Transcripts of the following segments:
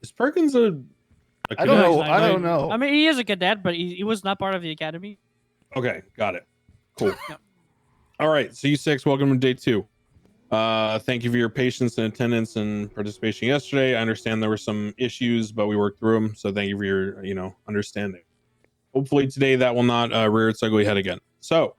Is Perkins a I don't know. cadet? I don't know. I mean, he is a cadet, but he was not part of the academy. Okay, got it. Cool. Yep. All right, C6, welcome to day 2. Thank you for your patience and attendance and participation yesterday. I understand there were some issues, but we worked through them. So thank you for your, understanding. Hopefully today that will not rear its ugly head again. So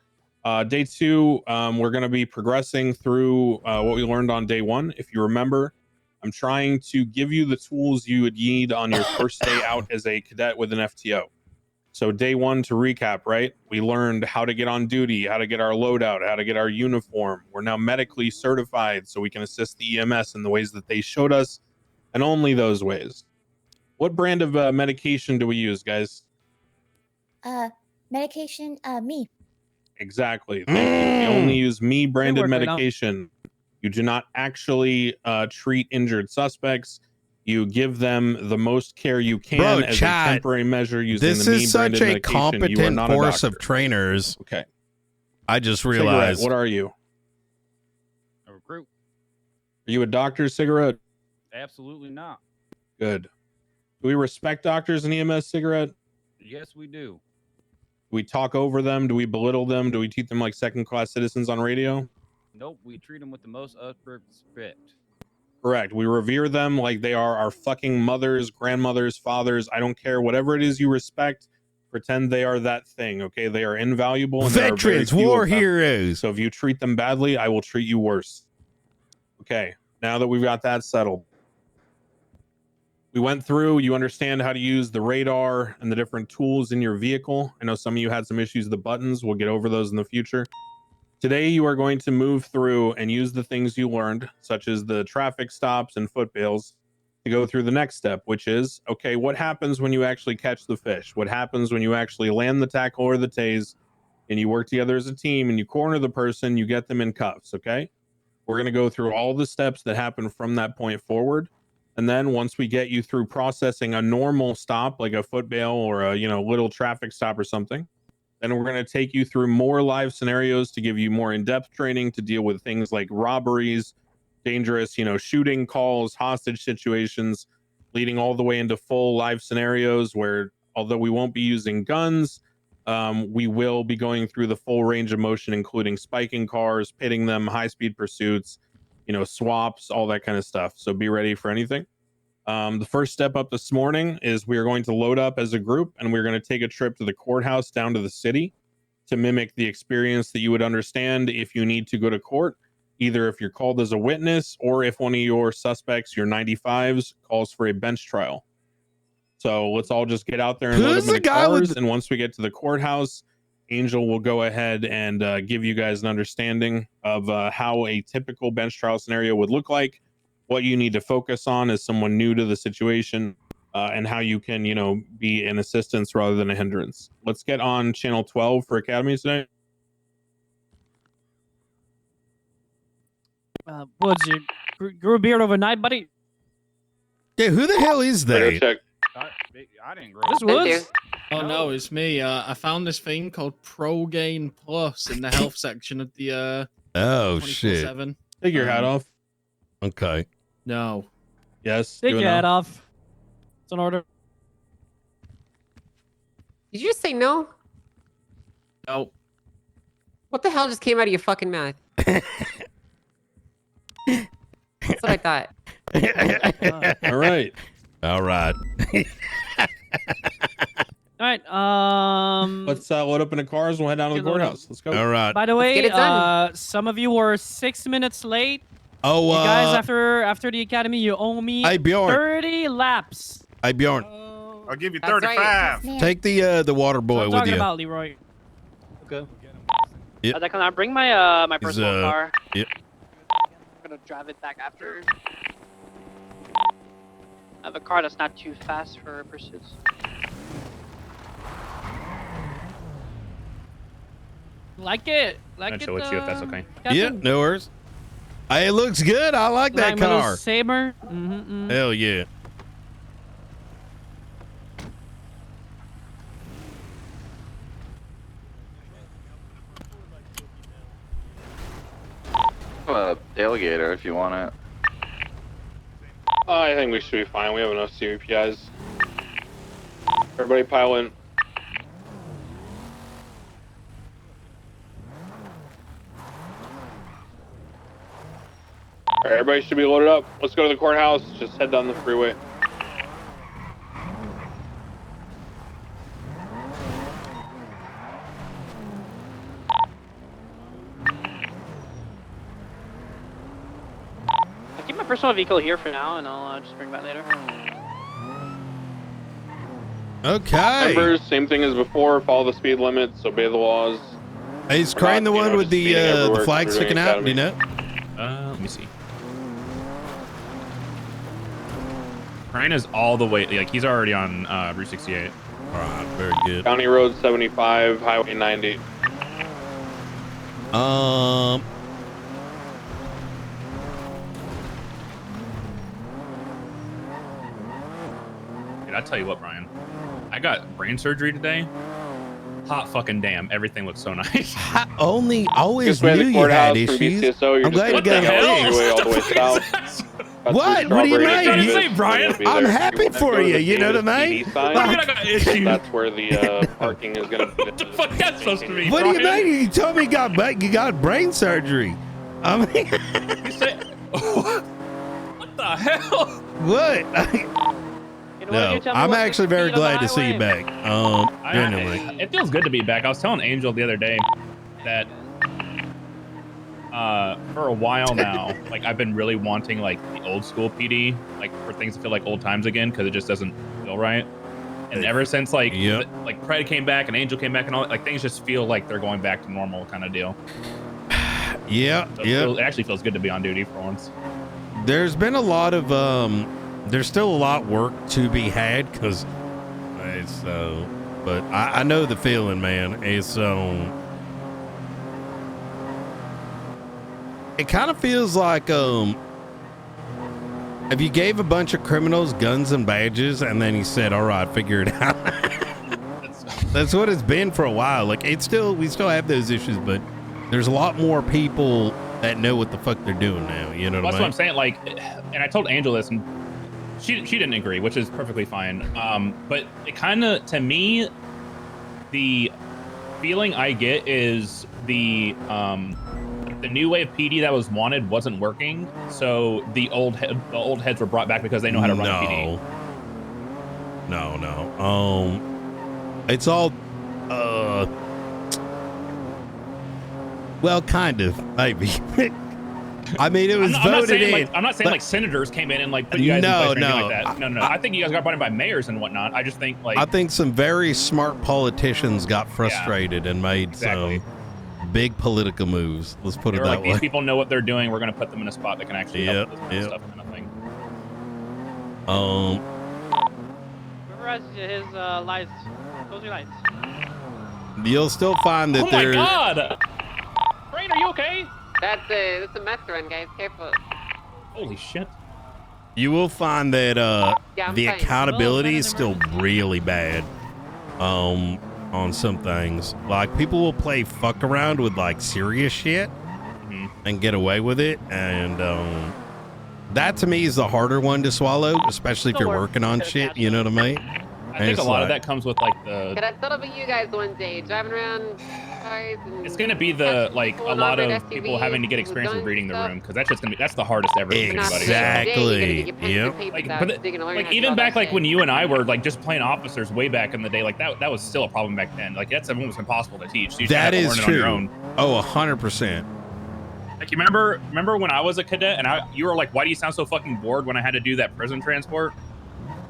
day 2, we're going to be progressing through what we learned on day 1. If you remember, I'm trying to give you the tools you would need on your first day out as a cadet with an FTO. So day 1, to recap, right? We learned how to get on duty, how to get our loadout, how to get our uniform. We're now medically certified, so we can assist the EMS in the ways that they showed us, and only those ways. What brand of medication do we use, guys? Medication, me. Exactly. Thank you. We only use me branded work right now. medication. You do not actually treat injured suspects. You give them the most care you can. Bro, as chat, a temporary measure using this the me is such branded a medication. You are competent not a force doctor. of trainers. Okay. I just Cigarette, realized. what are you? A recruit? Are you a doctor, Cigarette? Absolutely not. Good. Do we respect doctors in EMS, Cigarette? Yes, we do. Do we talk over them? Do we belittle them? Do we treat them like second-class citizens on radio? Nope, we treat them with the most utmost respect. Correct. We revere them like they are our fucking mothers, grandmothers, fathers. I don't care. Whatever it is you respect, pretend they are that thing, okay? They are invaluable. And Veterans, war heroes. So if you treat them badly, I will treat you worse. Okay, now that we've got that settled. We went through, you understand how to use the radar and the different tools in your vehicle. I know some of you had some issues with the buttons. We'll get over those in the future. Today, you are going to move through and use the things you learned, such as the traffic stops and foot bails, to go through the next step, which is, okay, what happens when you actually catch the fish? What happens when you actually land the tackle or the tase and you work together as a team and you corner the person, you get them in cuffs, okay? We're going to go through all the steps that happen from that point forward. And then once we get you through processing a normal stop, like a foot bail or a, little traffic stop or something, then we're going to take you through more live scenarios to give you more in-depth training to deal with things like robberies, dangerous, shooting calls, hostage situations, leading all the way into full live scenarios where, although we won't be using guns, we will be going through the full range of motion, including spiking cars, pitting them, high-speed pursuits, swaps, all that kind of stuff. So be ready for anything. The first step up this morning is we are going to load up as a group and we're going to take a trip to the courthouse down to the city to mimic the experience that you would understand if you need to go to court, either if you're called as a witness or if one of your suspects, your 95s, calls for a bench trial. So let's all just get out there and load up in the cars. And once we get to the courthouse, Angel will go ahead and give you guys an understanding of how a typical bench trial scenario would look like, what you need to focus on as someone new to the situation, and how you can, be an assistance rather than a hindrance. Let's get on channel 12 for Academy today. Woods, you grew a beard overnight, buddy? Yeah, who the hell is that? I didn't grow This up. Woods? Oh no, it's me. I found this thing called ProGain Plus in the health section of the Oh shit. 24/7. Take your hat off. Okay. No. Yes. Take your hat off. It's an order. Did you just say no? No. What the hell just came out of your fucking mouth? That's what I thought. All right. All right. All right. Let's load up in the cars. We'll head down to the courthouse. Let's go. All right. By the Let's get way, it done. some of you were 6 minutes late. Oh, You guys, after the academy, you owe me Hey, Bjorn. 30 laps. Hey, Bjorn. I'll give you That's 35. right. Take the water boy I'm with talking you. about Leroy. Okay. Yep. Can I bring my my He's, personal car? Yep. I'm gonna drive it back after. I have a car that's not too fast for pursuits. Like it. Like I'll it. show it to you if that's okay. Yeah, Captain? no worries. Hey, it looks good. I like that Like my little car. Saber. Hell yeah. Tailgater if you want it. I think we should be fine. We have enough CVPIs. Everybody pile in. Alright, everybody should be loaded up. Let's go to the courthouse. Just head down the freeway. I'll keep my personal vehicle here for now, and I'll just bring it back later. Okay. Members, same thing as before. Follow the speed limits. Obey the laws. Hey, is Crane the one with the flag sticking out? Do you know? Let me see. Crane is all the way, like he's already on Route 68. All right, very good. County Road 75, Highway 90. Dude, I tell you what, Brian, I got brain surgery today. Hot fucking damn, everything looks so nice. I always Just way to knew the you had courthouse from issues. BCSO. You're I'm glad you just got gonna it. take your way all the way south. That's What? through What do you Strawberry mean? Trying to Davis. say, Brian? You're gonna be I'm there. happy You wanna for go to you, the you know what I Davis mean? PD sign? I mean, I got issues. That's where the parking is gonna be. What the fuck that's supposed to mean? What do you Brian? mean? You told me you got brain surgery. I mean, You said, what the hell? what? You know what, No, you tell me I'm what's the actually very speed of the glad to see you highway? back. Genuinely. It feels good to be back. I was telling Angel the other day that for a while now, like I've been really wanting like the old school PD, like for things to feel like old times again, because it just doesn't feel right. And ever since like like Pred came back and Angel came back and all that, like things just feel like they're going back to normal kind of deal. Yeah, So yeah. it actually feels good to be on duty for once. There's been a lot of there's still a lot of work to be had because it's but I know the feeling, man. It's it kind of feels like if you gave a bunch of criminals guns and badges and then he said, all right, figure it out. That's what it's been for a while. Like we still have those issues, but there's a lot more people that know what the fuck they're doing now. You know what I mean? That's what I'm saying. Like, and I told Angel this, and she didn't agree, which is perfectly fine. But it kind of, to me, the feeling I get is the new way of PD that was wanted wasn't working. So the old heads were brought back because they know how to run a PD. No. It's all well, kind of, maybe. I mean, it was voted in. I'm not saying like senators came in and like put you guys in place or anything like that. No. I think you guys got brought in by mayors and whatnot. I just think like I think some very smart politicians got frustrated and made some big political moves. Let's put it that way. These people know what they're doing. We're going to put them in a spot that can actually help with this stuff kind of thing. Whoever has his lights, close your lights. You'll still find that Oh my God! Brain, are you okay? That's a meth run, guys. Careful. Holy shit. You will find that Yeah, I'm the fine. accountability is still really bad on some things. Like people will play fuck around with like serious shit and get away with it, and that to me is the harder one to swallow, especially if you're working on shit. You know what I mean? I think a lot of that comes with like the. Could I settle with you guys one day, driving around cars and It's gonna be the like a lot of SUVs people having to get experience with with reading the guns room, because that's just gonna be the hardest ever. For anybody, so. Exactly. Yep. Like even back like when you and I were like just playing officers way back in the day, like that was still a problem back then. Like that's almost impossible to teach. You just That have to is learn it on your true. own. Oh, 100%. Like you remember when I was a cadet and you were like, why do you sound so fucking bored when I had to do that prison transport?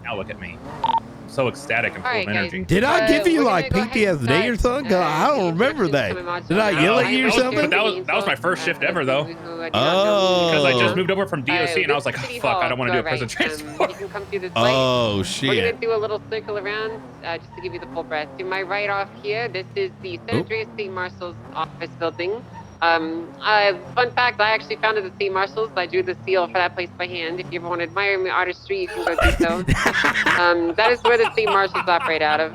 Now look at me. I'm so ecstatic and full of energy. Did I give you like PTSD or something? 'Cause I don't remember that. Did I yell at you or something? That was my first shift ever though. Oh. Because I just moved over from DOC and I was like, oh, fuck, I don't want to do a prison transport. You can come through this Oh, We're shit. gonna do a little circle around just to give you the full breath. To my right off here, this is the San Andreas State Marshal's office building. Fun fact, I actually founded the State Marshals. I drew the seal for that place by hand. If you ever want to admire my artistry, you can go do so. That is where the State Marshals operate out of.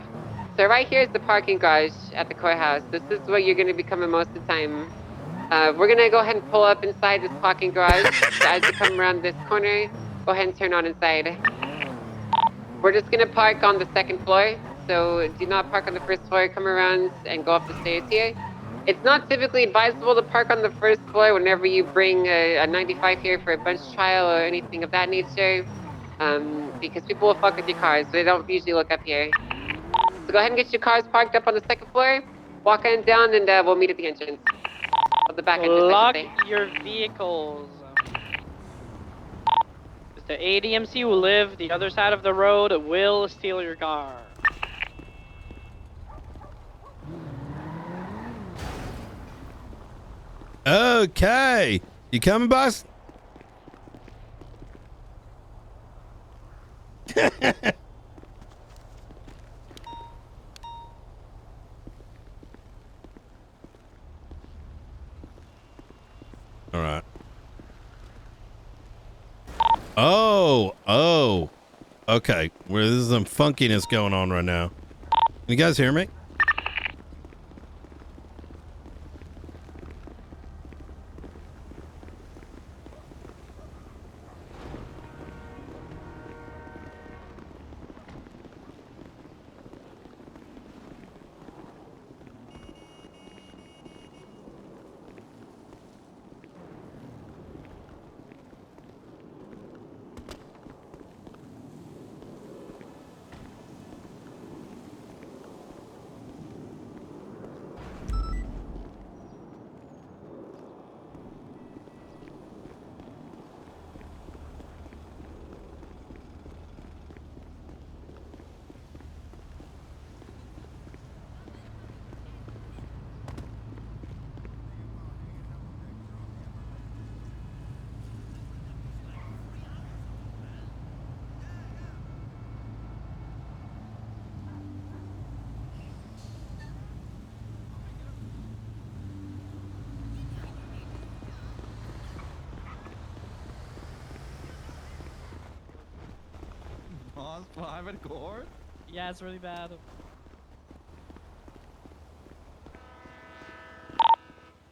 So right here is the parking garage at the courthouse. This is where you're going to be coming most of the time. We're going to go ahead and pull up inside this parking garage as you come around this corner. Go ahead and turn on inside. We're just gonna park on the second floor, so do not park on the first floor. Come around and go up the stairs here. It's not typically advisable to park on the first floor whenever you bring a 95 here for a bench trial or anything of that nature, because people will fuck with your cars, so they don't usually look up here. So go ahead and get your cars parked up on the second floor. Walk on down, and we'll meet at the entrance. Of the back entrance, Lock I should say. your vehicles. The ADMC who live the other side of the road will steal your car. Okay. You coming, boss? All right. Oh. Okay. Well, there's some funkiness going on right now. You guys hear me? Yeah, it's really bad.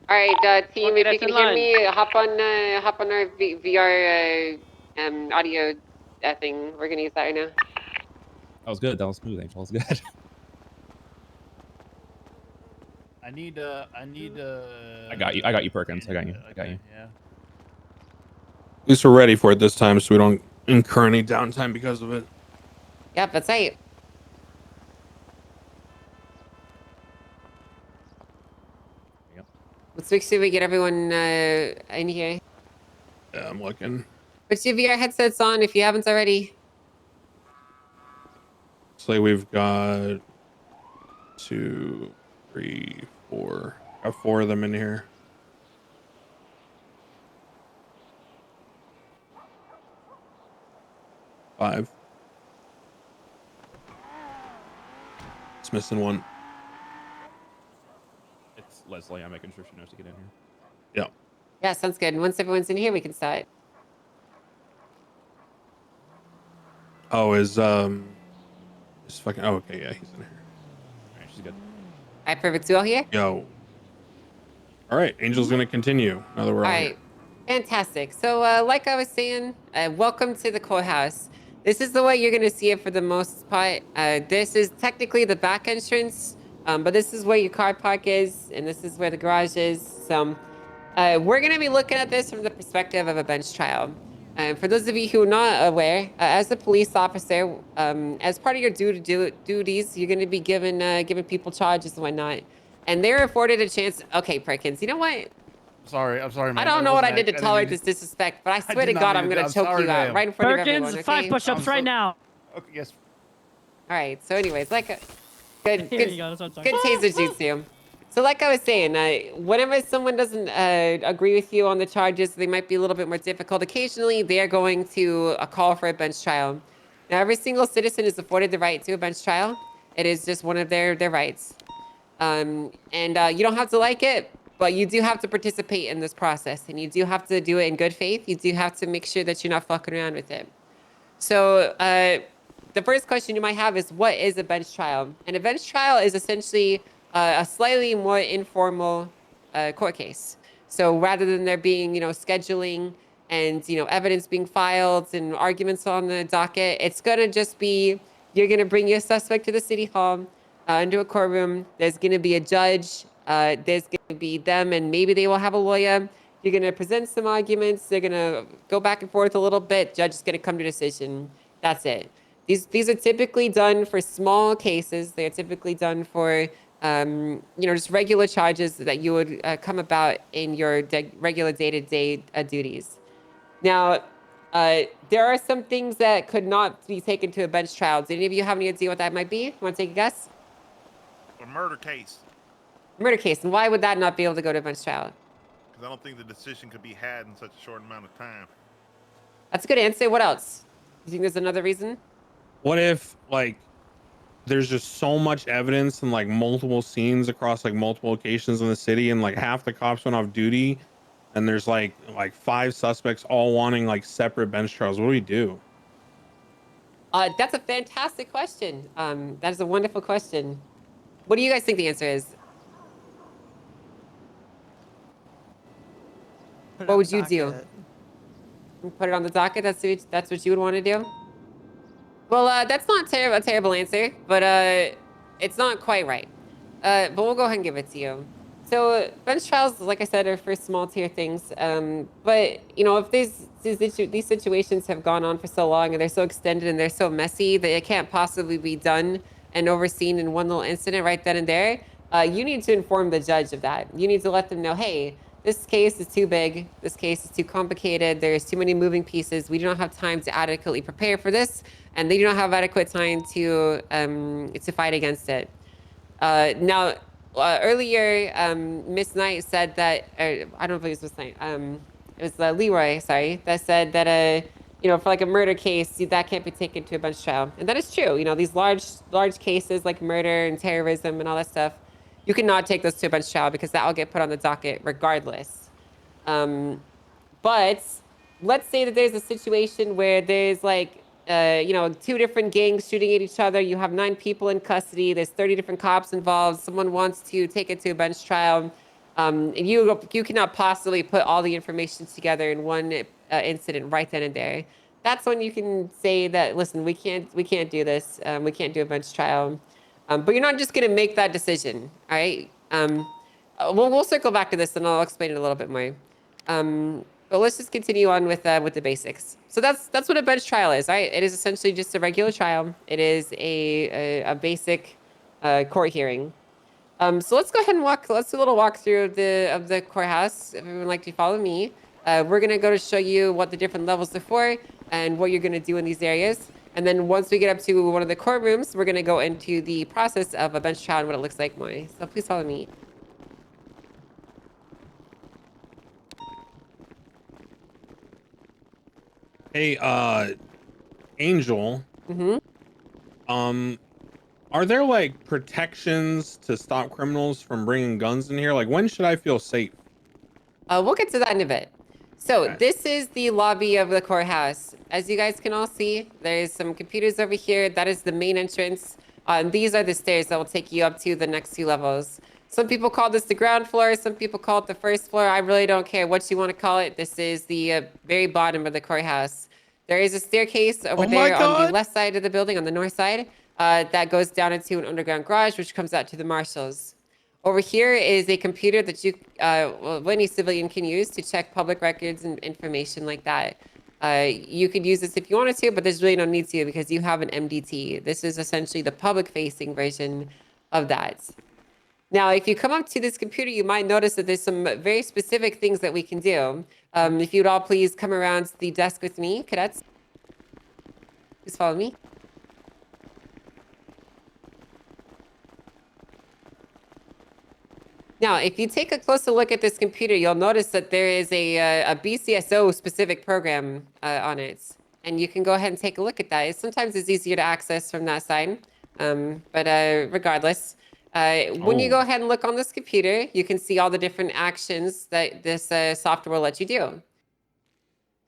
All right, team, Okay, if you that's can in hear line. me, hop on our VR audio thing. We're gonna use that right now. That was good. That was smooth, Angel. That was good. I need I got you. I got you, Perkins. I got you. Yeah. At least we're ready for it this time, so we don't incur any downtime because of it. Yep, that's right. Yep. Let's make sure we get everyone in here. Yeah, I'm looking. Put your VR headsets on if you haven't already. So we've got 2, 3, 4. Got 4 of them in here. Five. It's missing one. It's Leslie. I'm making sure she knows to get in here. Yeah. Yeah, sounds good. Once everyone's in here, we can start. Oh, is fucking. Oh, okay, yeah, he's in here. All right, she's good. All right, perfect. So all here? Yo. All right, Angel's gonna continue now that we're All all right, fantastic. So, like I was saying, welcome to the courthouse. This is the way you're gonna see it for the most part. This is technically the back entrance, but this is where your car park is, and this is where the garage is. So, we're gonna be looking at this from the perspective of a bench trial. For those of you who are not aware, as a police officer, as part of your duties, you're gonna be giving people charges and whatnot, and they're afforded a chance. Okay, Perkins, you know what? I'm sorry, man. I don't know what I did to didn't tolerate mean this disrespect, but I swear to did not God, mean I'm to- gonna I'm choke sorry, you out ma'am. right in front of Perkins, everyone. 5 Okay? push-ups right now. Okay, yes. All right. So, anyways, good Here you go. That's what I'm good talking taser jutsu. So, like I was saying, whenever someone doesn't agree with you on the charges, they might be a little bit more difficult. Occasionally, they are going to call for a bench trial. Now, every single citizen is afforded the right to a bench trial. It is just one of their rights. And you don't have to like it, but you do have to participate in this process, and you do have to do it in good faith. You do have to make sure that you're not fucking around with it. So, the first question you might have is, what is a bench trial? And a bench trial is essentially a slightly more informal court case. So rather than there being, scheduling and evidence being filed and arguments on the docket. It's gonna just be, you're gonna bring your suspect to the city hall, into a courtroom. There's gonna be a judge. There's gonna be them, and maybe they will have a lawyer. You're gonna present some arguments. They're gonna go back and forth a little bit. Judge is gonna come to a decision. That's it. These are typically done for small cases. They're typically done for just regular charges that you would come about in your regular day-to-day duties. Now, there are some things that could not be taken to a bench trial. Do any of you have any idea what that might be? You want to take a guess? A murder case. Murder case. And why would that not be able to go to a bench trial? Because I don't think the decision could be had in such a short amount of time. That's a good answer. What else? You think there's another reason? What if there's just so much evidence and multiple scenes across multiple locations in the city, and half the cops went off duty, and there's like 5 suspects all wanting separate bench trials? What do we do? That's a fantastic question. That is a wonderful question. What do you guys think the answer is? What would you do? Put it on the docket? That's what you would want to do? Well, that's not a terrible answer, but it's not quite right. But we'll go ahead and give it to you. So bench trials, like I said, are for small tier things. But if these situations have gone on for so long and they're so extended and they're so messy that it can't possibly be done and overseen in one little incident right then and there, you need to inform the judge of that. You need to let them know, hey, this case is too big. This case is too complicated. There's too many moving pieces. We do not have time to adequately prepare for this, and they do not have adequate time to fight against it. Now, earlier, Miss Knight said that, I don't know if it was Miss Knight. It was Leroy, sorry, that said that for a murder case, that can't be taken to a bench trial, and that is true. These large cases like murder and terrorism and all that stuff, you cannot take those to a bench trial because that will get put on the docket regardless. But let's say that there's a situation where there's 2 different gangs shooting at each other. You have 9 people in custody. There's 30 different cops involved. Someone wants to take it to a bench trial. You cannot possibly put all the information together in one incident right then and there. That's when you can say that, listen, we can't do this. We can't do a bench trial. But you're not just going to make that decision, all right? We'll circle back to this, and I'll explain it a little bit more. But let's just continue on with the basics. So that's what a bench trial is, right? It is essentially just a regular trial. It is a basic court hearing. So let's go ahead and let's do a little walkthrough of the courthouse. If everyone would like to follow me, we're going to go to show you what the different levels are for and what you're going to do in these areas. And then once we get up to one of the courtrooms, we're going to go into the process of a bench trial and what it looks like more. So please follow me. Hey, Angel. Mm-hmm. Are there protections to stop criminals from bringing guns in here? When should I feel safe? We'll get to that in a bit. So Okay. this is the lobby of the courthouse. As you guys can all see, there's some computers over here. That is the main entrance. These are the stairs that will take you up to the next 2 levels. Some people call this the ground floor. Some people call it the first floor. I really don't care what you want to call it. This is the very bottom of the courthouse. There is a staircase over there on the left side of the building, on the north side, that goes down into an underground garage, which comes out to the marshals. Over here is a computer that any civilian can use to check public records and information like that. You could use this if you wanted to, but there's really no need to because you have an MDT. This is essentially the public-facing version of that. Now, if you come up to this computer, you might notice that there's some very specific things that we can do. If you'd all please come around to the desk with me, cadets. Please follow me. Now, if you take a closer look at this computer, you'll notice that there is a BCSO specific program on it. And you can go ahead and take a look at that. Sometimes it's easier to access from that side. But regardless, when you go ahead and look on this computer, you can see all the different actions that this software will let you do.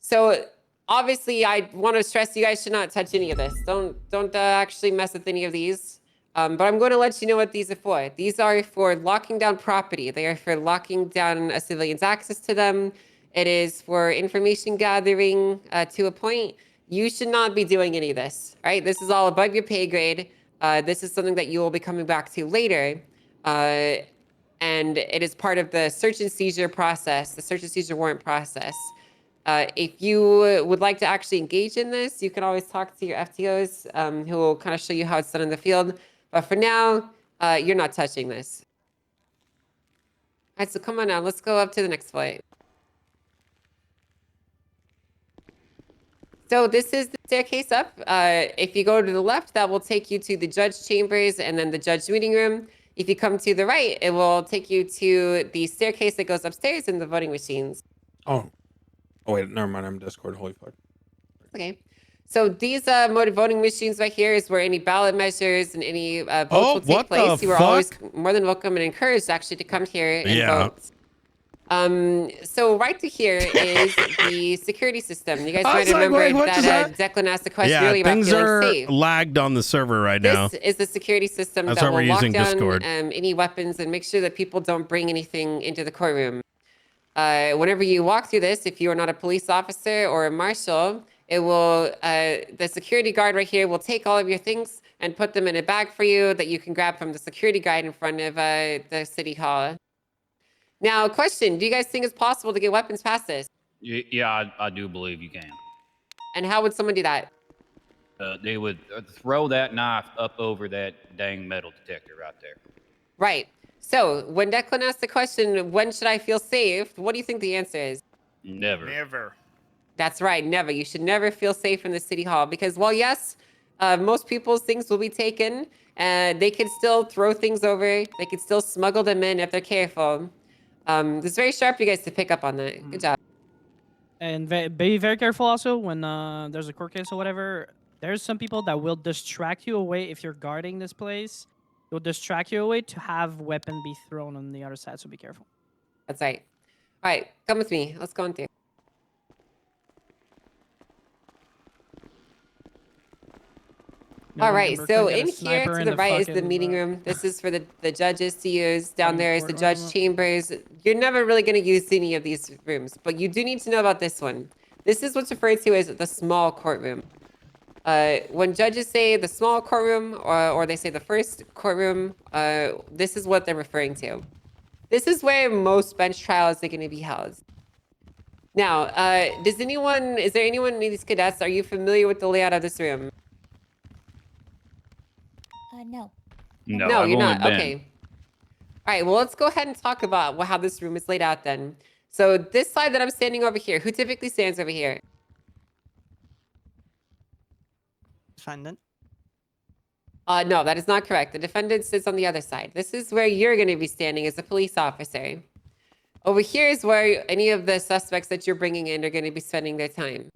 So obviously, I want to stress you guys should not touch any of this. Don't actually mess with any of these. But I'm going to let you know what these are for. These are for locking down property. They are for locking down a civilian's access to them. It is for information gathering to a point. You should not be doing any of this, right? This is all above your pay grade. This is something that you will be coming back to later. And it is part of the search and seizure process, the search and seizure warrant process. If you would like to actually engage in this, you can always talk to your FTOs who will kind of show you how it's done in the field. But for now, you're not touching this. All right, so come on now, let's go up to the next flight. So this is the staircase up. If you go to the left, that will take you to the judge chambers and then the judge meeting room. If you come to the right, it will take you to the staircase that goes upstairs and the voting machines. Oh wait, never mind. I'm Discord. Holy fuck. Okay. So these motor voting machines right here is where any ballot measures and any votes will take place. You are always more than welcome and encouraged actually to come here and vote. So right to here is the security system. You guys might remember that Declan asked a question earlier about things feeling are safe. lagged on the server right now. This is the security system That's that why will we're lock using down Discord. any weapons and make sure that people don't bring anything into the courtroom. Whenever you walk through this, if you are not a police officer or a marshal, it will the security guard right here will take all of your things and put them in a bag for you that you can grab from the security guard in front of the city hall. Now, question: do you guys think it's possible to get weapons past this? Yeah, I do believe you can. And how would someone do that? They would throw that knife up over that dang metal detector right there. Right. So when Declan asked the question, when should I feel safe? What do you think the answer is? Never. Never. That's right, never. You should never feel safe in the city hall because, well, yes, most people's things will be taken. They could still throw things over. They could still smuggle them in if they're careful. It's very sharp, you guys, to pick up on that. Good job. And be very careful also when there's a court case or whatever. There's some people that will distract you away if you're guarding this place. They'll distract you away to have weapon be thrown on the other side, so be careful. That's right. All right, come with me. Let's go in through. All right, so in here to the right is the meeting room. This is for the judges to use. Down there is the judge chambers. You're never really going to use any of these rooms, but you do need to know about this one. This is what's referred to as the small courtroom. When judges say the small courtroom or they say the first courtroom, this is what they're referring to. This is where most bench trials are going to be held. Now, is there anyone in these cadets, are you familiar with the layout of this room? No. No, you're not. Okay. All right, well, let's go ahead and talk about how this room is laid out then. So this side that I'm standing over here, who typically stands over here? Defendant. No, that is not correct. The defendant sits on the other side. This is where you're going to be standing as a police officer. Over here is where any of the suspects that you're bringing in are going to be spending their time.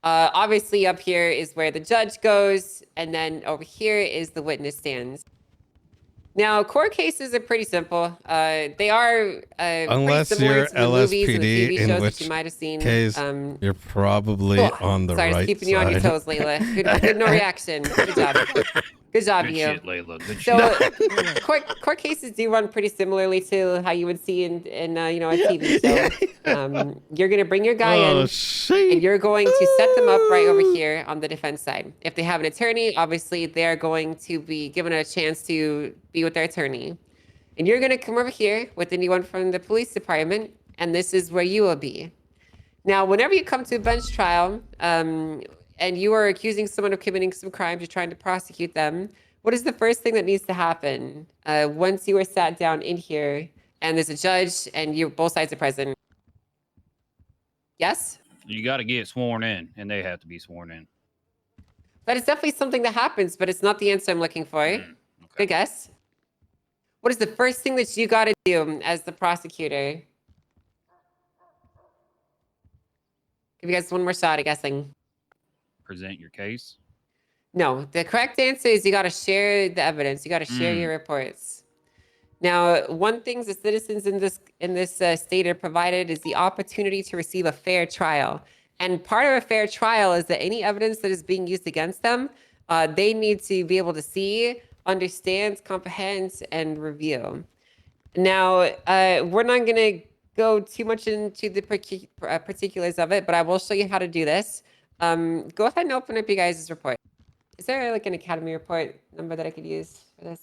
Obviously, up here is where the judge goes, and then over here is the witness stands. Now, court cases are pretty simple. They are unless pretty similar you're to the movies and the LSPD, TV in shows which that you might have seen. case you're probably on the Sorry, right keeping you side. on your toes, Layla. Good, no reaction. Good job. Good job, Good you. shit, Layla. Good So, court cases do run pretty similarly to how you would see in a TV show. You're gonna bring your guy in, and you're going to set them up right over here on the defense side. If they have an attorney, obviously they're going to be given a chance to be with their attorney. And you're gonna come over here with anyone from the police department, and this is where you will be. Now, whenever you come to a bench trial, and you are accusing someone of committing some crimes, you're trying to prosecute them, what is the first thing that needs to happen once you are sat down in here and there's a judge and both sides are present? Yes? You got to get sworn in, and they have to be sworn in. That is definitely something that happens, but it's not the answer I'm looking for. Okay. Good guess. What is the first thing that you got to do as the prosecutor? Give you guys one more shot at guessing. Present your case. No, the correct answer is you got to share the evidence. You got to share your reports. Now, one thing the citizens in this state are provided is the opportunity to receive a fair trial. And part of a fair trial is that any evidence that is being used against them, they need to be able to see, understand, comprehend, and review. Now, we're not going to go too much into the particulars of it, but I will show you how to do this. Go ahead and open up you guys' report. Is there like an academy report number that I could use for this?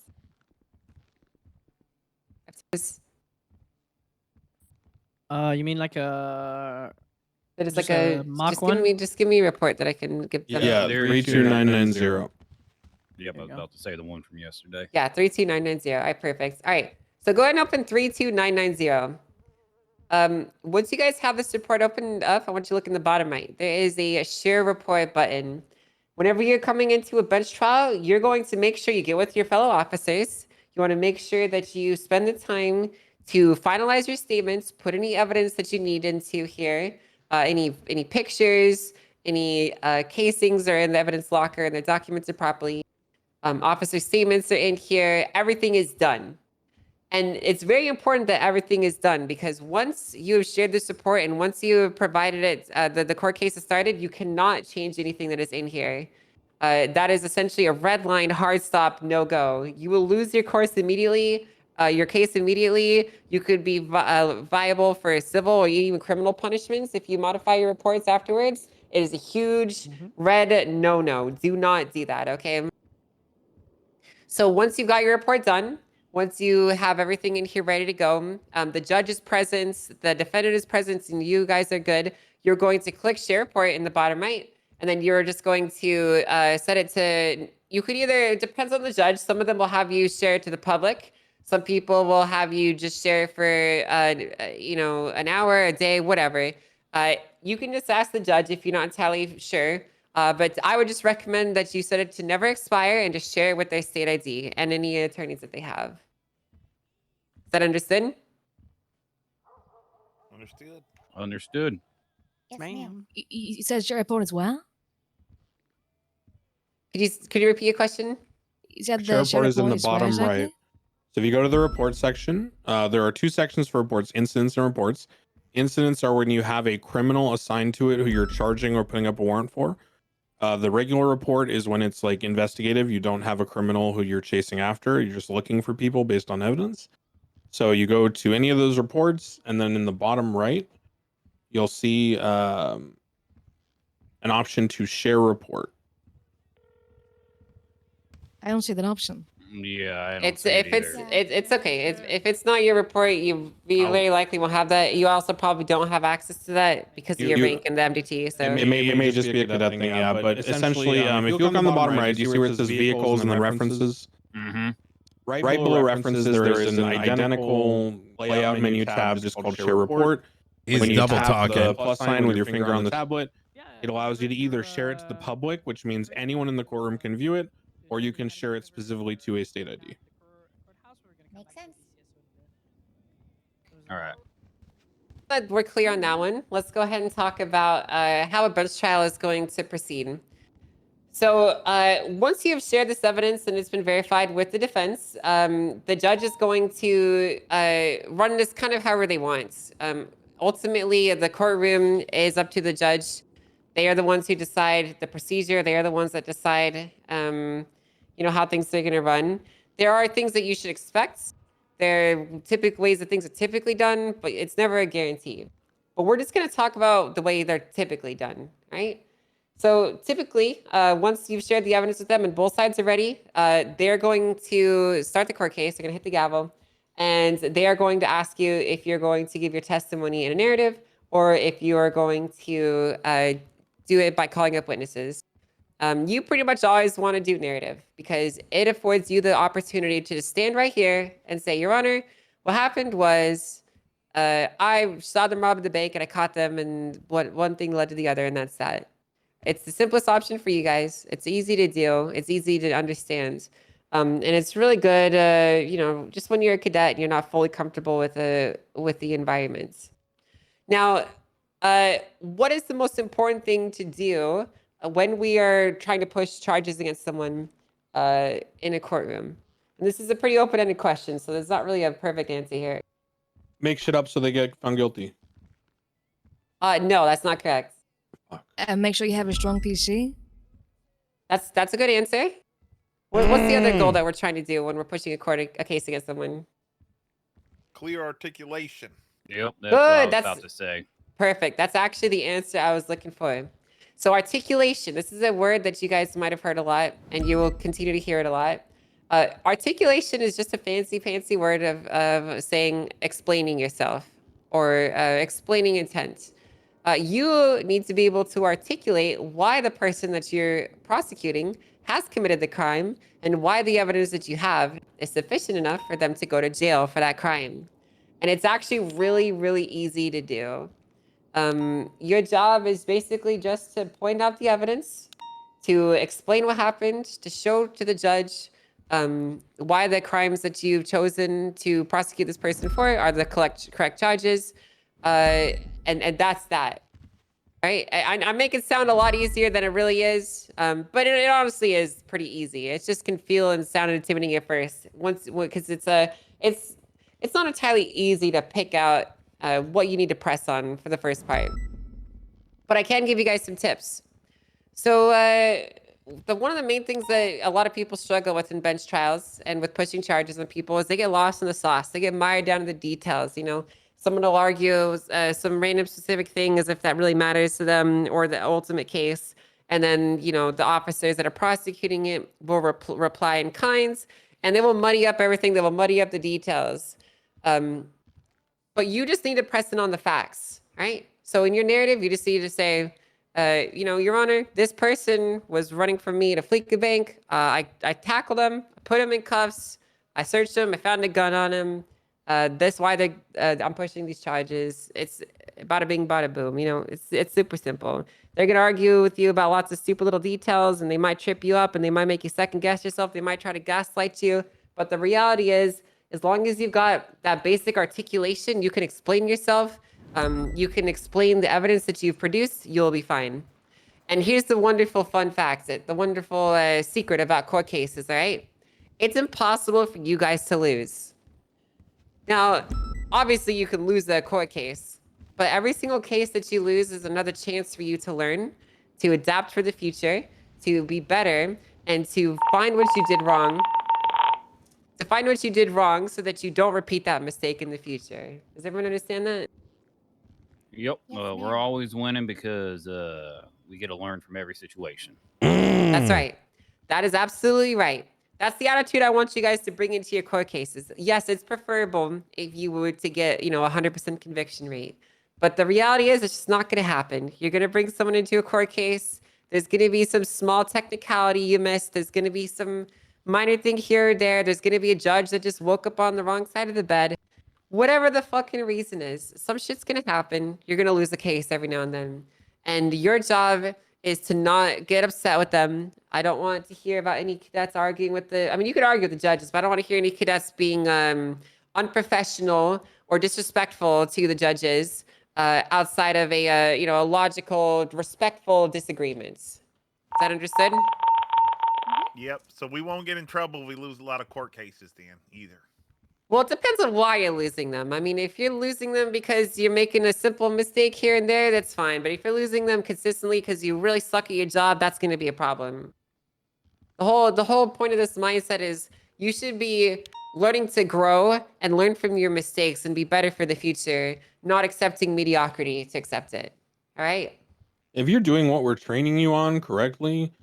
You mean like a That is like just a a mock just one? give me a report that I can give them. Yeah, there 32990. Yep, I There was you about to say the one from yesterday. Yeah, 32990. All right, perfect. All right. So go ahead and open 32990. Once you guys have this report opened up, I want you to look in the bottom right. There is a share report button. Whenever you're coming into a bench trial, you're going to make sure you get with your fellow officers. You want to make sure that you spend the time to finalize your statements, put any evidence that you need into here, any pictures, any casings are in the evidence locker, and the documents are properly. Officer statements are in here. Everything is done. And it's very important that everything is done because once you have shared this report and once you have provided it, the court case has started, you cannot change anything that is in here. That is essentially a red line, hard stop, no go. You will lose your course immediately, your case immediately. You could be viable for civil or even criminal punishments if you modify your reports afterwards. It is a huge red no-no. Do not do that, okay? So once you've got your report done, once you have everything in here ready to go, the judge is present, the defendant is present, and you guys are good, you're going to click share report in the bottom right, and then you're just going to set it to, you could either, it depends on the judge, some of them will have you share it to the public, some people will have you just share it for, an hour, a day, whatever. You can just ask the judge if you're not entirely sure. But I would just recommend that you set it to never expire and just share it with their state ID and any attorneys that they have. Is that understood? Understood. Understood. Yes, Ma'am. ma'am. You said share report as well? Could you repeat your question? You said Share the share report is in the report where bottom exactly? right. So if you go to the report section, there are two sections for reports, incidents and reports. Incidents are when you have a criminal assigned to it who you're charging or putting up a warrant for. The regular report is when it's like investigative. You don't have a criminal who you're chasing after. You're just looking for people based on evidence. So you go to any of those reports, and then in the bottom right, you'll see an option to share report. I don't see that option. Yeah, I don't It's see it if it's either. it's okay. If it's not your report, you very likely won't have that. You also probably don't have access to that because of your rank in the MDT. So It may just be a cadet thing, yeah. But essentially, if you look on the bottom right, do you see where it says vehicles and then references? Mm-hmm. Right below references, there is an identical layout menu tab just called share report. He's When you double tap the talking. plus sign with your finger on the tablet, it allows you to either share it to the public, which means anyone in the courtroom can view it, or you can share it specifically to a state ID. Makes sense. All right. But we're clear on that one. Let's go ahead and talk about how a bench trial is going to proceed. So once you have shared this evidence and it's been verified with the defense, the judge is going to run this kind of however they want. Ultimately, the courtroom is up to the judge. They are the ones who decide the procedure. They are the ones that decide, how things are going to run. There are things that you should expect. There are typical ways that things are typically done, but it's never a guarantee. But we're just going to talk about the way they're typically done, right? So typically, once you've shared the evidence with them and both sides are ready, they're going to start the court case. They're going to hit the gavel, and they are going to ask you if you're going to give your testimony in a narrative or if you are going to do it by calling up witnesses. You pretty much always want to do narrative because it affords you the opportunity to just stand right here and say, Your Honor, what happened was I saw them rob the bank and I caught them, and one thing led to the other, and that's that. It's the simplest option for you guys. It's easy to do. It's easy to understand. And it's really good, just when you're a cadet and you're not fully comfortable with the environment. Now, what is the most important thing to do when we are trying to push charges against someone in a courtroom? And this is a pretty open-ended question, so there's not really a perfect answer here. Make shit up so they get found guilty. No, that's not correct. Make sure you have a strong PC. That's a good answer. What's the other goal that we're trying to do when we're pushing a case against someone? Clear articulation. Yep, that's what I was That's about to say. perfect. That's actually the answer I was looking for. So articulation, this is a word that you guys might have heard a lot, and you will continue to hear it a lot. Articulation is just a fancy word of saying explaining yourself or explaining intent. You need to be able to articulate why the person that you're prosecuting has committed the crime and why the evidence that you have is sufficient enough for them to go to jail for that crime. And it's actually really easy to do. Your job is basically just to point out the evidence, to explain what happened, to show to the judge why the crimes that you've chosen to prosecute this person for are the correct charges, and that's that. Right? I make it sound a lot easier than it really is, but it honestly is pretty easy. It just can feel and sound intimidating at first, because it's not entirely easy to pick out what you need to press on for the first part. But I can give you guys some tips. So one of the main things that a lot of people struggle with in bench trials and with pushing charges on people is they get lost in the sauce. They get mired down in the details. You know, someone will argue some random specific thing as if that really matters to them or the ultimate case. And then, you know, the officers that are prosecuting it will reply in kinds, and they will muddy up everything. They will muddy up the details. But you just need to press in on the facts, right? So in your narrative, you just need to say, you know, Your Honor, this person was running from me to fleek a bank. I tackled him, put him in cuffs. I searched him. I found a gun on him. That's why I'm pushing these charges. It's bada bing, bada boom. You know, it's super simple. They're going to argue with you about lots of stupid little details, and they might trip you up, and they might make you second guess yourself. They might try to gaslight you. But the reality is, as long as you've got that basic articulation, you can explain yourself. You can explain the evidence that you've produced. You'll be fine. And here's the wonderful fun fact, the wonderful secret about court cases, all right? It's impossible for you guys to lose. Now, obviously, you can lose the court case, but every single case that you lose is another chance for you to learn, to adapt for the future, to be better, and to find what you did wrong. To find what you did wrong so that you don't repeat that mistake in the future. Does everyone understand that? Yep. We're always winning because we get to learn from every situation. That's right. That is absolutely right. That's the attitude I want you guys to bring into your court cases. Yes, it's preferable if you were to get, you know, 100% conviction rate. But the reality is it's just not going to happen. You're going to bring someone into a court case. There's going to be some small technicality you missed. There's going to be some minor thing here or there. There's going to be a judge that just woke up on the wrong side of the bed. Whatever the fucking reason is, some shit's going to happen. You're going to lose a case every now and then. And your job is to not get upset with them. I don't want to hear about any cadets arguing with I mean, you could argue with the judges, but I don't want to hear any cadets being unprofessional or disrespectful to the judges outside of a logical, respectful disagreement. Is that understood? Yep. So we won't get in trouble if we lose a lot of court cases then either. Well, it depends on why you're losing them. I mean, if you're losing them because you're making a simple mistake here and there, that's fine. But if you're losing them consistently because you really suck at your job, that's going to be a problem. The whole point of this mindset is you should be learning to grow and learn from your mistakes and be better for the future, not accepting mediocrity to accept it. All right? If you're doing what we're training you on correctly,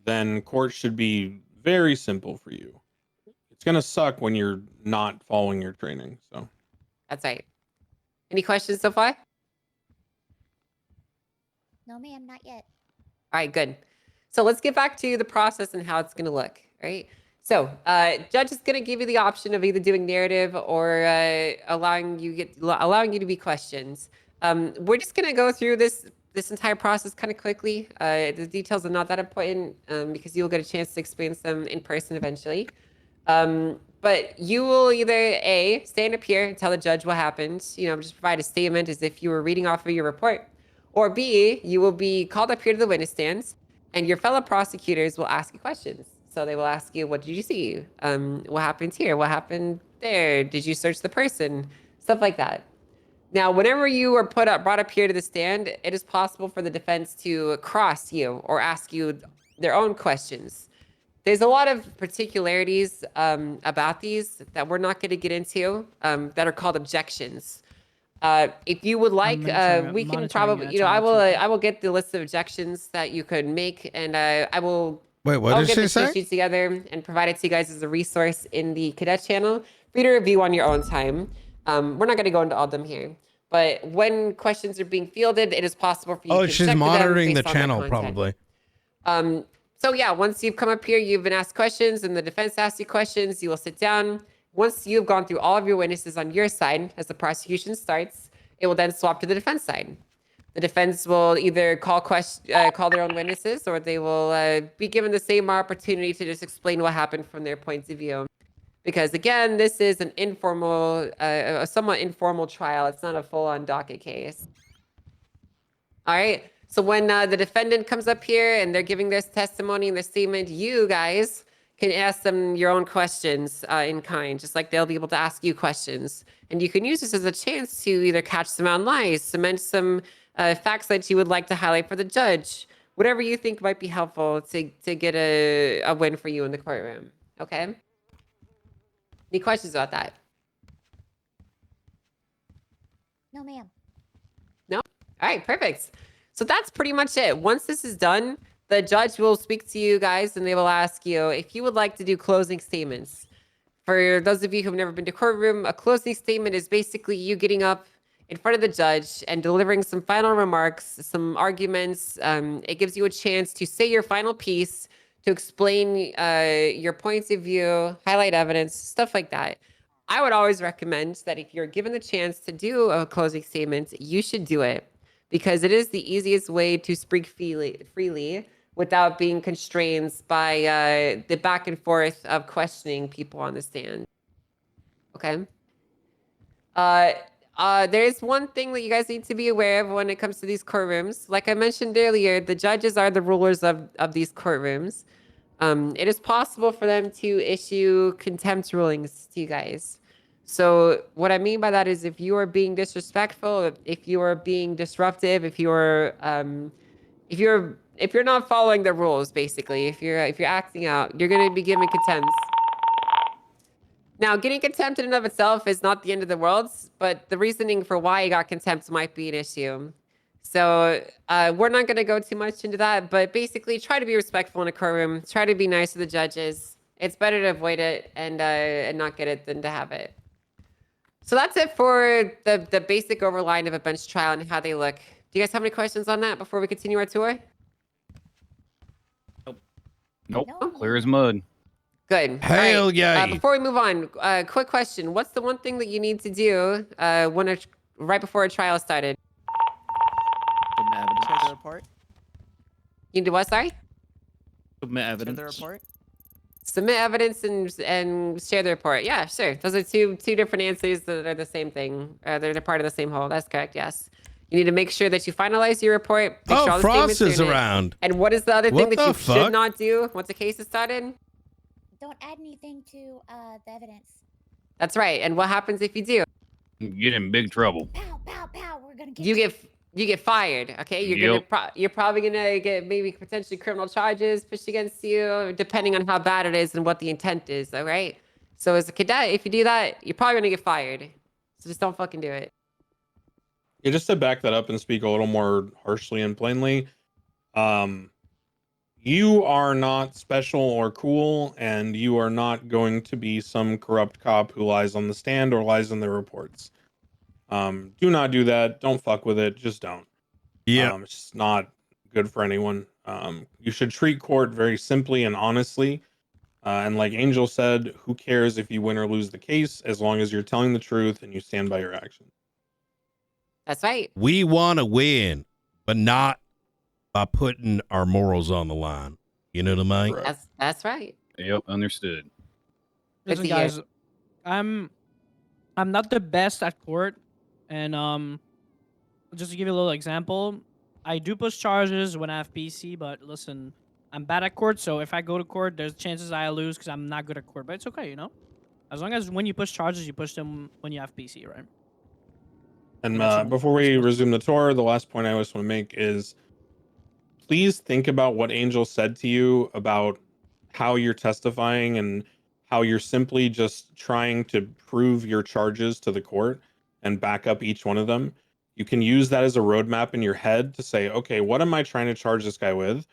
then court should be very simple for you. It's going to suck when you're not following your training. So that's right. Any questions so far? No, ma'am, not yet. All right, good. So let's get back to the process and how it's going to look, right? So judge is going to give you the option of either doing narrative or allowing you to be questioned. We're just going to go through this entire process kind of quickly. The details are not that important because you'll get a chance to experience them in person eventually. But you will either A, stand up here and tell the judge what happened, just provide a statement as if you were reading off of your report, or B, you will be called up here to the witness stands and your fellow prosecutors will ask you questions. So they will ask you, what did you see? What happened here? What happened there? Did you search the person? Stuff like that. Now, whenever you are brought up here to the stand, it is possible for the defense to cross you or ask you their own questions. There's a lot of particularities about these that we're not going to get into that are called objections. If you would like, we can probably, I will get the list of objections that you could make, and I will. Wait, what I'll did get she the cheat say? sheet together and provide it to you guys as a resource in the cadet channel for you to review on your own time. We're not going to go into all of them here, but when questions are being fielded, it is possible for you to she's object to them monitoring the based on their channel, content. probably. So yeah, once you've come up here, you've been asked questions, and the defense asks you questions. You will sit down. Once you've gone through all of your witnesses on your side, as the prosecution starts, it will then swap to the defense side. The defense will either call their own witnesses, or they will be given the same opportunity to just explain what happened from their points of view. Because again, this is an informal, a somewhat informal trial. It's not a full-on docket case. All right. So when the defendant comes up here and they're giving their testimony and their statement, you guys can ask them your own questions in kind, just like they'll be able to ask you questions. And you can use this as a chance to either catch them on lies, cement some facts that you would like to highlight for the judge, whatever you think might be helpful to get a win for you in the courtroom. Okay? Any questions about that? No, ma'am. No? All right, perfect. So that's pretty much it. Once this is done, the judge will speak to you guys and they will ask you if you would like to do closing statements. For those of you who've never been to courtroom, a closing statement is basically you getting up in front of the judge and delivering some final remarks, some arguments. It gives you a chance to say your final piece, to explain your points of view, highlight evidence, stuff like that. I would always recommend that if you're given the chance to do a closing statement, you should do it, because it is the easiest way to speak freely without being constrained by the back and forth of questioning people on the stand. Okay? There's one thing that you guys need to be aware of when it comes to these courtrooms. Like I mentioned earlier, the judges are the rulers of these courtrooms. It is possible for them to issue contempt rulings to you guys. So what I mean by that is if you are being disrespectful, if you are being disruptive, if you're not following the rules, basically, if you're acting out, you're going to be given contempt. Now, getting contempt in and of itself is not the end of the world, but the reasoning for why you got contempt might be an issue. So we're not going to go too much into that, but basically try to be respectful in a courtroom. Try to be nice to the judges. It's better to avoid it and not get it than to have it. So that's it for the basic overline of a bench trial and how they look. Do you guys have any questions on that before we continue our tour? Nope. No. Clear as mud. Good. Hell All right. yeah. Before we move on, quick question. What's the one thing that you need to do right before a trial started? Submit Share the evidence. report. You do what, sorry? Submit Share the evidence. report. Submit evidence and share the report. Yeah, sure. Those are two different answers that are the same thing. They're part of the same whole. That's correct, yes. You need to make sure that you finalize your report. Make sure all the Frost statements is are in it. around. And what is the other thing What that you the should fuck? not do once a case is started? Don't add anything to the evidence. That's right. And what happens if you do? You get in big trouble. Pow, pow, pow. We're gonna get You get fired. Okay, you're you're probably gonna get maybe potentially criminal charges pushed against you, depending on how bad it is and what the intent is. All right. So as a cadet, if you do that, you're probably gonna get fired. So just don't fucking do it. Yeah, just to back that up and speak a little more harshly and plainly, you are not special or cool, and you are not going to be some corrupt cop who lies on the stand or lies in their reports. Do not do that. Don't fuck with it. Just don't. Yeah. It's just not good for anyone. You should treat court very simply and honestly. And like Angel said, who cares if you win or lose the case, as long as you're telling the truth and you stand by your actions. That's right. We want to win, but not by putting our morals on the line. You know what I mean? Correct. That's right. Yep, understood. Listen, to hear. guys, I'm not the best at court, and just to give you a little example, I do push charges when I have PC, but listen, I'm bad at court, so if I go to court, there's chances I lose because I'm not good at court. But it's okay, you know, as long as when you push charges, you push them when you have PC, right? And That's before we resume the tour, the last point I always want to make is please think about what Angel said to you about how you're testifying and how you're simply just trying to prove your charges to the court. and back up each one of them, you can use that as a roadmap in your head to say, okay, what am I trying to charge this guy with?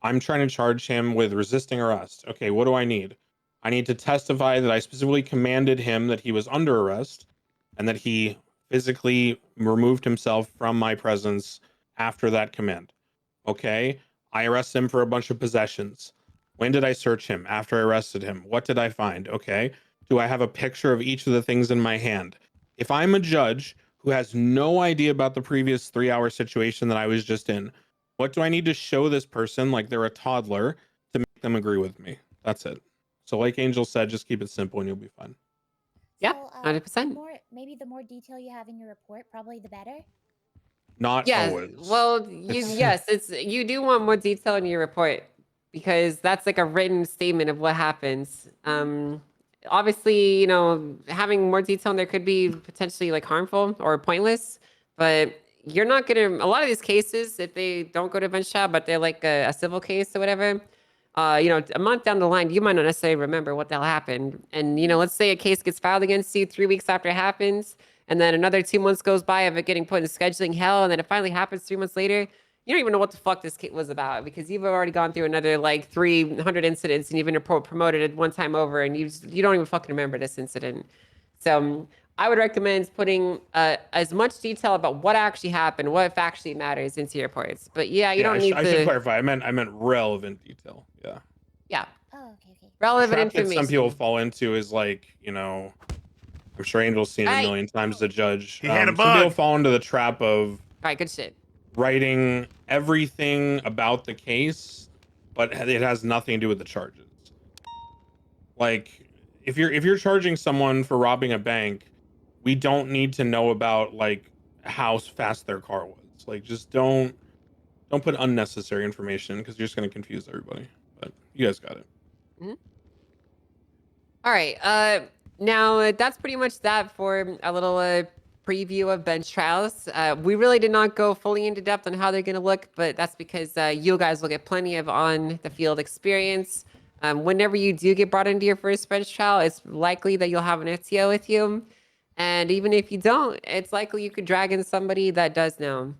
I'm trying to charge him with resisting arrest. Okay, what do I need? I need to testify that I specifically commanded him that he was under arrest and that he physically removed himself from my presence after that command. Okay, I arrested him for a bunch of possessions. When did I search him? After I arrested him. What did I find? Okay, do I have a picture of each of the things in my hand? If I'm a judge who has no idea about the previous 3-hour situation that I was just in, what do I need to show this person like they're a toddler to make them agree with me? That's it. So like Angel said, just keep it simple and you'll be fine. Yeah, So, 100%. Maybe the more detail you have in your report, probably the better. Not Yeah, always. well, you do want more detail in your report because that's like a written statement of what happens. Obviously, you know, having more detail in there could be potentially like harmful or pointless, but you're not gonna. A lot of these cases, if they don't go to bench trial, but they're like a civil case or whatever, you know, a month down the line, you might not necessarily remember what the hell happened. And you know, let's say a case gets filed against you 3 weeks after it happens. And then another 2 months goes by of it getting put in scheduling hell, and then it finally happens 3 months later. You don't even know what the fuck this case was about because you've already gone through another like 300 incidents, and you've been promoted at one time over, and you don't even fucking remember this incident. So I would recommend putting as much detail about what actually happened, what factually matters into your reports. But yeah, you don't need to. I should clarify. I meant relevant detail. Yeah. Yeah. Oh, okay. Relevant The trap information. that some people fall into is like, you know, I'm sure Angel's seen it a million times as a judge. He had a Some people bug. fall into the trap of All right, good shit. writing everything about the case, but it has nothing to do with the charges. Like, if you're charging someone for robbing a bank, we don't need to know about like how fast their car was. Like, just don't put unnecessary information because you're just going to confuse everybody. But you guys got it. All right. Now that's pretty much that for a little preview of bench trials. We really did not go fully into depth on how they're going to look, but that's because you guys will get plenty of on the field experience. Whenever you do get brought into your first bench trial, it's likely that you'll have an FTO with you. And even if you don't, it's likely you could drag in somebody that does know.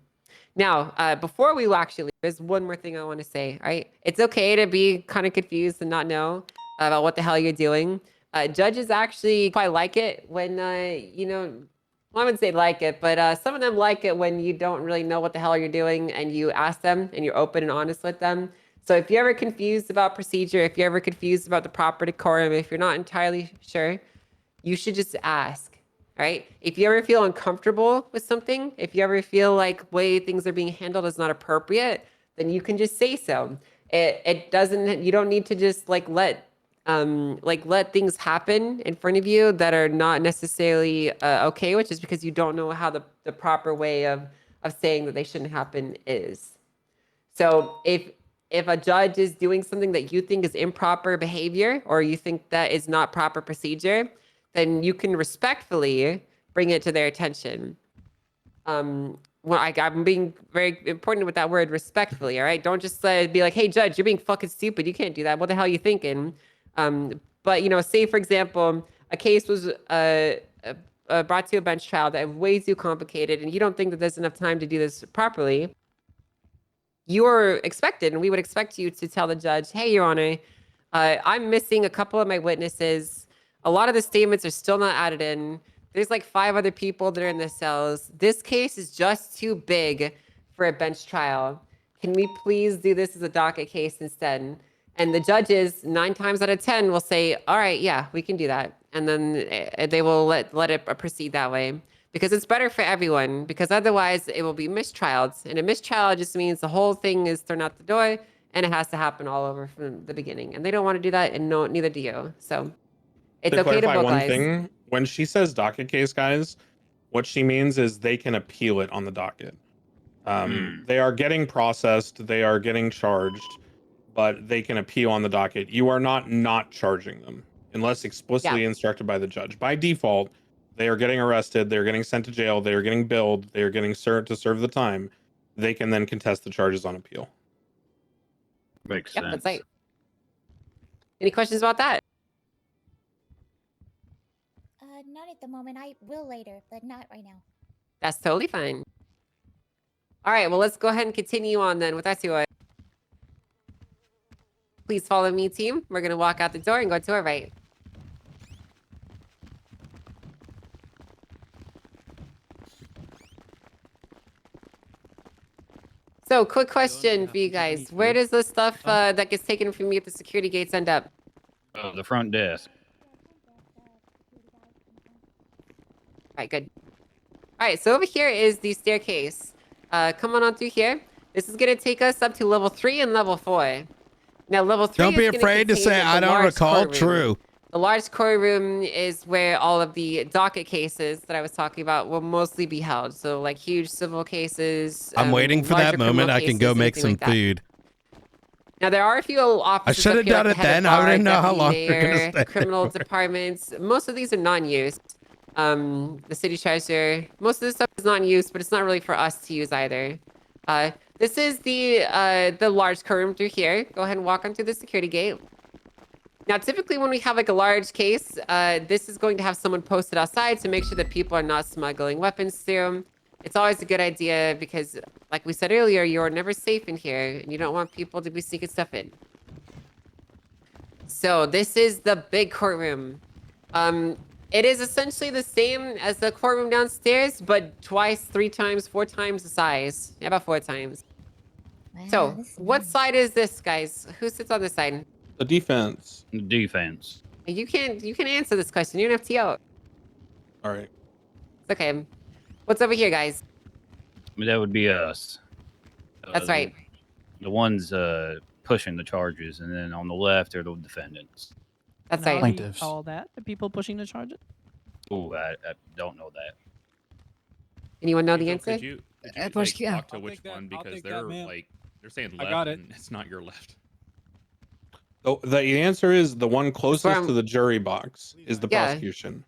Now, before we actually leave, there's one more thing I want to say, all right? It's okay to be kind of confused and not know about what the hell you're doing. Judges actually quite like it when, you know, well, I wouldn't say like it, but some of them like it when you don't really know what the hell you're doing and you ask them and you're open and honest with them. So if you're ever confused about procedure, if you're ever confused about the proper decorum, if you're not entirely sure, you should just ask, right? If you ever feel uncomfortable with something, if you ever feel like way things are being handled is not appropriate, then you can just say so. It doesn't, you don't need to just let things happen in front of you that are not necessarily okay, which is because you don't know how the proper way of saying that they shouldn't happen is. So if a judge is doing something that you think is improper behavior or you think that is not proper procedure, then you can respectfully bring it to their attention. Well, I'm being very important with that word, respectfully, all right? Don't just be like, hey, judge, you're being fucking stupid. You can't do that. What the hell are you thinking? But, you know, say, for example, a case was brought to a bench trial that is way too complicated and you don't think that there's enough time to do this properly. You're expected, and we would expect you to tell the judge, hey, Your Honor, I'm missing a couple of my witnesses. A lot of the statements are still not added in. There's like 5 other people that are in the cells. This case is just too big for a bench trial. Can we please do this as a docket case instead? And the judges, 9 times out of 10, will say, all right, yeah, we can do that. And then they will let it proceed that way. Because it's better for everyone, because otherwise it will be mistrials. And a mistrial just means the whole thing is thrown out the door and it has to happen all over from the beginning. And they don't want to do that, and neither do you. So it's okay to clarify one vocalize. thing, when she says docket case, guys, what she means is they can appeal it on the docket. They are getting processed, they are getting charged, but they can appeal on the docket. You are not charging them unless explicitly instructed by the judge. By default, they are getting arrested, they're getting sent to jail, they are getting billed, they are getting served to serve the time. They can then contest the charges on appeal. Makes sense. That's right. Any questions about that? Not at the moment. I will later, but not right now. That's totally fine. All right, well, let's go ahead and continue on then with SUI. Please follow me, team. We're going to walk out the door and go to our right. So, quick question for you guys. Where does the stuff that gets taken from you at the security gates end up? The front desk. All right, good. All right, so over here is the staircase. Come on through here. This is going to take us up to level 3 and level 4. Now, level 3 Don't be is gonna afraid to contain say the I don't large recall. courtroom. True. The large courtroom is where all of the docket cases that I was talking about will mostly be held. So, like huge civil cases. I'm waiting for that larger criminal moment. I can cases, go make anything some like that. food. Now, there are a few offices. I should up have here, done like it the head of then. I bar, wouldn't know how deputy long you're gonna mayor, stay criminal there for. departments. Most of these are non-used. The city treasurer. Most of this stuff is non-used, but it's not really for us to use either. This is the large courtroom through here. Go ahead and walk onto the security gate. Now, typically when we have like a large case, this is going to have someone posted outside to make sure that people are not smuggling weapons through. It's always a good idea because, like we said earlier, you're never safe in here, and you don't want people to be sneaking stuff in. So this is the big courtroom. It is essentially the same as the courtroom downstairs, but twice, 3 times, 4 times the size. Yeah, about 4 times. Wow, So, this is what nice. side is this, guys? Who sits on this side? The defense. Defense. You can answer this question. You don't have to yell. All right. It's okay. What's over here, guys? I mean, that would be us. That's right. The ones pushing the charges, and then on the left are the defendants. That's And how right. do you call that? The people pushing the charges? Oh, I don't know that. Anyone know the Angel, answer? Could you push, yeah. talk to I'll which take that. one I'll because take they're that, man. like they're saying I left got it. and it's not your left. So the answer is the one closest I'm- to the jury box is the Yeah. prosecution.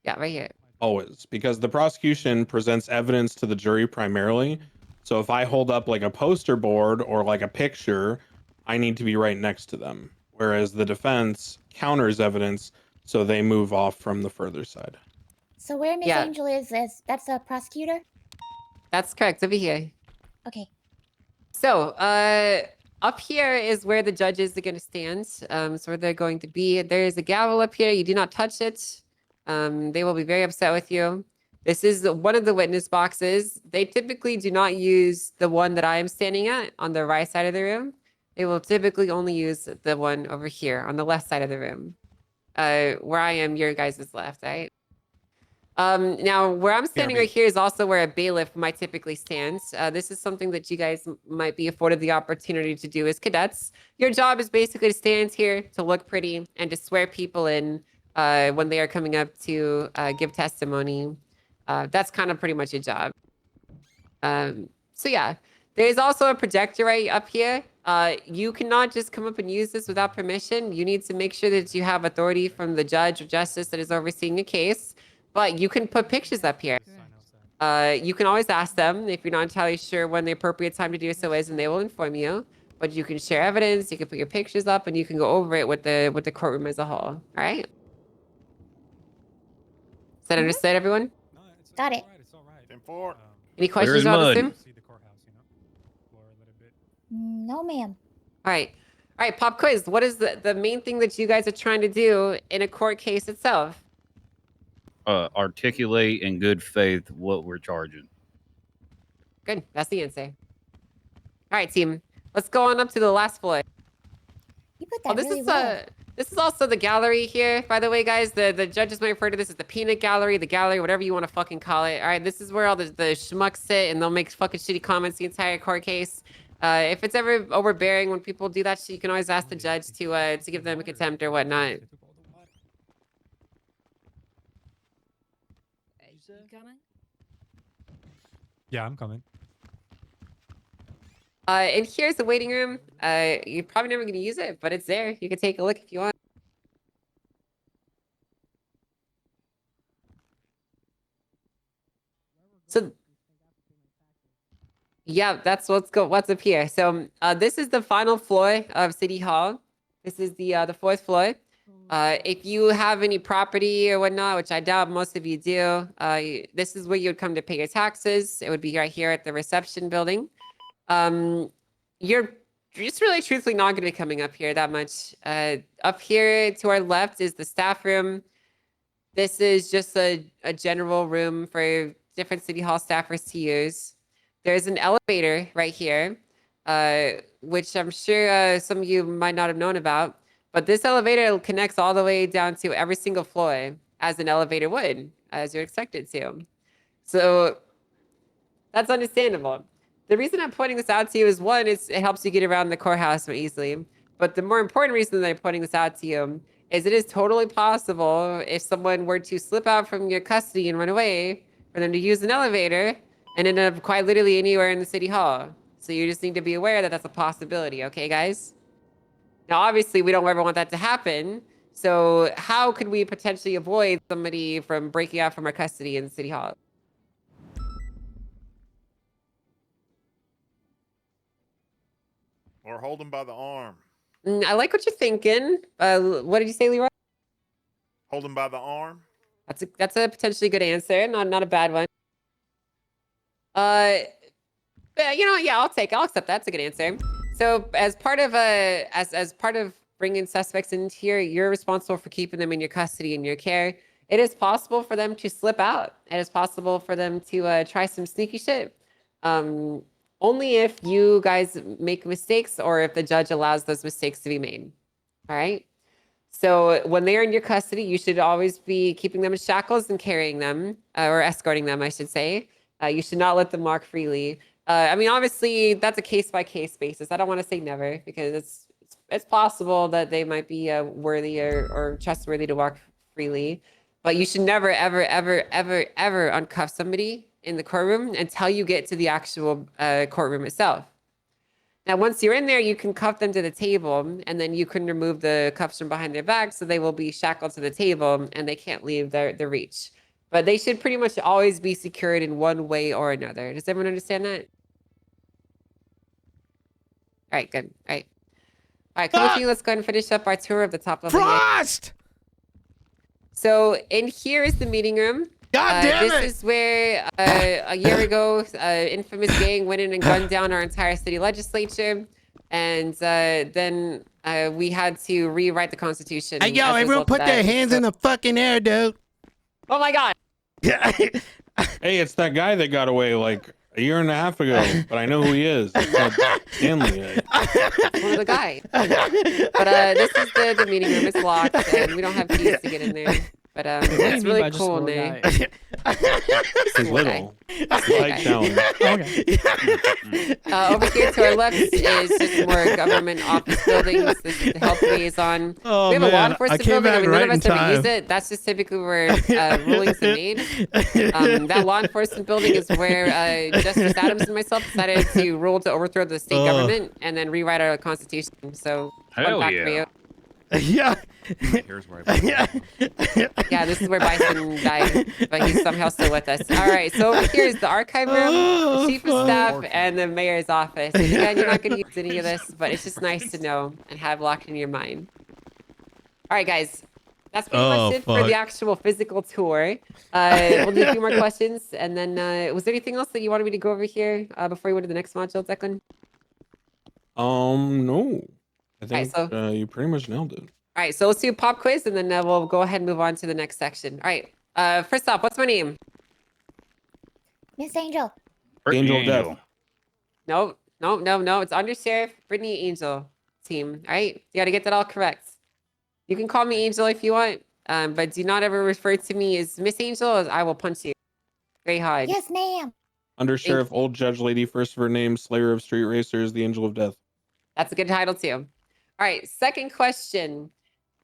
Yeah, right here. Always, because the prosecution presents evidence to the jury primarily. So if I hold up like a poster board or like a picture, I need to be right next to them. Whereas the defense counters evidence, so they move off from the further side. So where Miss Yeah. Angel is that's a prosecutor? That's correct. Over here. Okay. So, up here is where the judges are going to stand. So where they're going to be. There is a gavel up here. You do not touch it. They will be very upset with you. This is one of the witness boxes. They typically do not use the one that I am standing at on the right side of the room. They will typically only use the one over here on the left side of the room. Where I am, your guys' left, right? Now, where I'm standing right here is also where a bailiff might typically stand. This is something that you guys might be afforded the opportunity to do as cadets. Your job is basically to stand here, to look pretty, and to swear people in when they are coming up to give testimony. That's kind of pretty much your job. So yeah, there's also a projector right up here. You cannot just come up and use this without permission. You need to make sure that you have authority from the judge or justice that is overseeing a case. But you can put pictures up here. You can always ask them if you're not entirely sure when the appropriate time to do so is, and they will inform you. But you can share evidence, you can put your pictures up, and you can go over it with the courtroom as a whole. All right? Is that understood, everyone? Got it. Ten four. Any Clear questions as about mud. this, Tim? No, ma'am. All right. All right, pop quiz. What is the main thing that you guys are trying to do in a court case itself? Articulate in good faith what we're charging. Good. That's the answer. All right, team. Let's go on up to the last floor. You put that This really is well. this is also the gallery here, by the way, guys. The judges might refer to this as the peanut gallery, the gallery, whatever you want to fucking call it. All right, this is where all the schmucks sit, and they'll make fucking shitty comments the entire court case. If it's ever overbearing when people do that shit, you can always ask the judge to give them a contempt or whatnot. Yeah, I'm coming. And here's the waiting room. You're probably never going to use it, but it's there. You can take a look if you want. So, yeah, that's what's up here. So, this is the final floor of City Hall. This is the 4th floor. If you have any property or whatnot, which I doubt most of you do, this is where you would come to pay your taxes. It would be right here at the reception building. You're just really truthfully not going to be coming up here that much. Up here to our left is the staff room. This is just a general room for different city hall staffers to use. There's an elevator right here, which I'm sure some of you might not have known about. But this elevator connects all the way down to every single floor, as an elevator would, as you're expected to. So that's understandable. The reason I'm pointing this out to you is, one, it helps you get around the courthouse more easily. But the more important reason that I'm pointing this out to you is it is totally possible, if someone were to slip out from your custody and run away, for them to use an elevator and end up quite literally anywhere in the city hall. So you just need to be aware that that's a possibility, okay, guys? Now, obviously, we don't ever want that to happen. So how could we potentially avoid somebody from breaking out from our custody in City Hall? Or hold him by the arm. I like what you're thinking. What did you say, Leroy? Hold him by the arm. That's a potentially good answer. Not a bad one. Yeah, I'll accept that. That's a good answer. So as part of as part of bringing suspects in here, you're responsible for keeping them in your custody and your care. It is possible for them to slip out. It is possible for them to try some sneaky shit. Only if you guys make mistakes or if the judge allows those mistakes to be made. All right. So when they are in your custody, you should always be keeping them in shackles and carrying them, or escorting them, I should say. You should not let them walk freely. I mean, obviously, that's a case-by-case basis. I don't want to say never, because it's possible that they might be worthy or trustworthy to walk freely. But you should never, ever, ever, ever, ever uncuff somebody in the courtroom until you get to the actual courtroom itself. Now, once you're in there, you can cuff them to the table, and then you can remove the cuffs from behind their back, so they will be shackled to the table, and they can't leave their reach. But they should pretty much always be secured in one way or another. Does everyone understand that? All right, good. All right, come with me. Let's go ahead and finish up our tour of the top level. Frost! So in here is the meeting room. God damn it! This is where a year ago, infamous gang went in and gunned down our entire city legislature. And then we had to rewrite the Constitution. Hey, yo, everyone put their hands in the fucking air, dude. Oh, my God. Hey, it's that guy that got away like a year and a half ago, but I know who he is. It's not Stanley. One of the guys. But this is the meeting room. It's locked, and we don't have keys to get in there. But it's really cool in there. He's little. Like down. Okay. Over here to our left is just more government office buildings. This is the health liaison. Oh, we have a law man. enforcement I came building. I mean, back none of right us in ever use time. it. That's just typically where rulings are made. That law enforcement building is where Justice Adams and myself decided to rule to overthrow the state government and then rewrite our constitution. So, Hell fun fact for yeah. you. Yeah. Here's where I Yeah, this is where Bison died, but he's somehow still with us. All right, so over here is the archive room, the chief of staff, and the mayor's office. And again, you're not going to use any of this, but it's just nice to know and have locked in your mind. All right, guys, that's pretty much it for the actual physical tour. We'll do a few more questions, and then was there anything else that you wanted me to go over here before you went to the next module, Declan? No. I think so- you pretty much nailed it. All right, so let's do a pop quiz, and then we'll go ahead and move on to the next section. All right, first off, what's my name? Miss Angel. Angel of Death. No, it's Under Sheriff Brittany Angel team. All right, you got to get that all correct. You can call me Angel if you want, but do not ever refer to me as Miss Angel, or I will punch you very hard. Yes, ma'am. Under Sheriff, Old Judge Lady, first of her name, Slayer of Street Racers, the Angel of Death. That's a good title too. All right, second question.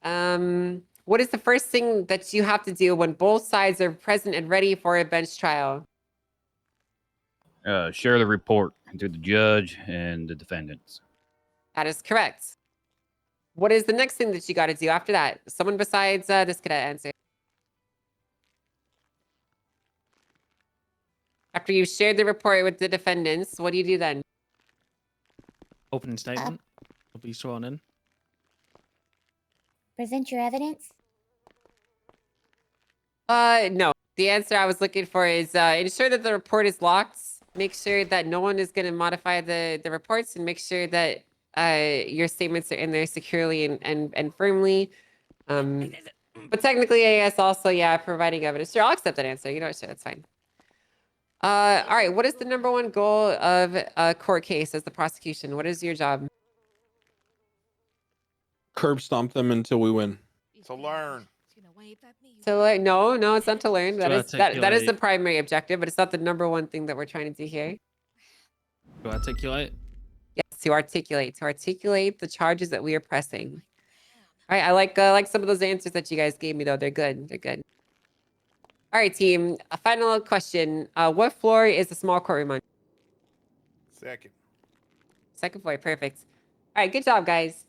What is the first thing that you have to do when both sides are present and ready for a bench trial? Share the report to the judge and the defendants. That is correct. What is the next thing that you got to do after that? Someone besides this cadet answer. After you shared the report with the defendants, what do you do then? Opening statement. Will be sworn in. present your evidence? No. The answer I was looking for is ensure that the report is locked. Make sure that no one is going to modify the reports, and make sure that your statements are in there securely and firmly. But technically, I guess also, yeah, providing evidence. Sure, I'll accept that answer. You know, sure, that's fine. All right. What is the #1 goal of a court case as the prosecution? What is your job? Curb stomp them until we win. To learn. To learn? No, it's not to learn. That is that is the articulate. primary objective, but it's not the #1 thing that we're trying to do here. To articulate. Yes, to articulate the charges that we are pressing. All right, I like some of those answers that you guys gave me though. They're good. They're good. All right, team. A final question. What floor is the small courtroom on? Second. Second floor. Perfect. All right, good job, guys.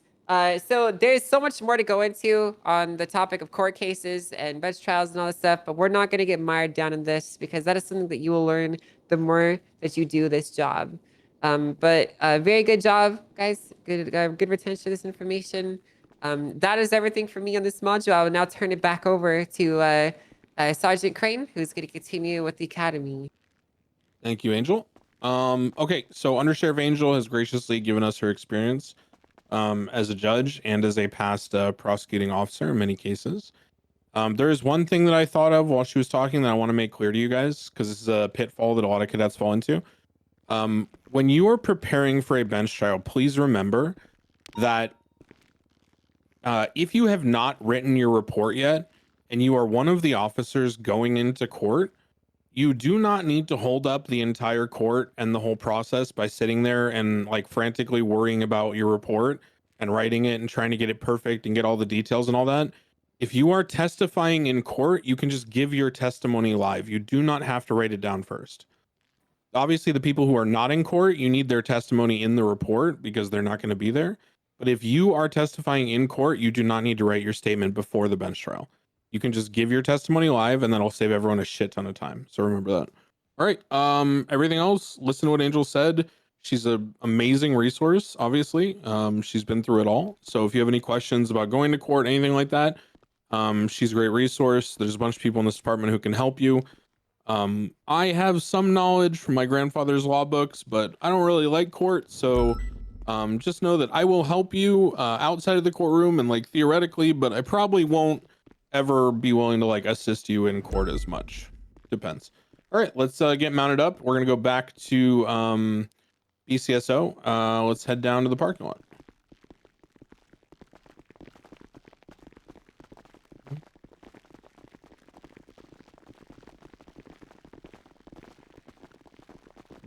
So there's so much more to go into on the topic of court cases and bench trials and all this stuff, but we're not going to get mired down in this because that is something that you will learn the more that you do this job. But very good job, guys. Good retention of this information. That is everything for me on this module. I will now turn it back over to Sergeant Crane, who's going to continue with the academy. Thank you, Angel. Okay, so Undersheriff Angel has graciously given us her experience as a judge and as a past prosecuting officer in many cases. There is one thing that I thought of while she was talking that I want to make clear to you guys, because this is a pitfall that a lot of cadets fall into. When you are preparing for a bench trial, please remember that if you have not written your report yet and you are one of the officers going into court, you do not need to hold up the entire court and the whole process by sitting there and like frantically worrying about your report and writing it and trying to get it perfect and get all the details and all that. If you are testifying in court, you can just give your testimony live. You do not have to write it down first. Obviously, the people who are not in court, you need their testimony in the report because they're not going to be there. But if you are testifying in court, you do not need to write your statement before the bench trial. You can just give your testimony live, and that'll save everyone a shit ton of time. So remember that. All right. Everything else, listen to what Angel said. She's an amazing resource, obviously. She's been through it all. So if you have any questions about going to court, anything like that, she's a great resource. There's a bunch of people in this department who can help you. I have some knowledge from my grandfather's law books, but I don't really like court. So just know that I will help you outside of the courtroom and like theoretically, but I probably won't ever be willing to like assist you in court as much. Depends. All right, let's get mounted up. We're gonna go back to BCSO. Let's head down to the parking lot.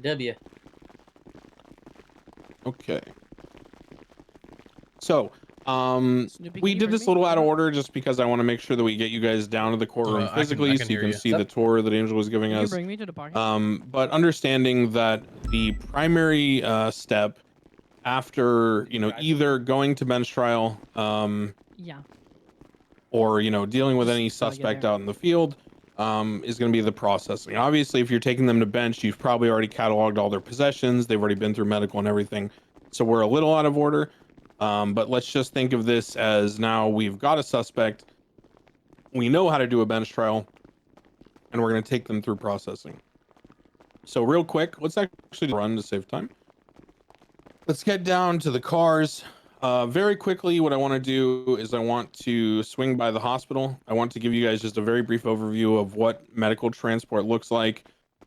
W. Okay. So we did this a little out of order just because I want to make sure that we get you guys down to the courtroom physically so you can see the tour that Angel was giving us. Bring me to the parking. But understanding that the primary step after, you know, either going to bench trial Yeah. or, you know, dealing with any suspect out in the field is going to be the processing. Obviously, if you're taking them to bench, you've probably already cataloged all their possessions. They've already been through medical and everything. So we're a little out of order. But let's just think of this as now we've got a suspect. We know how to do a bench trial, and we're going to take them through processing. So real quick, let's actually run to save time. Let's get down to the cars. Very quickly, what I want to do is I want to swing by the hospital. I want to give you guys just a very brief overview of what medical transport looks like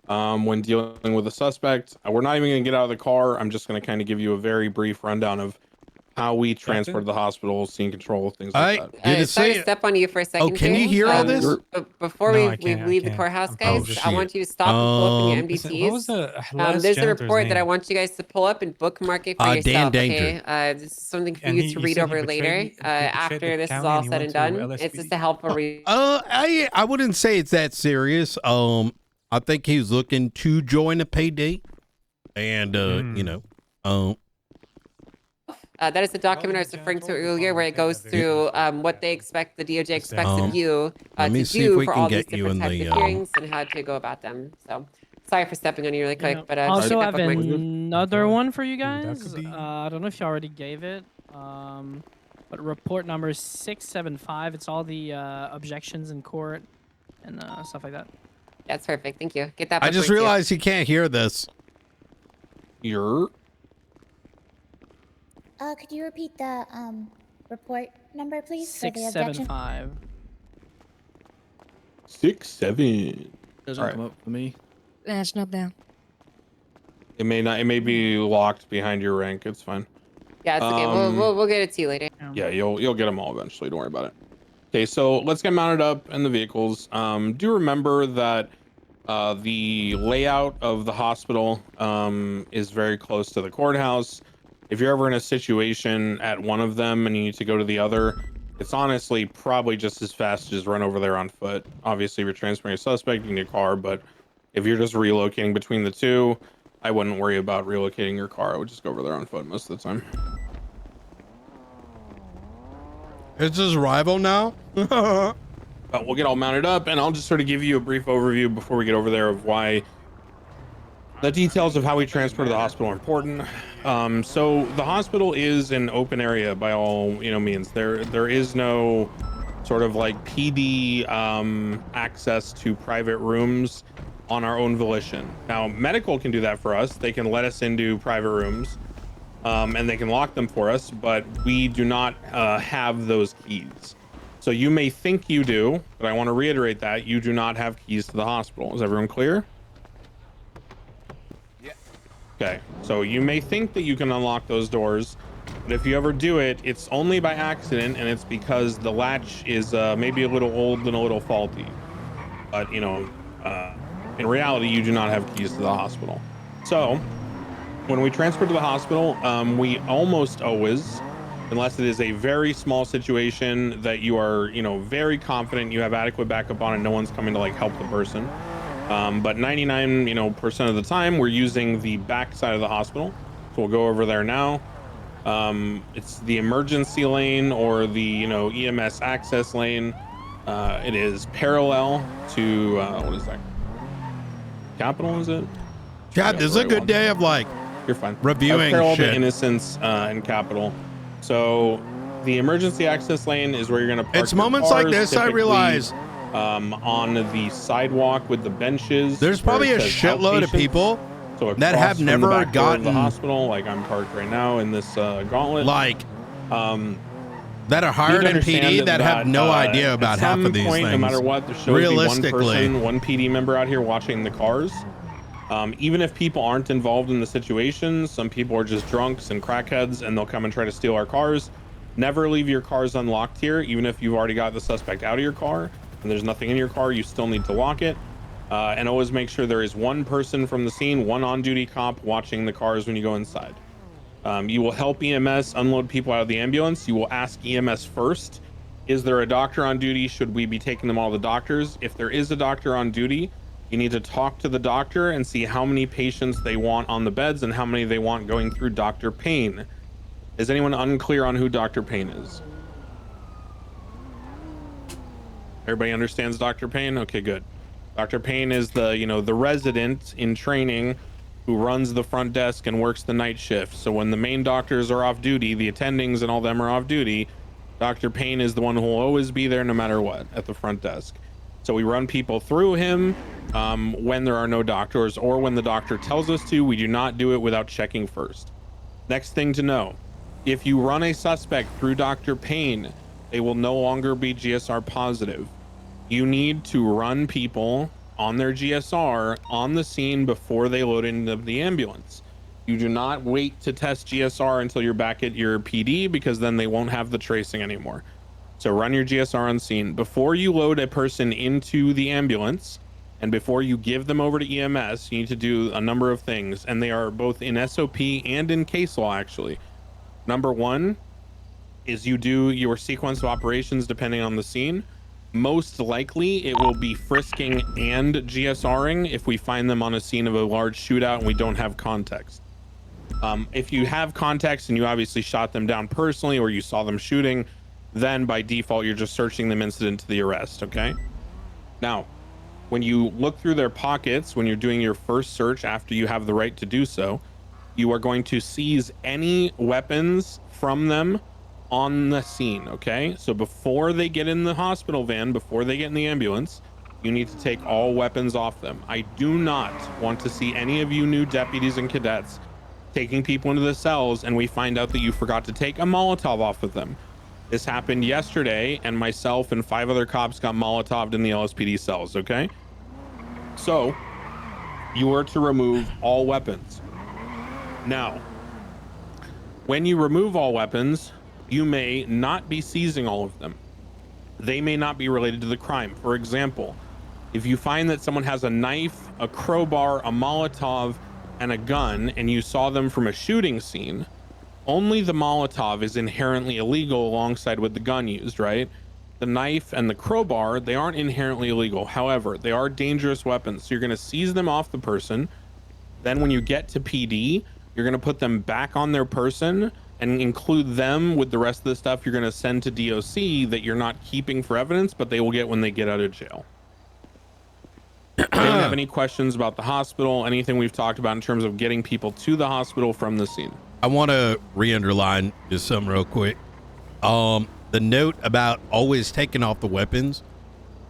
when dealing with a suspect. We're not even going to get out of the car. I'm just going to kind of give you a very brief rundown of how we transport to the hospital, scene control, things like that. Sorry to step on you for a second. Can you hear all this? Before we leave the courthouse, guys, I want you to stop and pull up in your MDTs. There's a report that I want you guys to pull up and bookmark it for yourself. Okay, this is something for you to read over later after this is all said and done. It's just a helpful read. I wouldn't say it's that serious. I think he was looking to join a PD, and you know, that is the document I was referring to earlier, where it goes through what they expect, the DOJ expects of you to do for all these different types of hearings and how to go about them. So, sorry for stepping on you really quick, but also I have another one for you guys. I don't know if you already gave it. But report number 675. It's all the objections in court and stuff like that. That's perfect. Thank you. Get that. I just realized you can't hear this. You're. Could you repeat the report number, please, for the objection? 675. 6-7. Doesn't All right. come up for me. It's not there. It may not. It may be locked behind your rank. It's fine. Yeah, it's okay. We'll get it to you later. Yeah, you'll get them all eventually. Don't worry about it. Okay, so let's get mounted up in the vehicles. Do remember that the layout of the hospital is very close to the courthouse. If you're ever in a situation at one of them and you need to go to the other, it's honestly probably just as fast to just run over there on foot. Obviously, if you're transferring a suspect, you need a car, but if you're just relocating between the two, I wouldn't worry about relocating your car. I would just go over there on foot most of the time. It's his rival now? But we'll get all mounted up, and I'll just sort of give you a brief overview before we get over there of why the details of how we transport to the hospital are important. So the hospital is an open area by all means. There is no sort of like PD access to private rooms on our own volition. Now, medical can do that for us. They can let us into private rooms, and they can lock them for us, but we do not have those keys. So you may think you do, but I want to reiterate that you do not have keys to the hospital. Is everyone clear? Yeah. Okay, so you may think that you can unlock those doors, but if you ever do it, it's only by accident, and it's because the latch is maybe a little old and a little faulty. But in reality, you do not have keys to the hospital. So when we transfer to the hospital, we almost always, unless it is a very small situation that you are, very confident you have adequate backup on and no one's coming to like help the person. But 99%, of the time we're using the back side of the hospital. So we'll go over there now. It's the emergency lane or the, EMS access lane. It is parallel to, what is that? Capitol, is it? Chad, this is a good day of like you're fine. Reviewing parallel shit. to Innocence and Capitol. So the emergency access lane is where you're going to park It's your moments cars, like this I typically, realize on the sidewalk with the benches. there's where probably it a says shitload of outpatients. people So that across have from the never back door of gotten the hospital, like I'm parked right now in this gauntlet. like that are You hired need in to understand PD that have no idea about half of these point, things. No matter what, there should always be one Realistically, person, one PD member out here watching the cars. Even if people aren't involved in the situation, some people are just drunks and crackheads and they'll come and try to steal our cars. Never leave your cars unlocked here, even if you've already got the suspect out of your car and there's nothing in your car, you still need to lock it. And always make sure there is one person from the scene, one on-duty cop watching the cars when you go inside. You will help EMS unload people out of the ambulance. You will ask EMS first, is there a doctor on duty? Should we be taking them all to doctors? If there is a doctor on duty, you need to talk to the doctor and see how many patients they want on the beds and how many they want going through Dr. Payne. Is anyone unclear on who Dr. Payne is? Everybody understands Dr. Payne? Okay, good. Dr. Payne is the, the resident in training who runs the front desk and works the night shift. So when the main doctors are off duty, the attendings and all them are off duty, Dr. Payne is the one who will always be there no matter what at the front desk. So we run people through him when there are no doctors or when the doctor tells us to. We do not do it without checking first. Next thing to know, if you run a suspect through Dr. Payne, they will no longer be GSR positive. You need to run people on their GSR on the scene before they load into the ambulance. You do not wait to test GSR until you're back at your PD, because then they won't have the tracing anymore. So run your GSR on scene. Before you load a person into the ambulance and before you give them over to EMS, you need to do a number of things, and they are both in SOP and in case law, actually. Number one is you do your sequence of operations depending on the scene. Most likely it will be frisking and GSRing if we find them on a scene of a large shootout and we don't have context. If you have context and you obviously shot them down personally or you saw them shooting, then by default you're just searching them incident to the arrest. Okay, now when you look through their pockets, when you're doing your first search after you have the right to do so, you are going to seize any weapons from them on the scene, okay? So before they get in the hospital van, before they get in the ambulance, you need to take all weapons off them. I do not want to see any of you new deputies and cadets taking people into the cells and we find out that you forgot to take a Molotov off of them. This happened yesterday, and myself and 5 other cops got Molotoved in the LSPD cells, okay? So you are to remove all weapons. Now, when you remove all weapons, you may not be seizing all of them. They may not be related to the crime. For example, if you find that someone has a knife, a crowbar, a Molotov, and a gun, and you saw them from a shooting scene, only the Molotov is inherently illegal alongside with the gun used, right? The knife and the crowbar, they aren't inherently illegal. However, they are dangerous weapons. So you're going to seize them off the person. Then when you get to PD, you're going to put them back on their person and include them with the rest of the stuff you're going to send to DOC that you're not keeping for evidence, but they will get when they get out of jail. Anyone have any questions about the hospital? Anything we've talked about in terms of getting people to the hospital from the scene? I want to re-underline just something real quick. The note about always taking off the weapons.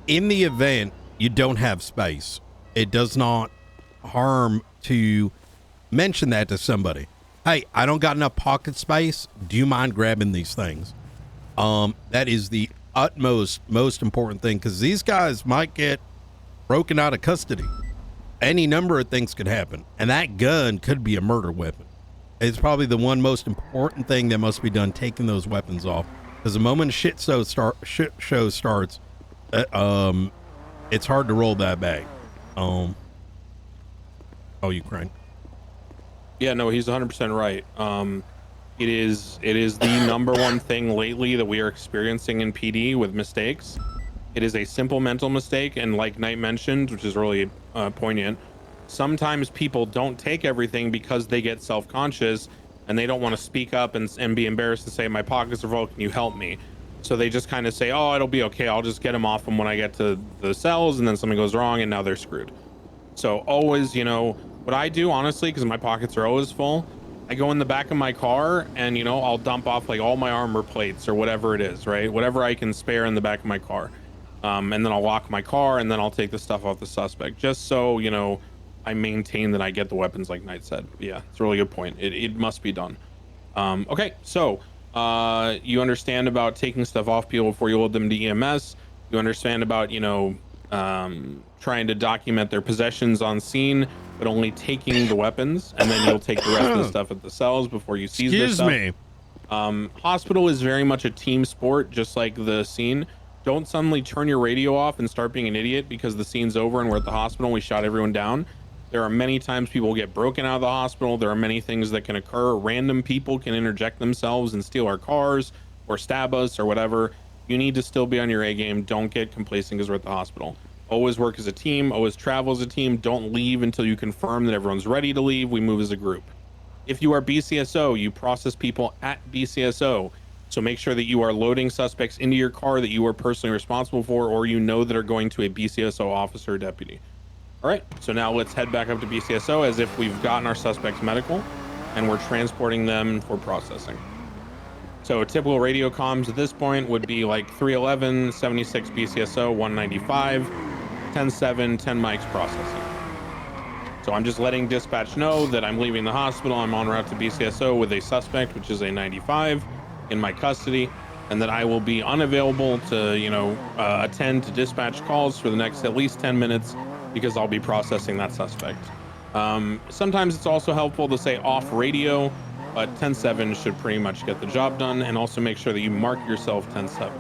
In the event you don't have space, it does not harm to mention that to somebody. Hey, I don't got enough pocket space. Do you mind grabbing these things? That is the most important thing, because these guys might get broken out of custody. Any number of things could happen, and that gun could be a murder weapon. It's probably the one most important thing that must be done, taking those weapons off, because the moment shit show starts, it's hard to roll that back. Oh, Ukraine. Yeah, no, he's 100% right. It is the number one thing lately that we are experiencing in PD with mistakes. It is a simple mental mistake, and like Knight mentioned, which is really poignant, sometimes people don't take everything because they get self-conscious and they don't want to speak up and be embarrassed and say, my pockets are full, can you help me? So they just kind of say, oh, it'll be okay, I'll just get them off them when I get to the cells, and then something goes wrong and now they're screwed. So always, you know, what I do, honestly, because my pockets are always full, I go in the back of my car and, you know, I'll dump off like all my armor plates or whatever it is, right? Whatever I can spare in the back of my car. And then I'll lock my car, and then I'll take the stuff off the suspect, just so, you know, I maintain that I get the weapons, like Knight said. Yeah, it's a really good point. It must be done. Okay, so you understand about taking stuff off people before you load them to EMS. You understand about, you know, trying to document their possessions on scene, but only taking the weapons, and then you'll take the rest of the stuff at the cells before you seize this stuff. Excuse me. Hospital is very much a team sport, just like the scene. Don't suddenly turn your radio off and start being an idiot because the scene's over and we're at the hospital and we shot everyone down. There are many times people get broken out of the hospital. There are many things that can occur. Random people can interject themselves and steal our cars or stab us or whatever. You need to still be on your A game. Don't get complacent because we're at the hospital. Always work as a team. Always travel as a team. Don't leave until you confirm that everyone's ready to leave. We move as a group. If you are BCSO, you process people at BCSO. So make sure that you are loading suspects into your car that you are personally responsible for, or you know that are going to a BCSO officer or deputy. All right, so now let's head back up to BCSO as if we've gotten our suspects medical and we're transporting them for processing. So typical radio comms at this point would be like 311, 76 BCSO, 195, 10-7, 10 mics processing. So I'm just letting dispatch know that I'm leaving the hospital. I'm en route to BCSO with a suspect, which is a 95, in my custody, and that I will be unavailable to, you know, attend to dispatch calls for the next at least 10 minutes because I'll be processing that suspect. Sometimes it's also helpful to say off radio, but 10-7 should pretty much get the job done, and also make sure that you mark yourself 10-7.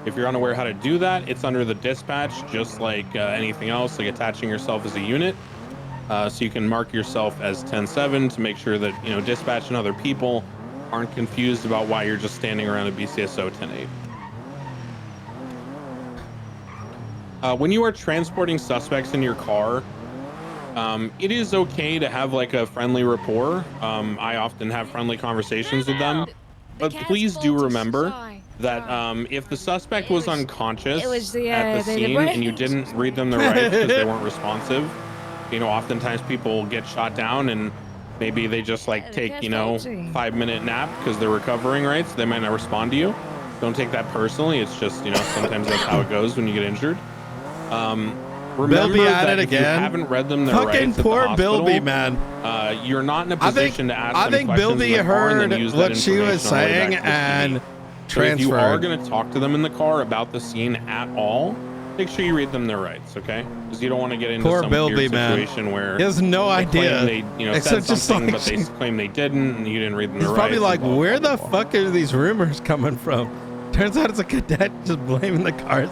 If you're unaware how to do that, it's under the dispatch, just like anything else, like attaching yourself as a unit. So you can mark yourself as 10-7 to make sure that, you know, dispatch and other people aren't confused about why you're just standing around a BCSO 10-8. When you are transporting suspects in your car, it is okay to have like a friendly rapport. I often have friendly conversations with them, but please do remember that if the suspect was unconscious at the scene and you didn't read them the rights because they weren't responsive, you know, oftentimes people get shot down, and Maybe they just like Yeah, take, that's you know, faulty. 5-minute nap because they're recovering, right? So they might not respond to you. Don't take that personally. It's just, you know, sometimes that's how it goes when you get injured. Remember Bilby at that it if you again. haven't read them their Fucking rights at the poor hospital, Bilby, man. You're not in a I think position to ask them questions Bilby in the car and heard then use what that she was information on the way saying back to the and PD. So if you are transferred. going to talk to them in the car about the scene at all, make sure you read them their rights, okay? Because you don't want to get into Poor some Bilby, weird man. situation where He has no they idea. claim they, you know, said Except just something, like but they claim they didn't, and you didn't read them He's their probably rights. like, and blah, where blah, the blah, blah. fuck are these rumors coming from? Turns out it's a cadet just blaming the car.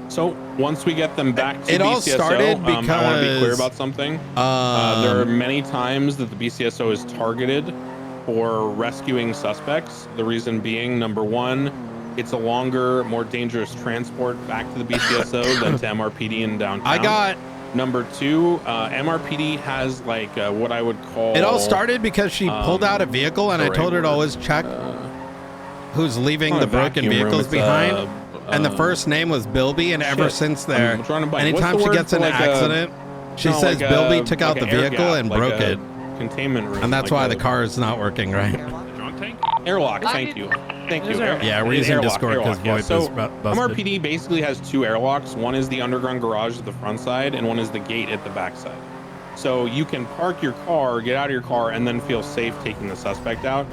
So once we get them back to It BCSO, all started I want to be clear because, about something. There are many times that the BCSO is targeted for rescuing suspects. The reason being, number one, it's a longer, more dangerous transport back to the BCSO than to MRPD in downtown. Number two, MRPD has like what I would call. It all started because she pulled out a vehicle and I told her to always check who's leaving the broken vehicles behind. And the first name was Bilby, and ever since there, anytime she gets in an accident, she says Bilby took out the vehicle and broke it. Containment room. And that's why the car is not working, right? Airlock, thank you. Thank you. Yeah, we're using Discord because VoIP So is busted. MRPD basically has two airlocks. One is the underground garage at the front side, and one is the gate at the back side. So you can park your car, get out of your car, and then feel safe taking the suspect out.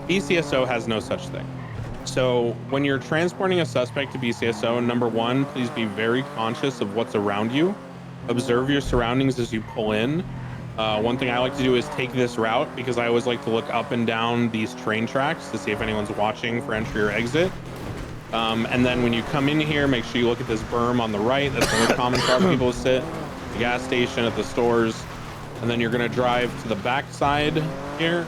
BCSO has no such thing. So when you're transporting a suspect to BCSO, number one, please be very conscious of what's around you. Observe your surroundings as you pull in. One thing I like to do is take this route because I always like to look up and down these train tracks to see if anyone's watching for entry or exit. And then when you come in here, make sure you look at this berm on the right. That's the most common spot people sit. The gas station, at the stores. And then you're going to drive to the back side here.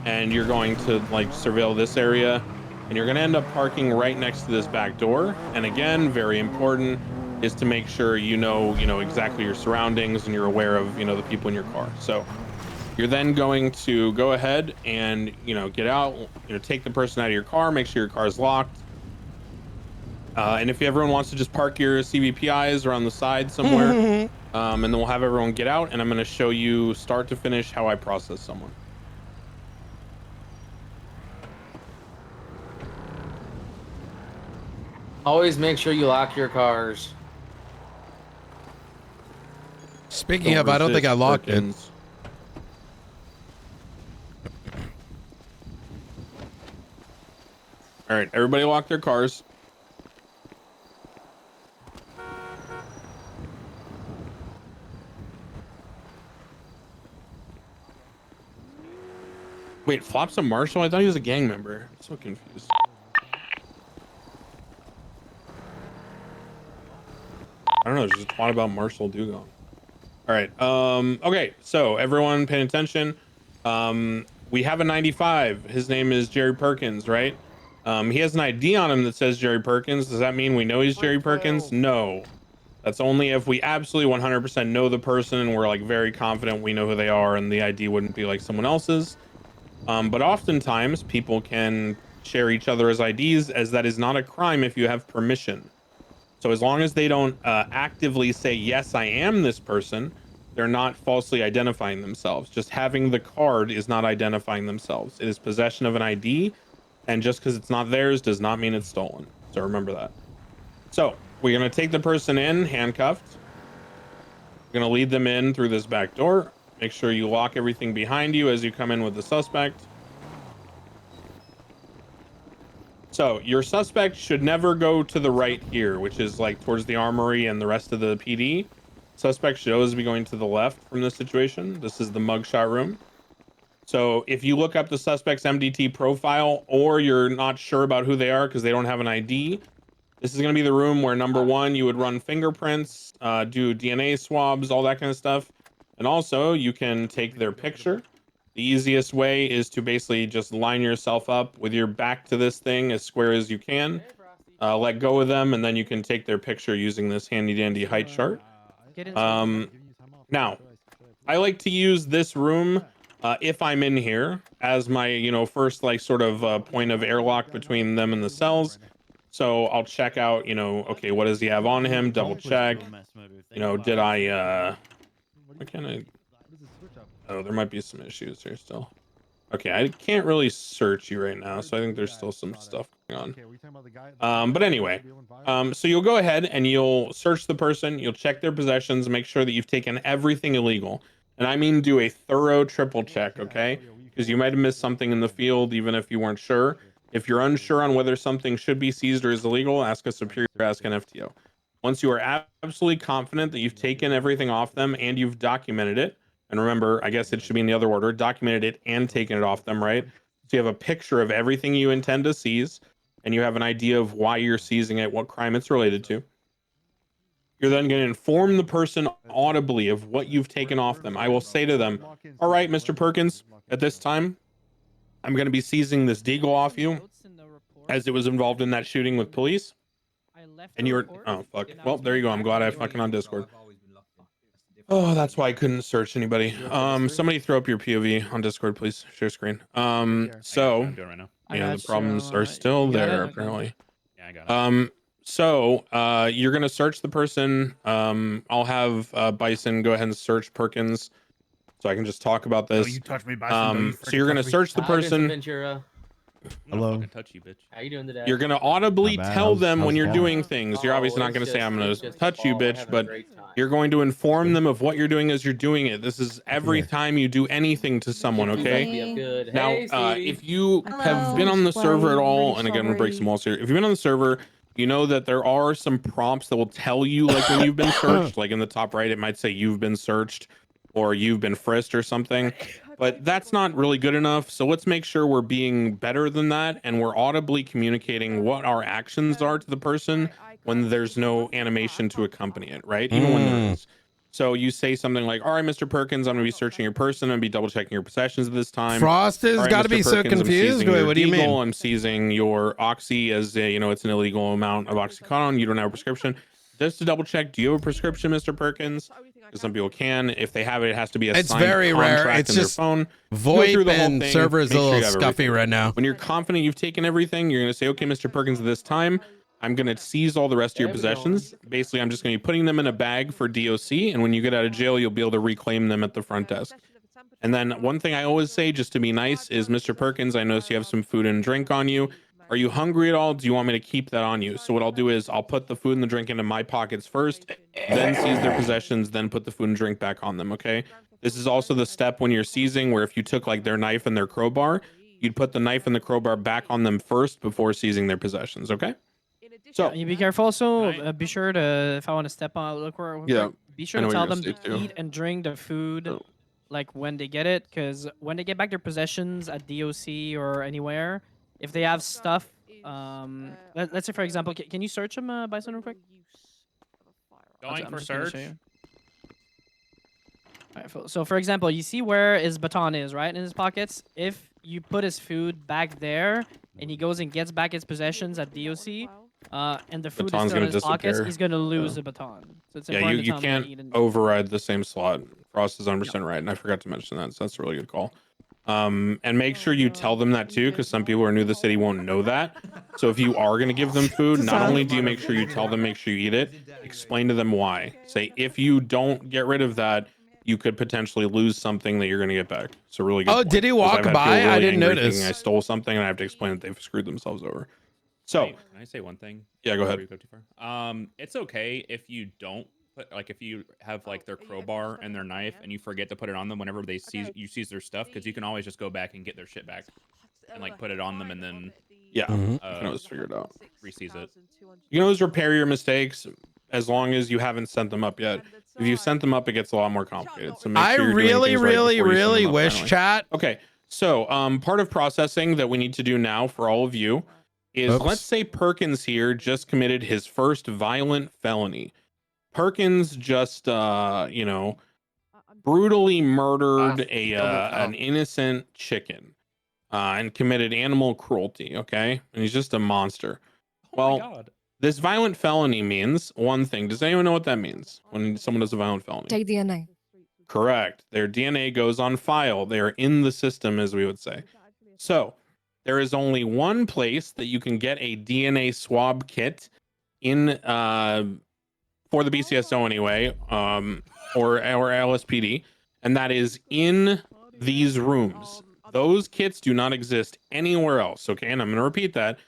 And you're going to like surveil this area. And you're going to end up parking right next to this back door. And again, very important is to make sure you know exactly your surroundings and you're aware of, the people in your car. So you're then going to go ahead and, get out, take the person out of your car, make sure your car is locked. And if everyone wants to just park your CVPIs around the side somewhere, and then we'll have everyone get out, and I'm going to show you start to finish how I process someone. Always make sure you lock your cars. Speaking of, I don't think I locked it. All right, everybody lock their cars. Wait, Flop's a marshal? I thought he was a gang member. I'm so confused. I don't know, there's just a lot about Marshall Dugong. All right, okay, so everyone paying attention. We have a 95. His name is Jerry Perkins, right? He has an ID on him that says Jerry Perkins. Does that mean we know he's Jerry Perkins? No. That's only if we absolutely 100% know the person and we're like very confident we know who they are and the ID wouldn't be like someone else's. But oftentimes people can share each other's IDs, as that is not a crime if you have permission. So as long as they don't actively say, yes, I am this person, they're not falsely identifying themselves. Just having the card is not identifying themselves. It is possession of an ID. And just because it's not theirs does not mean it's stolen. So remember that. So we're going to take the person in handcuffed. We're going to lead them in through this back door. Make sure you lock everything behind you as you come in with the suspect. So your suspect should never go to the right here, which is like towards the armory and the rest of the PD. Suspect should always be going to the left from this situation. This is the mugshot room. So if you look up the suspect's MDT profile, or you're not sure about who they are because they don't have an ID, this is going to be the room where, number one, you would run fingerprints, do DNA swabs, all that kind of stuff. And also you can take their picture. The easiest way is to basically just line yourself up with your back to this thing as square as you can. Let go of them, and then you can take their picture using this handy dandy height chart. Now, I like to use this room if I'm in here as my, first like sort of point of airlock between them and the cells. So I'll check out, okay, what does he have on him? Double check. Did I? What can I? Oh, there might be some issues here still. Okay, I can't really search you right now, so I think there's still some stuff going on. But anyway, so you'll go ahead and you'll search the person, you'll check their possessions, make sure that you've taken everything illegal. And I mean do a thorough triple check, okay? Because you might have missed something in the field, even if you weren't sure. If you're unsure on whether something should be seized or is illegal, ask a superior, ask an FTO. Once you are absolutely confident that you've taken everything off them and you've documented it, and remember, I guess it should be in the other order, documented it and taken it off them, right? So you have a picture of everything you intend to seize, and you have an idea of why you're seizing it, what crime it's related to. You're then going to inform the person audibly of what you've taken off them. I will say to them, all right, Mr. Perkins, at this time, I'm going to be seizing this deagle off you, as it was involved in that shooting with police. And you were, oh, fuck. Well, there you go. I'm glad I fucking on Discord. Oh, that's why I couldn't search anybody. Somebody throw up your POV on Discord, please. Share screen. So, I'm doing it right now. yeah, the problems are still there, apparently. Yeah, I got it. So, you're gonna search the person. I'll have Bison go ahead and search Perkins, so I can just talk about No, this. you touch me, Bison. No, you So you're gonna freaking touch me. search the Hi, Mr. person. Ventura. Hello. Touch you, bitch. How you doing today? You're gonna audibly Not bad. tell them How's when it you're going? doing things. You're obviously not it's gonna say, just- "I'm it's gonna just touch you, fall. We're bitch," having a but great time. you're going to inform them of what you're doing as you're doing it. This is every Here. time you do anything to someone, okay? Be good. Now, Hey, sweetie. if you have Hello. been on the server at Sorry, all, really and again, I'm gonna break some sorry. walls here. If you've been on the server, you know that there are some prompts that will tell you, like when you've been searched. Like in the top right, it might say you've been searched or you've been frisked or something. But that's not really good enough. So let's make sure we're being better than that, and we're audibly communicating what our actions are to the person when there's no animation to accompany it, right? Even when there is. So you say something like, all right, Mr. Perkins, I'm gonna be searching your person. I'm gonna be double checking your possessions at this time. Frost has All right, got to Mr. be so Perkins, I'm confused. seizing Wait, your what do you Deagle. mean? I'm seizing your Oxy as you know, it's an illegal amount of Oxycontin. You don't have a prescription. Just to double check, do you have a prescription, Mr. Perkins? Because some people can. If they have it, it has to be a It's signed very rare. contract It's in their just phone. VoIP and server is a make sure you little have scuffy everything. right now. When you're confident you've taken everything, you're gonna say, okay, Mr. Perkins, at this time, I'm gonna seize all the rest of your possessions. Basically, I'm just gonna be putting them in a bag for DOC, and when you get out of jail, you'll be able to reclaim them at the front desk. And then one thing I always say, just to be nice, is Mr. Perkins, I notice you have some food and drink on you. Are you hungry at all? Do you want me to keep that on you? So what I'll do is I'll put the food and the drink into my pockets first, then seize their possessions, then put the food and drink back on them, okay? This is also the step when you're seizing where if you took like their knife and their crowbar, you'd put the knife and the crowbar back on them first before seizing their possessions, okay? So, You be careful also. Be sure to, if I want to step on, look where. Yeah, Be I sure know to what tell you're them gonna to say, too. eat and drink the food, Oh. like when they get it, because when they get back their possessions at DOC or anywhere, if they have stuff, let's say for example, can you search them, Bison, real quick? Going I'm for just gonna show search. you. Alright, so for example, you see where his baton is, right, in his pockets. If you put his food back there, and he goes and gets back his possessions at DOC, and the food Baton's is still in gonna his pockets, disappear. he's gonna lose Yeah. the baton. So it's Yeah, important you to tell him can't to eat and override the same slot. Frost is 100% right, and I forgot to mention that, so that's a really good call. And make sure you tell them that too, because some people who are new to the city won't know that. So if you are going to give them food, not only do you make sure you tell them, make sure you eat it, explain to them why. Say, if you don't get rid of that, you could potentially lose something that you're going to get back. So really good Oh, point, did he 'cause walk I've had people by? I really didn't angry notice. thinking I stole something, and I have to explain that they've screwed themselves over. So, Can I say one thing? Yeah, go before ahead. we go too far? It's okay if you don't put, like, if you have like their crowbar and their knife and you forget to put it on them whenever they seize their stuff, because you can always just go back and get their shit back and like put it on them and then yeah, Mhm. you can always figure it out. reseize it. You can always repair your mistakes as long as you haven't sent them up yet. If you sent them up, it gets a lot more complicated. So make I sure you're doing really, things right really, before you send really them up wish, finally. chat. Okay, so part of processing that we need to do now for all of you is, Oops. let's say Perkins here just committed his first violent felony. Perkins just you know, brutally murdered an innocent chicken and committed animal cruelty, okay? And he's just a monster. Oh my Well, god. this violent felony means one thing. Does anyone know what that means when someone does a violent felony? Take DNA. Correct. Their DNA goes on file. They are in the system, as we would say. So there is only one place that you can get a DNA swab kit in for the BCSO anyway, or LSPD, and that is in these rooms. Those kits do not exist anywhere else. Okay, and I'm going to repeat that.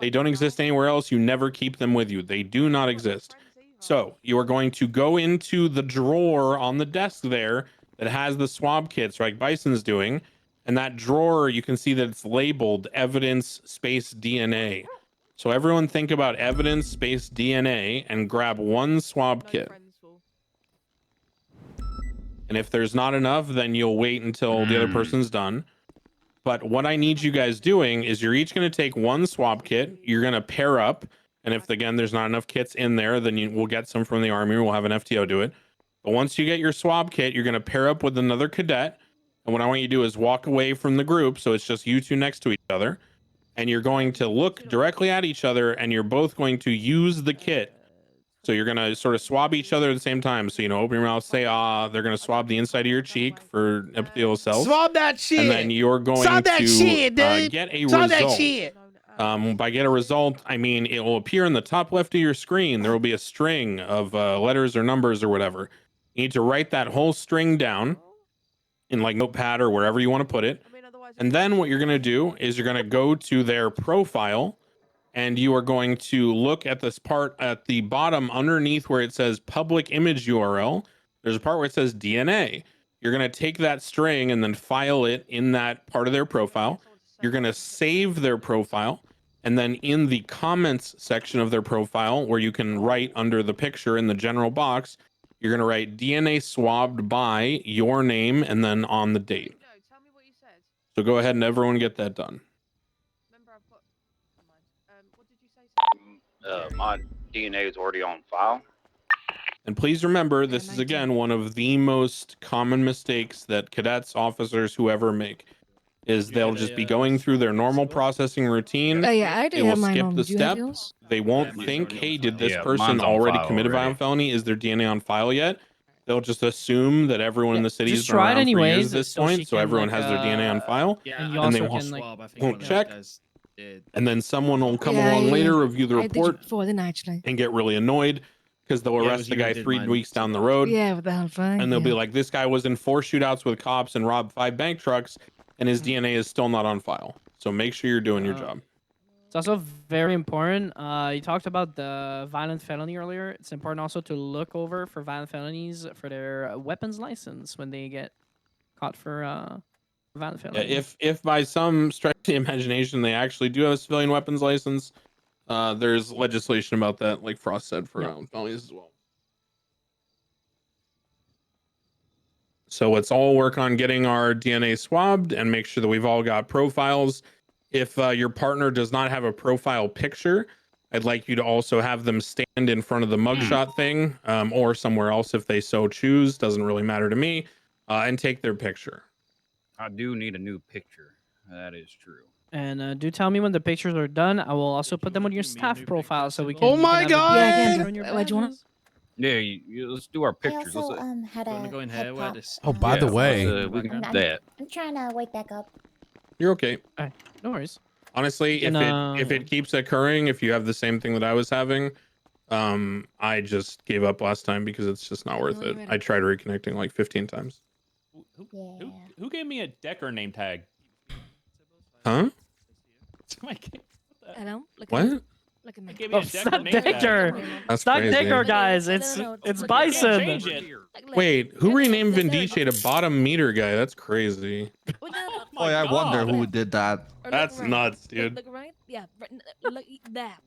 They don't exist anywhere else. You never keep them with you. They do not exist. So you are going to go into the drawer on the desk there that has the swab kits, like Bison's doing. And that drawer, you can see that it's labeled evidence space DNA. So everyone think about evidence space DNA and grab one swab kit. And if there's not enough, then you'll wait until the other person's done. But what I need you guys doing is you're each going to take one swab kit. You're going to pair up. And if, again, there's not enough kits in there, then we'll get some from the army. We'll have an FTO do it. But once you get your swab kit, you're going to pair up with another cadet. And what I want you to do is walk away from the group. So it's just you two next to each other. And you're going to look directly at each other. And you're both going to use the kit. So you're going to sort of swab each other at the same time. So, open your mouth, say, they're going to swab the inside of your cheek for epithelial cells. Swab that shit. And then you're going Swab that to shit, dude. get a Swab result. that shit. By get a result, I mean, it will appear in the top left of your screen. There will be a string of letters or numbers or whatever. You need to write that whole string down in like Notepad or wherever you want to put it. And then what you're going to do is you're going to go to their profile and you are going to look at this part at the bottom underneath where it says public image URL. There's a part where it says DNA. You're going to take that string and then file it in that part of their profile. You're going to save their profile. And then in the comments section of their profile, where you can write under the picture in the general box, you're going to write DNA swabbed by your name and then on the date. So go ahead and everyone get that done. My DNA is already on file. And please remember, this is again one of the most common mistakes that cadets, officers, whoever make, is they'll just be going through their normal processing routine. I They will skip the step. They won't think, hey, did this person already commit a violent felony? Is their DNA on file yet? They'll just assume that everyone in the city has been around for years at this point, so everyone has their DNA on file, and they won't check. And then someone will come along later, review the report, and get really annoyed because they'll arrest the guy 3 weeks down the road. Yeah, with the whole thing. And they'll be like, this guy was in 4 shootouts with cops and robbed 5 bank trucks, and his DNA is still not on file. So make sure you're doing your job. It's also very important. You talked about the violent felony earlier. It's important also to look over for violent felonies for their weapons license when they get caught for violent felony. Yeah, if by some stretch of the imagination they actually do have a civilian weapons license, there's legislation about that, like Frost said, for felonies as well. So let's all work on getting our DNA swabbed and make sure that we've all got profiles. If your partner does not have a profile picture, I'd like you to also have them stand in front of the mugshot thing, or somewhere else if they so choose. Doesn't really matter to me, and take their picture. I do need a new picture. That is true. And do tell me when the pictures are done. I will also put them on your staff profile so we can. Oh my God! What do you want? Yeah, let's do our pictures. I also had a head pop. Oh, by the way, we can do that. I'm trying to wake back up. You're okay. No worries. Honestly, if it keeps occurring, if you have the same thing that I was having, I just gave up last time because it's just not worth it. I tried reconnecting like 15 times. Who gave me a Decker name tag? Huh? Hello? What? Look at me. Gave me a It's Decker not name tag. Decker. That's It's not crazy. Decker, guys. It's Bison. Change it. Wait, who renamed Vindice to bottom meter guy? That's crazy. Boy, I wonder who did that. That's nuts, dude. Look right? Yeah. Look that.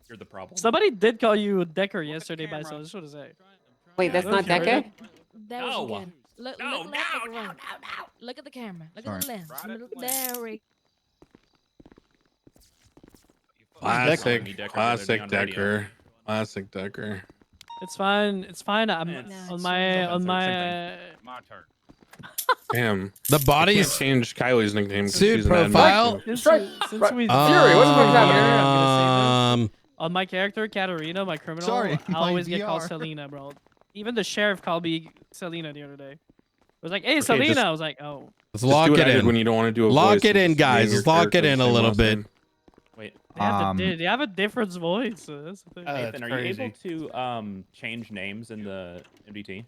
You're the problem. Somebody did call you Decker yesterday, Bison. I just want to say. Wait, that's not Decker? That was again. Look at the camera. Look at the lens. There we Classic Decker. Classic Decker. It's fine. It's fine. I'm on my. My turn. Damn. the body's Change Kylie's nickname. 'Cause suit she's an admin. profile. Since Fury, we what the fuck's happening? on my character, Katarina, my criminal, Sorry, I always my get called VR. Selena, bro. Even the sheriff called me Selena the other day. It was like, "Hey, Okay, Selena." just- I was like, "Oh." Let's Just lock do what it I did in. when you don't want to do a Lock voice. it in, Just guys. name your Let's lock it character in the a same little last bit. name. Wait, They have a different voice. That's the thing. Nathan, are you crazy. able to change names in the MDT?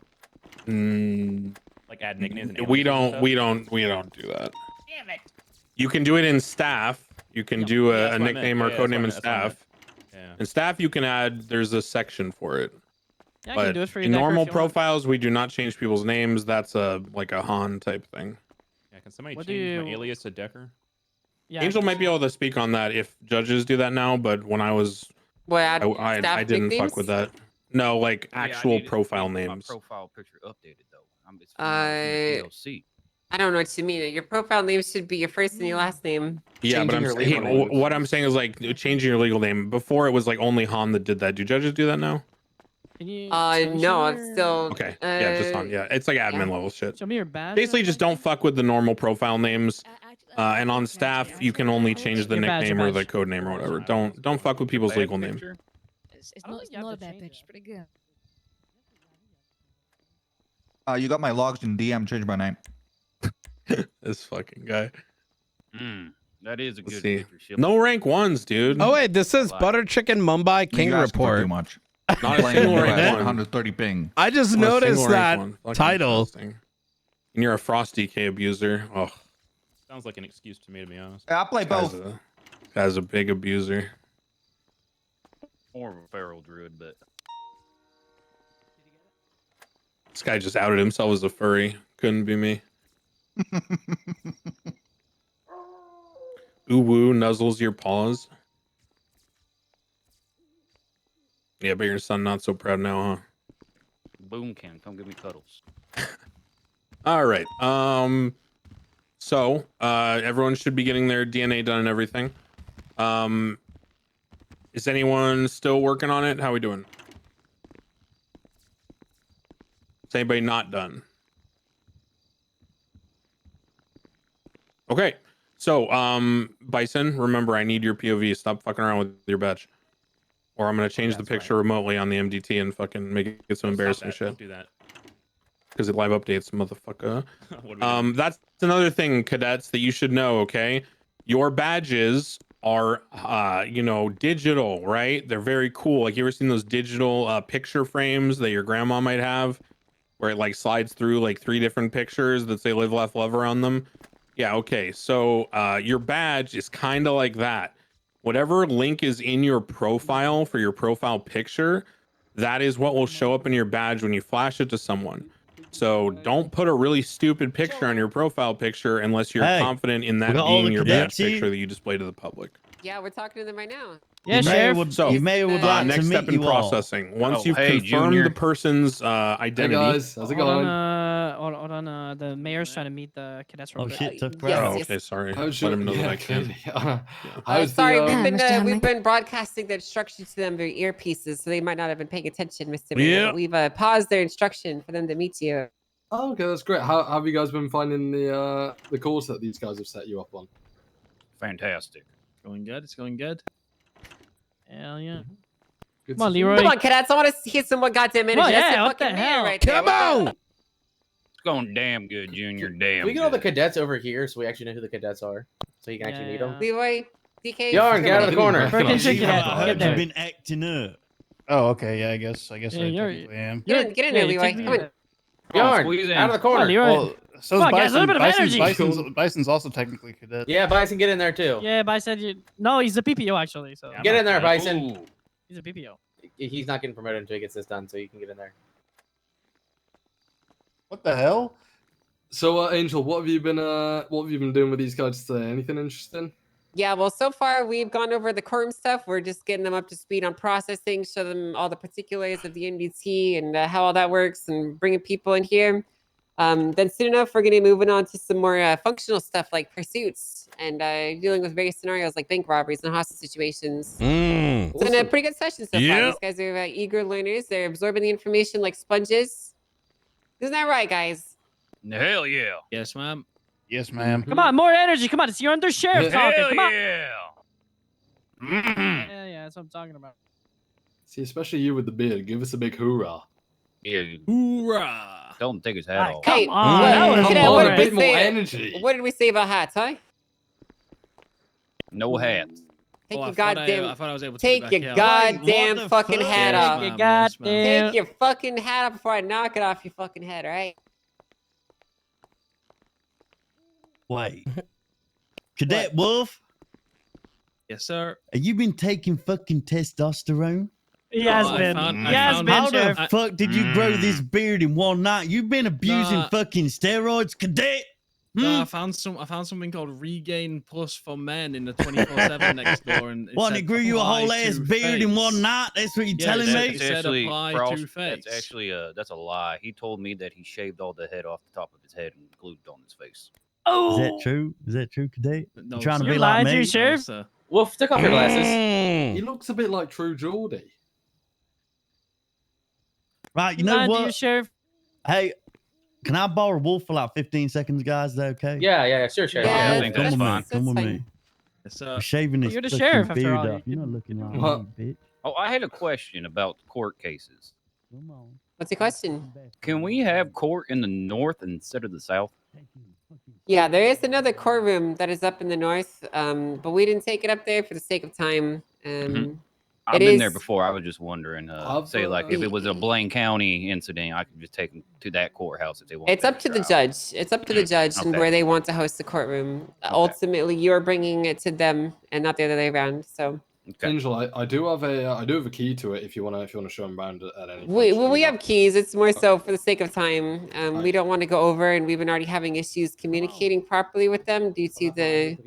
Like add nicknames and We aliases and don't stuff? do that. Damn it. You can do it in staff. You can do Yeah, a that's what I meant. nickname or Yeah, code that's name what in I- that's what I meant. staff. Yeah. In staff, you can add. There's a section for it. Yeah, I But can do it for you. in Decker, normal if you want. profiles, we do not change people's names. That's like a Han type thing. Yeah, can somebody What do change my you- alias to Decker? Yeah, Angel might be able to speak on that if judges do that now, but when I was, What, I staff didn't nicknames? fuck with that. No, like Yeah, I actual need it to profile be my names. profile picture updated though. It's from the DLC. I don't know what you mean. Your profile name should be your first and your last name. Yeah, but Changing your legal names. what I'm saying is like changing your legal name. Before it was like only Han that did that. Do judges do that now? Can you No, I'm still. Okay, yeah, just Han. Yeah, it's like admin level shit. Show me your badge. Basically, just don't fuck with the normal profile names. And on staff, you can only change the Your badge, nickname your or the badge. code name or whatever. Don't fuck with people's legal name. It's I don't not, think it's you have not to a bad change picture. It's it. pretty good. You got my logs in DM. Change my name. This fucking guy. That is a Let's good see. picture. Ship. No rank ones, dude. Oh wait, this says Butter Chicken Mumbai King You asked for Report. too much. Not a Playing single US rank one. 130 ping. I just Not a noticed single rank that one. Fucking title. disgusting. And you're a Frosty K abuser. Oh, Sounds like an excuse to me, to be honest. Yeah, I play both. Guy's a big abuser. More of a feral druid, but This guy just outed himself as a furry. Couldn't be me. Ooh woo nuzzles your paws. Yeah, but your son not so proud now, huh? Boom can come give me cuddles. All right. So everyone should be getting their DNA done and everything. Is anyone still working on it? How we doing? Is anybody not done? Okay. So, Bison, remember I need your POV. Stop fucking around with your badge. Or I'm gonna change the picture remotely on the MDT and fucking make it some embarrassing shit. Don't do that. Because it live updates, motherfucker. What do we do? That's another thing, cadets, that you should know. Okay, your badges are, digital, right? They're very cool. Like, you ever seen those digital picture frames that your grandma might have, where it like slides through like 3 different pictures that say "live, laugh, lover" on them? Yeah. Okay. So your badge is kind of like that. Whatever link is in your profile for your profile picture, that is what will show up in your badge when you flash it to someone. So don't put a really stupid picture on your profile picture unless you're confident in that being your badge picture that you display to the public. Yeah, we're talking to them right now. Yeah, Sheriff. Next step in processing. Once you've confirmed the person's identity. Hey guys, how's it going? Hold on. The mayor's trying to meet the cadets. Real quick. shit, tough Okay, sorry. Let him know that I can. Sorry, we've been broadcasting the instructions to them via earpieces, so they might not have been paying attention, Mr. Mayor. Yeah. We've paused their instruction for them to meet you. Oh, okay, that's great. How have you guys been finding the course that these guys have set you up on? Fantastic. Going good. It's going good. Hell yeah. Good Come on, to see. Leroy. Come on, cadets! I want to hear some more goddamn energy. Come on, That's yeah, the what the fucking mayor hell? right there. Come What the- on! It's going damn good, Junior. Damn. We get all the good. cadets over here so we actually know who the cadets are. So you can actually meet them. Leroy, DK. Yarn, get out of the corner. Get there. been acting up. Oh, okay. Yeah, I guess Yeah, I you're- technically am. Get in there, Leroy. Come on. Yarn, squeeze in. out of the Come corner. on, Leroy. Well, so Come is on, guys, a little bit of energy. Bison's also technically cadet. Yeah, Bison, get in there too. Yeah, but I said you. No, he's a PPO actually. So Get in there, Bison. Ooh. he's a PPO. He's not getting promoted until he gets this done, so you can get in there. What the hell? So, Angel, what have you been doing with these guys today? Anything interesting? Yeah, well, so far we've gone over the quorum stuff. We're just getting them up to speed on processing, show them all the particulars of the MDT and how all that works, and bringing people in here. Then soon enough, we're going to be moving on to some more functional stuff like pursuits and dealing with various scenarios like bank robberies and hostage situations. It's been a pretty good session so far. These guys are eager learners. They're absorbing the information like sponges. Isn't that right, guys? Hell yeah. Yes, ma'am. Yes, ma'am. Come on, more energy. Come on, it's your under sheriff talking. Hell Come on. yeah. Yeah, that's what I'm talking about. See, especially you with the beard. Give us a big hoorah. Yeah. Hoorah! Tell him to take his hat off. Hey, Come on, that was what boring. did we A bit more say? energy. What did we say about hats, huh? No hats. Take Oh, your I thought goddamn. I thought I was able to Take get your back out. goddamn What the fucking fuck? hat Yes, off. ma'am, God yes, ma'am. damn. Take your fucking hat off before I knock it off your fucking head, all right? Wait. Cadet Wolf, Yes, sir. have you been taking fucking testosterone? He has I been. found- He I has found- been, How Sheriff. the fuck did you grow this beard in one night? You've been abusing fucking steroids, Cadet. No, I found something called Regain Plus for Men in the 24/7 next door, and What, said it grew you a apply whole ass to beard in face. one night? That's what you're Yeah, telling it me? It said actually apply Frost, to face. That's actually that's a lie. He told me that he shaved all the head off the top of his head and glued it on his face. Is that true? Is that true, Cadet? No, you trying to sir. be like lied, me? you Sheriff? No, sir. Wolf, take off your glasses. Mm. He looks a bit like True Geordie. Right, you know Lied to you, what? Sheriff. Hey, can I borrow Wolf for like 15 seconds, guys? Is that okay? Yeah, sure, Sheriff. Yeah, I think that's Come with fine. me. Come with That's me. Yes, sir. I'm shaving this You're the fucking sheriff, after beard all. off. You're not looking like What? me, bitch. Oh, I had a question about court cases. Come on. What's your question? Can we have court in the north instead of the south? Yeah, there is another courtroom that is up in the north, but we didn't take it up there for the sake of time. I've It been there is- before. I was just wondering, I've, say like if it was a Blaine County incident, I could just take them to that courthouse if they want. It's up to the judge. It's up to the judge and Okay. where they want to host the courtroom. Ultimately, you're bringing it to them and not the other way around. So Angel, I do have a key to it if you wanna show him around at any point. we have keys. It's more so for the sake of time. We don't want to go over, and we've been already having issues communicating properly with them due to the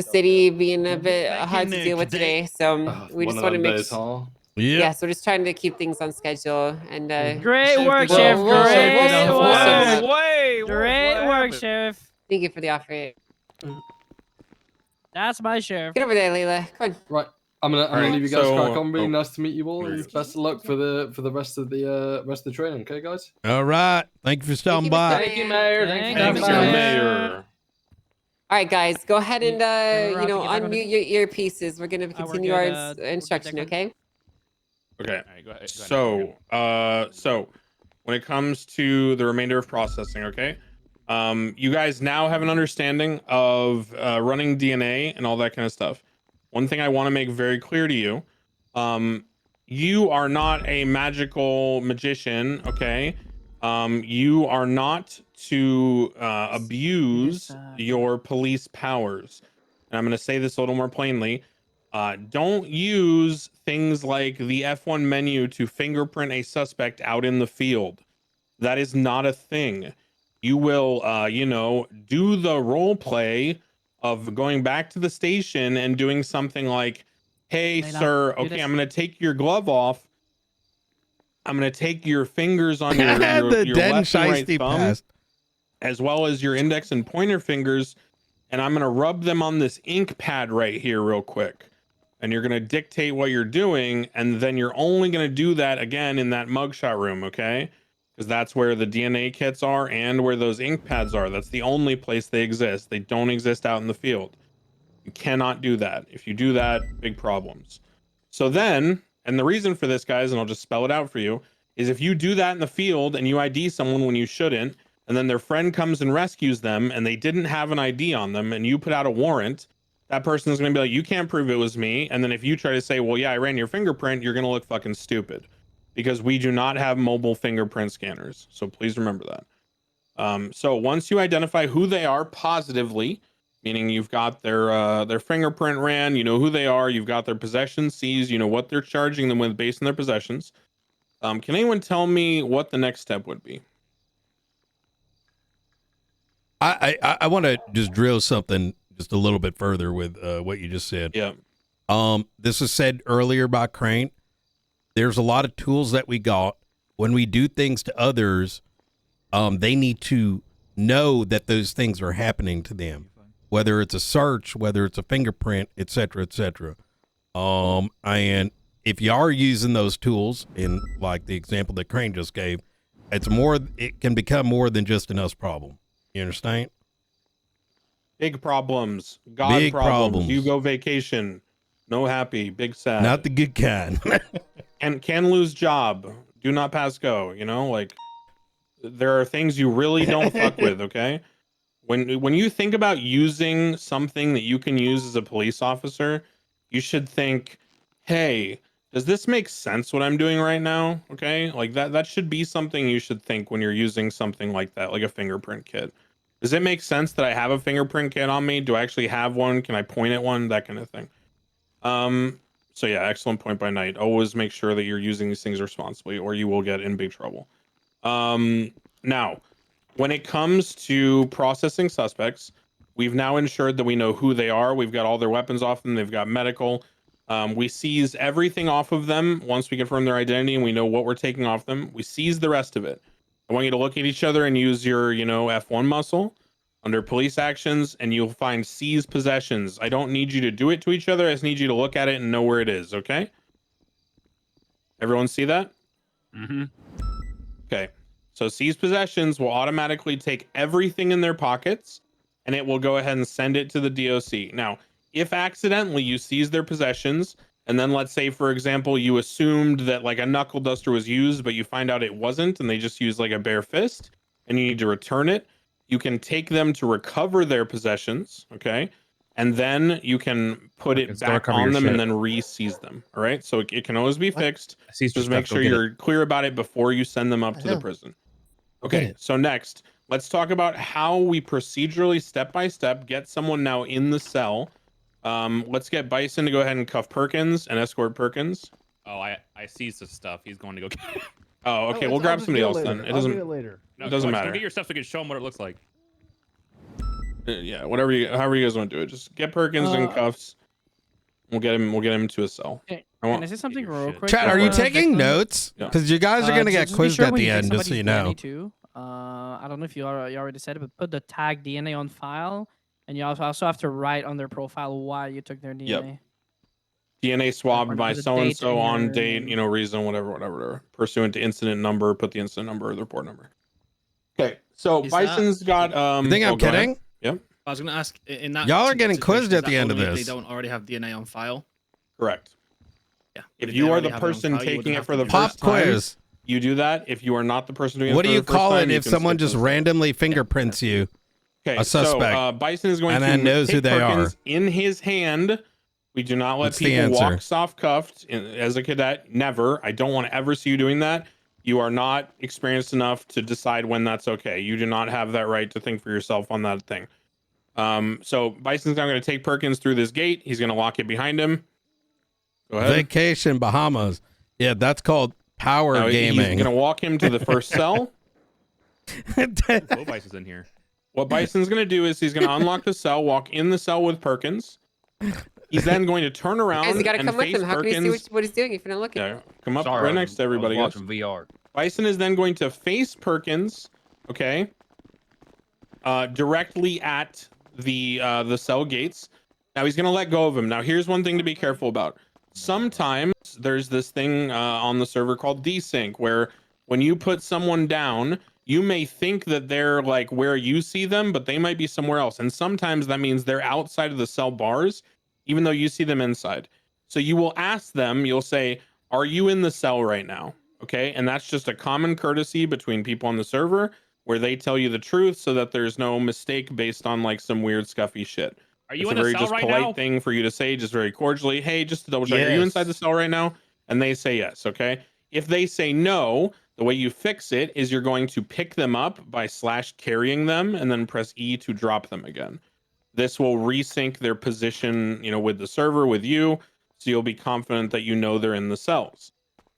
city being a bit hard to deal with today. So we one just of want to them make days, huh? yeah. So we're just trying to keep things on schedule and Great work, Well, Sheriff. we'll- Great we'll- we'll sort it out. Great work, Sheriff. Thank you for the offer. That's my sheriff. Get over there, Layla. Come on. Right. I'm gonna leave you guys so- crack on. Being oh. nice to meet you all, and best of luck for the rest of the training. Okay, guys. All right. Thank you for stopping you, by. Mr. Thank you, Mayor. Thank Thank you, you, for coming. Mayor. All right, guys, go ahead and We're about to get back on the- unmute your earpieces. We're gonna we're continue good, our we'll get instruction. back on. Okay. Okay. All right, go ahead. So when it comes to the remainder of processing, okay, you guys now have an understanding of running DNA and all that kind of stuff. One thing I want to make very clear to you, you are not a magical magician, okay? You are not to abuse your police powers. And I'm going to say this a little more plainly. Don't use things like the F1 menu to fingerprint a suspect out in the field. That is not a thing. You will, do the role play of going back to the station and doing something like, hey, Layla, sir, do okay, this. I'm going to take your glove off. I'm going to take your fingers on your, The your Den left and right Shiesty thumb, pass. as well as your index and pointer fingers, and I'm going to rub them on this ink pad right here real quick. And you're going to dictate what you're doing, and then you're only going to do that again in that mugshot room, okay? Because that's where the DNA kits are and where those ink pads are. That's the only place they exist. They don't exist out in the field. You cannot do that. If you do that, big problems. So then, and the reason for this, guys, and I'll just spell it out for you, is if you do that in the field and you ID someone when you shouldn't, and then their friend comes and rescues them and they didn't have an ID on them and you put out a warrant, that person is going to be like, you can't prove it was me. And then if you try to say, well, yeah, I ran your fingerprint, you're going to look fucking stupid, because we do not have mobile fingerprint scanners. So please remember that. So once you identify who they are positively, meaning you've got their fingerprint ran, you know who they are, you've got their possessions seized, you know what they're charging them with based on their possessions. Can anyone tell me what the next step would be? I want to just drill something just a little bit further with what you just said. Yeah. This was said earlier by Crane. There's a lot of tools that we got. When we do things to others, they need to know that those things are happening to them, whether it's a search, whether it's a fingerprint, et cetera, et cetera. And if you are using those tools, in like the example that Crane just gave, it can become more than just an us problem. You understand? Big problems. God Big problems. problems. You go vacation. No happy. Big sad. Not the good kind. And can lose job. Do not pass go. You know, like there are things you really don't fuck with. Okay. When you think about using something that you can use as a police officer, you should think, hey, does this make sense what I'm doing right now? Okay, like that should be something you should think when you're using something like that, like a fingerprint kit. Does it make sense that I have a fingerprint kit on me? Do I actually have one? Can I point at one? That kind of thing. So yeah, excellent point by Knight. Always make sure that you're using these things responsibly, or you will get in big trouble. Now, when it comes to processing suspects, we've now ensured that we know who they are. We've got all their weapons off them. They've got medical. We seize everything off of them once we confirm their identity and we know what we're taking off them. We seize the rest of it. I want you to look at each other and use your, F1 muscle under police actions, and you'll find seize possessions. I don't need you to do it to each other. I just need you to look at it and know where it is. Okay. Everyone see that? Mm-hmm. Okay. So seize possessions will automatically take everything in their pockets, and it will go ahead and send it to the DOC. Now, if accidentally you seize their possessions, and then let's say, for example, you assumed that like a knuckle duster was used, but you find out it wasn't, and they just used like a bare fist, and you need to return it, you can take them to recover their possessions, okay? And then you can put it back on them and then re-seize them, all right? So it can always be fixed. Just make sure you're clear about it before you send them up to the prison. Okay, so next, let's talk about how we procedurally, step by step, get someone now in the cell. Let's get Bison to go ahead and cuff Perkins and escort Perkins. Oh, I seized his stuff. He's going to go. Oh, okay. We'll grab somebody else then. It doesn't. No, It doesn't go matter. get your stuff so we can show him what it looks like. Yeah, however you guys want to do it. Just get Perkins in cuffs. We'll get him to a cell. Okay. Can I say something real quick? Chat, are you before taking victim? notes? Because you guys are gonna get just be quizzed sure at when the you take end, just so you somebody's know. DNA too. I don't know if you already said it, but put the tag DNA on file, and you also have to write on their profile why you took their DNA. Yep. DNA swabbed by the so and date so and on your date, name. reason, whatever. Pursuant to incident number, put the incident number or the report number. Okay, so Is Bison's got. You think I'm go ahead. kidding? Yep. I was going to ask, in that Y'all are getting situation, quizzed at is the that end of only if this. They don't already have DNA on file. Correct. Yeah. If they you are already the have it on person file, you taking wouldn't it have for to the do Pop first time, quiz. you do that. If you are not the person doing it What for do you the first call time, it you if can someone skip just those. randomly fingerprints you? Okay, A suspect. So, Bison is going And to then knows take who they Perkins are. in his hand. We do not let What's the people answer? walk soft cuffed as a cadet. Never. I don't want to ever see you doing that. You are not experienced enough to decide when that's okay. You do not have that right to think for yourself on that thing. So Bison's now going to take Perkins through this gate. He's going to lock it behind him. Go ahead. Vacation Bahamas. Yeah, that's called power Now, gaming. He's going to walk him to the first cell. Oh, Bison's in here. What Bison's going to do is he's going to unlock the cell, walk in the cell with Perkins. He's then going to turn around Guys, you gotta and come with face him. How Perkins. can you see what he's doing if you're not looking? Yeah, come up Sorry, right next to everybody. I was Guys. watching VR. Bison is then going to face Perkins, okay, directly at the cell gates. Now he's going to let go of him. Now here's one thing to be careful about. Sometimes there's this thing on the server called desync, where when you put someone down, you may think that they're like where you see them, but they might be somewhere else. And sometimes that means they're outside of the cell bars, even though you see them inside. So you will ask them, you'll say, are you in the cell right now? Okay. And that's just a common courtesy between people on the server where they tell you the truth so that there's no mistake based on like some weird scuffy shit. Are you It's in a the very cell just right polite now? thing for you to say, just very cordially, hey, just to double check, are you inside the cell right now? And they say yes. Okay. If they say no, the way you fix it is you're going to pick them up by /carrying them and then press E to drop them again. This will resync their position, with the server, with you, so you'll be confident that you know they're in the cells.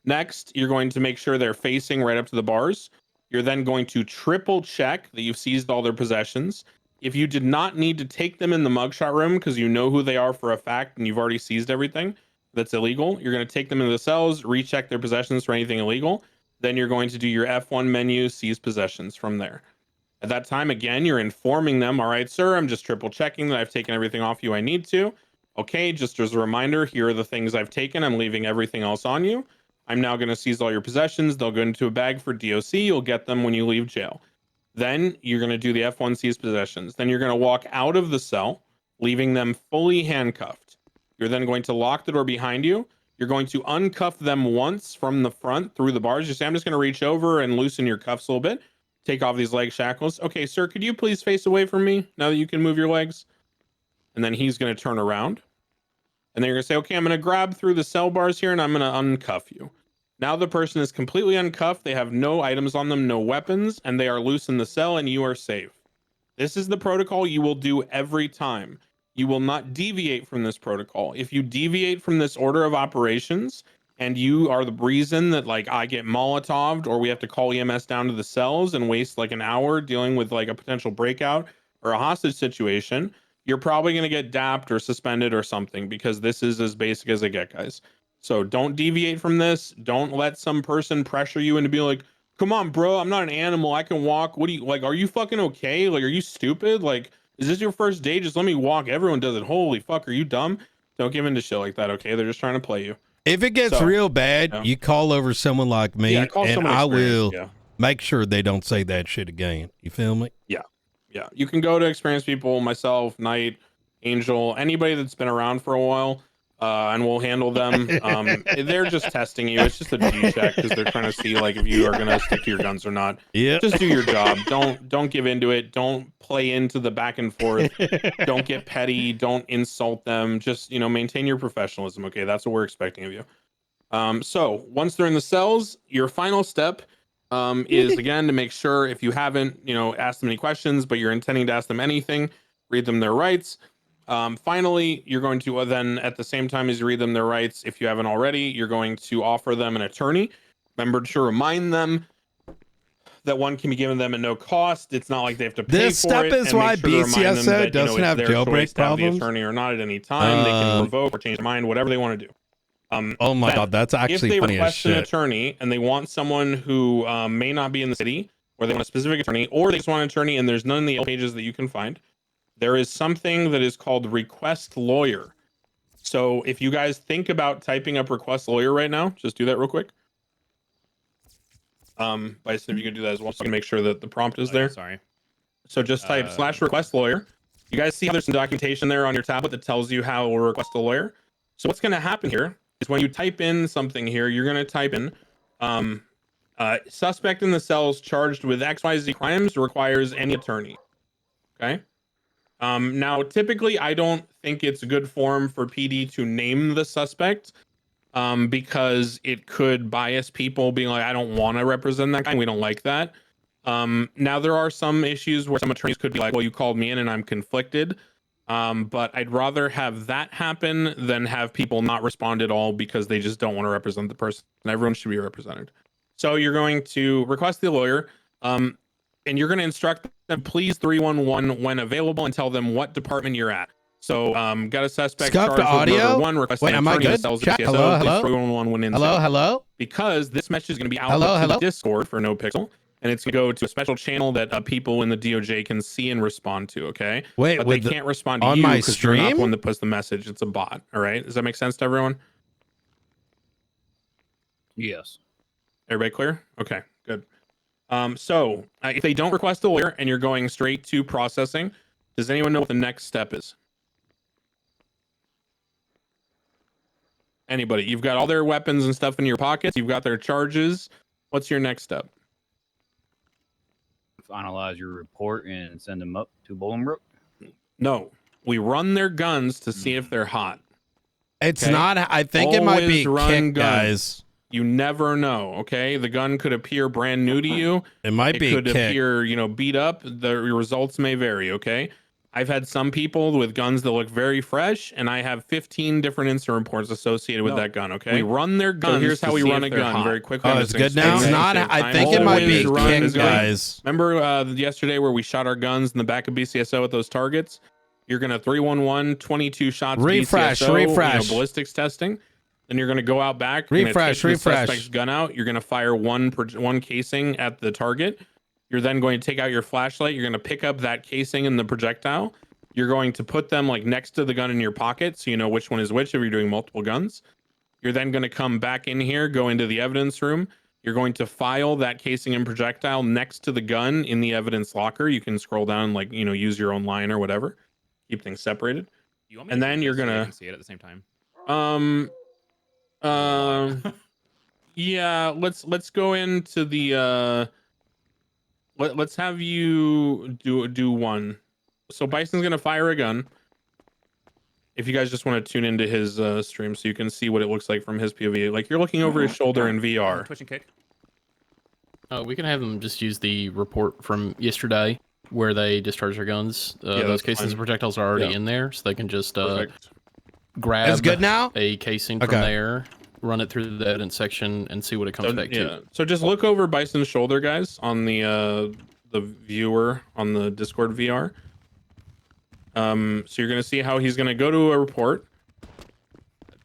Next, you're going to make sure they're facing right up to the bars. You're then going to triple check that you've seized all their possessions. If you did not need to take them in the mugshot room because you know who they are for a fact and you've already seized everything that's illegal, you're going to take them into the cells, recheck their possessions for anything illegal. Then you're going to do your F1 menu, seize possessions from there. At that time, again, you're informing them, all right, sir, I'm just triple checking that I've taken everything off you I need to. Okay, just as a reminder, here are the things I've taken. I'm leaving everything else on you. I'm now going to seize all your possessions. They'll go into a bag for DOC. You'll get them when you leave jail. Then you're going to do the F1 seize possessions. Then you're going to walk out of the cell, leaving them fully handcuffed. You're then going to lock the door behind you. You're going to uncuff them once from the front through the bars. You say, I'm just going to reach over and loosen your cuffs a little bit. Take off these leg shackles. Okay, sir, could you please face away from me now that you can move your legs? And then he's going to turn around. And then you're gonna say, okay, I'm gonna grab through the cell bars here and I'm gonna uncuff you. Now the person is completely uncuffed. They have no items on them, no weapons, and they are loose in the cell and you are safe. This is the protocol you will do every time. You will not deviate from this protocol. If you deviate from this order of operations and you are the reason that like I get Molotoved or we have to call EMS down to the cells and waste like an hour dealing with like a potential breakout or a hostage situation, you're probably going to get dapped or suspended or something, because this is as basic as it gets, guys. So don't deviate from this. Don't let some person pressure you into being like, come on, bro, I'm not an animal. I can walk. What do you like? Are you fucking okay? Like, are you stupid? Like, is this your first day? Just let me walk. Everyone does it. Holy fuck, are you dumb? Don't give in to shit like that, okay? They're just trying to play you. If it gets So, real bad, yeah. you call over someone like me, Yeah, call and someone I experienced, will make sure they don't say that shit again. You feel me? Yeah. Yeah. You can go to experienced people, myself, Knight, Angel, anybody that's been around for a while, and we'll handle them. They're just testing you. It's just a G check because they're trying to see like if you are gonna stick to your guns or not. Yeah. Just do your job. Don't give into it. Don't play into the back and forth. Don't get petty. Don't insult them. Just, you know, maintain your professionalism. Okay, that's what we're expecting of you. So once they're in the cells, your final step is again to make sure, if you haven't, you know, asked them any questions, but you're intending to ask them anything, read them their rights. Finally, you're going to then, at the same time as you read them their rights, if you haven't already, you're going to offer them an attorney. Remember to remind them that one can be given them at no cost. It's not like they have to pay This for step it. is and why make sure to remind them BCSO that, doesn't it's have their jailbreak choice to have the problems. attorney or not at any time. They can revoke or change their mind, whatever they want to do. Oh my Then, God, that's if actually they funny as request an shit. attorney and they want someone who may not be in the city, or they want a specific attorney, or they just want an attorney and there's none in the pages that you can find, there is something that is called request lawyer. So if you guys think about typing up request lawyer right now, just do that real quick. Bison, if you could do that as well, so I can make sure that the prompt is there. Sorry. So just type /request lawyer. You guys see how there's some documentation there on your tablet that tells you how to request a lawyer. So what's going to happen here is when you type in something here, you're going to type in suspect in the cells charged with XYZ crimes requires any attorney. Okay. Now, typically, I don't think it's a good form for PD to name the suspect because it could bias people being like, I don't want to represent that guy. We don't like that. Now, there are some issues where some attorneys could be like, well, you called me in and I'm conflicted. But I'd rather have that happen than have people not respond at all because they just don't want to represent the person. And everyone should be represented. So you're going to request the lawyer, and you're going to instruct them, please 311 when available, and tell them what department you're at. So got a suspect Scuffed charged with audio? murder 1, request Wait, an am I attorney in the good? cells of Chat? BCSO, Hello, please hello? 311 when in Hello, cell. hello? Because this message is going to be Hello, output to hello? the Discord for NoPixel, and it's going to go to a special channel that people in the DOJ can see and respond to, okay? Wait, but they with the- can't respond to on you my because you're not the stream? one that puts the message. It's a bot, all right? Does that make sense to everyone? Yes. Everybody clear? Okay, good. So if they don't request a lawyer and you're going straight to processing, does anyone know what the next step is? Anybody? You've got all their weapons and stuff in your pockets. You've got their charges. What's your next step? Finalize your report and send them up to Bolingbroke. No, we run their guns to see if they're hot. It's Okay? not. I think it might be Always run kick, guns. guys. You never know. Okay, the gun could appear brand new to you. It might be could kick. appear, beat up. The results may vary. Okay, I've had some people with guns that look very fresh, and I have 15 different incident reports associated with that gun. Okay, we run their guns. So here's how we run a gun very quickly. Oh, it's good now. It's not. I think it might be kick, guys. Remember yesterday where we shot our guns in the back of BCSO at those targets? You're gonna 311, 22 shots. Refresh, BCSO, refresh. Ballistics testing. Then you're going to go out back. Refresh, The refresh. suspect's gun out. You're going to fire one casing at the target. You're then going to take out your flashlight. You're going to pick up that casing and the projectile. You're going to put them like next to the gun in your pocket, so you know which one is which if you're doing multiple guns. You're then going to come back in here, go into the evidence room. You're going to file that casing and projectile next to the gun in the evidence locker. You can scroll down, use your own line or whatever. Keep things separated. And then you're going to see it at the same time. Yeah, let's go into the let's have you do one. So Bison's gonna fire a gun. if you guys just want to tune into his stream so you can see what it looks like from his POV. Like you're looking over his shoulder in VR. Twitch and kick. We can have them just use the report from yesterday where they discharge their guns. Yeah, Those that's casings fine. and projectiles are already Yeah. in there, so they can just Perfect. grab It's good now? a casing from there, run it through the evidence section, and see what it comes back to. So just look over Bison's shoulder, guys, on the viewer on the Discord VR. So you're gonna see how he's gonna go to a report.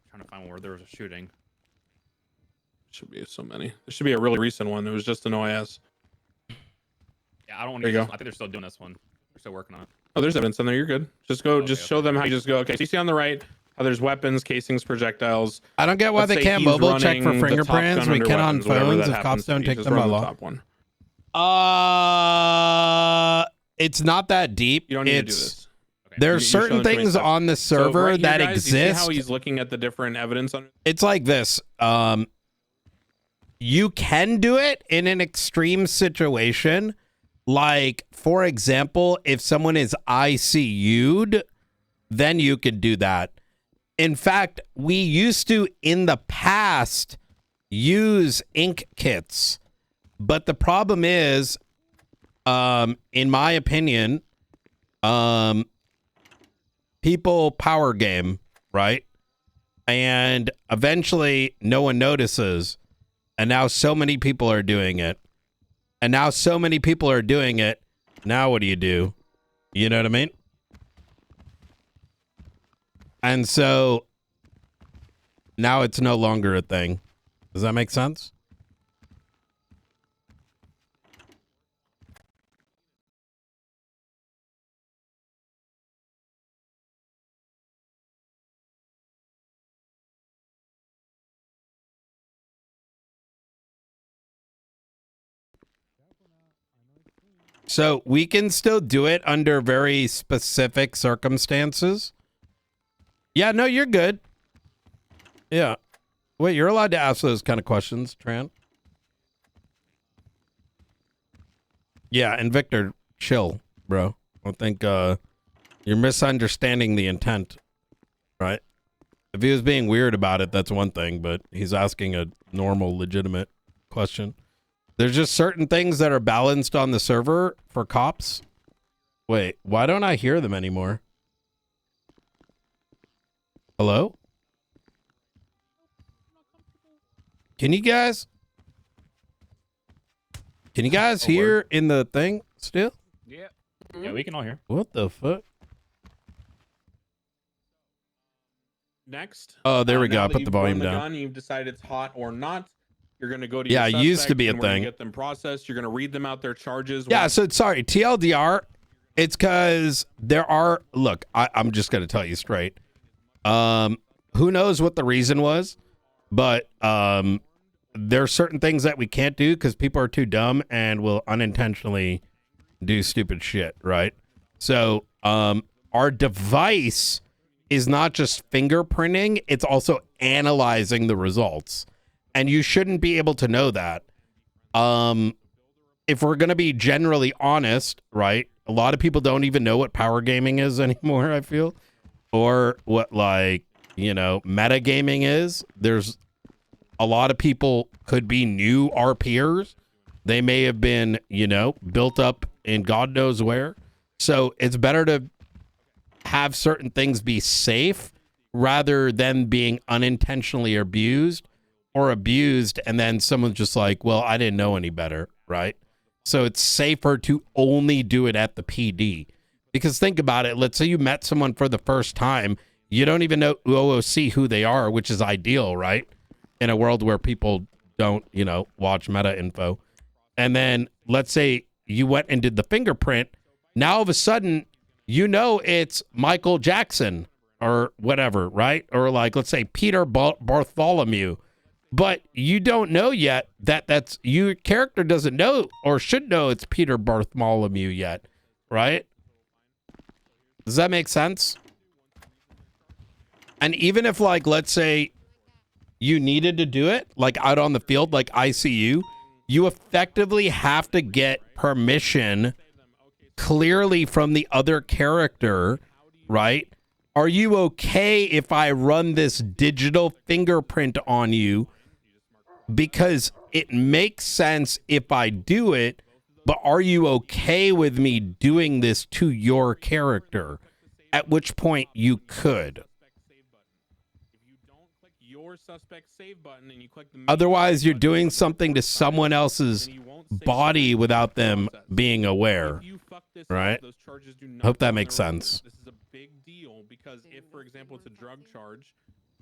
Trying to find where there was a shooting. Should be so many. There should be a really recent one. It was just an OIS. Yeah, I don't want There to. you I go. think they're still doing this one. They're still working on it. Oh, there's evidence in there. You're good. Just go. Just show them how you just go. Okay, so you see on the right how there's weapons, casings, projectiles. I don't get why Let's they say can't he's mobile check for running the Top fingerprints. Gun We under can on weapons, whatever phones that if happens cops to don't be. take Just them by run the law. top one. It's not that deep. You don't need to do It's this. there's You show certain them to me things stuff. on the So server right here, that guys, you see exist. how he's looking at the different evidence on. It's like this. You can do it in an extreme situation. Like, for example, if someone is ICU'd, then you could do that. In fact, we used to, in the past, use ink kits. But the problem is, in my opinion, people power game, right? And eventually no one notices. And now so many people are doing it. And now so many people are doing it. Now what do? You know what I mean? And so now it's no longer a thing. Does that make sense? So we can still do it under very specific circumstances. Yeah, no, you're good. Yeah. Wait, you're allowed to ask those kind of questions, Tran. Yeah, and Victor, chill, bro. I think you're misunderstanding the intent, right? If he was being weird about it, that's one thing, but he's asking a normal, legitimate question. There's just certain things that are balanced on the server for cops. Wait, why don't I hear them anymore? Hello? Can you guys hear in the thing still? Yeah. Yeah, we can all hear. What the fuck? Next. Oh, there we go. now I that put you've the volume run down. gun, you've decided it's hot or not. You're going to go to Yeah, your it used to suspect, be a and we're gonna thing. get them processed. You're going to read them out their charges. Yeah, so sorry, TLDR, it's because there are, look, I'm just going to tell you straight. Who knows what the reason was, but there are certain things that we can't do because people are too dumb and will unintentionally do stupid shit, right? So our device is not just fingerprinting, it's also analyzing the results. And you shouldn't be able to know that. If we're going to be generally honest, right? A lot of people don't even know what power gaming is anymore, I feel. Or what, like, you know, metagaming is. There's a lot of people could be new RPers. They may have been, you know, built up in God knows where. So it's better to have certain things be safe rather than being unintentionally abused and then someone's just like, well, I didn't know any better, right? So it's safer to only do it at the PD. Because think about it, let's say you met someone for the first time, you don't even know OOC who they are, which is ideal, right? In a world where people don't, you know, watch meta info. And then let's say you went and did the fingerprint. Now all of a sudden, you know it's Michael Jackson or whatever, right? Or like, let's say Peter Bartholomew. But you don't know yet that's your character doesn't know or should know it's Peter Bartholomew yet, right? Does that make sense? And even if, like, let's say you needed to do it, like out on the field, like ICU, you effectively have to get permission clearly from the other character, right? Are you okay if I run this digital fingerprint on you? Because it makes sense if I do it, but are you okay with me doing this to your character? At which point you could. Your suspect save button and you click the Otherwise, you're doing something to someone else's body without them being aware. Right? Hope that makes sense. This is a big deal because if, for example, it's a drug charge,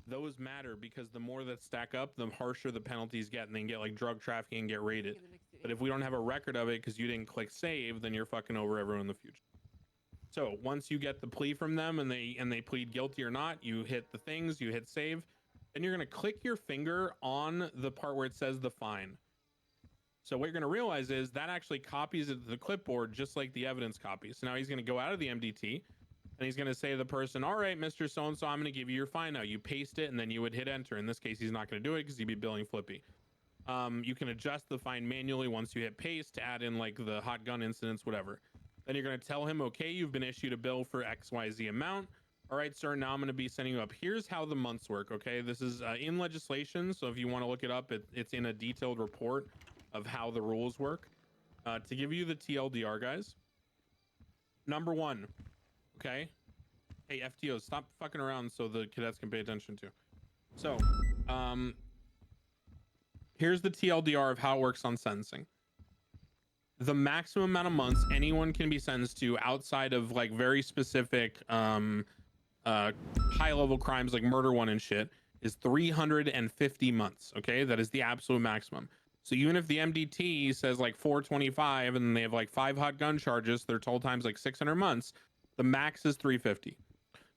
those matter because the more that stack up, the harsher the penalties get, and then get like drug trafficking and get rated. But if we don't have a record of it because you didn't click save, then you're fucking over everyone in the future. So once you get the plea from them and they plead guilty or not, you hit the things, you hit save, and you're gonna click your finger on the part where it says the fine. So what you're gonna realize is that actually copies it to the clipboard just like the evidence copy. So now he's gonna go out of the MDT and he's gonna say to the person, all right, Mr. So-and-so, I'm gonna give you your fine now. You paste it and then you would hit enter. In this case, he's not gonna do it because he'd be billing Flippy. You can adjust the fine manually once you hit paste to add in like the hot gun incidents, whatever. Then you're gonna tell him, okay, you've been issued a bill for XYZ amount. All right, sir, now I'm going to be sending you up. Here's how the months work, okay? This is in legislation, so if you want to look it up, it's in a detailed report of how the rules work. To give you the TLDR, guys. Number 1, okay? Hey, FTOs, stop fucking around so the cadets can pay attention to. So, here's the TLDR of how it works on sentencing. The maximum amount of months anyone can be sentenced to outside of like very specific high level crimes like murder one and shit is 350 months. Okay, that is the absolute maximum. So even if the MDT says like 425 and they have like 5 hot gun charges, their total time's like 600 months, the max is 350.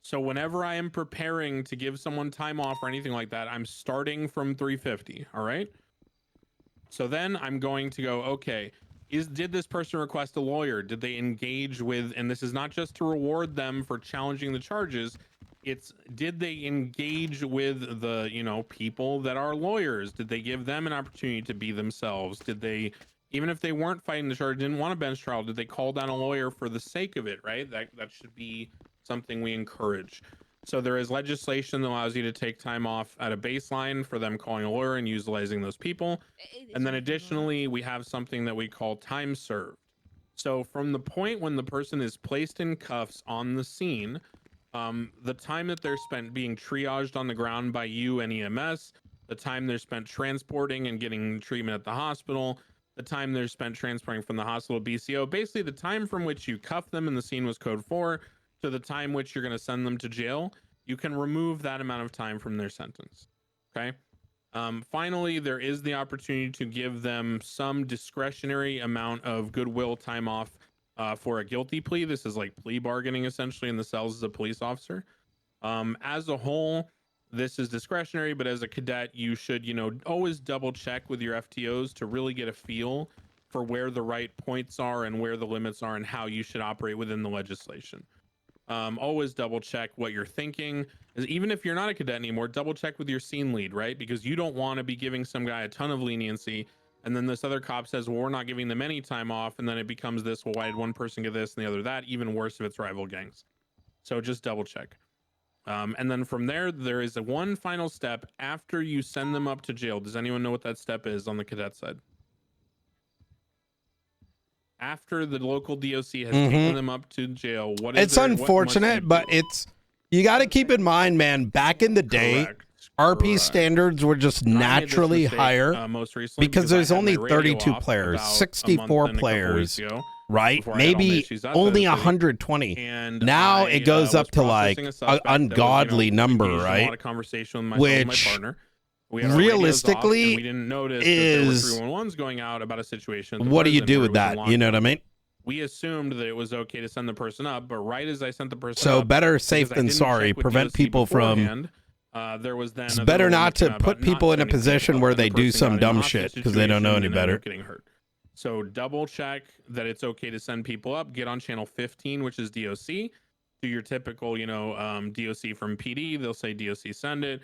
So whenever I am preparing to give someone time off or anything like that, I'm starting from 350. All right, so then I'm going to go, okay, did this person request a lawyer? Did they engage with, and this is not just to reward them for challenging the charges, it's did they engage with the, you know, people that are lawyers? Did they give them an opportunity to be themselves? Did they, even if they weren't fighting the charge, didn't want a bench trial, did they call down a lawyer for the sake of it, right? That should be something we encourage. So there is legislation that allows you to take time off at a baseline for them calling a lawyer and utilizing those people. And then additionally, we have something that we call time served. So from the point when the person is placed in cuffs on the scene, the time that they're spent being triaged on the ground by you and EMS, the time they're spent transporting and getting treatment at the hospital, the time they're spent transporting from the hospital to BCO, basically the time from which you cuff them and the scene was code 4 to the time which you're going to send them to jail, you can remove that amount of time from their sentence. Okay. Finally, there is the opportunity to give them some discretionary amount of goodwill time off for a guilty plea. This is like plea bargaining essentially in the cells as a police officer. As a whole, this is discretionary, but as a cadet, you should, you know, always double check with your FTOs to really get a feel for where the right points are and where the limits are and how you should operate within the legislation. Always double check what you're thinking. Even if you're not a cadet anymore, double check with your scene lead, right? Because you don't want to be giving some guy a ton of leniency and then this other cop says, well, we're not giving them any time off, and then it becomes this, well, why did one person get this and the other that? Even worse if it's rival gangs. So just double check. And then from there, there is one final step after you send them up to jail. Does anyone know what that step is on the cadet side? After the local DOC has taken them up to jail, what is it's unfortunate, but it's, you got to keep in mind, man, back in the day, RP standards were just naturally higher most recently because there's only 32 players, 64 players, right? Maybe only 120. And now it goes up to like an ungodly number, right? Which realistically we didn't notice is that there were 311s going out about a situation. What do you do with that? You know what I mean? We assumed that it was okay to send the person up, but right as I sent the person so up, better safe than sorry. Prevent people from. There was then it's better not to put people in a position where they do some dumb shit because they don't know any better. Getting hurt. So double check that it's okay to send people up. Get on channel 15, which is DOC. Do your typical, you know, DOC from PD. They'll say DOC send it,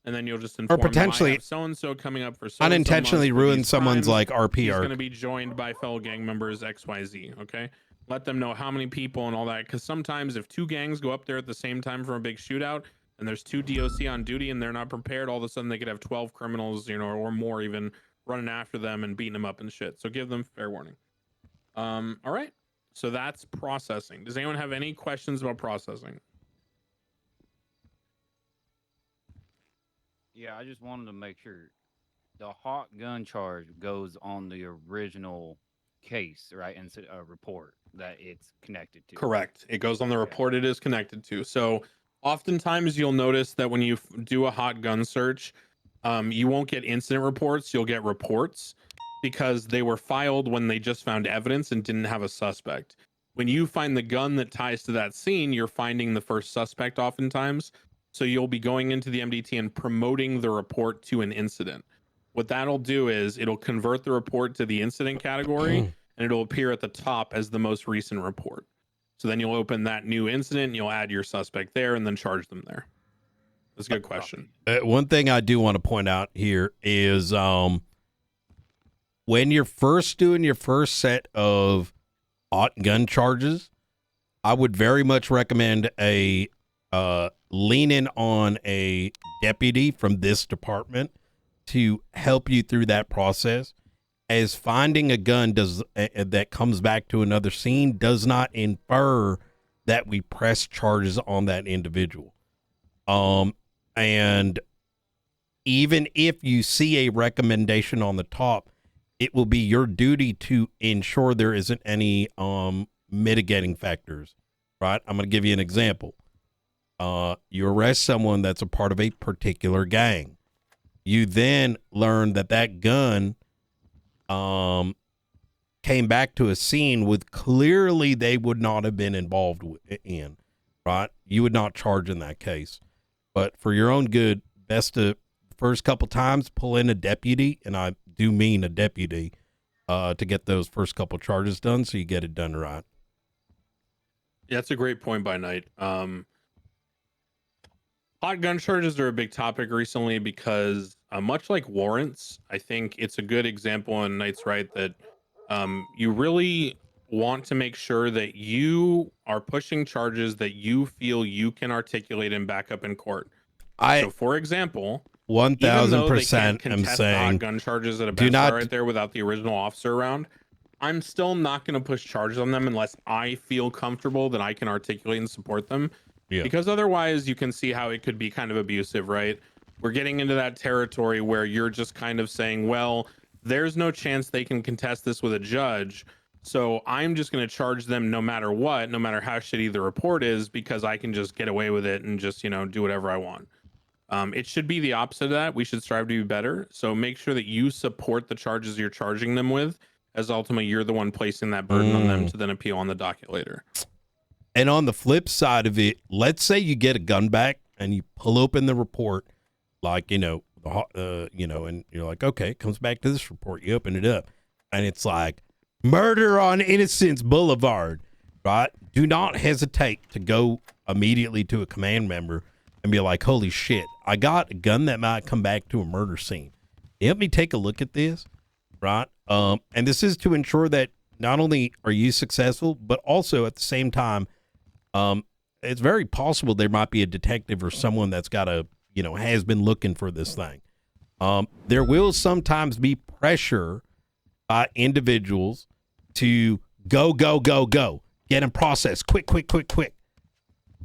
and then you'll just inform or potentially so and so coming up for unintentionally ruin someone's like RP He's arc. going to be joined by fellow gang members XYZ. Okay. let them know how many people and all that. Because sometimes if 2 gangs go up there at the same time from a big shootout, and there's 2 DOC on duty and they're not prepared, all of a sudden they could have 12 criminals, you know, or more even running after them and beating them up and shit. So give them fair warning. All right. So that's processing. Does anyone have any questions about processing? Yeah, I just wanted to make sure the hot gun charge goes on the original case, right? And a report that it's connected to. Correct. It goes on the report it is connected to. So oftentimes you'll notice that when you do a hot gun search, you won't get incident reports. You'll get reports because they were filed when they just found evidence and didn't have a suspect. When you find the gun that ties to that scene, you're finding the first suspect oftentimes. So you'll be going into the MDT and promoting the report to an incident. What that'll do is it'll convert the report to the incident category and it'll appear at the top as the most recent report. So then you'll open that new incident and you'll add your suspect there and then charge them there. That's a good question. One thing I do want to point out here is when you're first doing your first set of hot gun charges, I would very much recommend a lean in on a deputy from this department to help you through that process, as finding a gun does that comes back to another scene does not infer that we press charges on that individual. And even if you see a recommendation on the top, it will be your duty to ensure there isn't any mitigating factors, right? I'm going to give you an example. You arrest someone that's a part of a particular gang. You then learn that that gun came back to a scene with clearly they would not have been involved in, right? You would not charge in that case. But for your own good, best to first couple times pull in a deputy, and I do mean a deputy, to get those first couple charges done so you get it done right. Yeah, that's a great point by Knight. Hot gun charges are a big topic recently because much like warrants, I think it's a good example, and Knight's right, that you really want to make sure that you are pushing charges that you feel you can articulate and back up in court. So for example, 1000% I'm saying hot gun charges at a best right there without the original officer around, I'm still not going to push charges on them unless I feel comfortable that I can articulate and support them. Yeah. Because otherwise you can see how it could be kind of abusive, right? We're getting into that territory where you're just kind of saying, well, there's no chance they can contest this with a judge, so I'm just going to charge them no matter what, no matter how shitty the report is, because I can just get away with it and just, you know, do whatever I want. It should be the opposite of that. We should strive to be better. So make sure that you support the charges you're charging them with, as ultimately you're the one placing that burden on them to then appeal on the docket later. And on the flip side of it, let's say you get a gun back and you pull open the report, like, you know, and you're like, okay, it comes back to this report. You open it up and it's like murder on Innocence Boulevard, right? Do not hesitate to go immediately to a command member and be like, holy shit, I got a gun that might come back to a murder scene. Help me take a look at this, right? And this is to ensure that not only are you successful, but also at the same time, it's very possible there might be a detective or someone that's got has been looking for this thing. There will sometimes be pressure by individuals to go, get in process, quick.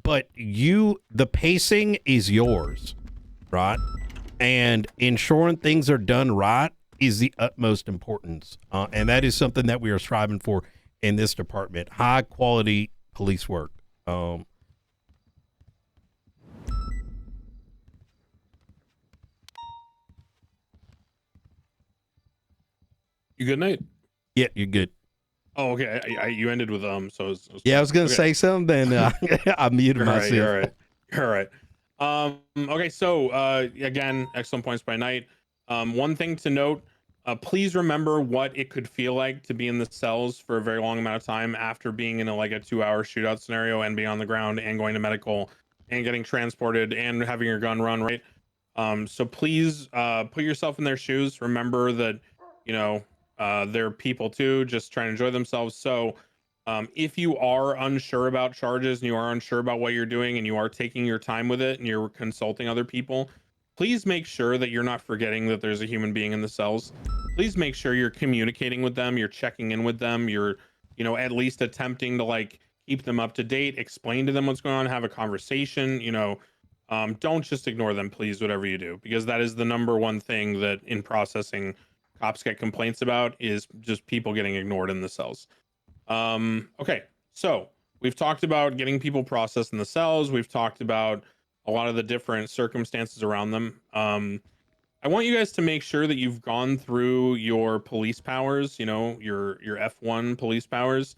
But the pacing is yours, right? And ensuring things are done right is the utmost importance. And that is something that we are striving for in this department. High quality police work. You good, Nate? Yeah, you're good. Oh, okay. You ended with so yeah, I was gonna say something. I muted myself. All right. Okay, so again, excellent points by Knight. One thing to note, please remember what it could feel like to be in the cells for a very long amount of time after being in a 2-hour shootout scenario and being on the ground and going to medical and getting transported and having your gun run, right? So please put yourself in their shoes. Remember that, they're people too, just trying to enjoy themselves. So If you are unsure about charges and you are unsure about what you're doing and you are taking your time with it and you're consulting other people, please make sure that you're not forgetting that there's a human being in the cells. Please make sure you're communicating with them, you're checking in with them, you're, you know, at least attempting to like keep them up to date, explain to them what's going on, have a conversation, you know. Don't just ignore them, please, whatever you do, because that is the number one thing that in processing cops get complaints about is just people getting ignored in the cells. Okay, so we've talked about getting people processed in the cells. We've talked about a lot of the different circumstances around them. I want you guys to make sure that you've gone through your police powers, you know, your F1 police powers.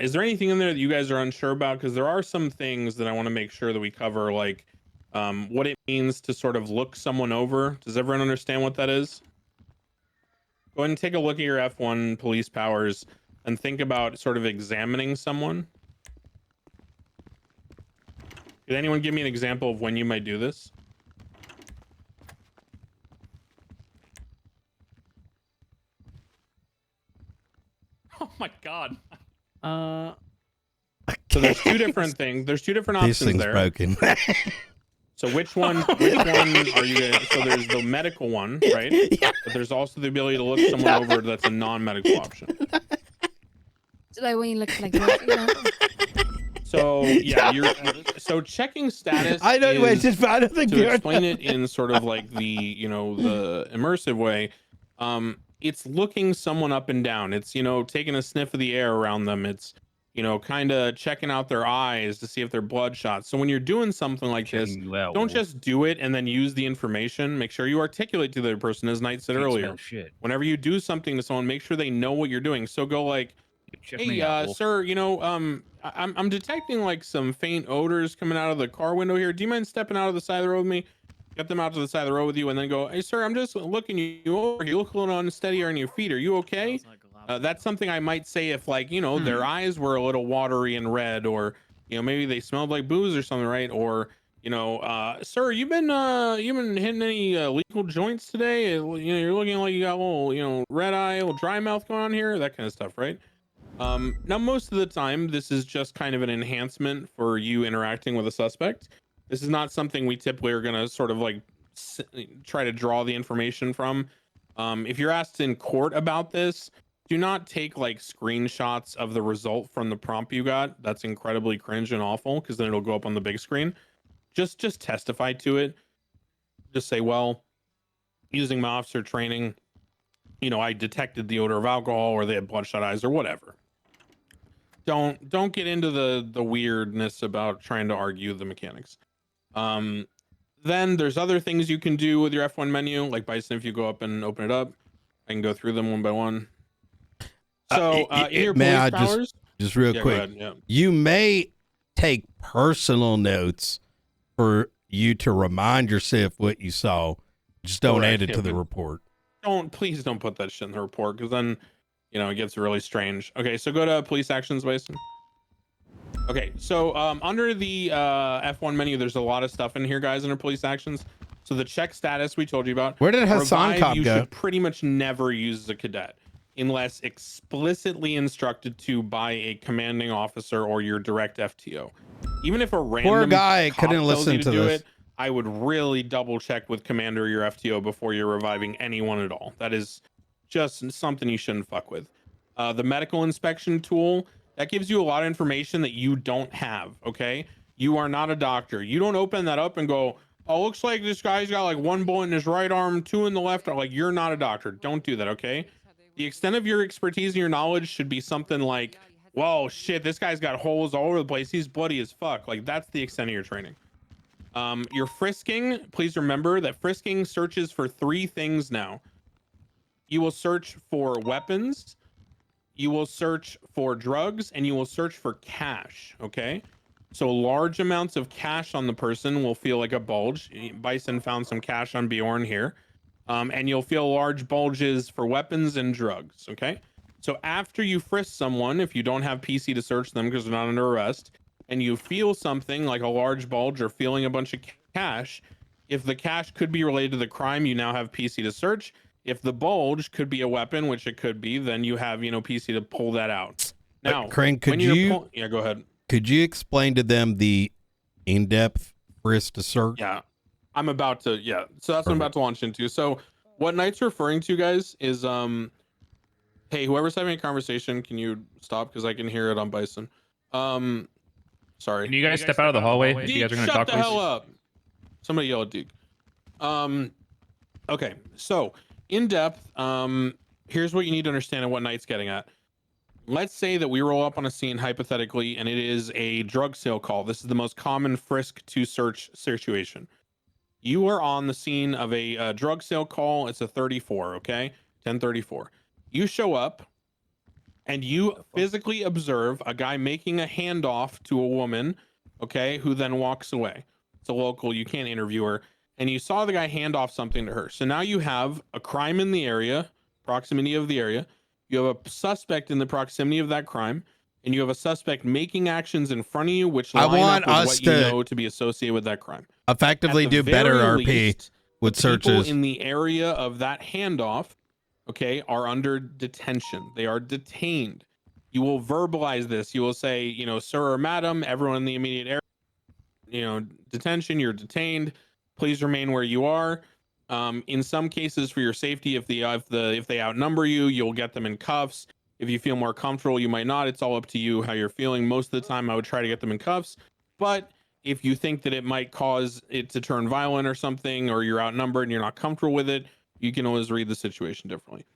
Is there anything in there that you guys are unsure about? Because there are some things that I want to make sure that we cover, like what it means to sort of look someone over. Does everyone understand what that is? Go ahead and take a look at your F1 police powers and think about sort of examining someone. Could anyone give me an example of when you might do this? Oh my god. So there's two different things. There's two different This options thing's there. broken. So which one are you gonna, so there's the medical one, right? But there's also the ability to look someone over that's a non-medical option. So like when you look like this, you know? So yeah, so checking status. I know, is, it's just, I don't think to you're explain it in sort of like the, you know, the immersive way. It's looking someone up and down. It's, you know, taking a sniff of the air around them. It's, you know, kind of checking out their eyes to see if they're bloodshot. So when you're doing something like this, don't just do it and then use the information. Make sure you articulate to the other person, as Knight said earlier. Whenever you do something to someone, make sure they know what you're doing. So go like, hey, sir, you know, I'm detecting like some faint odors coming out of the car window here. Do you mind stepping out of the side of the road with me? Get them out to the side of the road with you, and then go, hey, sir, I'm just looking you over. You look a little unsteady on your feet. Are you okay? That's something I might say if, like, you know, their eyes were a little watery and red, or, you know, maybe they smelled like booze or something, right? Or, you know, sir, you been hitting any legal joints today? You know, you're looking like you got a little, you know, red eye, a little dry mouth going on here, that kind of stuff, right? Now, most of the time, this is just kind of an enhancement for you interacting with a suspect. This is not something we typically are going to sort of like try to draw the information from. If you're asked in court about this, do not take like screenshots of the result from the prompt you got. That's incredibly cringe and awful, because then it'll go up on the big screen. Just testify to it. Just say, well, using my officer training, you know, I detected the odor of alcohol, or they had bloodshot eyes, or whatever. Don't get into the weirdness about trying to argue the mechanics. Then there's other things you can do with your F1 menu, like Bison. If you go up and open it up, I can go through them one by one. So in your police powers, just real quick, ahead, yeah. You may take personal notes for you to remind yourself what you saw. Just don't add it to the report. Please don't put that shit in the report, because then, you know, it gets really strange. Okay, so go to police actions, Bison. Okay, so under the F1 menu, there's a lot of stuff in here, guys, under police actions. So the check status we told you about. Where did Hassan Revive, Cop you go? should pretty much never use as a cadet unless explicitly instructed to by a commanding officer or your direct FTO. Even if a random guy cop couldn't tells listen you to do this. it, I would really double check with commander or your FTO before you're reviving anyone at all. That is just something you shouldn't fuck with. The medical inspection tool, that gives you a lot of information that you don't have, okay? You are not a doctor. You don't open that up and go, oh, looks like this guy's got like one bullet in his right arm, two in the left arm. Like, you're not a doctor. Don't do that, okay? The extent of your expertise and your knowledge should be something like, whoa, shit, this guy's got holes all over the place. He's bloody as fuck. Like, that's the extent of your training. Your frisking, please remember that frisking searches for 3 things now. You will search for weapons, you will search for drugs, and you will search for cash, okay? So large amounts of cash on the person will feel like a bulge. Bison found some cash on Bjorn here. And you'll feel large bulges for weapons and drugs, okay? So after you frisk someone, if you don't have PC to search them because they're not under arrest, and you feel something like a large bulge or feeling a bunch of cash, if the cash could be related to the crime, you now have PC to search. If the bulge could be a weapon, which it could be, then you have, you know, PC to pull that out. Now, Crane, when yeah, go ahead. Could you explain to them the in-depth frisk to search? Yeah, I'm about to. Yeah, so that's what I'm about to launch into. So what Knight's referring to, guys, is hey, whoever's having a conversation, can you stop because I can hear it on Bison. Sorry. Can you guys step out of the hallway if you guys are going to talk, shut the please? hell up. Somebody yell at Deke. Okay, so in depth, here's what you need to understand and what Knight's getting at. Let's say that we roll up on a scene hypothetically, and it is a drug sale call. This is the most common frisk to search situation. You are on the scene of a drug sale call. It's a 34, okay? 1034. You show up and you physically observe a guy making a handoff to a woman, okay, who then walks away. It's a local, you can't interview her. And you saw the guy hand off something to her. So now you have a crime in the area, proximity of the area. You have a suspect in the proximity of that crime, and you have a suspect making actions in front of you, which line up with what you know to be associated with that crime. Effectively do better RP with searches. People in the area of that handoff, okay, are under detention. They are detained. You will verbalize this. You will say, you know, sir or madam, everyone in the immediate area, you know, detention, you're detained. Please remain where you are. In some cases, for your safety, if they outnumber you, you'll get them in cuffs. If you feel more comfortable, you might not. It's all up to you how you're feeling. Most of the time, I would try to get them in cuffs. But if you think that it might cause it to turn violent or something, or you're outnumbered and you're not comfortable with it, you can always read the situation differently.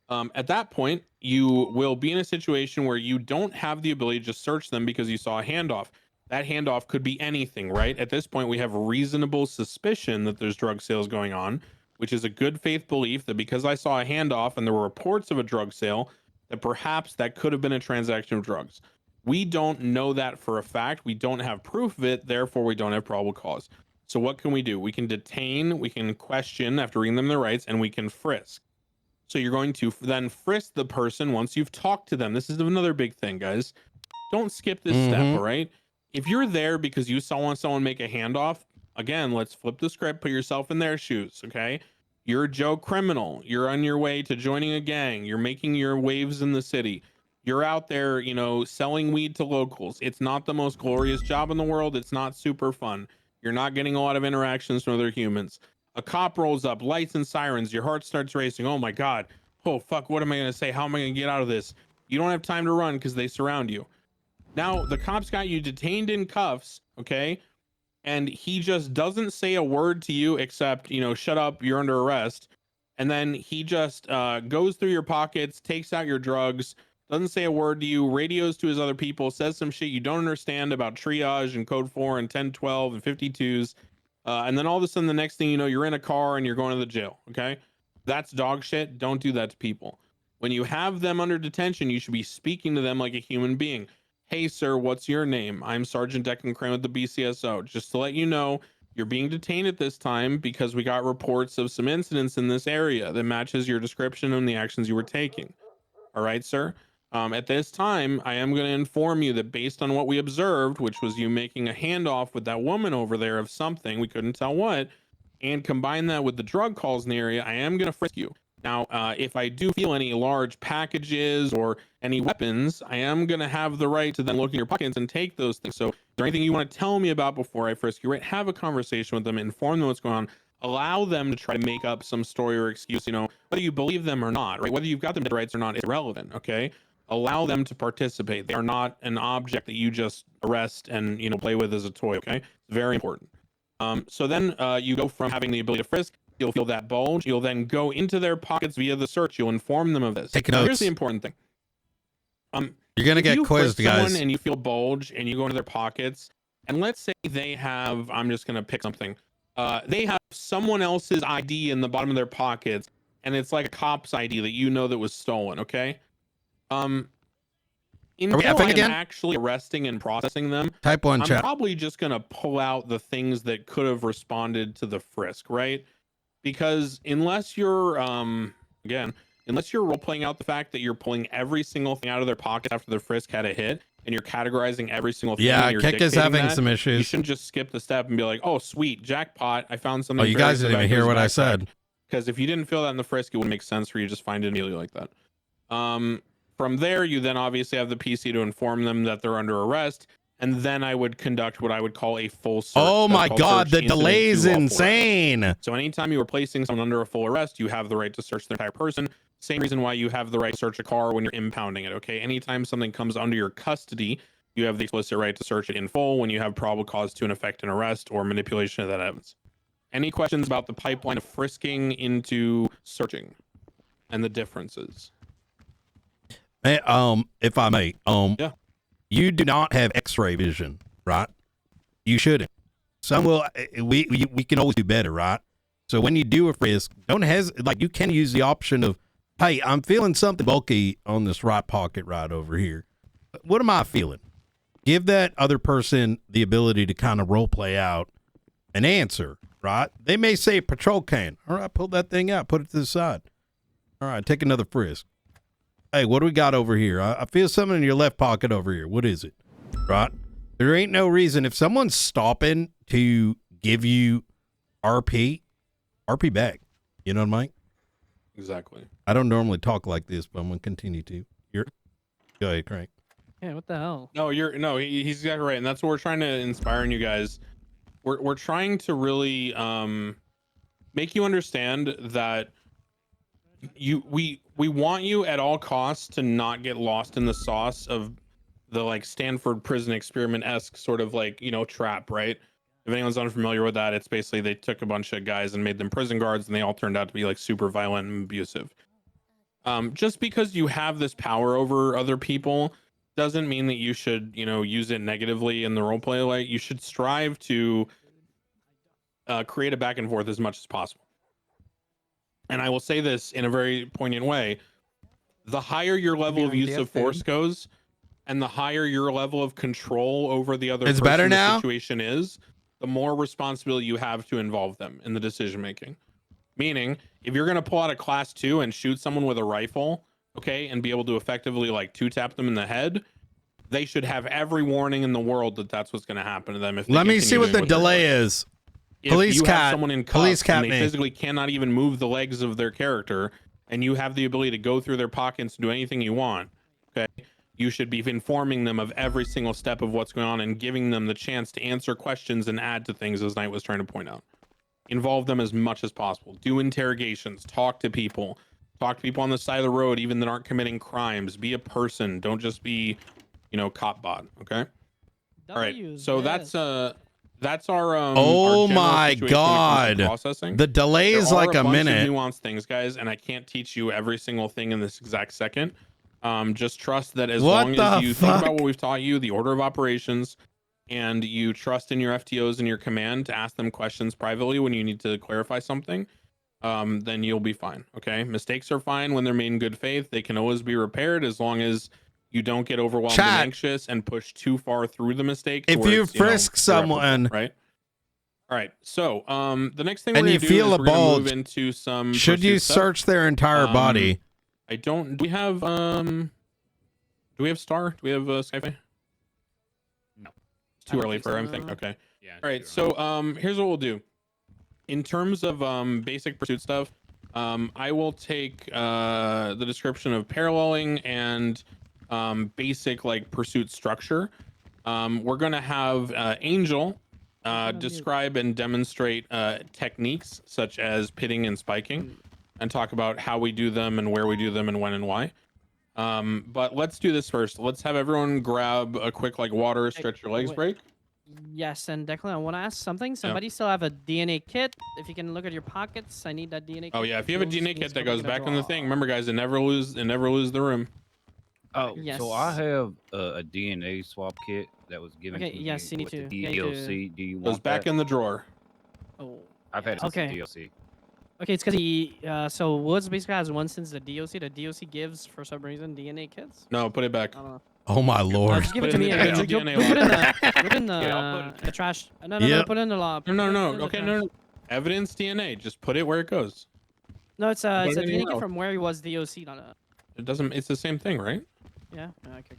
At that point, you will be in a situation where you don't have the ability to just search them because you saw a handoff. That handoff could be anything, right? At this point, we have reasonable suspicion that there's drug sales going on, which is a good faith belief that because I saw a handoff and there were reports of a drug sale, that perhaps that could have been a transaction of drugs. We don't know that for a fact. We don't have proof of it. Therefore, we don't have probable cause. So what can we do? We can detain, we can question after reading them their rights, and we can frisk. So you're going to then frisk the person once you've talked to them. This is another big thing, guys. Don't skip this step, all right? If you're there because you saw someone make a handoff, again, let's flip the script, put yourself in their shoes, okay? You're a Joe criminal. You're on your way to joining a gang. You're making your waves in the city. You're out there, you know, selling weed to locals. It's not the most glorious job in the world. It's not super fun. You're not getting a lot of interactions from other humans. A cop rolls up, lights and sirens. Your heart starts racing. Oh my God. Oh, fuck. What am I going to say? How am I going to get out of this? You don't have time to run because they surround you. Now, the cops got you detained in cuffs, okay? And he just doesn't say a word to you except, you know, shut up, you're under arrest. And then he just goes through your pockets, takes out your drugs, doesn't say a word to you, radios to his other people, says some shit you don't understand about triage and code 4 and 1012 and 52s. And then all of a sudden, the next thing you know, you're in a car and you're going to the jail, okay? That's dog shit. Don't do that to people. When you have them under detention, you should be speaking to them like a human being. Hey, sir, what's your name? I'm Sergeant Declan Crane with the BCSO. Just to let you know, you're being detained at this time because we got reports of some incidents in this area that matches your description and the actions you were taking. All right, sir? At this time, I am going to inform you that based on what we observed, which was you making a handoff with that woman over there of something, we couldn't tell what, and combine that with the drug calls in the area, I am going to frisk you. Now, if I do feel any large packages or any weapons, I am going to have the right to then look in your pockets and take those things. So is there anything you want to tell me about before I frisk you, right? Have a conversation with them, inform them what's going on, allow them to try to make up some story or excuse, you know, whether you believe them or not, right? Whether you've got them dead rights or not is irrelevant, okay? Allow them to participate. They are not an object that you just arrest and, you know, play with as a toy, okay? It's very important. So then you go from having the ability to frisk, you'll feel that bulge. You'll then go into their pockets via the search. You'll inform them of this. Take Now, notes. here's the important thing. You're gonna get quizzed, guys. And you feel bulge, and you go into their pockets, and let's say they have. I'm just gonna pick something. They have someone else's ID in the bottom of their pockets, and it's like a cop's ID that you know that was stolen. Okay. Until I'm actually arresting and processing them, Type 1 I'm chat. probably just gonna pull out the things that could have responded to the frisk, right? Because unless you're unless you're role playing out the fact that you're pulling every single thing out of their pocket after the frisk had a hit, and you're categorizing every single thing. Yeah, and you're Keck is dictating having some issues. You shouldn't just skip the step and be like, "Oh, sweet, jackpot! I found something." Oh, you guys didn't even hear what I said. Because if you didn't feel that in the frisk, it would make sense for you to just find it immediately like that. From there, you then obviously have the PC to inform them that they're under arrest, and then I would conduct what I would call a full search. Oh That's my called God, search the delay incident is to lawful arrest. insane. So anytime you are placing someone under a full arrest, you have the right to search the entire person. Same reason why you have the right to search a car when you're impounding it, okay? Anytime something comes under your custody, you have the explicit right to search it in full when you have probable cause to effect an arrest or manipulation of that evidence. Any questions about the pipeline of frisking into searching and the differences? Hey, if I may, yeah. You do not have X-ray vision, right? You shouldn't. Some will. We can always do better, right? So when you do a frisk, don't hesitate. Like, you can use the option of, hey, I'm feeling something bulky on this right pocket right over here. What am I feeling? Give that other person the ability to kind of role play out an answer, right? They may say patrol can. All right, pull that thing out, put it to the side. All right, take another frisk. Hey, what do we got over here? I feel something in your left pocket over here. What is it? Right? There ain't no reason. If someone's stopping to give you RP back. You know what I mean? Exactly. I don't normally talk like this, but I'm going to continue to. Go ahead, Crank. Yeah, what the hell? No, he's exactly right. And that's what we're trying to inspire in you guys. We're trying to really make you understand that we want you at all costs to not get lost in the sauce of the like Stanford prison experiment-esque sort of like, trap, right? If anyone's unfamiliar with that, it's basically they took a bunch of guys and made them prison guards, and they all turned out to be like super violent and abusive. Just because you have this power over other people doesn't mean that you should, use it negatively in the roleplay. Like, you should strive to create a back and forth as much as possible. And I will say this in a very poignant way: the higher your level of use of force goes, and the higher your level of control over the other person better the now? situation is, the more responsibility you have to involve them in the decision making. Meaning, if you're going to pull out a class 2 and shoot someone with a rifle, okay, and be able to effectively like 2-tap them in the head, they should have every warning in the world that that's what's going to happen to them. If they Let me continue see what doing the they're delay doing. is. If Police you cat. have someone in Police cuffs cat and they me. physically cannot even move the legs of their character, and you have the ability to go through their pockets and do anything you want, okay, you should be informing them of every single step of what's going on and giving them the chance to answer questions and add to things, as Knight was trying to point out. Involve them as much as possible. Do interrogations. Talk to people. Talk to people on the side of the road, even that aren't committing crimes. Be a person. Don't just be, cop bot. Okay. All right. So that's our Oh our general my situation when it comes to God. processing. The delay is like a bunch minute. of nuanced things, guys, and I can't teach you every single thing in this exact second. Just trust that as What long the as you think fuck? about what we've taught you, the order of operations, and you trust in your FTOs and your command to ask them questions privately when you need to clarify something, then you'll be fine. Okay. Mistakes are fine when they're made in good faith. They can always be repaired as long as you don't get overwhelmed and Chat. anxious and push too far through the mistake. to If where you it's, frisk irreparable, someone, right? All right. So, the next thing and we're you gonna do feel is a we're gonna move bulge, into some. should you pursuit stuff. search their entire body? I don't. Do we have Do we have Star? Do we have Skyfi? No. It's too early for everything. Okay. Yeah. All right. So here's what we'll do. In terms of basic pursuit stuff, I will take the description of paralleling and basic like pursuit structure. We're gonna have Angel describe and demonstrate techniques such as pitting and spiking, and talk about how we do them and where we do them and when and why. But let's do this first. Let's have everyone grab a quick like water, stretch your legs break. Yes, and Declan, I want to ask something. Somebody still have a DNA kit? If you can look at your pockets, I need that DNA kit. Oh yeah, if you have a DNA kit that goes back in the thing, remember guys, and never lose the room. Oh, Yes. so I have a DNA swap kit that was given Okay, to me yes, you need with to. the Yeah, you DLC. Do you want Goes back that? in the drawer. Oh. I've had it since Okay. the DLC. Okay, it's because he, so Woods basically has one since the DOC. The DOC gives, for some reason, DNA kits. No, put it back. I don't know. Oh my lord. Just give it Put to it me. in the Put it DNA in the, Yeah, the trash. No, put it in the law. No. Evidence DNA. Just put it where it goes. No, it's Put a it in DNA the kit from where he was DOC. Not a, It doesn't. It's the same thing, right? yeah. Okay.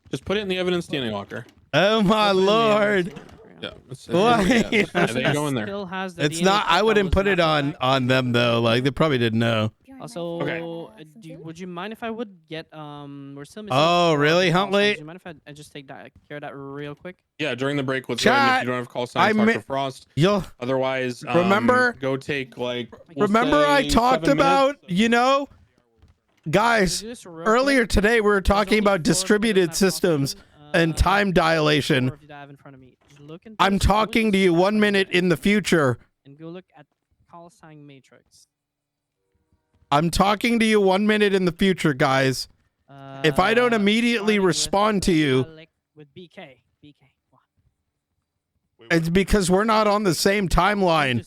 Just put it in the evidence DNA locker. Oh my lord. Yeah. Why? Yeah, they go in there. Still has the It's DNA not. kit I that wouldn't was put it not on them though. Like they probably didn't know. Also, would you mind if I would get we're still missing. Oh, 4 really, call signs. Huntley? Would you mind if I just take that care of that real quick? Yeah, during the break, what's Chat, if you don't have call signs, talk to Frost. You'll Otherwise, remember. go take like. We'll Remember, I say talked 7 minutes. about guys. Earlier today, we were talking about distributed systems and time dilation. I'm talking to you 1 minute in the future. And go look at call sign matrix. I'm talking to you 1 minute in the future, guys. If I don't immediately respond to you, with BK. it's because we're not on the same timeline.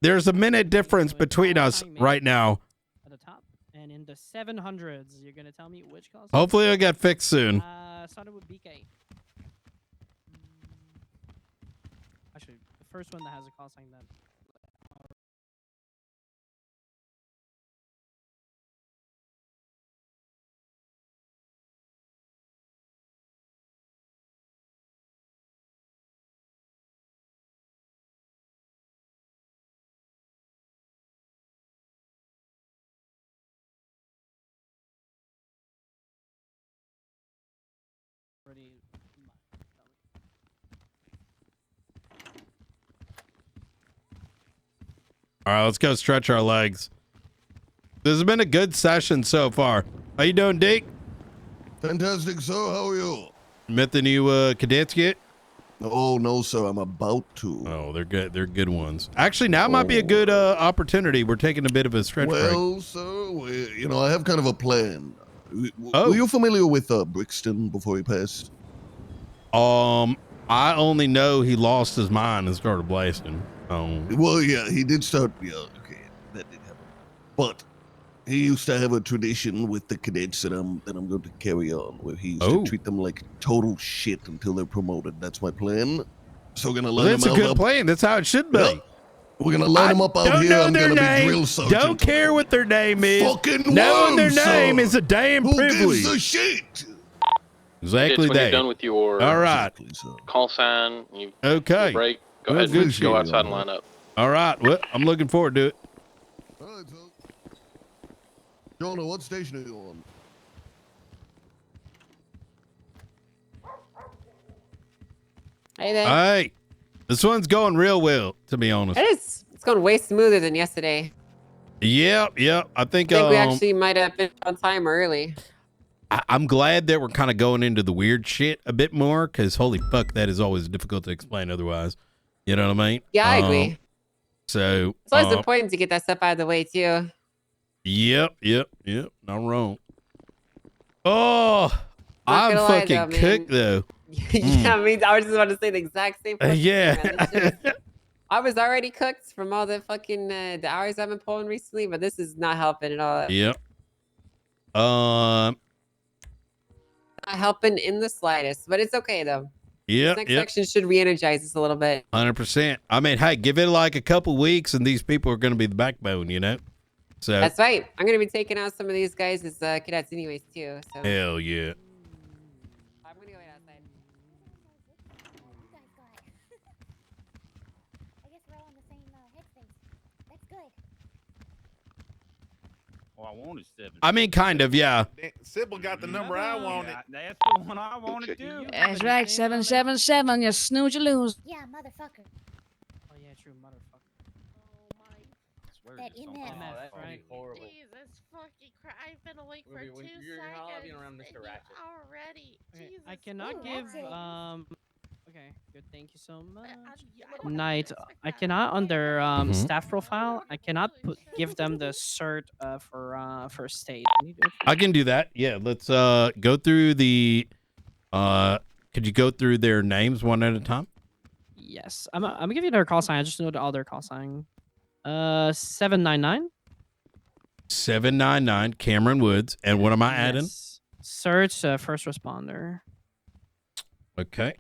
There's a minute difference between us right now. At the top and in the 700s, you're gonna tell me which call sign. Hopefully, it'll get fixed soon. Started with BK. Actually, the first one that has a call sign then. All right, let's go stretch our legs. This has been a good session so far. How you doing, Deke? Fantastic, sir. How are you? Met the new cadets yet? Oh, no, sir. I'm about to. Oh, they're good. They're good ones. Actually, now might be a good opportunity. We're taking a bit of a stretch break. Well, sir, I have kind of a plan. Were you familiar with Brixton before he passed? I only know he lost his mind and started blasting. Well, yeah, he did start. Yeah, okay, that did happen. But he used to have a tradition with the cadets that I'm going to carry on, where he used to treat them like total shit until they're promoted. That's my plan. So we're gonna line them out. That's a good plan. That's how it should be. Yeah. We're gonna line them up out here. I'm gonna be drill sergeant. Don't care what their name is. Fucking knowing their worm, name sir. is a damn Who privilege. gives a shit? Exactly When that. you're done with your All right. call sign, you Okay. break. Go Well, ahead and good go shit. outside and line up. All right. Well, I'm looking forward to it. All right, so. Jonah, what station are you on? Hey there. Hey, this one's going real well, to be honest. It is. It's going way smoother than yesterday. Yep. I think I think we actually might have been on time early. I'm glad that we're kind of going into the weird shit a bit more, because holy fuck, that is always difficult to explain otherwise. You know what I mean? Yeah, I agree. So It's always important to get that stuff out of the way too. Yep. Not wrong. Oh, I'm gonna lie, fucking though, man. cooked though. Yeah, I mean, I was just about to say the exact same thing. Yeah. I was already cooked from all the fucking the hours I've been pulling recently, but this is not helping at all. Yep. Not helping in the slightest, but it's okay though. Yep. This next section should re-energize us a little bit. 100%. I mean, hey, give it like a couple weeks, and these people are going to be the backbone, you know. So That's right. I'm gonna be taking out some of these guys as cadets, anyways, too. So. hell yeah. I'm gonna go wait outside. I guess we're all on the same headspace. That's good. Oh, I wanted 7. I mean, kind of, yeah. Sybil got the number I wanted. That's the one I wanted too. That's right, 777. You snooze, you lose. Yeah, motherfucker. Oh yeah, true, motherfucker. That MF. Right. Jesus fucking Christ. I've been awake for 2 seconds. around Mr. Ratchet. Already. Okay, Jesus. I cannot Ooh, give that's it. Okay, good. Thank you so much. I Knight, I cannot on their staff profile. I cannot give them the cert for first aid. Can you do it? I can do that. Yeah, let's go through the could you go through their names one at a time? Yes, I'm gonna give you their call sign. I just know the other call sign. 799. 799 Cameron Woods. And what am I adding? Yes. Search first responder. Okay.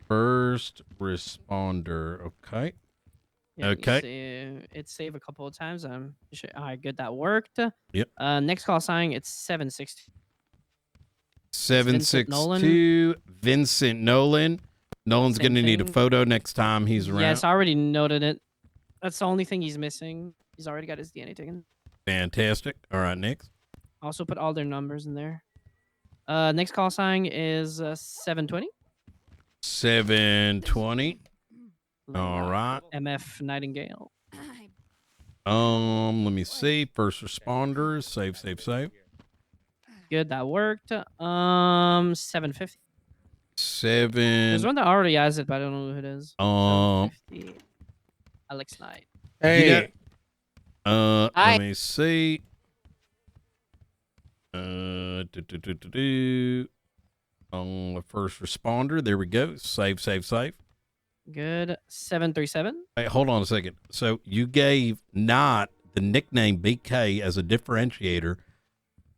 First responder. Okay. Yeah, okay. It saved a couple of times. All right, good. That worked. Yep. Next call sign. It's 760. 762 Vincent Nolan. Nolan's Same gonna need a thing. photo next time he's around. Yes, I already noted it. That's the only thing he's missing. He's already got his DNA taken. Fantastic. All right, next. Also put all their numbers in there. Next call sign is 720. 720. All right. MF Nightingale. Let me see. First responders. Save. Good, that worked. 750. 7. There's one that already has it, but I don't know who it is. 750. Alex Knight. Hey. Let me see. First responder. There we go. Save. Good. 737. Hey, hold on a second. So you gave not the nickname BK as a differentiator,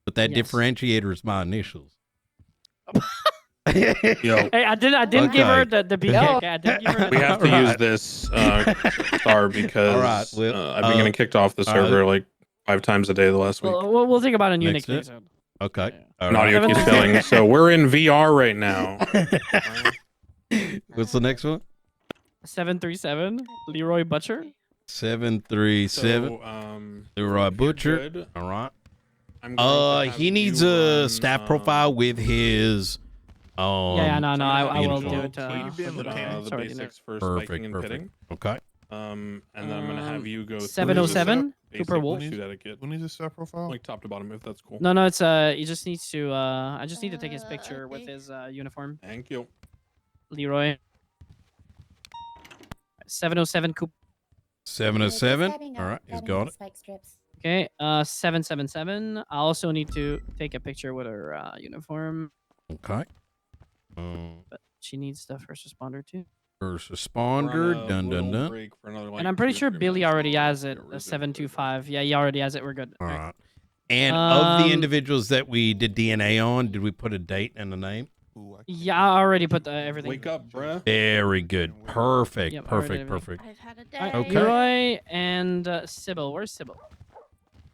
but that Yes. differentiator is my initials. Yo, Hey, I didn't give her the BK. No. Okay, I didn't give her. we have to use this star because All right, well, I've been getting kicked off the server like 5 times a day the last week. We'll think about a new Next nickname. it. Okay. All An right. audio keeps failing. So we're in VR right now. What's the next one? 737. Leroy Butcher. 737. So, Leroy Butcher. good. All right. I'm going to have He needs you a run, staff profile with his. Yeah, no, I will do uniform. it. Will you be in with, lieutenant? the sorry, basics for Perfect. spiking and pitting. Okay. And then I'm gonna have you go through 707. the Cooper basic Wolf. shoot etiquette, Who needs a staff profile? like top to bottom, if that's cool. No, it's he just needs to I just need to take his picture with his uniform. Thank you. Leroy. 707 Coop. 707. All right, he's got it. Spike strips. Okay, 777. I also need to take a picture with her uniform, Okay. but she needs the first responder too. First We're on responder. a Dun little dun dun. break for another, like, And I'm pretty 2 or sure 3 Billy minutes already before has we it. go A resume 725. Yeah, he already has it. We're good. All All right. And of the Um, individuals that we did DNA on, did we put a date and a name? Yeah, I already put everything. Wake up, bruh. Very good. Perfect. Yep, I already did Perfect. everything. I've had a day. Alright, Okay. Leroy and Sybil. Where's Sybil?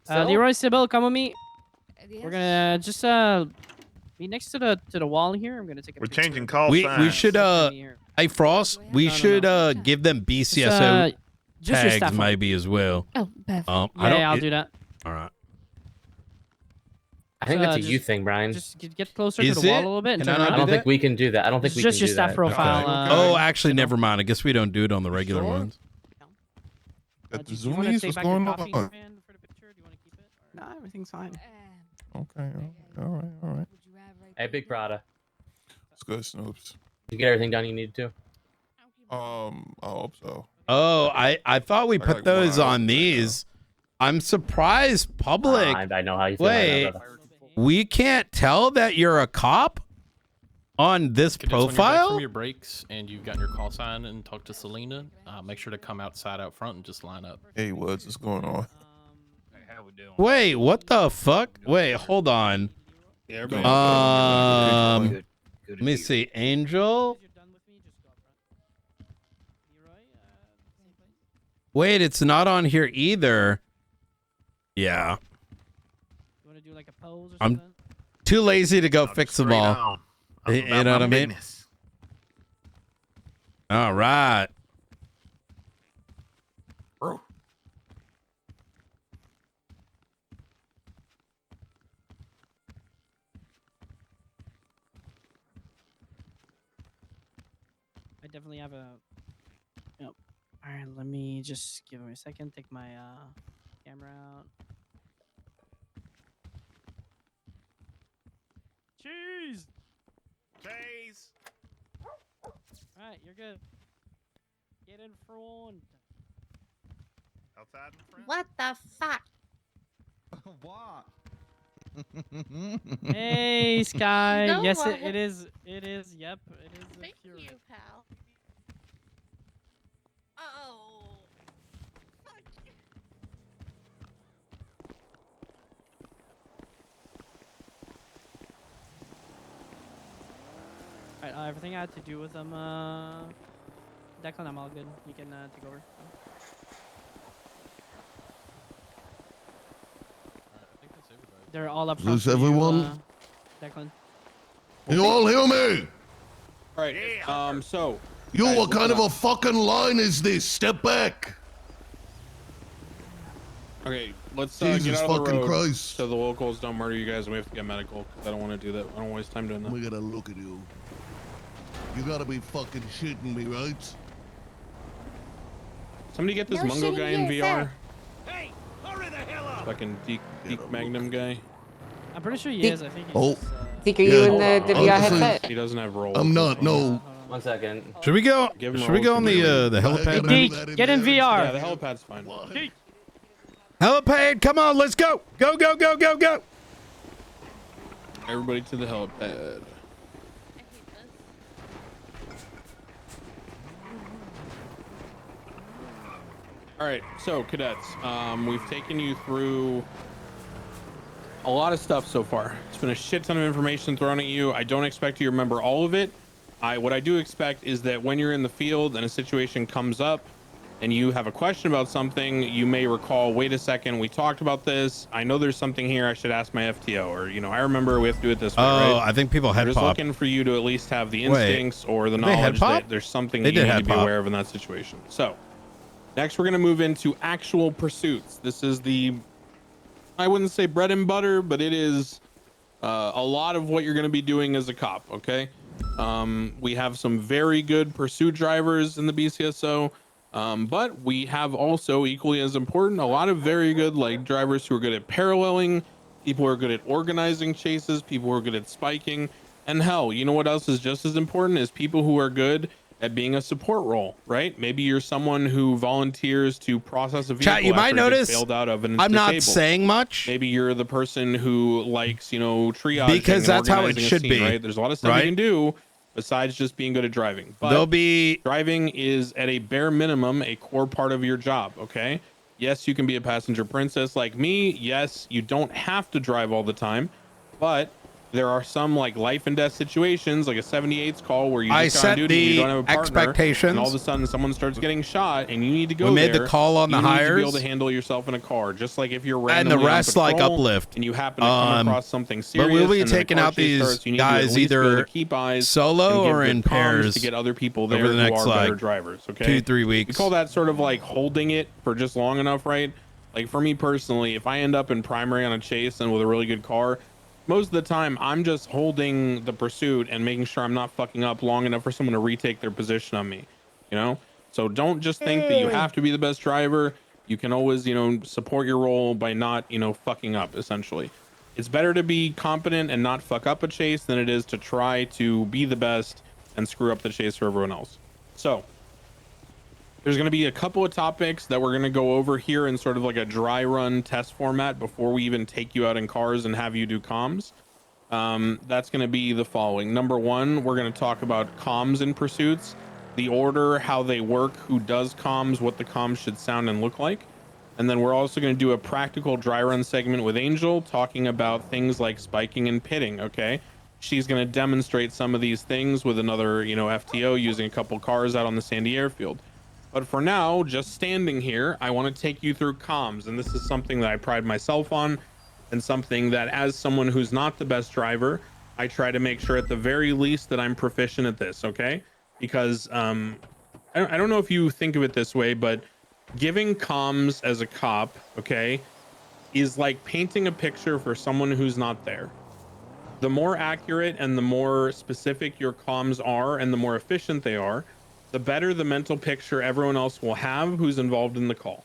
Sybil? Leroy, Sybil, come with me. Yes. We're gonna just be next to the wall here. I'm gonna take a We're picture. changing call We signs. should hey Frost, we No. should give them BCSO Just your staff tags one. maybe as well. Oh, Beth. Yeah, I'll do that. All right. I think that's a just- you thing, Brian. Just get closer Is to the wall it? a little bit. And Can turn I not around. I don't think we can do that. I don't think It's we just can your do staff that. profile. Oh, actually, never mind. I guess we don't do it on the regular sure? ones. Got the Do you want to zoomies? take What's back your going coffee on? fan for the picture? Do you want to keep it? No, everything's fine. Okay. All right. Hey, Big Prada. It's good, Snoops. Did you get everything done you needed to? I hope so. Oh, I thought we I got, put like, those one eye on open right these. I'm surprised public. I know how you feel. Wait, Right now, brother. we can't tell that you're a cop on this Cadets, when you're back profile? from your breaks and you've gotten your call sign and talk to Selena, make sure to come outside out front and just line up. Hey, Woods, what's going on? How we doing? Wait, what the fuck? Wait, hold on. Yeah, everybody. Good. Good Let to me see see. Angel. Wait, it's not on here either. Yeah. You want to do like a pose or I'm something? too lazy to go I'm fix them straight all. on. I'm You about know my what I mean? business. All right. Bro. I definitely have a. Yep. All right, let me just give me a second. Take my camera out. Cheese. Chase. All right, you're good. Get in front. Outside in front. What the fuck? What? Hey, Sky. No, Yes, what? it is. It is. Yep, it is. Thank you, pal. Oh. Fuck you. All right, everything I had to do with them. Declan, I'm all good. You can take over. They're all up front. Is for you, everyone? Declan. You all hear me? All right. So. Yo, guys, what kind of listen a fucking line is this? Step back. Okay, let's Jesus get out of the fucking road Christ. so the locals don't murder you guys and we have to get medical. I don't want to do that. I don't waste time doing that. We gotta look at you. You gotta be fucking shitting me, right? Somebody get this No Mungo shitting guy in here, VR. sir. Hey, hurry the hell up! Fucking Deke Magnum guy. I'm pretty sure he Deke- is. I think he's Oh. just, Deke, are you in the VR honestly, headset? He doesn't have rolls. I'm not, no. 1 second. Should we go? Give him Should we go on rolls to the helipad? Deke, That get in there. VR. Yeah, the helipad's fine. Helipad, come on, let's go. Go, go, go, go, go. Everybody to the helipad. All right, so cadets, we've taken you through a lot of stuff so far. It's been a shit ton of information thrown at you. I don't expect you to remember all of it. What I do expect is that when you're in the field and a situation comes up and you have a question about something, you may recall, wait a second, we talked about this. I know there's something here. I should ask my FTO, or, you know, I remember we have to do it this way, right? Oh, I think people I'm head just pop. looking for you to at least have the Wait, instincts or the did they head knowledge pop? that there's something They that you did need head to be pop. aware of in that situation. So next we're going to move into actual pursuits. This is the, I wouldn't say bread and butter, but it is a lot of what you're going to be doing as a cop. Okay. We have some very good pursuit drivers in the BCSO, but we have also, equally as important, a lot of very good like drivers who are good at paralleling, people who are good at organizing chases, people who are good at spiking, and hell, you know what else is just as important is people who are good at being a support role, right? Maybe you're someone who volunteers to process a vehicle Chat, you might after it gets notice bailed out of and it's I'm not disabled. saying much Maybe you're the person who likes, you know, triaging because and that's how it organizing a should scene, be. right? There's a lot of stuff right? you can do besides just being good at driving. But There'll be driving is at a bare minimum a core part of your job. Okay. Yes, you can be a passenger princess like me. Yes, you don't have to drive all the time, but there are some like life and death situations, like a 78's call where you I just got on set duty, you the don't have a partner, expectations. and all of a sudden someone starts getting shot, and you need to go We made the there. call on the you need to be able hires. to handle yourself in a car, just like if you're And randomly the rest on like patrol uplift. and you happen to come across something serious. But we'll be and then a taking car out chase these starts, you need to at guys least be able to either keep eyes solo and give or good in comms pairs to get other people there over the who next are better like drivers. Okay, 2-3 weeks. We call that sort of like holding it for just long enough, right? Like for me personally, if I end up in primary on a chase and with a really good car, most of the time I'm just holding the pursuit and making sure I'm not fucking up long enough for someone to retake their position on me, you know? So don't just think that you have to be the best driver. You can always, you know, support your role by not, you know, fucking up essentially. It's better to be competent and not fuck up a chase than it is to try to be the best and screw up the chase for everyone else. So there's going to be a couple of topics that we're going to go over here in sort of like a dry run test format before we even take you out in cars and have you do comms. That's going to be the following. Number one, we're going to talk about comms in pursuits, the order, how they work, who does comms, what the comms should sound and look like. And then we're also going to do a practical dry run segment with Angel talking about things like spiking and pitting. Okay. She's going to demonstrate some of these things with another, you know, FTO using a couple cars out on the Sandy Airfield. But for now, just standing here, I want to take you through comms. And this is something that I pride myself on and something that as someone who's not the best driver, I try to make sure at the very least that I'm proficient at this. Okay. Because I don't know if you think of it this way, but giving comms as a cop, okay, is like painting a picture for someone who's not there. The more accurate and the more specific your comms are and the more efficient they are, the better the mental picture everyone else will have who's involved in the call.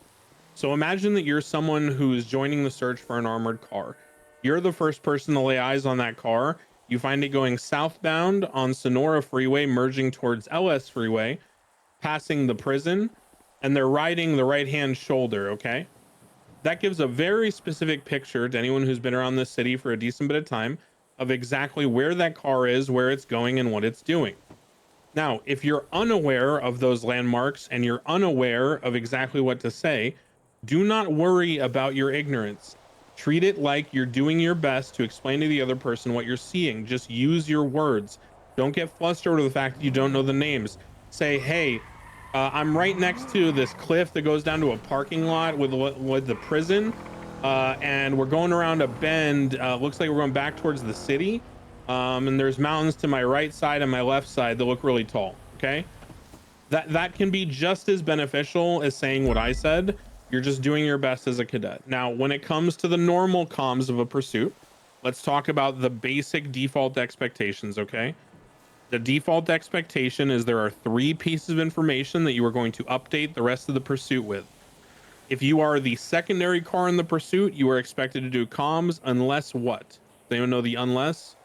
So imagine that you're someone who's joining the search for an armored car. You're the first person to lay eyes on that car. You find it going southbound on Sonora Freeway, merging towards LS Freeway, passing the prison, and they're riding the right-hand shoulder, okay? That gives a very specific picture to anyone who's been around this city for a decent bit of time of exactly where that car is, where it's going, and what it's doing. Now, if you're unaware of those landmarks and you're unaware of exactly what to say, do not worry about your ignorance. Treat it like you're doing your best to explain to the other person what you're seeing. Just use your words. Don't get flustered over the fact that you don't know the names. Say, hey, I'm right next to this cliff that goes down to a parking lot with the prison, and we're going around a bend. Looks like we're going back towards the city. And there's mountains to my right side and my left side that look really tall. Okay, that can be just as beneficial as saying what I said. You're just doing your best as a cadet. Now, when it comes to the normal comms of a pursuit, let's talk about the basic default expectations, okay? The default expectation is there are 3 pieces of information that you are going to update the rest of the pursuit with. If you are the secondary car in the pursuit, you are expected to do comms unless what? Does anyone know the unless?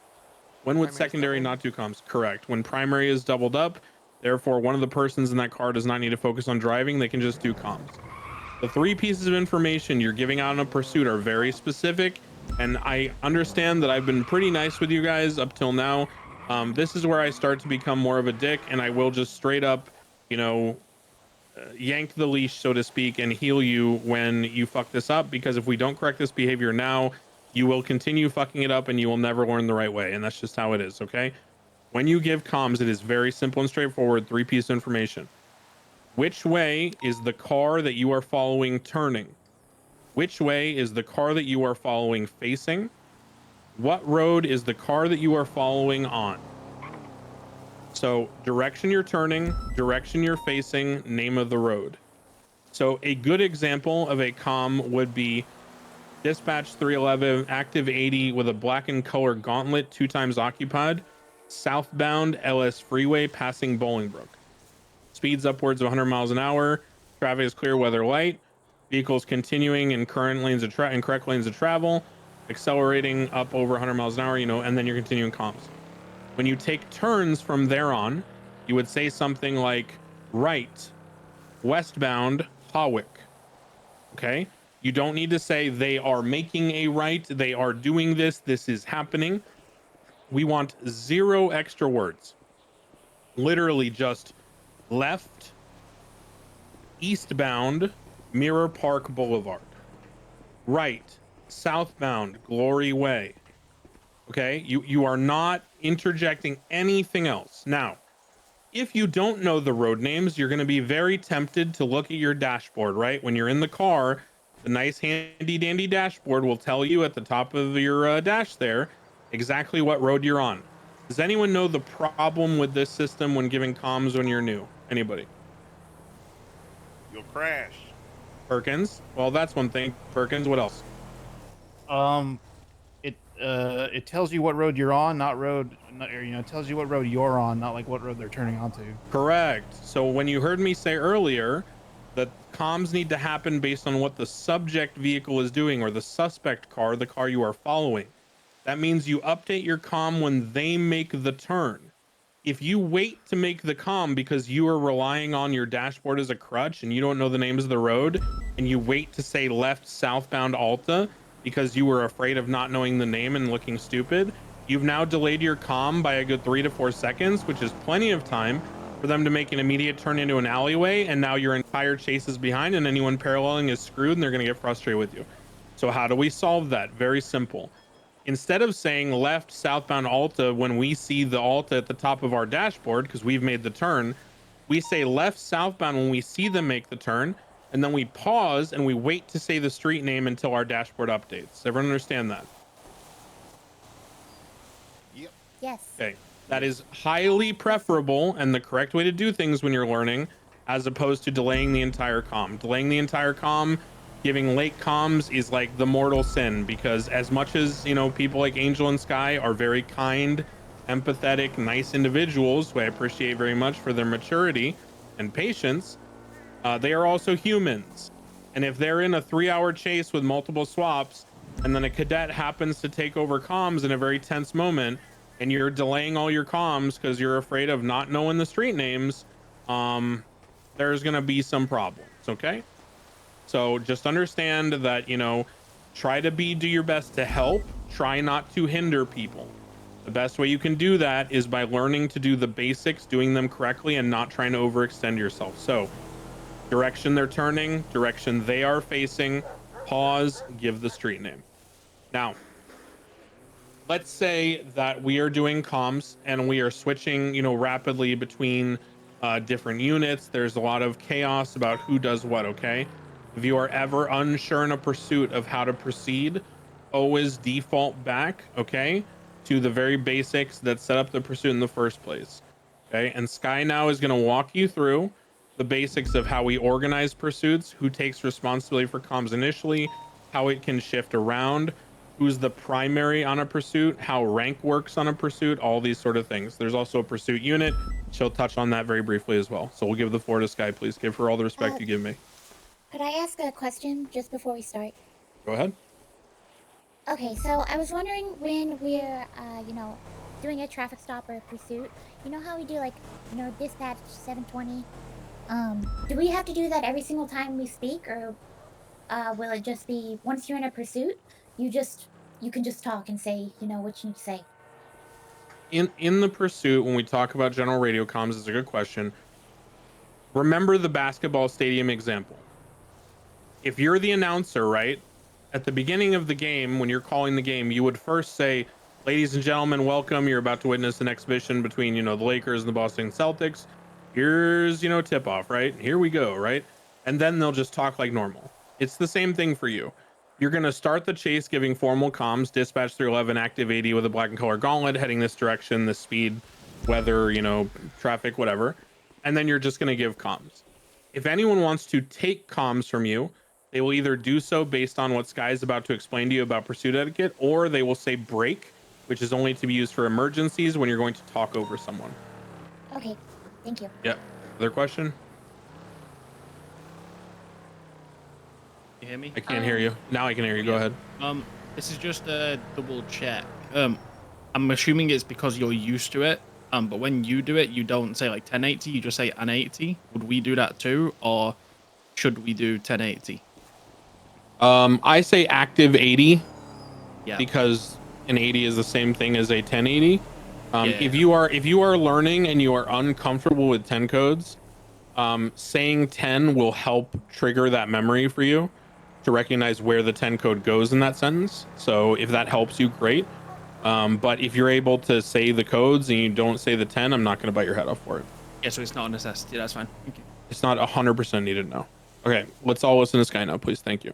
When would secondary not do comms? Correct. When primary is doubled up, therefore one of the persons in that car does not need to focus on driving, they can just do comms. The 3 pieces of information you're giving out in a pursuit are very specific, and I understand that I've been pretty nice with you guys up till now. This is where I start to become more of a dick, and I will just straight up, you know, yank the leash, so to speak, and heal you when you fuck this up, because if we don't correct this behavior now, you will continue fucking it up and you will never learn the right way, and that's just how it is. Okay, when you give comms, it is very simple and straightforward. 3 pieces of information. Which way is the car that you are following turning? Which way is the car that you are following facing? What road is the car that you are following on? So direction you're turning, direction you're facing, name of the road. So a good example of a comm would be dispatch 311, active 80 with a blackened color gauntlet, 2 times occupied, southbound LS freeway passing Bolingbrook. Speeds upwards of 100 miles an hour. Traffic is clear, weather light. Vehicles continuing in correct lanes of travel, accelerating up over 100 miles an hour, you know, and then you're continuing comms. When you take turns from there on, you would say something like right, westbound, Hawick. Okay? You don't need to say they are making a right, they are doing this, this is happening. We want 0 extra words. Literally just left, eastbound, Mirror Park Boulevard. Right, southbound, Glory Way. Okay, you are not interjecting anything else. Now, if you don't know the road names, you're going to be very tempted to look at your dashboard, right? When you're in the car, the nice handy dandy dashboard will tell you at the top of your dash there exactly what road you're on. Does anyone know the problem with this system when giving comms when you're new? Anybody? You'll crash. Perkins? Well, that's one thing. Perkins, what else? It tells you what road you're on, it tells you what road you're on, not like what road they're turning onto. Correct. So when you heard me say earlier that comms need to happen based on what the subject vehicle is doing, or the suspect car, the car you are following, that means you update your comm when they make the turn. If you wait to make the comm because you are relying on your dashboard as a crutch and you don't know the names of the road, and you wait to say left southbound Alta because you were afraid of not knowing the name and looking stupid, you've now delayed your comm by a good 3 to 4 seconds, which is plenty of time for them to make an immediate turn into an alleyway, and now your entire chase is behind and anyone paralleling is screwed and they're going to get frustrated with you. So how do we solve that? Very simple. Instead of saying left southbound Alta when we see the Alta at the top of our dashboard because we've made the turn, we say left southbound when we see them make the turn, and then we pause and we wait to say the street name until our dashboard updates. Everyone understand that? Yep. Yes. Okay. That is highly preferable and the correct way to do things when you're learning, as opposed to delaying the entire comm. Delaying the entire comm, giving late comms is like the mortal sin, because as much as, you know, people like Angel and Sky are very kind, empathetic, nice individuals who I appreciate very much for their maturity and patience, they are also humans. And if they're in a 3-hour chase with multiple swaps and then a cadet happens to take over comms in a very tense moment and you're delaying all your comms because you're afraid of not knowing the street names, there's going to be some problems. Okay. So just understand that, you know, try to do your best to help, try not to hinder people. The best way you can do that is by learning to do the basics, doing them correctly, and not trying to overextend yourself. So direction they're turning, direction they are facing, pause, give the street name. Now, let's say that we are doing comms and we are switching, you know, rapidly between different units. There's a lot of chaos about who does what. Okay. If you are ever unsure in a pursuit of how to proceed, always default back, okay, to the very basics that set up the pursuit in the first place. Okay. And Sky now is going to walk you through the basics of how we organize pursuits, who takes responsibility for comms initially, how it can shift around, who's the primary on a pursuit, how rank works on a pursuit, all these sort of things. There's also a pursuit unit. She'll touch on that very briefly as well. So we'll give the floor to Sky, please. Give her all the respect you give me. Could I ask a question just before we start? Go ahead. Okay, so I was wondering when we're, doing a traffic stop or a pursuit, you know how we do dispatch 720? Do we have to do that every single time we speak, or will it just be once you're in a pursuit, you can just talk and say, what you need to say? In the pursuit, when we talk about general radio comms, is a good question. Remember the basketball stadium example. If you're the announcer, right, at the beginning of the game, when you're calling the game, you would first say, ladies and gentlemen, welcome. You're about to witness an exhibition between, the Lakers and the Boston Celtics. Here's, tip off, right? Here we go, right? And then they'll just talk like normal. It's the same thing for you. You're going to start the chase giving formal comms, dispatch 311, active 80 with a black and color gauntlet, heading this direction, the speed, weather, traffic, whatever. And then you're just going to give comms. If anyone wants to take comms from you, they will either do so based on what Sky is about to explain to you about pursuit etiquette, or they will say break, which is only to be used for emergencies when you're going to talk over someone. Okay, thank you. Yep. Other question? You hear me? I can't hear you. Now I can hear you. Go ahead. This is just a double check. I'm assuming it's because you're used to it. But when you do it, you don't say like 1080, you just say an 80. Would we do that too, or should we do 1080? I say active 80. Yeah. Because an 80 is the same thing as a 1080. Yeah. If you are learning and you are uncomfortable with 10 codes, saying 10 will help trigger that memory for you to recognize where the 10 code goes in that sentence. So if that helps you, great. But if you're able to say the codes and you don't say the 10, I'm not going to bite your head off for it. Yeah, so it's not a necessity. That's fine. Thank you. It's not 100% needed now. Okay, let's all listen to Sky now, please. Thank you.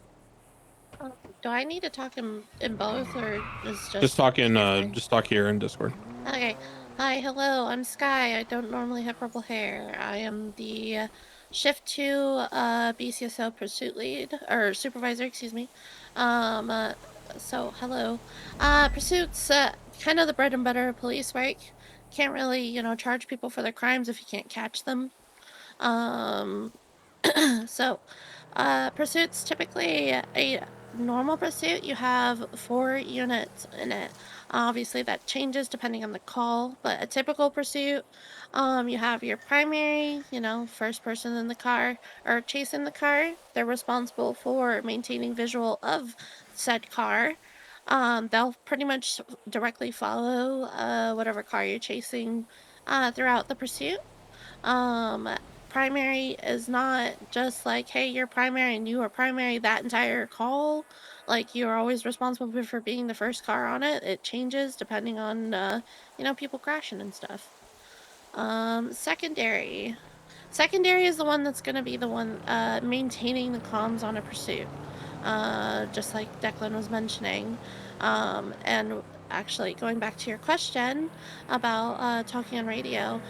Do I need to talk in both, or is Just talk here in Discord. Okay. Hi, hello. I'm Sky. I don't normally have purple hair. I am the Shift 2 BCSO pursuit lead, or supervisor, excuse me. So hello. Pursuits, kind of the bread and butter of police work. Can't really, charge people for their crimes if you can't catch them. So, pursuits, typically a normal pursuit, you have 4 units in it. Obviously that changes depending on the call, but a typical pursuit, you have your primary, first person in the car or chasing the car. They're responsible for maintaining visual of said car. They'll pretty much directly follow whatever car you're chasing throughout the pursuit. Primary is not just like, hey, you're primary and you are primary that entire call. Like, you're always responsible for being the first car on it. It changes depending on, people crashing and stuff. Secondary. Secondary is the one that's going to be the one maintaining the comms on a pursuit. Just like Declan was mentioning. And actually, going back to your question about talking on radio,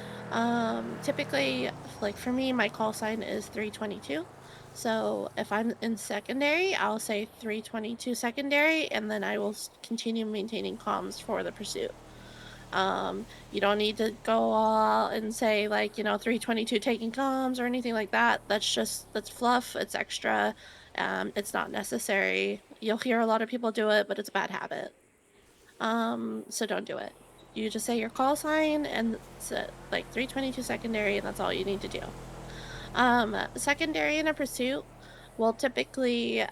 typically, like for me, my call sign is 322. So if I'm in secondary, I'll say 322 secondary, and then I will continue maintaining comms for the pursuit. You don't need to go all and say like, 322 taking comms or anything like that. That's fluff. It's extra. It's not necessary. You'll hear a lot of people do it, but it's a bad habit. So don't do it. You just say your call sign and it's like 322 secondary, and that's all you need to do. Secondary in a pursuit will typically,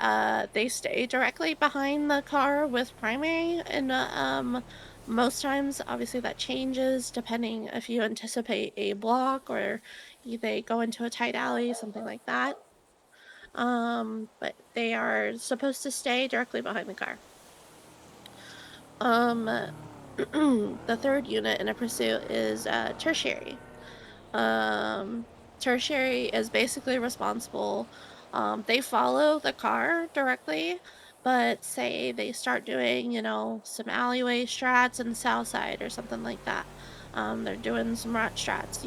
they stay directly behind the car with primary, and most times, obviously, that changes depending if you anticipate a block or they go into a tight alley, something like that. But they are supposed to stay directly behind the car. The third unit in a pursuit is tertiary. Tertiary is basically responsible. They follow the car directly, but say they start doing, some alleyway strats in the south side or something like that. They're doing some rat strats.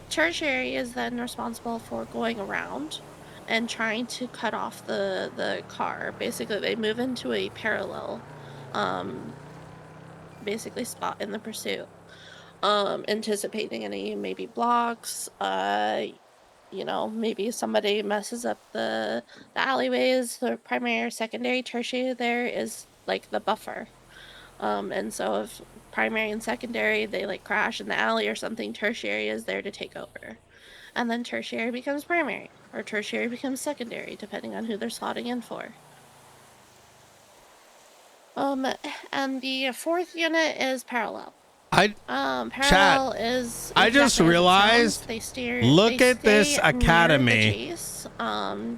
Tertiary is then responsible for going around and trying to cut off the car. Basically, they move into a parallel, basically spot in the pursuit, anticipating any maybe blocks. You know, maybe somebody messes up the alleyways. The primary or secondary, tertiary there is like the buffer. And so if primary and secondary they like crash in the alley or something, tertiary is there to take over. And then tertiary becomes primary or tertiary becomes secondary, depending on who they're slotting in for. And the fourth unit is parallel. Parallel is I just exactly as it realized. sounds. They steer. Look they at this stay near the academy. chase.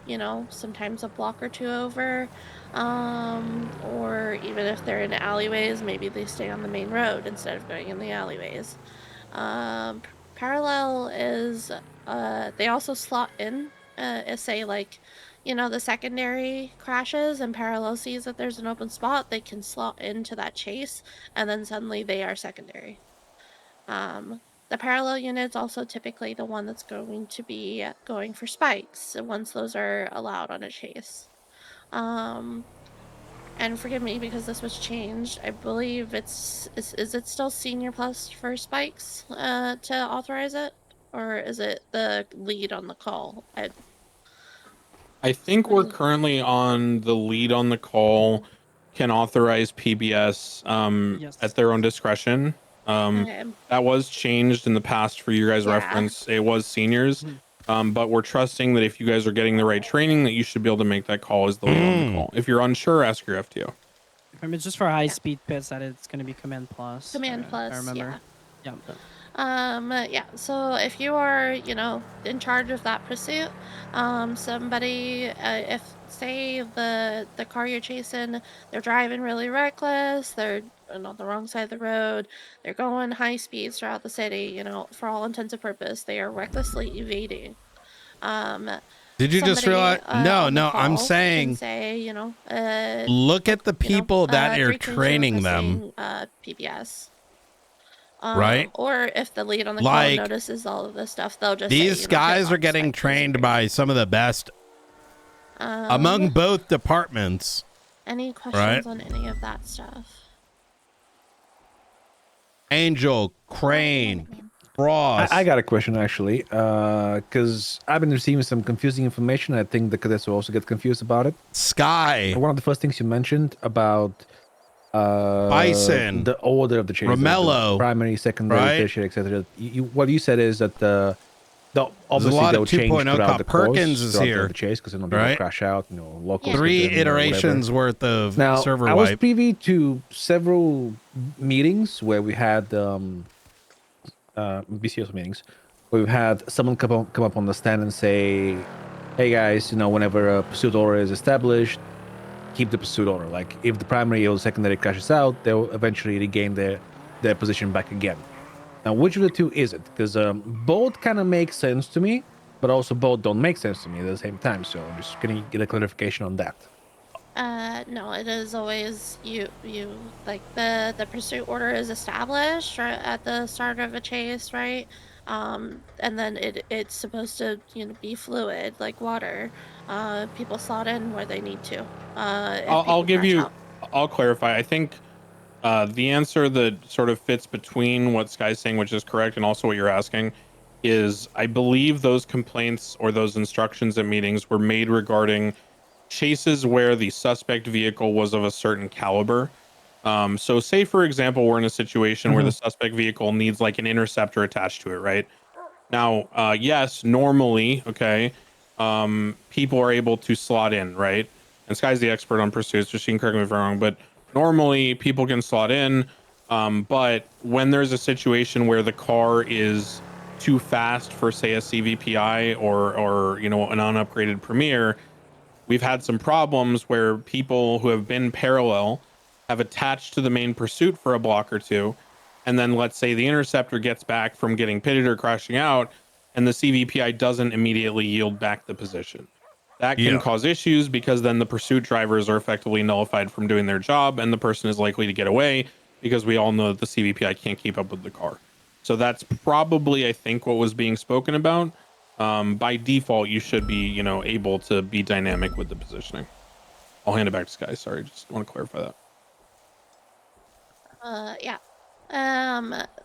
You know, sometimes a block or two over, or even if they're in alleyways, maybe they stay on the main road instead of going in the alleyways. Parallel is they also slot in. Say like, you know, the secondary crashes and parallel sees that there's an open spot, they can slot into that chase, and then suddenly they are secondary. The parallel unit's also typically the one that's going to be going for spikes once those are allowed on a chase. And forgive me because this was changed. I believe is it still senior plus for spikes to authorize it, or is it the lead on the call? I think we're currently on the lead on the call can authorize PBS at their own discretion. Okay. That was changed in the past for you guys' reference. It was seniors. But we're trusting that if you guys are getting the right training, that you should be able to make that call as the lead on the call. If you're unsure, ask your FTO. I mean, it's just for high speed pits that it's going to be command plus. Command plus, I remember. Yeah. Yeah, so if you are, you know, in charge of that pursuit, somebody, if say the car you're chasing, they're driving really reckless, they're on the wrong side of the road, they're going high speeds throughout the city, you know, for all intents and purposes, they are recklessly evading. Did you just realize? No, I'm saying. Say, you know, look at the people that are 3 training them. PBS. Right? Or if the lead on the Like, call notices all of this stuff, they'll just these say, you know, guys are getting trained by some of the best among both departments. Any questions on any of that stuff? Angel, Crane, Frost. I got a question actually, because I've been receiving some confusing information. I think the cadets will also get confused about it. Sky. One of the first things you mentioned about Bison, the order of the chase, Romello, primary, secondary, right? tertiary, etc. What you said is that obviously they'll change 2.0 throughout the Perkins course, is throughout here, the chase, because they'll right? crash out, you know, locals. 3 get them, iterations worth of now, server I was wipe. privy to several meetings where we had BCSO meetings where we've had someone come up on the stand and say, hey guys, you know, whenever a pursuit order is established, keep the pursuit order. Like if the primary or secondary crashes out, they'll eventually regain their position back again. Now, which of the two is it? Because both kind of make sense to me, but also both don't make sense to me at the same time. So I'm just gonna get a clarification on that. No, it is always you like the pursuit order is established right at the start of a chase, right? And then it's supposed to, you know, be fluid like water. People slot in where they need to. I'll clarify. I think the answer that sort of fits between what Sky's saying, which is correct, and also what you're asking, is I believe those complaints or those instructions at meetings were made regarding chases where the suspect vehicle was of a certain caliber. So say, for example, we're in a situation where the suspect vehicle needs like an interceptor attached to it, right? Now, yes, normally, okay, people are able to slot in, right? And Sky's the expert on pursuits, so she can correct me if I'm wrong, but normally people can slot in. But when there's a situation where the car is too fast for, say, a CVPI or you know, an unupgraded Premier, we've had some problems where people who have been parallel have attached to the main pursuit for a block or two, and then let's say the interceptor gets back from getting pitted or crashing out, and the CVPI doesn't immediately yield back the position. That can cause issues because then the pursuit drivers are effectively nullified from doing their job, and the person is likely to get away because we all know that the CVPI can't keep up with the car. So that's probably, I think, what was being spoken about. By default, you should be, you know, able to be dynamic with the positioning. I'll hand it back to Sky. Sorry, just want to clarify that. Yeah.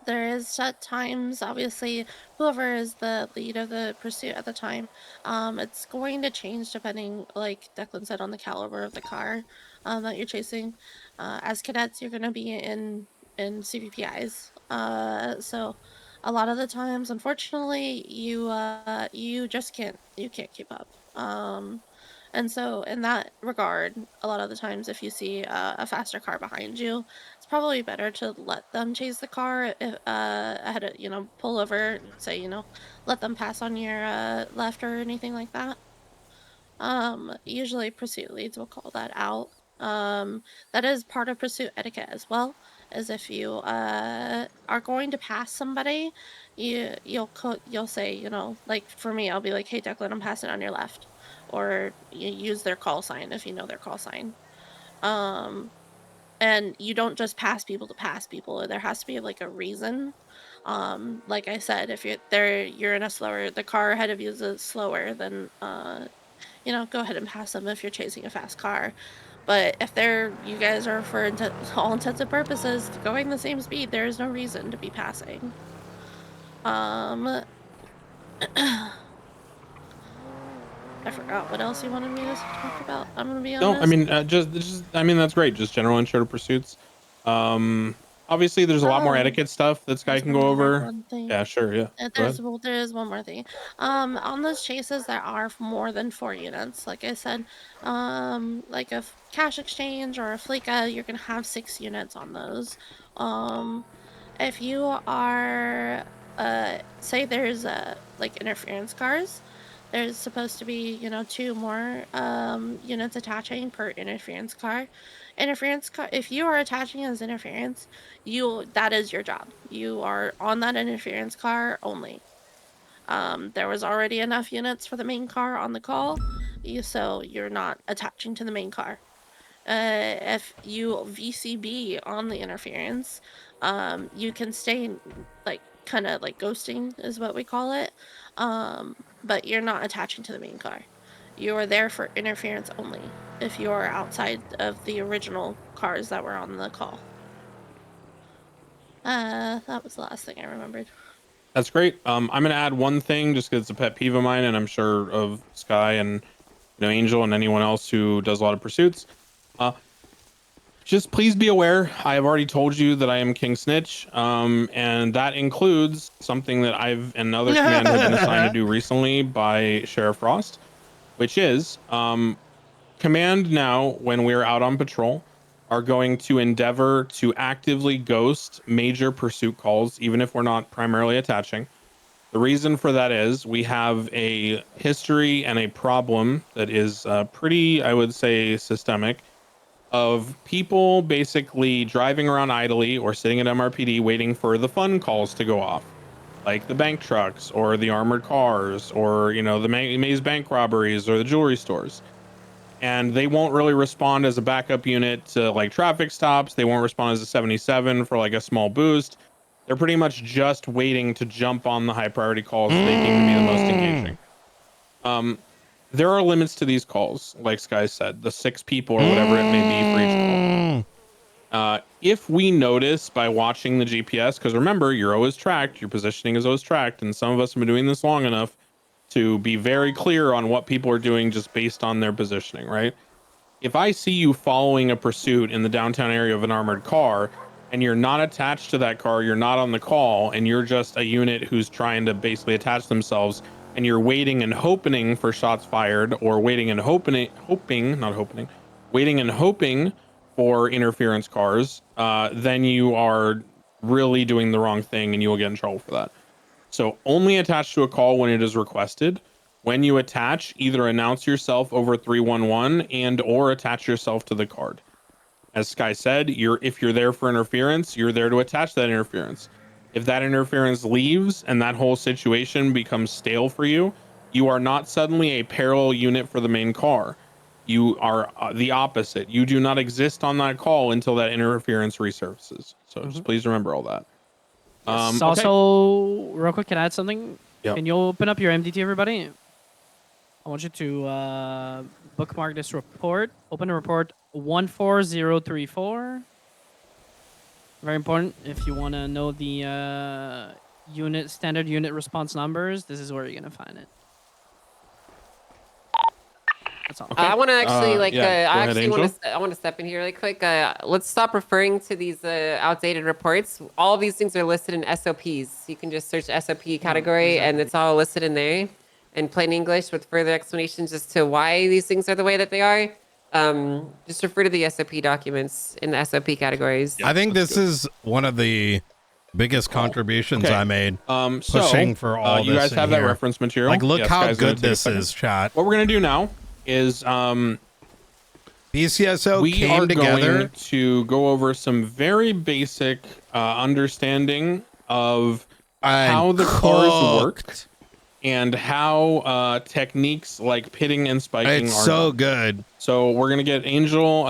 There is set times, obviously, whoever is the lead of the pursuit at the time, it's going to change depending, like Declan said, on the caliber of the car that you're chasing. As cadets, you're going to be in CVPIs. So a lot of the times, unfortunately, you just can't keep up. And so in that regard, a lot of the times if you see a faster car behind you, it's probably better to let them chase the car if, ahead of, you know, pull over, say, you know, let them pass on your left or anything like that. Usually pursuit leads will call that out. That is part of pursuit etiquette as well, as if you are going to pass somebody, you'll say, you know, like for me, I'll be like, hey Declan, I'm passing on your left, or you use their call sign if you know their call sign. And you don't just pass people to pass people. There has to be like a reason. Like I said, if you're in a slower, the car ahead of you is slower, then you know, go ahead and pass them if you're chasing a fast car. But if you guys are for all intents and purposes going the same speed, there is no reason to be passing. I forgot what else you wanted me to talk about. I'm gonna be honest. No, I mean, just, I mean, that's great. Just general intro to pursuits. Obviously, there's a lot more etiquette stuff that Sky can go over. Yeah, sure. Yeah. Go ahead. There is one more thing. On those chases, there are more than 4 units. Like I said, like a cash exchange or a Fleeka, you're gonna have 6 units on those. If you are, say there's like interference cars, there's supposed to be, you know, 2 more units attaching per interference car. Interference car, if you are attaching as interference, that is your job. You are on that interference car only. There was already enough units for the main car on the call, so you're not attaching to the main car. If you VCB on the interference, you can stay like kind of like ghosting is what we call it, but you're not attaching to the main car. You are there for interference only if you are outside of the original cars that were on the call. That was the last thing I remembered. That's great. I'm gonna add one thing just because it's a pet peeve of mine, and I'm sure of Sky and, you know, Angel and anyone else who does a lot of pursuits. Just please be aware. I have already told you that I am King Snitch, and that includes something that I've and another command have been assigned to do recently by Sheriff Frost, which is command now when we're out on patrol are going to endeavor to actively ghost major pursuit calls, even if we're not primarily attaching. The reason for that is we have a history and a problem that is pretty, I would say, systemic, of people basically driving around idly or sitting at MRPD waiting for the fun calls to go off, like the bank trucks or the armored cars or, you know, the maze bank robberies or the jewelry stores. And they won't really respond as a backup unit to like traffic stops. They won't respond as a 77 for like a small boost. They're pretty much just waiting to jump on the high priority calls they deem to be the most engaging. There are limits to these calls, like Sky said, the 6 people or whatever it may be for each call. If we notice by watching the GPS, because remember, you're always tracked, your positioning is always tracked, and some of us have been doing this long enough to be very clear on what people are doing just based on their positioning, right? If I see you following a pursuit in the downtown area of an armored car, and you're not attached to that car, you're not on the call, and you're just a unit who's trying to basically attach themselves, and you're waiting and hoping for shots fired, or waiting and hoping for interference cars, then you are really doing the wrong thing and you will get in trouble for that. So only attach to a call when it is requested. When you attach, either announce yourself over 311 and or attach yourself to the card. As Sky said, if you're there for interference, you're there to attach that interference. If that interference leaves and that whole situation becomes stale for you, you are not suddenly a parallel unit for the main car. You are the opposite. You do not exist on that call until that interference resurfaces. So just please remember all that. Yes, Okay. also, real quick, can I add something? Yep. Can you open up your MDT, everybody? I want you to bookmark this report. Open the report 14034. Very important. If you want to know the standard unit response numbers, this is where you're gonna find it. That's all. I want to actually I want to step in here really quick. Let's stop referring to these outdated reports. All of these things are listed in SOPs. You can just search SOP category, and it's all listed in there in plain English with further explanations as to why these things are the way that they are. Just refer to the SOP documents in the SOP categories. I think this is one of the biggest contributions I made. Pushing for all you this guys in have that here. reference material. Like, look Yes, how guys, gonna good take a this second. is, chat. What we're gonna do now is BCSO we came are together going to go over some very basic understanding of how the cars work and how techniques like pitting and spiking It's are so done. good. So we're gonna get Angel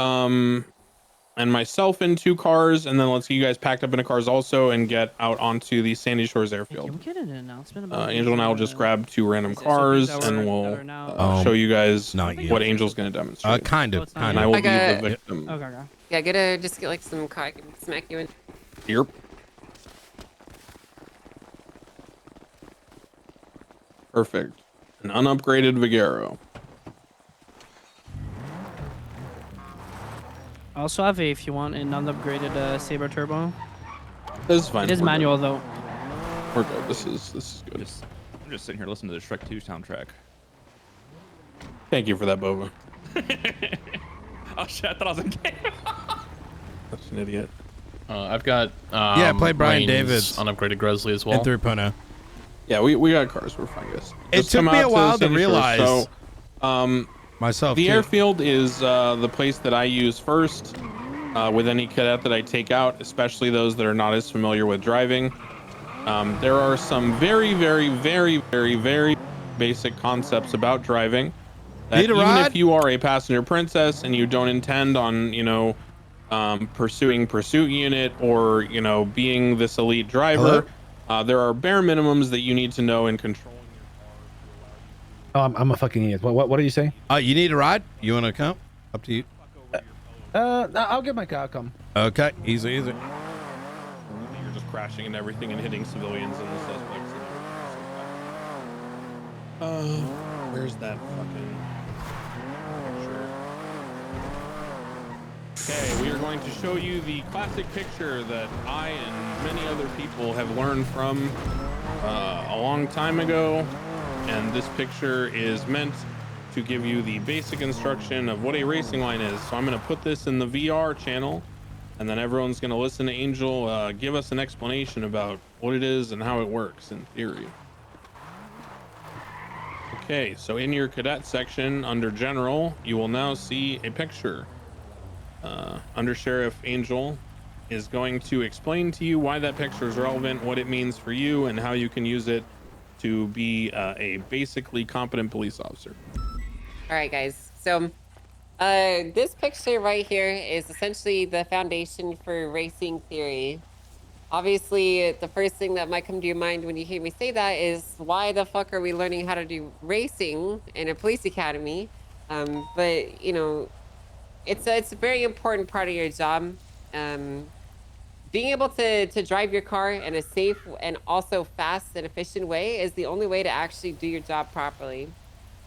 and myself in 2 cars, and then let's get you guys packed up in cars also and get out onto the Sandy Shores Airfield. Can we get an announcement about Angel and I will just grab 2 random SOPs cars that and are we'll now- show you guys Not yet. what Angel's going to demonstrate. Kind of. And I will be the victim. Okay. Yeah, just get like some car. I can smack you in. Yep. Perfect. An unupgraded Vigero. I also have if you want, an unupgraded Sabre Turbo. This is fine. It is We're manual good. though. We're good. This is good. I'm just sitting here listening to the Shrek 2 soundtrack. Thank you for that, Boba. Oh shit! I thought I was in game. Such an idiot. I've got Yeah, play Brian Wayne's Davis. unupgraded Grizzly as well. And 3.0. Yeah, we got cars. We're fine, guys. It Just took come me out a while to Sandy Shores. realize. So, myself, the too. airfield is the place that I use first with any cadet that I take out, especially those that are not as familiar with driving. There are some very, very, very, very, very basic concepts about driving that Need a even ride? if you are a passenger princess and you don't intend on, pursuing pursuit unit or, being this elite driver, there are bare minimums that you need to know in controlling. Oh, I'm a fucking idiot. What do you say? You need a ride? You want to come? Up to you. No, I'll get my car. I'll come. Okay, easy. You're just crashing and everything and hitting civilians and the suspects. Where's that fucking picture? Okay, we are going to show you the classic picture that I and many other people have learned from a long time ago. And this picture is meant to give you the basic instruction of what a racing line is. So I'm going to put this in the VR channel, and then everyone's going to listen to Angel give us an explanation about what it is and how it works in theory. Okay, so in your cadet section under general, you will now see a picture. Under Sheriff Angel is going to explain to you why that picture is relevant, what it means for you, and how you can use it to be a basically competent police officer. All right, guys. So this picture right here is essentially the foundation for racing theory. Obviously, the first thing that might come to your mind when you hear me say that is, why the fuck are we learning how to do racing in a police academy? But, it's a very important part of your job. Being able to drive your car in a safe and also fast and efficient way is the only way to actually do your job properly.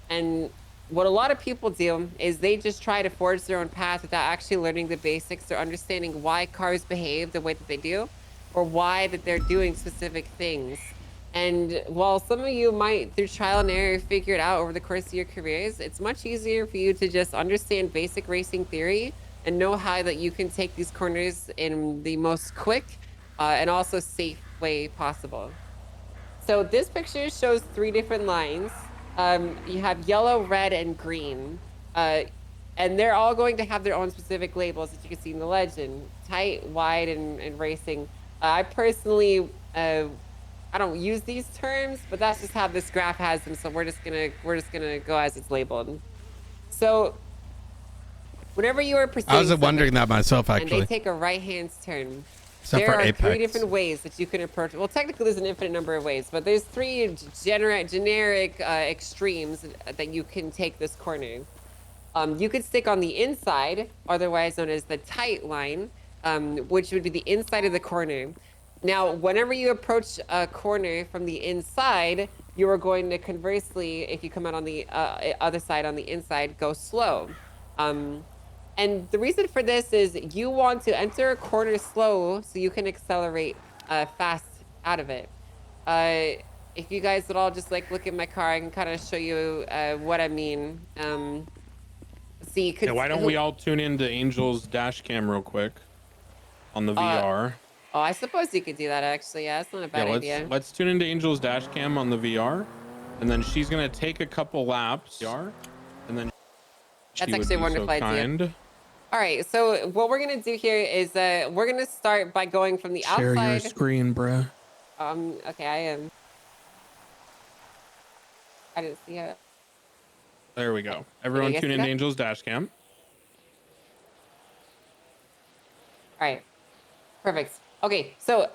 And what a lot of people do is they just try to forge their own path without actually learning the basics or understanding why cars behave the way that they do, or why that they're doing specific things. And while some of you might, through trial and error, figure it out over the course of your careers, it's much easier for you to just understand basic racing theory and know how that you can take these corners in the most quick and also safe way possible. So this picture shows 3 different lines. You have yellow, red, and green. And they're all going to have their own specific labels that you can see in the legend: tight, wide, and racing. I personally, I don't use these terms, but that's just how this graph has them. So we're just gonna go as it's labeled. So whenever you are pursuing I was wondering that myself, and actually. they take a right-hand turn, Except there for are Apex. 3 different ways that you can approach. Well, technically, there's an infinite number of ways, but there's 3 generic extremes that you can take this corner. You could stick on the inside, otherwise known as the tight line, which would be the inside of the corner. Now, whenever you approach a corner from the inside, you are going to conversely, if you come out on the other side on the inside, go slow. And the reason for this is you want to enter a corner slow so you can accelerate fast out of it. If you guys would all just like look at my car, I can kind of show you what I mean. See, yeah, why don't we all tune into Angel's dash cam real quick on the VR? Oh, I suppose you could do that actually. Yeah, that's not a bad idea. Let's tune into Angel's dash cam on the VR, and then she's gonna take a couple laps, and then that's actually a wonderful idea. All right, so what we're gonna do here is we're gonna start by going from the outside. Share your screen, bruh. Okay, I am. I didn't see it. There we go. Everyone tune into Angel's dash cam. All right, perfect. Okay, so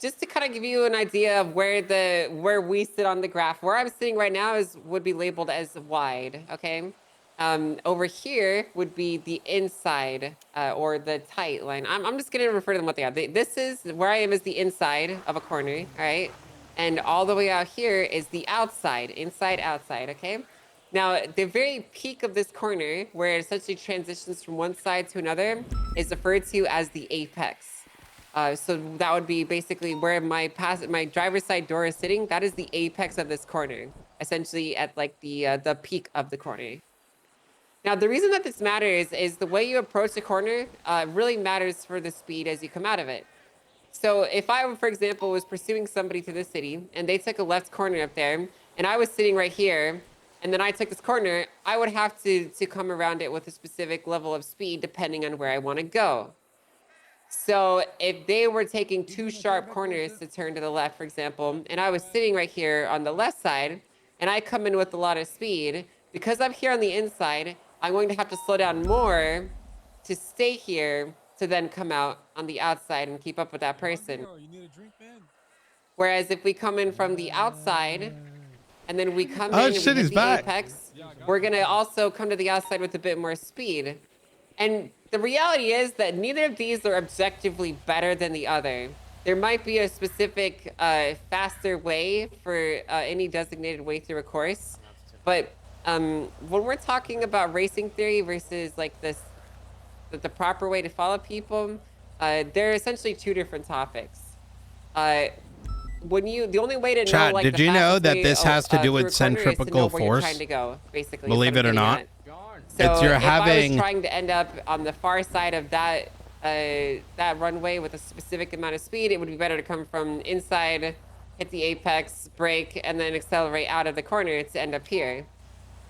just to kind of give you an idea of where we sit on the graph, where I'm sitting right now would be labeled as wide. Okay. Over here would be the inside or the tight line. I'm just going to refer to them what they are. This is where I am is the inside of a corner, all right? And all the way out here is the outside, inside, outside, okay? Now, the very peak of this corner, where it essentially transitions from one side to another, is referred to as the apex. So that would be basically where my driver's side door is sitting. That is the apex of this corner, essentially at like the peak of the corner. Now, the reason that this matters is the way you approach the corner really matters for the speed as you come out of it. So if I, for example, was pursuing somebody to the city and they took a left corner up there and I was sitting right here and then I took this corner, I would have to come around it with a specific level of speed depending on where I want to go. So if they were taking 2 sharp corners to turn to the left, for example, and I was sitting right here on the left side and I come in with a lot of speed, because I'm here on the inside, I'm going to have to slow down more to stay here to then come out on the outside and keep up with that person. Whereas if we come in from the outside and then we come in and we hit the apex, we're going to also come to the outside with a bit more speed. And the reality is that neither of these are objectively better than the other. There might be a specific faster way for any designated way through a course, but when we're talking about racing theory versus like the proper way to follow people, they're essentially 2 different topics. The only way to know, like, did you know that this has to do with centripetal force? Trying to go, basically, believe it or not. So it's you're if having. I was trying to end up on the far side of that runway with a specific amount of speed, it would be better to come from inside, hit the apex, brake, and then accelerate out of the corner to end up here.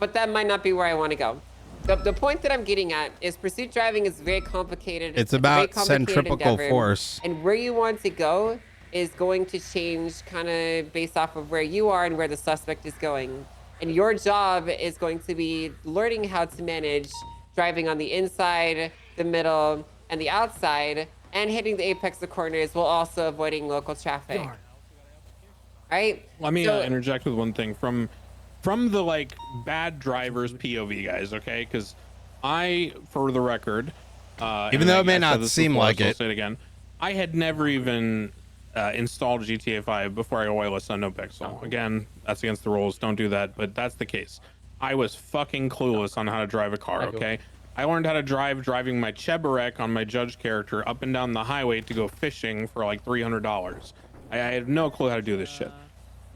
But that might not be where I want to go. The point that I'm getting at is pursuit driving is very complicated. It's about centripetal force. And where you want to go is going to change kind of based off of where you are and where the suspect is going. And your job is going to be learning how to manage driving on the inside, the middle, and the outside, and hitting the apex of corners while also avoiding local traffic. Right? Let me interject with one thing from the like bad drivers POV, guys, okay? Because for the record, even though it may not seem like it, I'll say it again. I had never even installed GTA 5 before I got whitelisted on NoPixel. Again, that's against the rules. Don't do that. But that's the case. I was fucking clueless on how to drive a car. Okay, I learned how to driving my Cheburek on my judge character up and down the highway to go fishing for like $300. I had no clue how to do this shit.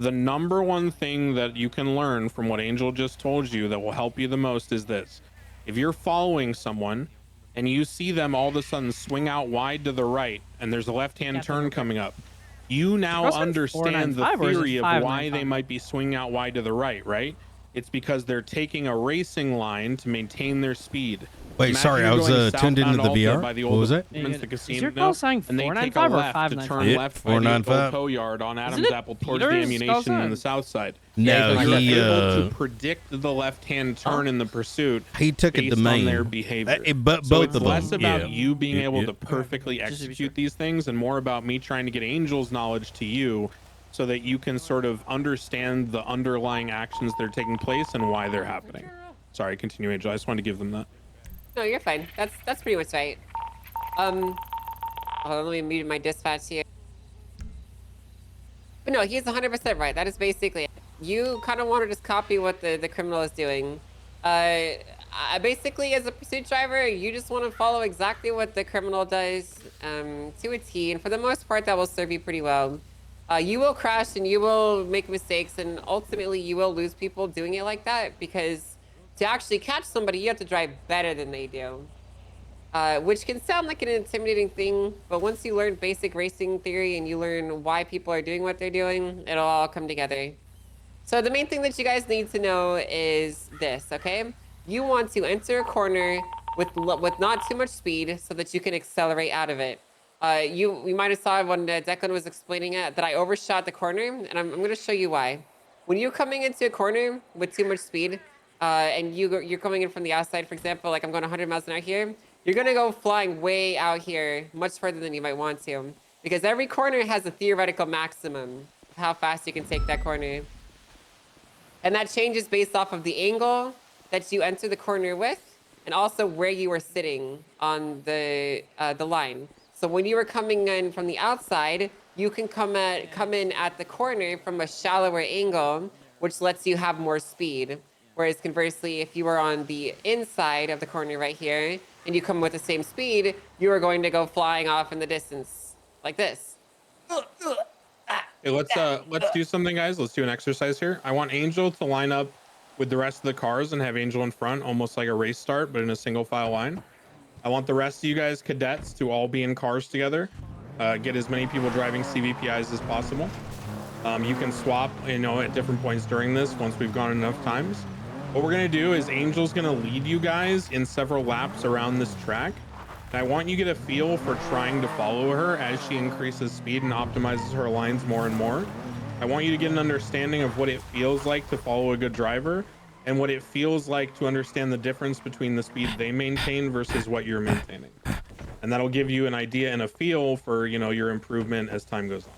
The number one thing that you can learn from what Angel just told you that will help you the most is this. If you're following someone and you see them all of a sudden swing out wide to the right and there's a left-hand turn coming up, you now understand the theory of why they might be swinging out wide to the right, right? It's because they're taking a racing line to maintain their speed. Wait, Imagine sorry, you're I was going tuned into southbound the Alta VR. by the What old was that? apartments, the Is casino, your call sign and they take a 495 or left to 595? turn Yeah, left by the old 495. tow yard on Adams Isn't it Apple towards the Peter's call ammunition sign? in the south side. No, you're he able to predict the left-hand turn in the pursuit he took it based to main. on their behavior. But So both it's of less them, about yeah. you being able Yeah. to perfectly execute these things and more about me trying to get Angel's knowledge to you so that you can sort of understand the underlying actions that are taking place and why they're happening. Sorry, continue, Angel. I just wanted to give them that. No, you're fine. That's pretty much right. Hold on, let me mute my dispatch here. But no, he's 100% right. That is basically it. You kind of want to just copy what the criminal is doing. Basically, as a pursuit driver, you just want to follow exactly what the criminal does to a T, and for the most part, that will serve you pretty well. You will crash and you will make mistakes, and ultimately, you will lose people doing it like that because to actually catch somebody, you have to drive better than they do. Which can sound like an intimidating thing, but once you learn basic racing theory and you learn why people are doing what they're doing, it'll all come together. So the main thing that you guys need to know is this, okay? You want to enter a corner with not too much speed so that you can accelerate out of it. You might have saw when Declan was explaining it that I overshot the corner, and I'm going to show you why. When you're coming into a corner with too much speed, and you're coming in from the outside, for example, like I'm going 100 miles an hour here, you're going to go flying way out here, much further than you might want to, because every corner has a theoretical maximum of how fast you can take that corner. And that changes based off of the angle that you enter the corner with, and also where you are sitting on the line. So when you are coming in from the outside, you can come in at the corner from a shallower angle, which lets you have more speed. Whereas conversely, if you are on the inside of the corner right here, and you come with the same speed, you are going to go flying off in the distance, like this. Hey, let's do something, guys. Let's do an exercise here. I want Angel to line up with the rest of the cars and have Angel in front, almost like a race start, but in a single file line. I want the rest of you guys, cadets, to all be in cars together. Get as many people driving CVPIs as possible. You can swap, at different points during this once we've gone enough times. What we're gonna do is Angel's gonna lead you guys in several laps around this track. And I want you to get a feel for trying to follow her as she increases speed and optimizes her lines more and more. I want you to get an understanding of what it feels like to follow a good driver and what it feels like to understand the difference between the speed they maintain versus what you're maintaining. And that'll give you an idea and a feel for, your improvement as time goes on.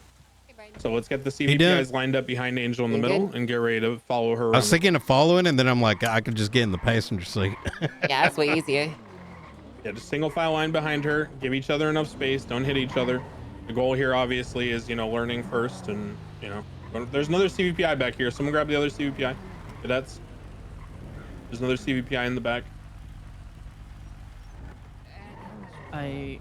So let's get the CVPIs lined up behind Angel in the middle and get ready to follow her around. I was thinking of following, and then I'm like, I could just get in the passenger seat. Yeah, that's way easier. Yeah, just single file line behind her. Give each other enough space. Don't hit each other. The goal here, obviously, is, learning first. And, there's another CVPI back here. Someone grab the other CVPI. Cadets. There's another CVPI in the back. There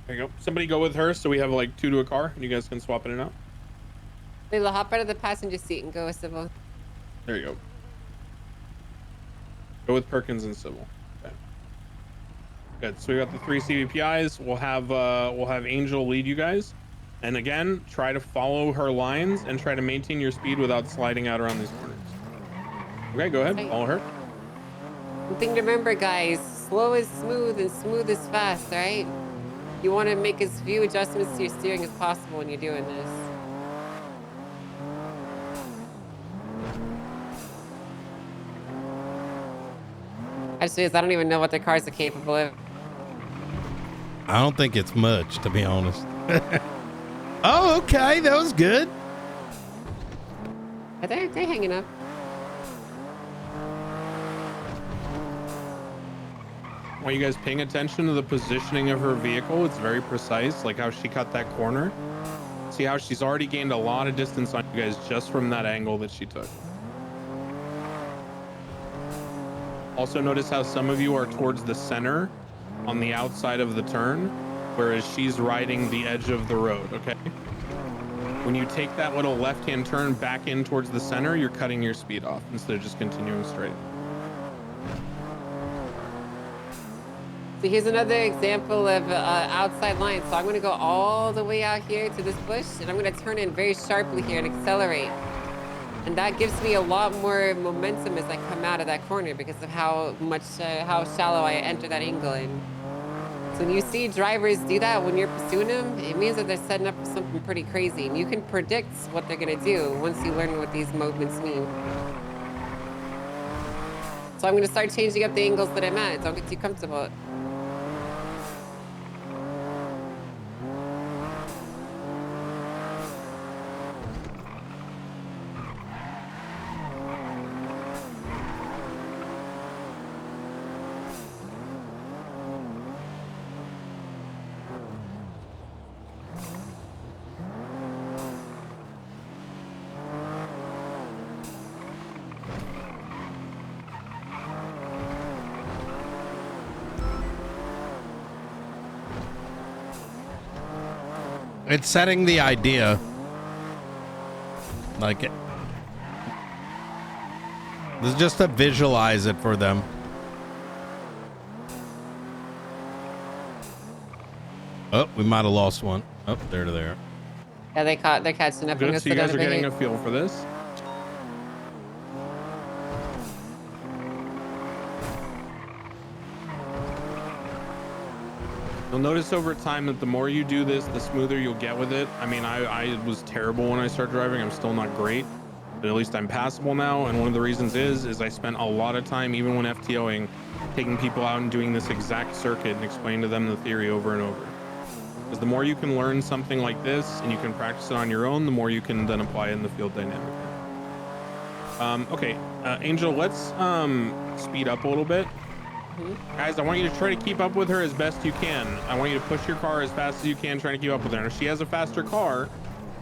you go. Somebody go with her so we have like 2 to a car and you guys can swap in and out. Layla, hop out of the passenger seat and go with Civil. There you go. Go with Perkins and Civil. Okay. Good. So we got the 3 CVPIs. We'll have Angel lead you guys. And again, try to follow her lines and try to maintain your speed without sliding out around these corners. Okay, go ahead. Follow her. One thing to remember, guys, slow is smooth and smooth is fast, right? You want to make as few adjustments to your steering as possible when you're doing this. Actually, I don't even know what their cars are capable of. I don't think it's much, to be honest. Oh, okay. That was good. They're hanging up. I want you guys paying attention to the positioning of her vehicle. It's very precise, like how she cut that corner. See how she's already gained a lot of distance on you guys just from that angle that she took. Also notice how some of you are towards the center on the outside of the turn, whereas she's riding the edge of the road, okay? When you take that little left-hand turn back in towards the center, you're cutting your speed off instead of just continuing straight. So here's another example of outside line. So I'm going to go all the way out here to this bush, and I'm going to turn in very sharply here and accelerate. And that gives me a lot more momentum as I come out of that corner because of how shallow I enter that angle in. So when you see drivers do that when you're pursuing them, it means that they're setting up for something pretty crazy. And you can predict what they're gonna do once you learn what these movements mean. So I'm gonna start changing up the angles that I'm at. Don't get too comfortable. It's setting the idea. Like it. This is just to visualize it for them. Oh, we might have lost one. Oh, there to there. Yeah, they're catching up. Good. So you guys are getting a feel for this. You'll notice over time that the more you do this, the smoother you'll get with it. I mean, I was terrible when I started driving. I'm still not great, but at least I'm passable now. And one of the reasons is I spent a lot of time, even when FTOing, taking people out and doing this exact circuit and explaining to them the theory over and over. Because the more you can learn something like this and you can practice it on your own, the more you can then apply it in the field dynamically. Okay, Angel, let's speed up a little bit. Guys, I want you to try to keep up with her as best you can. I want you to push your car as fast as you can, trying to keep up with her. And if she has a faster car,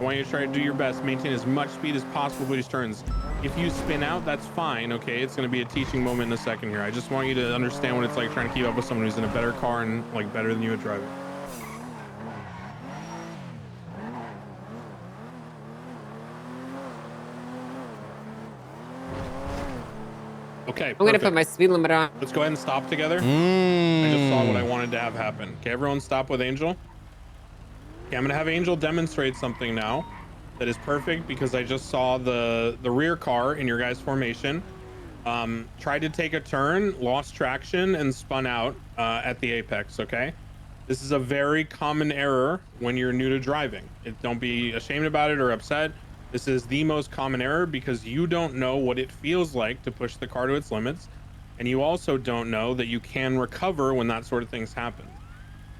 I want you to try to do your best, maintain as much speed as possible with these turns. If you spin out, that's fine, okay? It's going to be a teaching moment in a second here. I just want you to understand what it's like trying to keep up with someone who's in a better car and like better than you at driving. Okay, I'm gonna put my speed limiter on. Let's go ahead and stop together. I just saw what I wanted to have happen. Okay, everyone stop with Angel. Okay, I'm gonna have Angel demonstrate something now that is perfect because I just saw the rear car in your guys' formation. Tried to take a turn, lost traction, and spun out at the apex, okay? This is a very common error when you're new to driving. Don't be ashamed about it or upset. This is the most common error because you don't know what it feels like to push the car to its limits. And you also don't know that you can recover when that sort of things happen.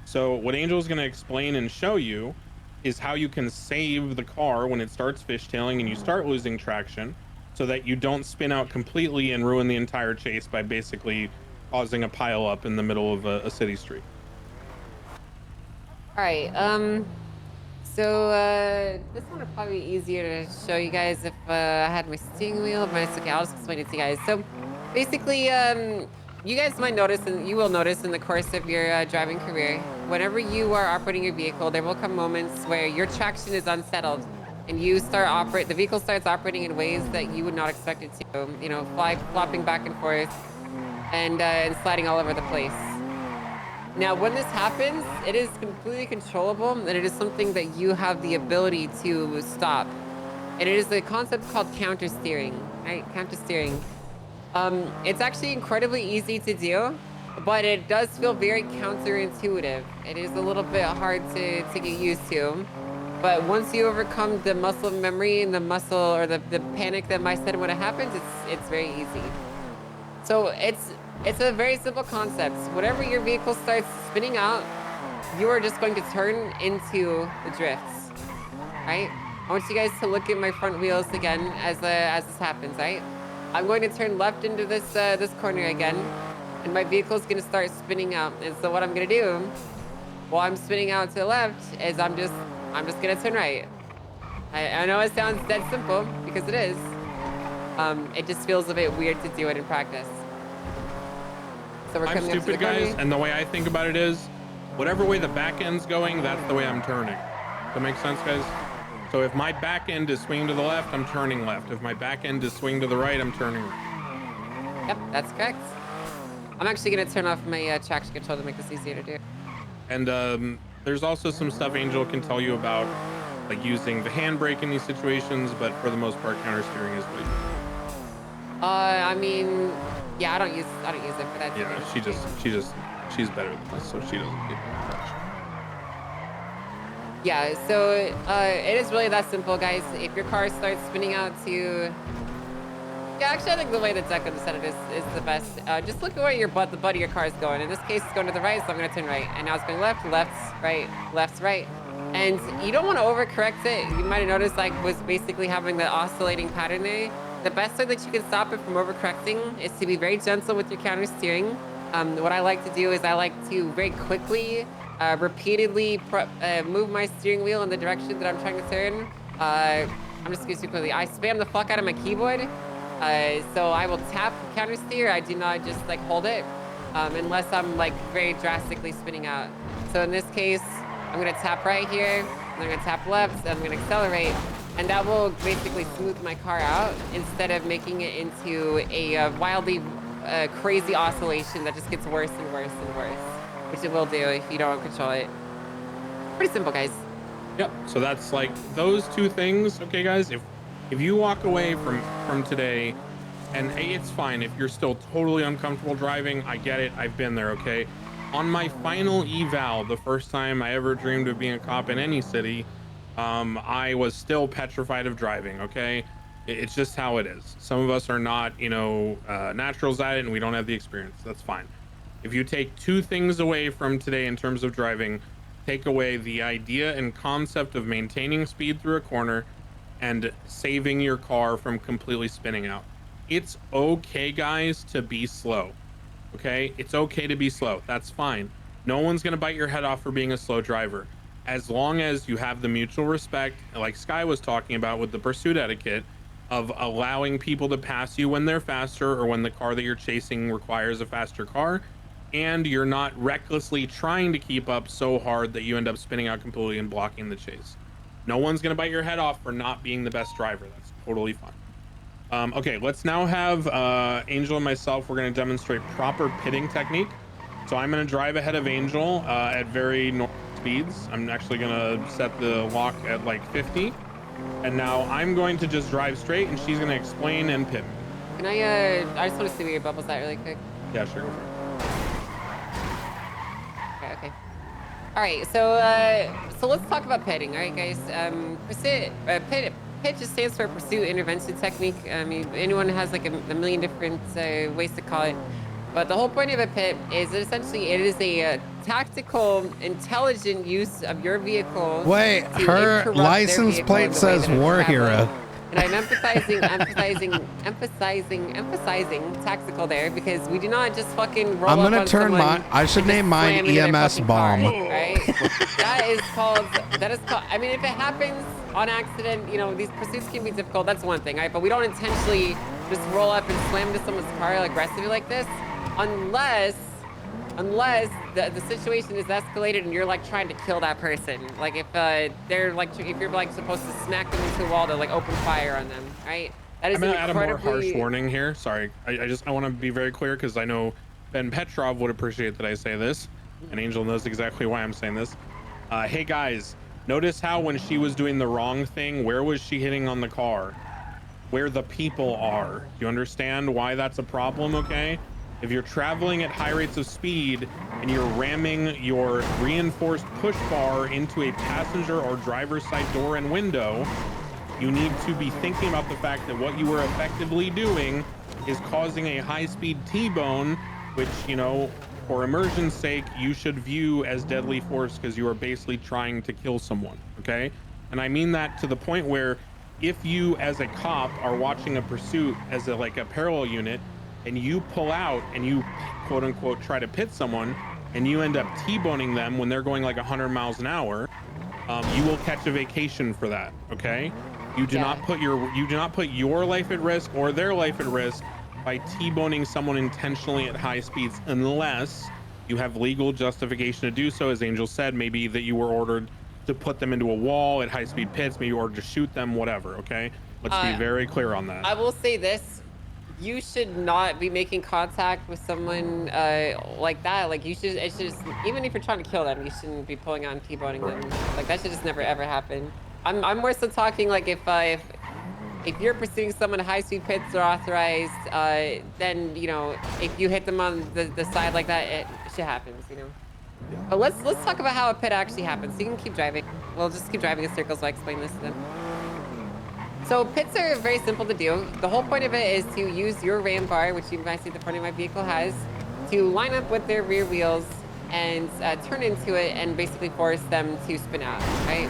So what Angel's going to explain and show you is how you can save the car when it starts fishtailing and you start losing traction so that you don't spin out completely and ruin the entire chase by basically causing a pile up in the middle of a city street. All right, so this one would probably be easier to show you guys if I had my steering wheel, but it's okay, I'll just explain it to you guys. So basically, you guys might notice, and you will notice in the course of your driving career, whenever you are operating your vehicle, there will come moments where your traction is unsettled and you start the vehicle starts operating in ways that you would not expect it to, you know, flopping back and forth and sliding all over the place. Now, when this happens, it is completely controllable, and it is something that you have the ability to stop. And it is a concept called counter steering, right? Counter steering. It's actually incredibly easy to do, but it does feel very counterintuitive. It is a little bit hard to get used to. But once you overcome the muscle memory and the muscle or the panic that might set in when it happens, it's very easy. So it's a very simple concept. Whenever your vehicle starts spinning out, you are just going to turn into the drifts, right? I want you guys to look at my front wheels again as this happens, right? I'm going to turn left into this corner again, and my vehicle's gonna start spinning out. And so what I'm gonna do, while I'm spinning out to the left, is I'm just gonna turn right. I know it sounds dead simple because it is. It just feels a bit weird to do it in practice. So we're I'm coming up to the stupid, guys, corner. and the way I think about it is, whatever way the back end's going, that's the way I'm turning. Does that make sense, guys? So if my back end is swinging to the left, I'm turning left. If my back end is swinging to the right, I'm turning right. Yep, that's correct. I'm actually gonna turn off my traction control to make this easier to do. And there's also some stuff Angel can tell you about like using the handbrake in these situations, but for the most part, counter steering is what you do. I mean, yeah, I don't use it for that. Yeah, she's better than us, so she doesn't get touched. Yeah, so it is really that simple, guys. If your car starts spinning out to... Yeah, actually, I think the way that Declan said it is the best. Just look at where the butt of your car is going. In this case, it's going to the right, so I'm going to turn right. And now it's going left, right, left, right. And you don't want to overcorrect it. You might have noticed, like, was basically having the oscillating pattern there. The best way that you can stop it from overcorrecting is to be very gentle with your counter steering. What I like to do is I like to very quickly, repeatedly move my steering wheel in the direction that I'm trying to turn. I'm just going to quickly. I spam the fuck out of my keyboard. So I will tap counter steer. I do not just like hold it unless I'm like very drastically spinning out. So in this case, I'm gonna tap right here, and I'm gonna tap left, and I'm gonna accelerate, and that will basically smooth my car out instead of making it into a wildly crazy oscillation that just gets worse and worse and worse, which it will do if you don't control it. Pretty simple, guys. Yep. So that's like those two things. Okay, guys. If you walk away from today, and hey, it's fine if you're still totally uncomfortable driving. I get it. I've been there. Okay. On my final eval, the first time I ever dreamed of being a cop in any city, I was still petrified of driving. Okay. It's just how it is. Some of us are not, naturals at it, and we don't have the experience. That's fine. If you take two things away from today in terms of driving, take away the idea and concept of maintaining speed through a corner and saving your car from completely spinning out. It's okay, guys, to be slow. Okay, it's okay to be slow. That's fine. No one's gonna bite your head off for being a slow driver, as long as you have the mutual respect, like Sky was talking about with the pursuit etiquette, of allowing people to pass you when they're faster or when the car that you're chasing requires a faster car, and you're not recklessly trying to keep up so hard that you end up spinning out completely and blocking the chase. No one's gonna bite your head off for not being the best driver. That's totally fine. Okay, let's now have Angel and myself. We're going to demonstrate proper pitting technique. So I'm going to drive ahead of Angel at very normal speeds. I'm actually going to set the lock at like 50. And now I'm going to just drive straight, and she's going to explain and pit me. Can I just want to see where your bubble's at really quick. Yeah, sure, go for it. Okay. All right, so let's talk about pitting. All right, guys. Pit just stands for pursuit intervention technique. I mean, anyone has like a million different ways to call it, but the whole point of a pit is that essentially it is a tactical, intelligent use of your vehicle. Wait, her license plate says war hero. And I'm emphasizing tactical there because we do not just fucking roll I'm gonna up on turn someone mine. I should name mine EMS bomb. Right? That is called. I mean, if it happens on accident, these pursuits can be difficult. That's one thing, right? But we don't intentionally just roll up and slam into someone's car aggressively like this, unless the situation is escalated and you're like trying to kill that person. Like if you're like supposed to smack them into a wall to like open fire on them, right? That is I'm gonna add a more harsh warning here. Sorry, I want to be very clear because I know Ben Petrov would appreciate that I say this, and Angel knows exactly why I'm saying this. Hey guys, notice how when she was doing the wrong thing, where was she hitting on the car? Where the people are. Do you understand why that's a problem? Okay. If you're traveling at high rates of speed and you're ramming your reinforced push bar into a passenger or driver's side door and window, you need to be thinking about the fact that what you were effectively doing is causing a high-speed T-bone, which, for immersion's sake, you should view as deadly force because you are basically trying to kill someone, okay? And I mean that to the point where if you, as a cop, are watching a pursuit as a parallel unit, and you pull out and you quote unquote try to pit someone and you end up T-boning them when they're going like 100 miles an hour, you will catch a vacation for that. Okay. You do not put your life at risk or their life at risk by T-boning someone intentionally at high speeds, unless you have legal justification to do so. As Angel said, maybe that you were ordered to put them into a wall at high speed pits, maybe you ordered to shoot them, whatever. Okay. Let's be very clear on that. I will say this. You should not be making contact with someone like that. Like it should just, even if you're trying to kill them, you shouldn't be pulling on T-boning them. Like that should just never ever happen. I'm more so talking like if you're pursuing someone, high-speed pits are authorized, then, you know, if you hit them on the side like that, shit happens, you know? But let's talk about how a pit actually happens. You can keep driving. We'll just keep driving in circles while I explain this to them. So pits are very simple to do. The whole point of it is to use your ram bar, which you might see the front of my vehicle has, to line up with their rear wheels and turn into it and basically force them to spin out, right?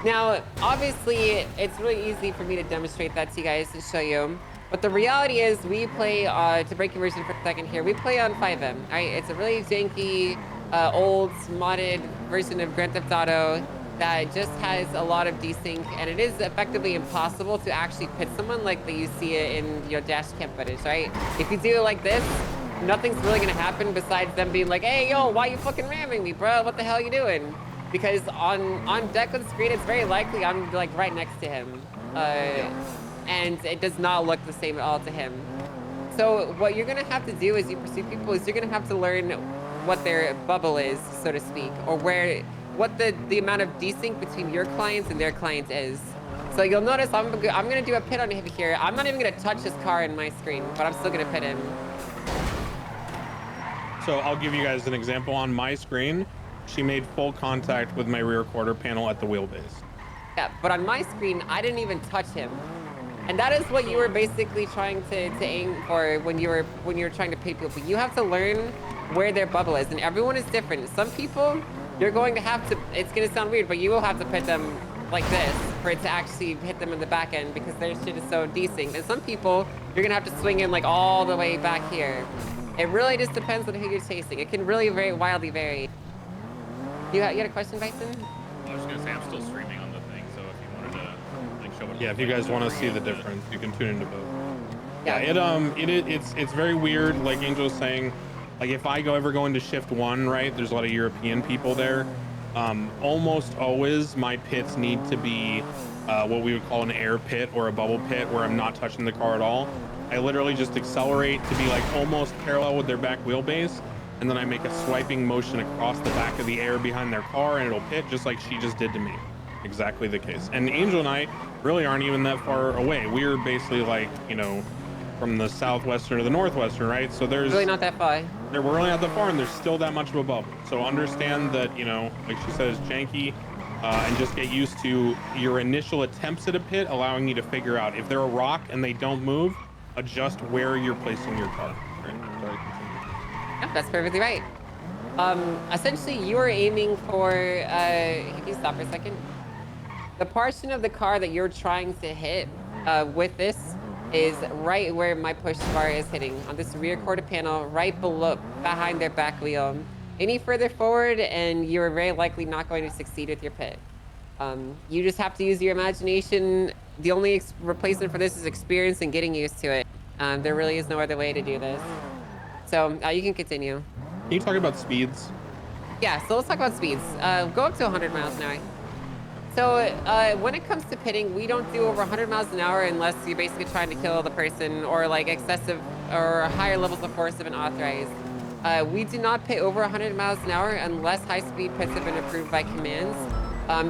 Now, obviously, it's really easy for me to demonstrate that to you guys and show you. But the reality is we play, to break immersion for a second here, we play on 5M, right? It's a really janky, old, modded version of Grand Theft Auto that just has a lot of desync, and it is effectively impossible to actually pit someone like that you see it in, you know, dash cam footage, right? If you do it like this, nothing's really gonna happen besides them being like, hey, yo, why you fucking ramming me, bro? What the hell are you doing? Because on Declan's screen, it's very likely I'm like right next to him. And it does not look the same at all to him. So what you're gonna have to do as you pursue people is you're gonna have to learn what their bubble is, so to speak, or what the amount of desync between your clients and their clients is. So you'll notice I'm gonna do a pit on him here. I'm not even gonna touch his car in my screen, but I'm still gonna pit him. So I'll give you guys an example. On my screen, she made full contact with my rear quarter panel at the wheelbase. Yeah, but on my screen, I didn't even touch him. And that is what you were basically trying to aim for when you were trying to pit people. You have to learn where their bubble is, and everyone is different. Some people, you're going to have to, it's gonna sound weird, but you will have to pit them like this for it to actually hit them in the back end because their shit is so desynced. And some people, you're gonna have to swing in like all the way back here. It really just depends on who you're chasing. It can really wildly vary. You had a question, Bison? I was just gonna say I'm still streaming on the thing, so if you wanted to like show what. Yeah, if you guys want to see the difference, you can tune into both. Yeah, it's very weird. Like Angel was saying, like if I ever go into shift 1, right? There's a lot of European people there. Almost always my pits need to be what we would call an air pit or a bubble pit, where I'm not touching the car at all. I literally just accelerate to be like almost parallel with their back wheelbase, and then I make a swiping motion across the back of the air behind their car, and it'll pit just like she just did to me. Exactly the case. And Angel and I really aren't even that far away. We're basically like, you know, from the southwestern to the northwestern, right? So there's really not that far. We're really not that far, and there's still that much of a bubble. So understand that, you know, like she says, janky, and just get used to your initial attempts at a pit, allowing you to figure out if they're a rock and they don't move, adjust where you're placing your car. Right? Sorry. Yeah, that's perfectly right. Essentially, you are aiming for, can you stop for a second? The portion of the car that you're trying to hit with this is right where my push bar is hitting, on this rear quarter panel, right behind their back wheel. Any further forward, and you're very likely not going to succeed with your pit. You just have to use your imagination. The only replacement for this is experience and getting used to it. There really is no other way to do this. So you can continue. Can you talk about speeds? Yeah, so let's talk about speeds. Go up to 100 miles an hour. So when it comes to pitting, we don't do over 100 miles an hour unless you're basically trying to kill the person or like excessive or higher levels of force have been authorized. We do not pit over 100 miles an hour unless high-speed pits have been approved by commands,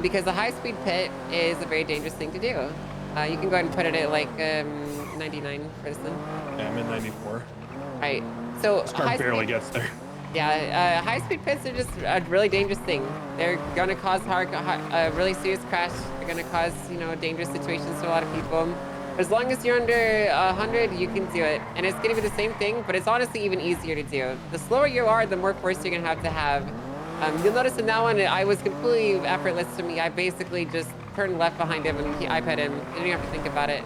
because a high-speed pit is a very dangerous thing to do. You can go ahead and put it at like 99 for this one. Yeah, I'm at 94. Right. So this car barely gets there. Yeah, high-speed pits are just a really dangerous thing. They're gonna cause a really serious crash. They're gonna cause, you know, dangerous situations to a lot of people. As long as you're under 100, you can do it. And it's gonna be the same thing, but it's honestly even easier to do. The slower you are, the more force you're gonna have. You'll notice in that one, I was completely effortless to me. I basically just turned left behind him and I pit him. You don't even have to think about it.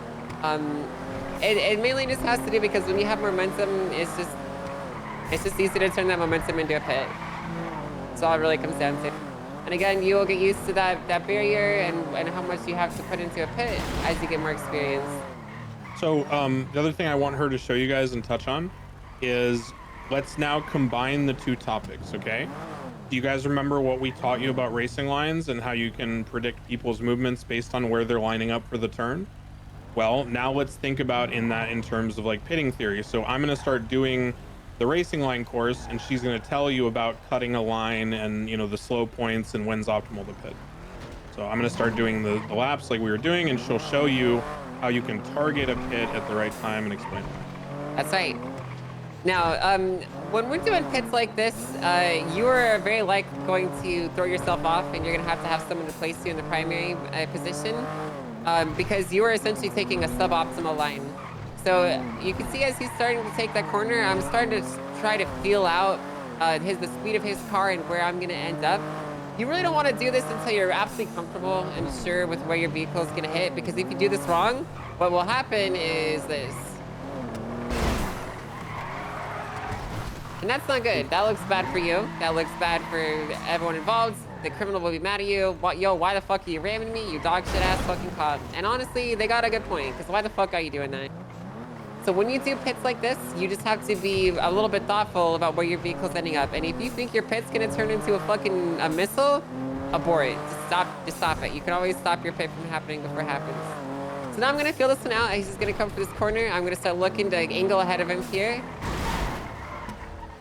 It mainly just has to do because when you have momentum, it's just easy to turn that momentum into a pit. That's all it really comes down to. And again, you will get used to that barrier and how much you have to put into a pit as you get more experience. So the other thing I want her to show you guys and touch on is let's now combine the two topics, okay? Do you guys remember what we taught you about racing lines and how you can predict people's movements based on where they're lining up for the turn? Well, now let's think about in terms of like pitting theory. So I'm going to start doing the racing line course, and she's going to tell you about cutting a line and, you know, the slow points and when's optimal to pit. So I'm going to start doing the laps like we were doing, and she'll show you how you can target a pit at the right time and explain why. That's right. Now, when we're doing pits like this, you are very going to throw yourself off, and you're going to have someone to place you in the primary position, because you are essentially taking a suboptimal line. So you can see as he's starting to take that corner, I'm starting to try to feel out the speed of his car and where I'm going to end up. You really don't want to do this until you're absolutely comfortable and sure with where your vehicle is going to hit, because if you do this wrong, what will happen is this. And that's not good. That looks bad for you. That looks bad for everyone involved. The criminal will be mad at you. What, yo, why the fuck are you ramming me? You dog shit ass fucking cop. And honestly, they got a good point, because why the fuck are you doing that? So when you do pits like this, you just have to be a little bit thoughtful about where your vehicle's ending up. And if you think your pit's gonna turn into a missile, abort it. Just stop it. You can always stop your pit from happening before it happens. So now I'm gonna feel this one out. He's just gonna come for this corner. I'm gonna start looking to angle ahead of him here.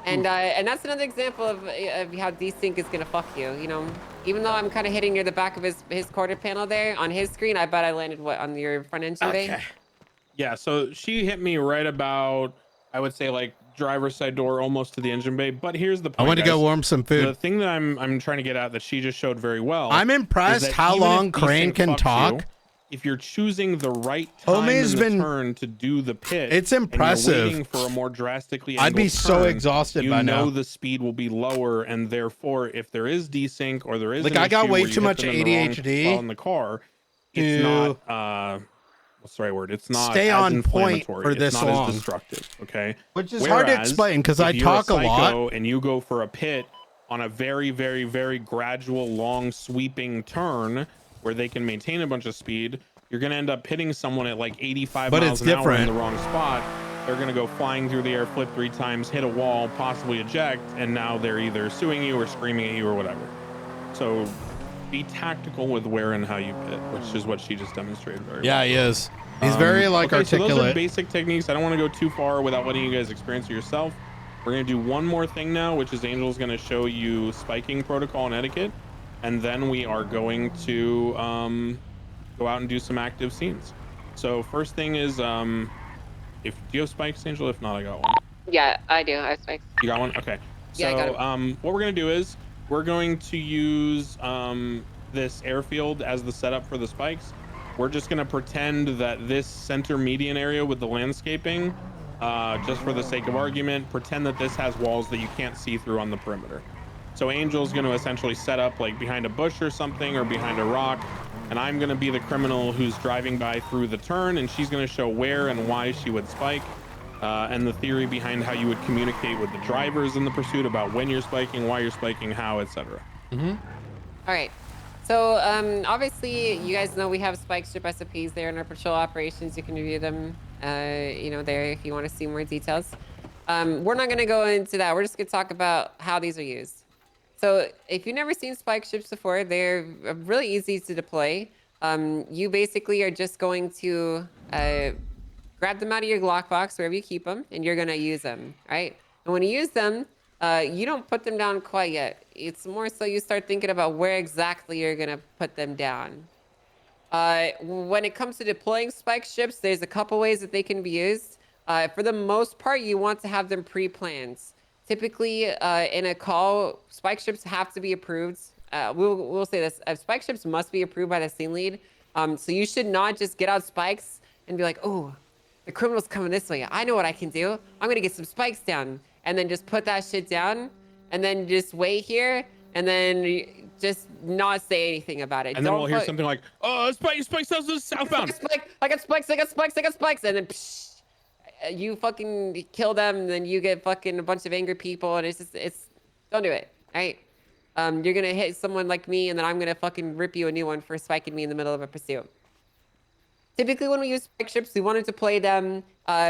And that's another example of how desync is gonna fuck you. You know, even though I'm kind of hitting near the back of his quarter panel there on his screen, I bet I landed on your front engine bay. Yeah, so she hit me right about, I would say, like driver's side door, almost to the engine bay. But here's the point. I went to go guys. warm some food. The thing that I'm trying to get at that she just showed very well. I'm impressed how long Crane can talk. If you're choosing the right time in the turn to do the pit, it's impressive. And you're waiting for a more drastically I'd be angled so turn, exhausted you by now. know the speed will be lower, and therefore, if there is desync or there is Like, an I got issue way where you too hit much them in the wrong ADHD spot in the car, it's not what's the right word? It's not stay as on point inflammatory. for It's this not long. as destructive. Okay, which is hard to explain because I talk a lot. And you go for a pit on a very, very, very gradual, long, sweeping turn where they can maintain a bunch of speed, you're going to end up hitting someone at like 85 miles an hour in the wrong spot. They're going to go flying through the air, flip 3 times, hit a wall, possibly eject, and now they're either suing you or screaming at you or whatever. So be tactical with where and how you pit, which is what she just demonstrated very well. He is. He's very articulate. So those are basic techniques. I don't want to go too far without letting you guys experience it yourself. We're going to do one more thing now, which is Angel's going to show you spiking protocol and etiquette, and then we are going to go out and do some active scenes. So first thing is, do you have spikes, Angel? If not, I got one. Yeah, I do. I have spikes. You got one? Okay. So Yeah, I got what we're going to do is we're going to use this airfield as the setup for the spikes. We're just going to pretend that this center median area with the landscaping, just for the sake of argument, pretend that this has walls that you can't see through on the perimeter. So Angel's going to essentially set up like behind a bush or something, or behind a rock, and I'm going to be the criminal who's driving by through the turn, and she's going to show where and why she would spike, and the theory behind how you would communicate with the drivers in the pursuit about when you're spiking, why you're spiking, how, etc. All right. So obviously, you guys know we have spike strip SOPs there in our patrol operations. You can review them, there if you want to see more details. We're not going to go into that. We're just going to talk about how these are used. So if you've never seen spike strips before, they're really easy to deploy. You basically are just going to grab them out of your Glock box, wherever you keep them, and you're going to use them, right? And when you use them, you don't put them down quite yet. It's more so you start thinking about where exactly you're going to put them down. When it comes to deploying spike strips, there's a couple ways that they can be used. For the most part, you want to have them pre-planned. Typically, in a call, spike strips have to be approved. We'll say this: spike strips must be approved by the scene lead. So you should not just get out spikes and be like, "Oh, the criminal's coming this way. I know what I can do. I'm gonna get some spikes down," and then just put that shit down, and then just wait here, and then just not say anything about it. And then we'll hear something like, "Oh, spikes southbound." I got spikes, and then. Psh, you fucking kill them, and then you get fucking a bunch of angry people, and it's don't do it, right? You're gonna hit someone like me, and then I'm gonna fucking rip you a new one for spiking me in the middle of a pursuit. Typically, when we use spike strips, we wanted to play them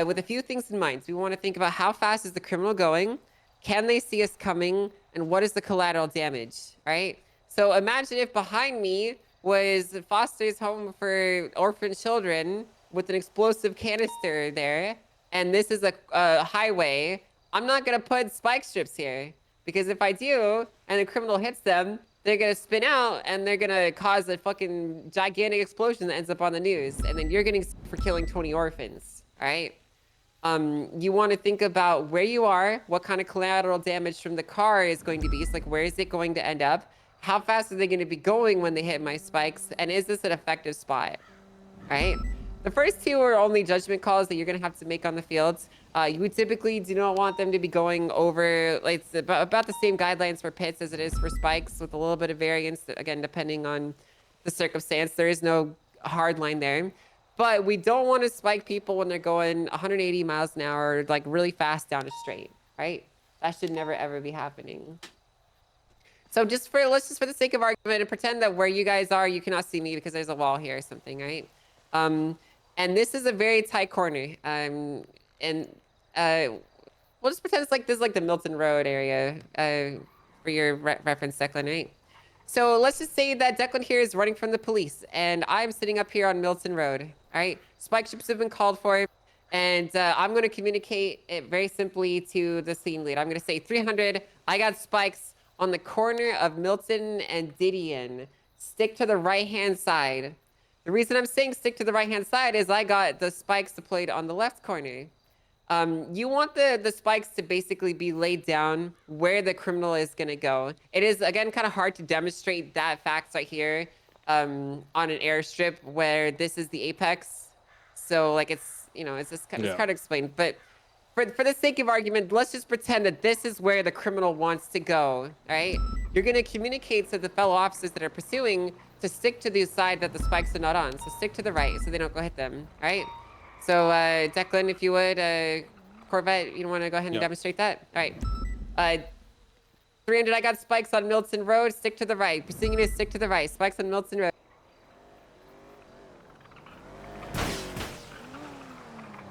with a few things in mind. So we want to think about how fast is the criminal going, can they see us coming, and what is the collateral damage, right? So imagine if behind me was Foster's Home for Orphan Children with an explosive canister there, and this is a highway. I'm not gonna put spike strips here, because if I do and the criminal hits them, they're gonna spin out and they're gonna cause a fucking gigantic explosion that ends up on the news, and then you're getting for killing 20 orphans. All right. You want to think about where you are, what kind of collateral damage from the car is going to be. So like, where is it going to end up? How fast are they going to be going when they hit my spikes? And is this an effective spot? Right? The first two are only judgment calls that you're going to have to make on the fields. You typically do not want them to be going over, like, it's about the same guidelines for pits as it is for spikes, with a little bit of variance, again, depending on the circumstance. There is no hard line there. But we don't want to spike people when they're going 180 miles an hour, like really fast down a straight, right? That should never, ever be happening. So let's just for the sake of argument and pretend that where you guys are, you cannot see me because there's a wall here or something, right? And this is a very tight corner. We'll just pretend it's like this is like the Milton Road area for your reference, Declan, right? So let's just say that Declan here is running from the police and I'm sitting up here on Milton Road, all right? Spike strips have been called for, and I'm going to communicate it very simply to the scene lead. I'm going to say 300, I got spikes on the corner of Milton and Didion. Stick to the right-hand side. The reason I'm saying stick to the right-hand side is I got the spikes deployed on the left corner. You want the spikes to basically be laid down where the criminal is going to go. It is, again, kind of hard to demonstrate that fact right here on an airstrip where this is the apex. So, like, it's, you know, it's just kind of, it's hard to explain. But for the sake of argument, let's just pretend that this is where the criminal wants to go, right? You're going to communicate to the fellow officers that are pursuing to stick to the side that the spikes are not on. So stick to the right so they don't go hit them, right? So, Declan, if you would, Corvette, you want to go ahead and demonstrate that? All right. 300, I got spikes on Milton Road. Stick to the right. Pursuing you to stick to the right. Spikes on Milton Road. All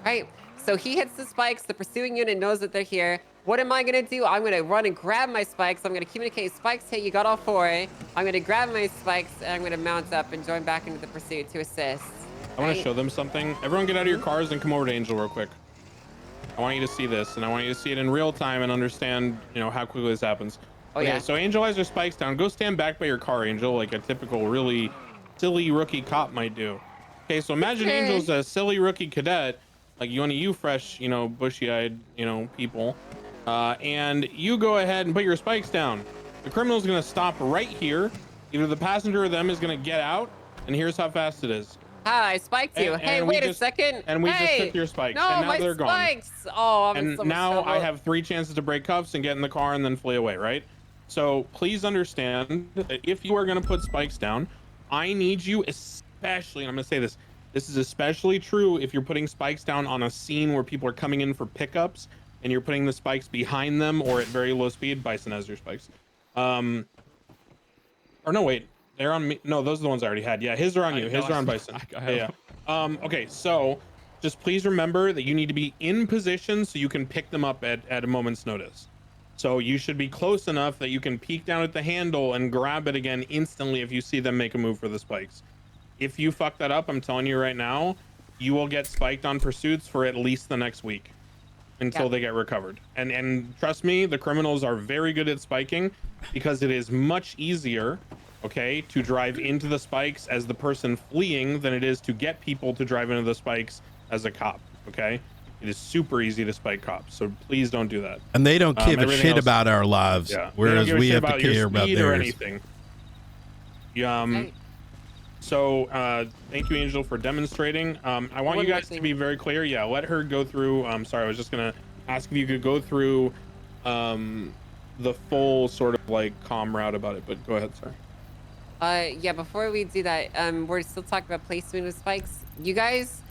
right. So he hits the spikes. The pursuing unit knows that they're here. What am I going to do? I'm going to run and grab my spikes. I'm going to communicate spikes hit. You got all four. I'm going to grab my spikes, and I'm going to mount up and join back into the pursuit to assist. I want to show them something. Everyone get out of your cars and come over to Angel real quick. I want you to see this, and I want you to see it in real time and understand, you know, how quickly this happens. Okay, so Angel has her spikes down. Go stand back by your car, Angel, like a typical really silly rookie cop might do. Okay, so imagine Angel's a silly rookie cadet, like one of you fresh, you know, bushy-eyed, you know, people, and you go ahead and put your spikes down. The criminal's gonna stop right here. Either the passenger or them is gonna get out, and here's how fast it is. Hi, I spiked you. Hey, wait a second. And we just took your spikes. No, and now my they're spikes. Gone. Oh, I'm and so now I have 3 chances to break cuffs and get in the car and then flee away, right? So please understand that if you are going to put spikes down, I need you, especially, and I'm going to say this, this is especially true if you're putting spikes down on a scene where people are coming in for pickups and you're putting the spikes behind them or at very low speed. Bison has your spikes. Or no, wait. They're on me. No, those are the ones I already had. Yeah, his are on you. His are on Bison. Yeah. Okay, so just please remember that you need to be in position so you can pick them up at a moment's notice. So you should be close enough that you can peek down at the handle and grab it again instantly if you see them make a move for the spikes. If you fuck that up, I'm telling you right now, you will get spiked on pursuits for at least the next week until they get recovered. And trust me, the criminals are very good at spiking because it is much easier, okay, to drive into the spikes as the person fleeing than it is to get people to drive into the spikes as a cop, okay? It is super easy to spike cops, so please don't do that. And they don't give a shit about our lives, whereas we have to care about theirs. Or anything. So thank you, Angel, for demonstrating. I want you guys to be very clear. Yeah, let her go through. Sorry, I was just gonna ask if you could go through the full sort of like calm route about it, but go ahead, sorry. Yeah, before we do that, we're still talking about placement of spikes. You guys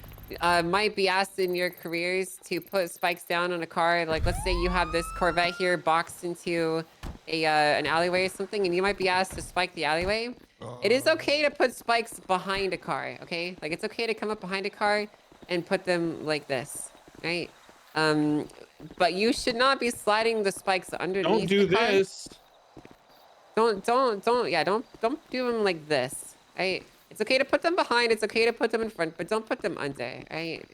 might be asked in your careers to put spikes down on a car. Like, let's say you have this Corvette here boxed into an alleyway or something, and you might be asked to spike the alleyway. It is okay to put spikes behind a car, okay? Like, it's okay to come up behind a car and put them like this, right? But you should not be sliding the spikes underneath. Don't do this. Don't do them like this, right? It's okay to put them behind, it's okay to put them in front, but don't put them under, right?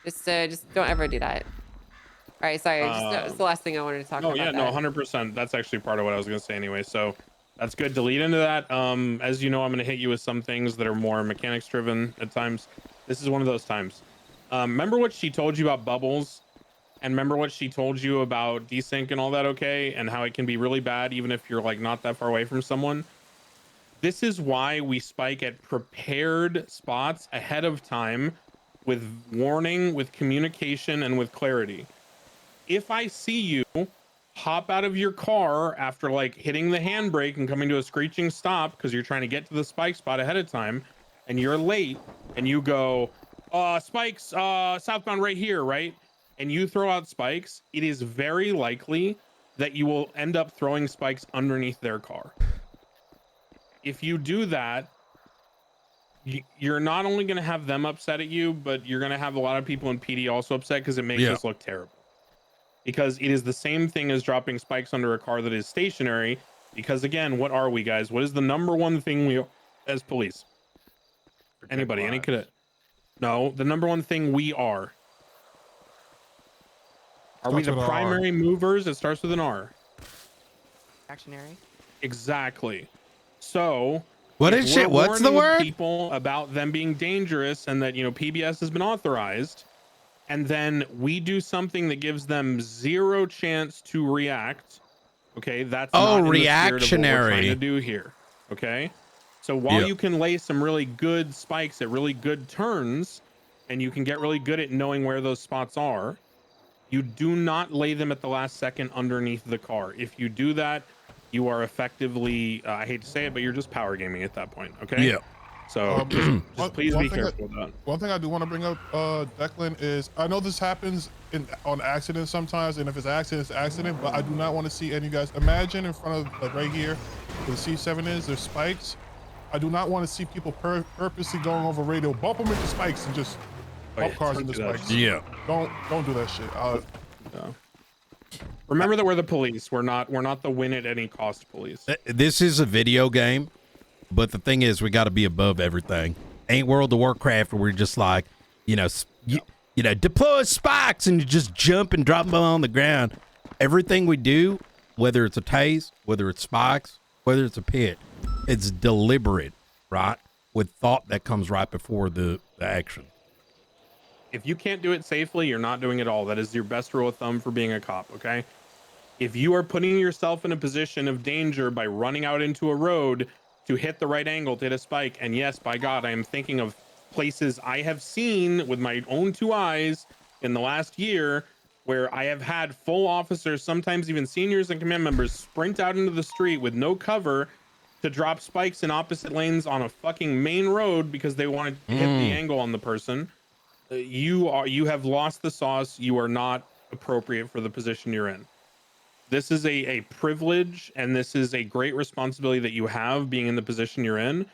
Just don't ever do that. All right, sorry, that's the last thing I wanted to talk about. Oh yeah, no, 100%. That's actually part of what I was gonna say anyway. So That's good to lead into that. As you know, I'm going to hit you with some things that are more mechanics driven at times. This is one of those times. Remember what she told you about bubbles, and remember what she told you about desync and all that, okay? And how it can be really bad even if you're like not that far away from someone. This is why we spike at prepared spots ahead of time with warning, with communication, and with clarity. If I see you hop out of your car after like hitting the handbrake and coming to a screeching stop because you're trying to get to the spike spot ahead of time and you're late and you go, spikes, southbound right here, right? And you throw out spikes, it is very likely that you will end up throwing spikes underneath their car. If you do that, you're not only going to have them upset at you, but you're going to have a lot of people in PD also upset because it makes us look terrible. Because it is the same thing as dropping spikes under a car that is stationary. Because again, what are we, guys? What is the number one thing we as police? Anybody, any cadet? No, the number one thing we are. Are we the primary movers? It starts with an R. Actionary. Exactly. So what is shit? What's the word? People about them being dangerous and that, you know, PBS has been authorized, and then we do something that gives them zero chance to react. Okay, that's not in the spirit of what we're trying to do here. Okay, so while you can lay some really good spikes at really good turns, and you can get really good at knowing where those spots are, you do not lay them at the last second underneath the car. If you do that, you are effectively, I hate to say it, but you're just power gaming at that point. Okay. Yeah. So just please be careful with that. One thing I do want to bring up, Declan, is I know this happens on accident sometimes, and if it's accident, it's accident, but I do not want to see any of you guys. Imagine in front of, like right here, where the C7 is, there's spikes. I do not want to see people purposely going over radio, bump them into spikes and just bump cars into spikes. Yeah. Don't do that shit. No. Remember that we're the police. We're not the win at any cost police. This is a video game, but the thing is, we got to be above everything. Ain't World of Warcraft where we're just like, you know, deploy spikes and you just jump and drop them on the ground. Everything we do, whether it's a tase, whether it's spikes, whether it's a pit, it's deliberate, right? With thought that comes right before the action. If you can't do it safely, you're not doing it all. That is your best rule of thumb for being a cop, okay? If you are putting yourself in a position of danger by running out into a road to hit the right angle to hit a spike, and yes, by God, I am thinking of places I have seen with my own two eyes in the last year where I have had full officers, sometimes even seniors and command members, sprint out into the street with no cover to drop spikes in opposite lanes on a fucking main road because they wanted to hit the angle on the person. You have lost the sauce. You are not appropriate for the position you're in. This is a privilege, and this is a great responsibility that you have being in the position you're in.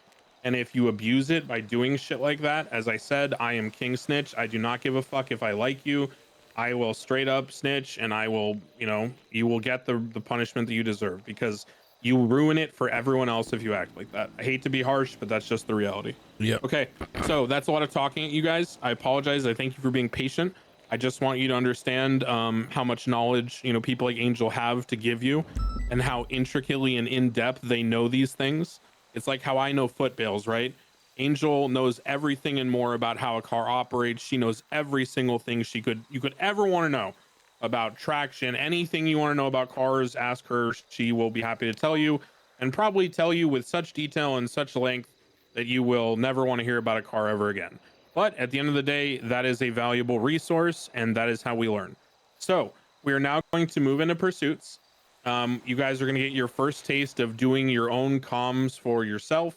And if you abuse it by doing shit like that, as I said, I am King Snitch. I do not give a fuck if I like you. I will straight up snitch, and I will, you know, you will get the punishment that you deserve because you ruin it for everyone else if you act like that. I hate to be harsh, but that's just the reality. Yeah. Okay, so that's a lot of talking at you guys. I apologize. I thank you for being patient. I just want you to understand how much knowledge, you know, people like Angel have to give you and how intricately and in depth they know these things. It's like how I know foot bails, right? Angel knows everything and more about how a car operates. She knows every single thing you could ever want to know about traction. Anything you want to know about cars, ask her. She will be happy to tell you, and probably tell you with such detail and such length that you will never want to hear about a car ever again. But at the end of the day, that is a valuable resource, and that is how we learn. So we are now going to move into pursuits. You guys are going to get your first taste of doing your own comms for yourself.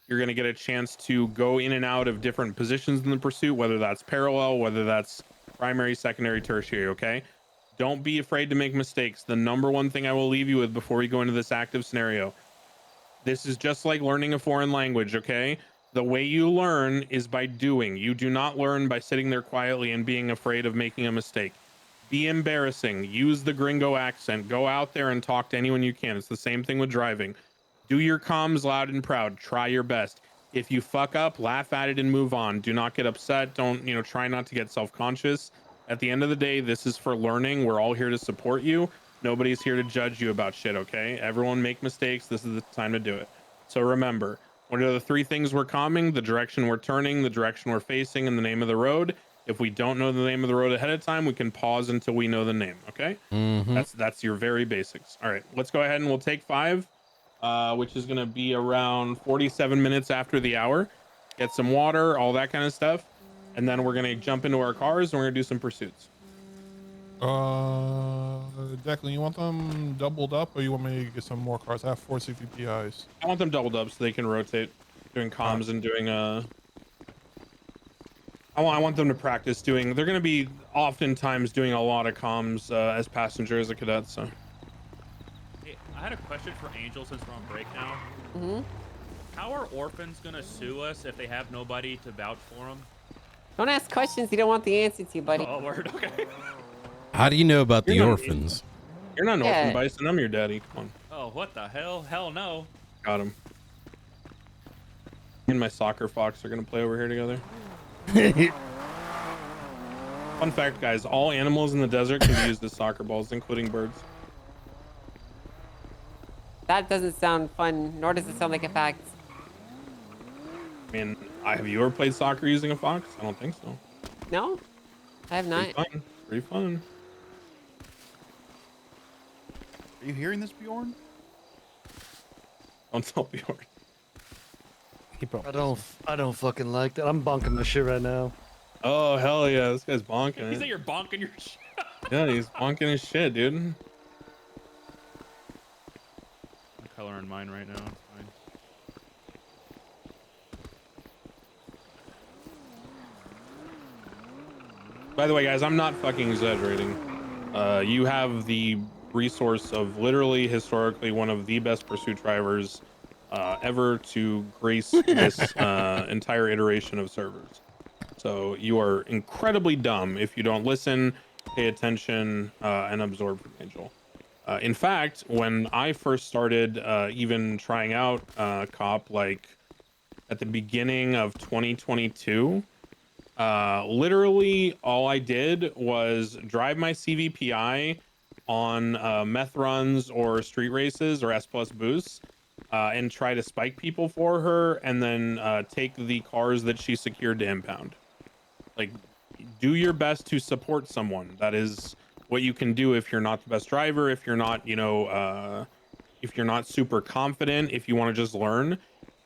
You're going to get a chance to go in and out of different positions in the pursuit, whether that's parallel, whether that's primary, secondary, tertiary, okay? Don't be afraid to make mistakes. The number one thing I will leave you with before we go into this active scenario, this is just like learning a foreign language, okay? The way you learn is by doing. You do not learn by sitting there quietly and being afraid of making a mistake. Be embarrassing. Use the gringo accent. Go out there and talk to anyone you can. It's the same thing with driving. Do your comms loud and proud. Try your best. If you fuck up, laugh at it and move on. Do not get upset. Don't, you know, try not to get self-conscious. At the end of the day, this is for learning. We're all here to support you. Nobody's here to judge you about shit, okay? Everyone make mistakes. This is the time to do it. So remember, what are the 3 things we're calming? The direction we're turning, the direction we're facing, and the name of the road. If we don't know the name of the road ahead of time, we can pause until we know the name, okay? That's your very basics. All right, let's go ahead and we'll take 5, which is going to be around 47 minutes after the hour. Get some water, all that kind of stuff. And then we're going to jump into our cars and we're going to do some pursuits. Declan, you want them doubled up, or you want me to get some more cars? I have 4 CVPIs. I want them doubled up so they can rotate, doing comms and doing I want them to practice doing. They're going to be oftentimes doing a lot of comms as passengers, as cadets. So. Hey, I had a question for Angel since we're on break now. Mm-hmm. How are orphans gonna sue us if they have nobody to vouch for them? Don't ask questions you don't want the answer to, buddy. Oh, word. Okay. How do you know about the orphans? You're not an orphan, Bison. I'm your daddy. Come on. Oh, what the hell? Hell no. Got him. Me and my soccer fox are gonna play over here together. Fun fact, guys: all animals in the desert can be used as soccer balls, including birds. That doesn't sound fun, nor does it sound like a fact. I mean, have you ever played soccer using a fox? I don't think so. No, I have not. Pretty fun. Pretty fun. Are you hearing this, Bjorn? Don't tell Bjorn. I don't fucking like that. I'm bonking my shit right now. Oh hell yeah, this guy's bonking. He it. said you're bonking your shit. Yeah, he's bonking his shit, dude. I'm coloring mine right now. It's fine. By the way, guys, I'm not fucking exaggerating. You have the resource of literally historically one of the best pursuit drivers ever to grace this entire iteration of servers. So you are incredibly dumb if you don't listen, pay attention, and absorb from Angel. In fact, when I first started even trying out COP, like at the beginning of 2022, literally all I did was drive my CVPI on meth runs or street races or S+ boosts and try to spike people for her, and then take the cars that she secured to impound. Like, do your best to support someone. That is what you can do if you're not the best driver, if you're not, you know, if you're not super confident, if you want to just learn.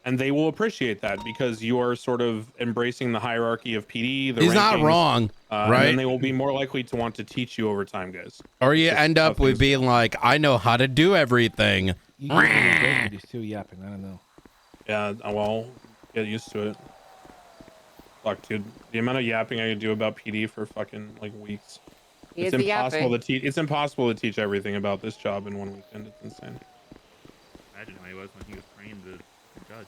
And they will appreciate that because you are sort of embracing the hierarchy of PD. He's not wrong, right? And they will be more likely to want to teach you over time, guys. Or you end up with being like, I know how to do everything. He's still yapping. I don't know. Yeah, well, get used to it. Fuck, dude. The amount of yapping I could do about PD for fucking like weeks. It's impossible to teach. It's impossible to teach everything about this job in one weekend. It's insane. Imagine how he was when he was trained to judge.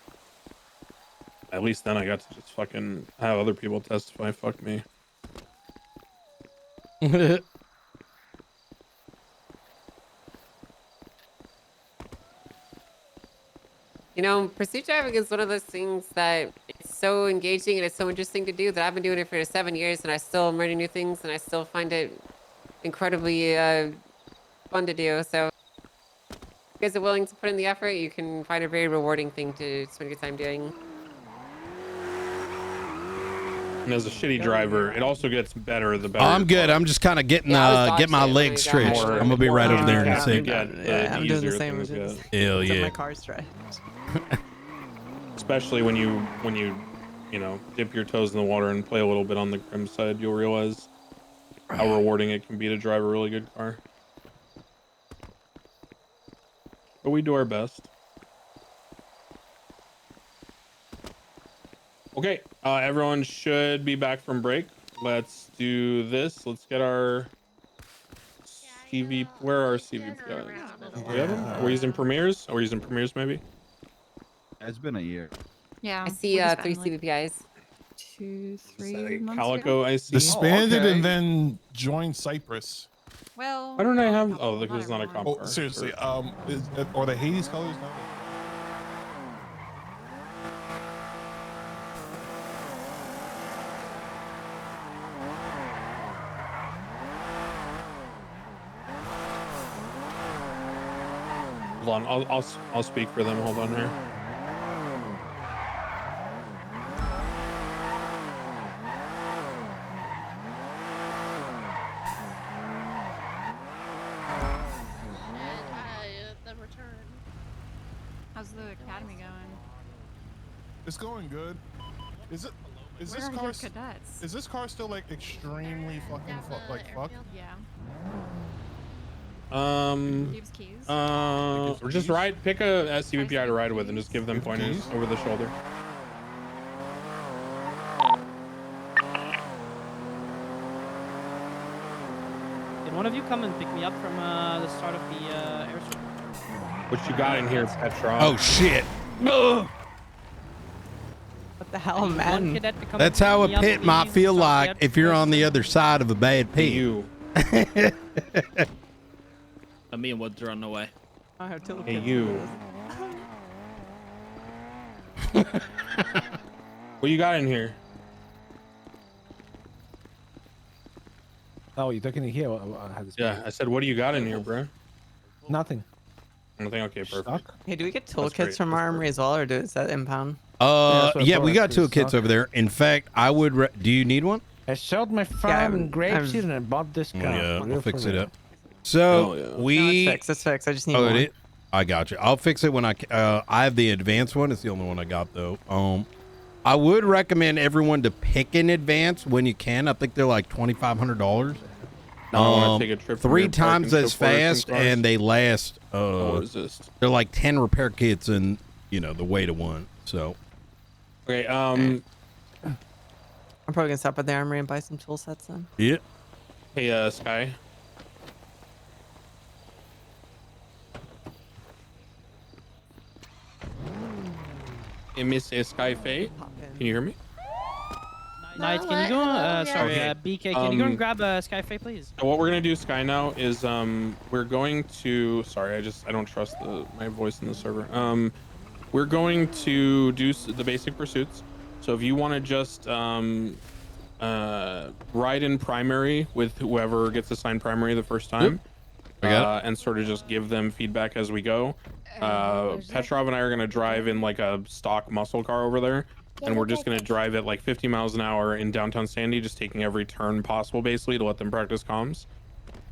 At least then I got to just fucking have other people testify. Fuck me. You know, pursuit driving is one of those things that it's so engaging and it's so interesting to do that I've been doing it for 7 years and I still am learning new things and I still find it incredibly fun to do. So if you guys are willing to put in the effort, you can find a very rewarding thing to spend your time doing. And as a shitty driver, it also gets better the better. I'm good. I'm just kind of getting get my legs stretched. I'm gonna be right over there in a second. Yeah, I'm doing the same. Hell yeah. My car's dry. Especially when you know, dip your toes in the water and play a little bit on the grim side, you'll realize how rewarding it can be to drive a really good car. But we do our best. Okay, everyone should be back from break. Let's do this. Let's get our CV. Where are our CVPIs? Do we have them? Are we using Premieres? Are we using Premieres maybe? It's been a year. Yeah. I see 3 CVPIs. 2, 3 months Calico, ago? I see. Disbanded and then joined Cyprus. Well. Why don't I have? Oh, look, it's not a comp. Oh, seriously. Are the Hades colors now? Hold on, I'll speak for them. Hold on here. The return. How's the academy going? It's going good. Is Where this are car your cadets? is this car still like extremely fucking fuck? Yeah. Or just pick a SCVPI to ride with and just give them pointers over the shoulder. Can one of you come and pick me up from the start of the airstrip? What you got in here, Petrov? Oh shit. What the hell, man? That's how a pit might feel like if you're on the other side of a bad pit. Me and Woods are on the way. I have to look Hey, at you. What you got in here? Oh, you're talking in here? Yeah, I said, what do you got in here, bro? Nothing. Nothing. Okay, perfect. Hey, do we get That's toolkits great. from our armory as well, or is that impound? Yeah, we got toolkits over there. In fact, I would. Do you need one? I sold my farm in grapeseed and I bought this car. Yeah, Real I'll fix for it real. up. So No, we. it's fixed. I just need Oh, one. I got you. I'll fix it when I have the advanced one. It's the only one I got though. I would recommend everyone to pick an advance when you can. I think they're like $2,500. I wanna take a trip from 3 your times parking as supporters and fast, cars. and they last. What is this? They're like 10 repair kits, and the weight of one. So. Okay. I'm probably gonna stop at the armory and buy some tool sets then. Yeah. Hey, Sky. Hey, Miss Sky Faye. Can you hear me? Knight, can you go? Sorry, Okay. BK, can you go and grab Skyface, please? So what we're gonna do, Sky, now is we're going to. Sorry, I don't trust my voice in the server. We're going to do the basic pursuits. So if you want to just ride in primary with whoever gets assigned primary the first time, I got it. and sort of just give them feedback as we go. Petrov and I are gonna drive in like a stock muscle car over there. And we're just going to drive at like 50 miles an hour in downtown Sandy, just taking every turn possible, basically, to let them practice comms.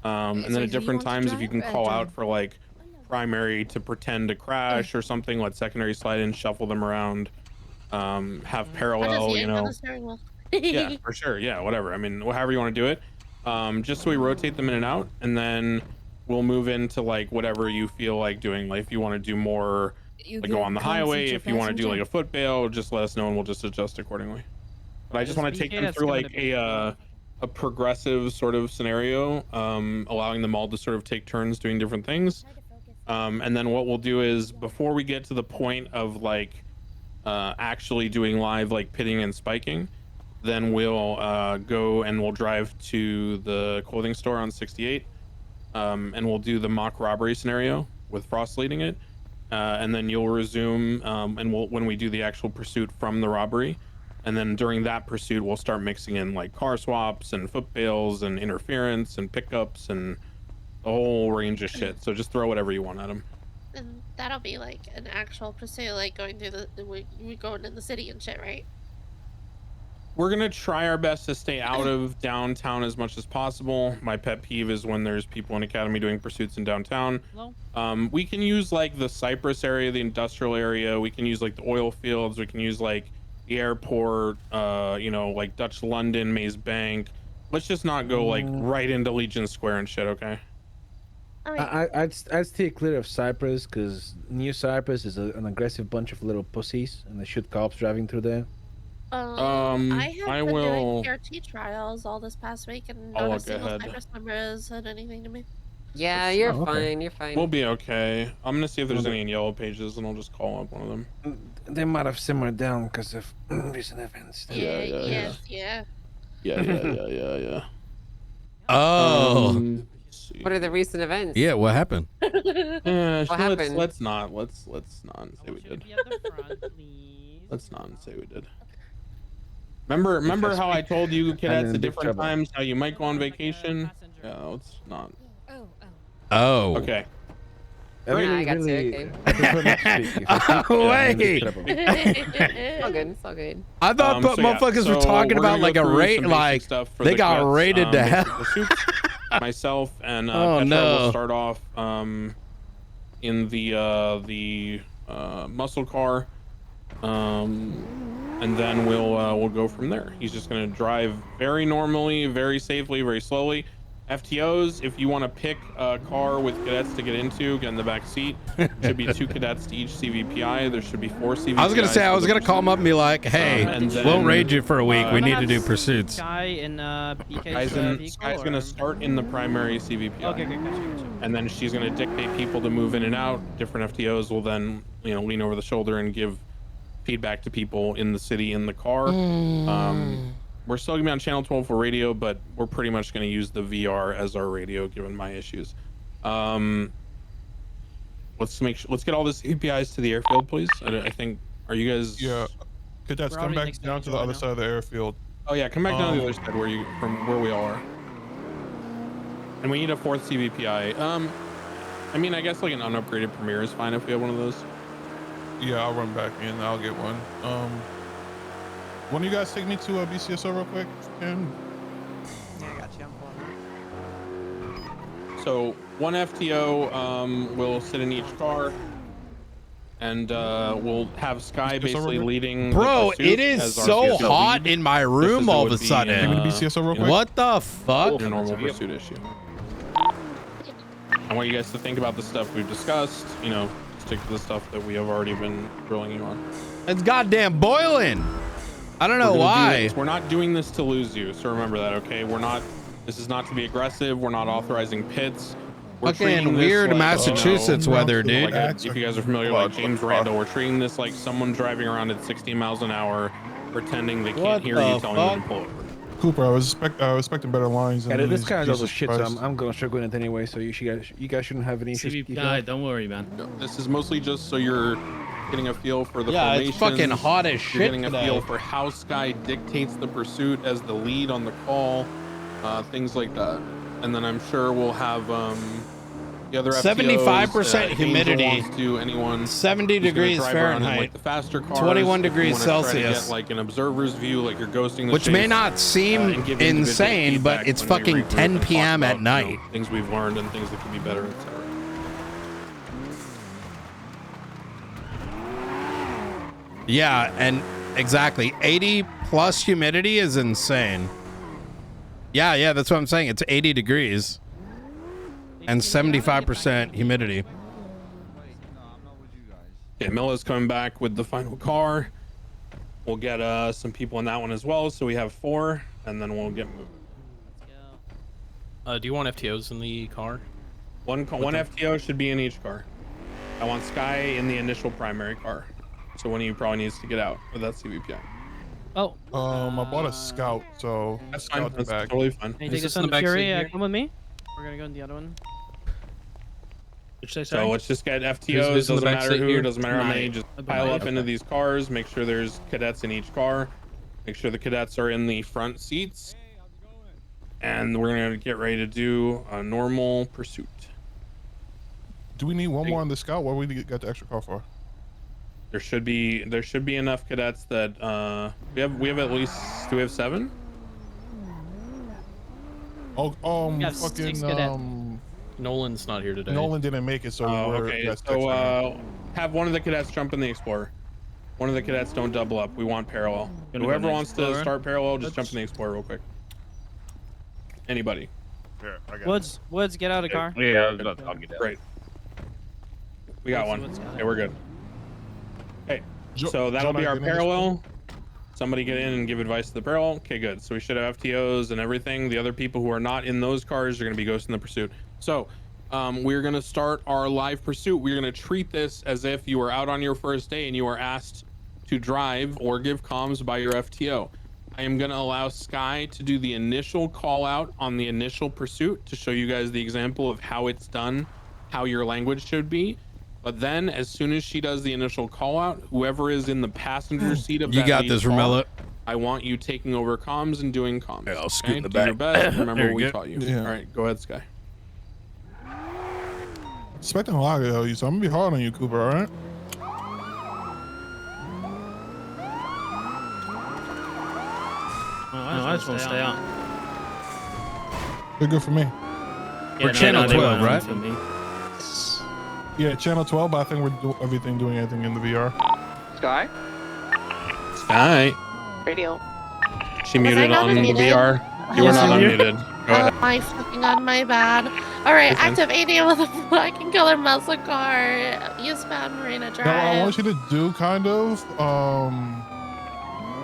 And then at different times, if you can call out for like primary to pretend to crash or something, let secondary slide in, shuffle them around, have parallel, yeah, for sure. Yeah, whatever. I mean, however you want to do it. Just so we rotate them in and out, and then we'll move into like whatever you feel like doing. Like if you want to do more. Like go on the highway. If you want to do like a foot bail, just let us know and we'll just adjust accordingly. But I just want to take them through like a progressive sort of scenario, allowing them all to sort of take turns doing different things. And then what we'll do is before we get to the point of like actually doing live like pitting and spiking, then we'll go and we'll drive to the clothing store on 68, and we'll do the mock robbery scenario with Frost leading it. And then you'll resume, and when we do the actual pursuit from the robbery, and then during that pursuit, we'll start mixing in like car swaps and foot bails and interference and pickups and a whole range of shit. So just throw whatever you want at them. And that'll be like an actual pursuit, like going through we going in the city and shit, right? We're gonna try our best to stay out of downtown as much as possible. My pet peeve is when there's people in Academy doing pursuits in downtown. We can use like the Cypress area, the industrial area. We can use like the oil fields. We can use like the airport, like Dutch London, Maze Bank. Let's just not go like right into Legion Square and shit, okay? I'd stay clear of Cypress because New Cypress is an aggressive bunch of little pussies and they shoot cops driving through there. I have been doing PRT trials all this past week, and I'll not a look single ahead. Cypress member has said anything to me. Yeah, you're Oh, okay. fine. You're fine. We'll be okay. I'm gonna see if there's any in yellow pages, and I'll just call up one of them. They might have simmered down because of recent events. Yeah. Yeah. Oh. What are the recent events? Yeah, what happened? Yeah, What happened? Let's not say we did. Let's not say we did. Remember how I told you cadets at different times how you might go on vacation? Yeah, let's not. Oh. Okay. I got you. Okay. Wait. It's all good. It's all good. I thought motherfuckers were talking about like a rate, like they got rated to hell. Myself and Oh, Petra no. will start off in the muscle car, and then we'll go from there. He's just gonna drive very normally, very safely, very slowly. FTOs, if you want to pick a car with cadets to get into, get in the back seat. Should be 2 cadets to each CVPI. There should be 4 CVPIs. I was gonna say I was gonna call him up and be like, "Hey, we'll raid you for a week. We need to do pursuits." Guy in BK's Sky's gonna start in the primary CVPI. Okay, gotcha. And then she's gonna dictate people to move in and out. Different FTOs will then, lean over the shoulder and give feedback to people in the city in the car. We're still gonna be on channel 12 for radio, but we're pretty much gonna use the VR as our radio, given my issues. Let's get all this APIs to the airfield, please. I think. Are you guys? Yeah. Cadets, come back down to the other side of the airfield. Oh yeah, come back down to the other side from where we all are. And we need a 4th CVPI. I mean, I guess like an unupgraded Premier is fine if we have one of those. Yeah, I'll run back in. I'll get one. One of you guys take me to a BCSO real quick? Yeah, I got you. I'm pulling. So 1 FTO will sit in each car, and we'll have Sky basically leading. Bro, the it is so hot in my room all of a sudden. What the fuck? A normal pursuit issue. I want you guys to think about the stuff we've discussed. Stick to the stuff that we have already been drilling you on. It's goddamn boiling. I don't know why. We're not doing this to lose you, so remember that, okay? This is not to be aggressive. We're not authorizing pits. We're Fucking weird Massachusetts weather, dude. If you guys are familiar, like James Randall, we're treating this like someone driving around at 60 miles an hour, pretending they can't hear you, telling you to pull over. Cooper, I was expecting better lines. Yeah, this kind of also shit, so I'm going to start going it anyway, so you guys shouldn't have any issues. Don't worry, man. This is mostly just so you're getting a feel for the formations. It's fucking hot as shit. You're getting today. a feel for how Sky dictates the pursuit as the lead on the call, things like that. And then I'm sure we'll have the other 75% humidity. To anyone 70 degrees Fahrenheit. Like the faster cars, 21 degrees Celsius. Get like an observer's view, like you're ghosting the which chase, may not seem insane, but it's fucking 10 p.m. at night. Things we've learned and things that can be better, etc. Yeah, and exactly 80 plus humidity is insane. Yeah, that's what I'm saying. It's 80 degrees and 75% humidity. Okay, Milla's coming back with the final car. We'll get some people in that one as well, so we have 4, and then we'll get moving. Do you want FTOs in the car? One FTO should be in each car. I want Sky in the initial primary car. So one of you probably needs to get out with that CVPI. Oh. I bought a Scout, so that's fine. That's totally fine. Can you take us on the Fury? Come with me. We're gonna go in the other one. So let's just get FTOs. Doesn't matter who. Doesn't matter how many. Just pile up into these cars. Make sure there's cadets in each car. Make sure the cadets are in the front seats. And we're gonna get ready to do a normal pursuit. Do we need one more on the Scout? What do we got the extra car for? There should be enough cadets that we have at least. Do we have 7? Nolan's not here today. Nolan didn't make it, so okay. So have one of the cadets jump in the Explorer. One of the cadets don't double up. We want parallel. Whoever wants to start parallel, just jump in the Explorer real quick. Anybody? Here, I got Woods, get out of the car. Yeah, I'll get out. Great. We got one. Okay, we're good. Okay, so that'll be our parallel. Somebody get in and give advice to the parallel. Okay, good. So we should have FTOs and everything. The other people who are not in those cars are going to be ghosting the pursuit. So we're going to start our live pursuit. We're going to treat this as if you were out on your first day and you were asked to drive or give comms by your FTO. I am going to allow Sky to do the initial call out on the initial pursuit to show you guys the example of how it's done, how your language should be. But then, as soon as she does the initial call out, whoever is in the passenger seat of that got this, Ramella. I want you taking over comms and doing comms. Yeah, I'll scoot in the Do back. your best. Remember There what we you go. taught you. Yeah. All right, go ahead, Sky. Expecting a lot of you, so I'm gonna be hard on you, Cooper. All right. I just want to stay out. They're good for me. We're channel 12, right? For me. Yeah, channel 12, but I think we're doing anything in the VR. Sky? Sky. Radio. She Was I muted not on the unmuted? VR. You were not unmuted. Go ahead. My fucking on my bad. All right, Okay. active AD with a black and color muscle car, eastbound Marina Drive. No, I want you to do kind of.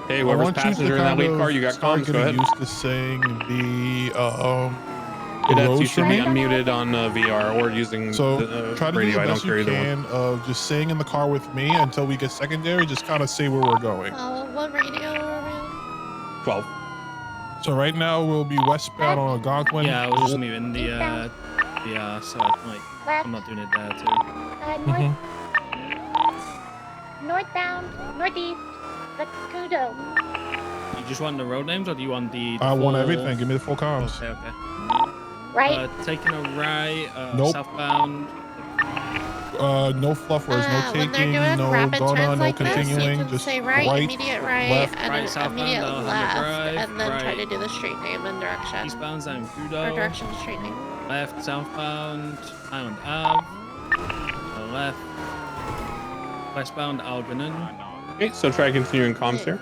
Hey, I whoever's want you passenger to in that kind lead of car, you got start comms. Go getting ahead. used to saying the Cadets, roads you for should be me. unmuted on VR or using So the try to do radio. the I don't best care you either one. can of just staying in the car with me until we get secondary. Just kind of say where we're going. What radio are we on? 12. So right now we'll be westbound on Algonquin. Yeah, I was just moving the so I'm not doing it there too. North, northbound, northeast, the Kudo. You just want the road names, or do you want the? I want full- everything. Give me the full comms. Okay. Right. Taking a right. Nope. Southbound. No fluff words, no When they're taking, doing no rapid gonna, turns no like this, you continuing, can just say right, right, immediate right, left. and Right, then southbound, immediate Alhambra left, Drive, and then try right. to do the street name and direction. Eastbound San Or Kudo. direction to street name. Left, southbound, Island Ave. Left, westbound, Algernon. Okay, so try continuing comms here.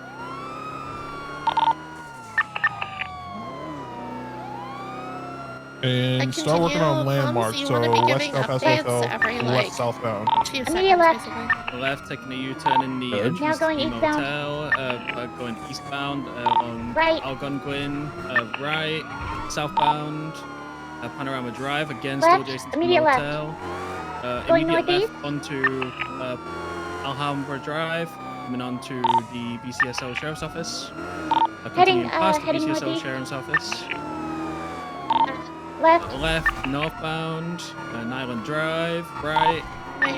And start working on landmarks. you So wanna be west giving south updates hotel, every, west like, southbound. 2 Immediate seconds, left. basically. Left, taking a U-turn in the Good. entrance Now going to the eastbound. motel. Going eastbound on Right. Algonquin. Right, southbound. Panorama Drive, again still Left, adjacent to the immediate left. motel. Going Immediate northeast. left onto Alhambra Drive, coming onto the BCSO Sheriff's Office. Continuing past the heading BCSO northeast. Sheriff's Office. Left. Left, northbound, Nyland Drive, right, Wait,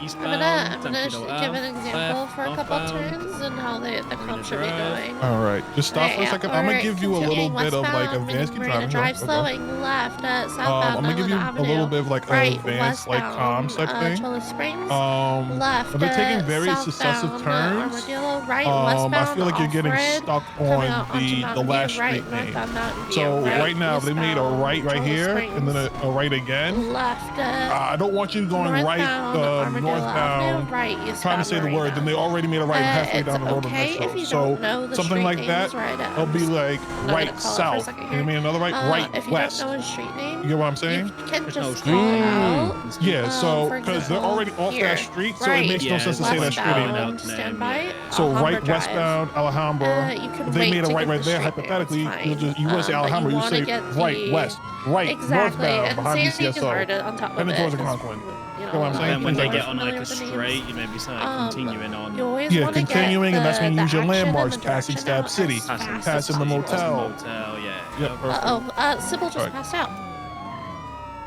eastbound, I'm gonna San Pedro give an Ave, example left, for a couple northbound, turns and how the comp should be Drive. going. All right, just stop for a second. I'm gonna give you a little bit of like advanced Marina driving. Drive, Okay. slowing left at southbound I'm gonna give you Island a little Avenue. bit of like Right, advanced like westbound, comms type thing. Cholla Springs. But Left, they're taking very successive southbound, turns. Armadillo, right, I westbound, feel like you're getting off-grid, stuck coming on out onto the Mountain last View, right, street name. northbound Mountain View, So right, right now they made a eastbound, right Cholla here and then Springs. a right again. Left, I don't want you going right northbound, Armadillo Avenue, northbound. right, Trying to eastbound say the word, Marina. then they already made a right halfway down the road on okay this if road. you So don't know the something street like names that, right it'll be like not right gonna call it for a south. second You know what I here. mean? Another right, right If you west. don't know a street name, You get what I'm saying? you can just no call street it name. out. Yeah, so for because they're example, already off here, that street, so right, it makes no sense to say that street name. westbound, stand by, So Alhambra right Drive. westbound Alhambra. You can If they wait made a to right get right the there, street name, hypothetically, it's you fine. wouldn't say But Alhambra, you wanna say get right the- west, right exactly, northbound and behind Sandy can BCSO. hard it on top of Heading it, towards 'cause, Algonquin. you know what I'm saying? Then when Things they like get that. on like familiar a with the names. straight, you maybe say continuing on. You always Yeah, wanna get continuing, and that's when you the use your action and landmarks, the passing direction Stab out City, as fast as passing the possible. motel. Yeah. Yep, perfect. Uh-oh, Sybil just Alright. passed out.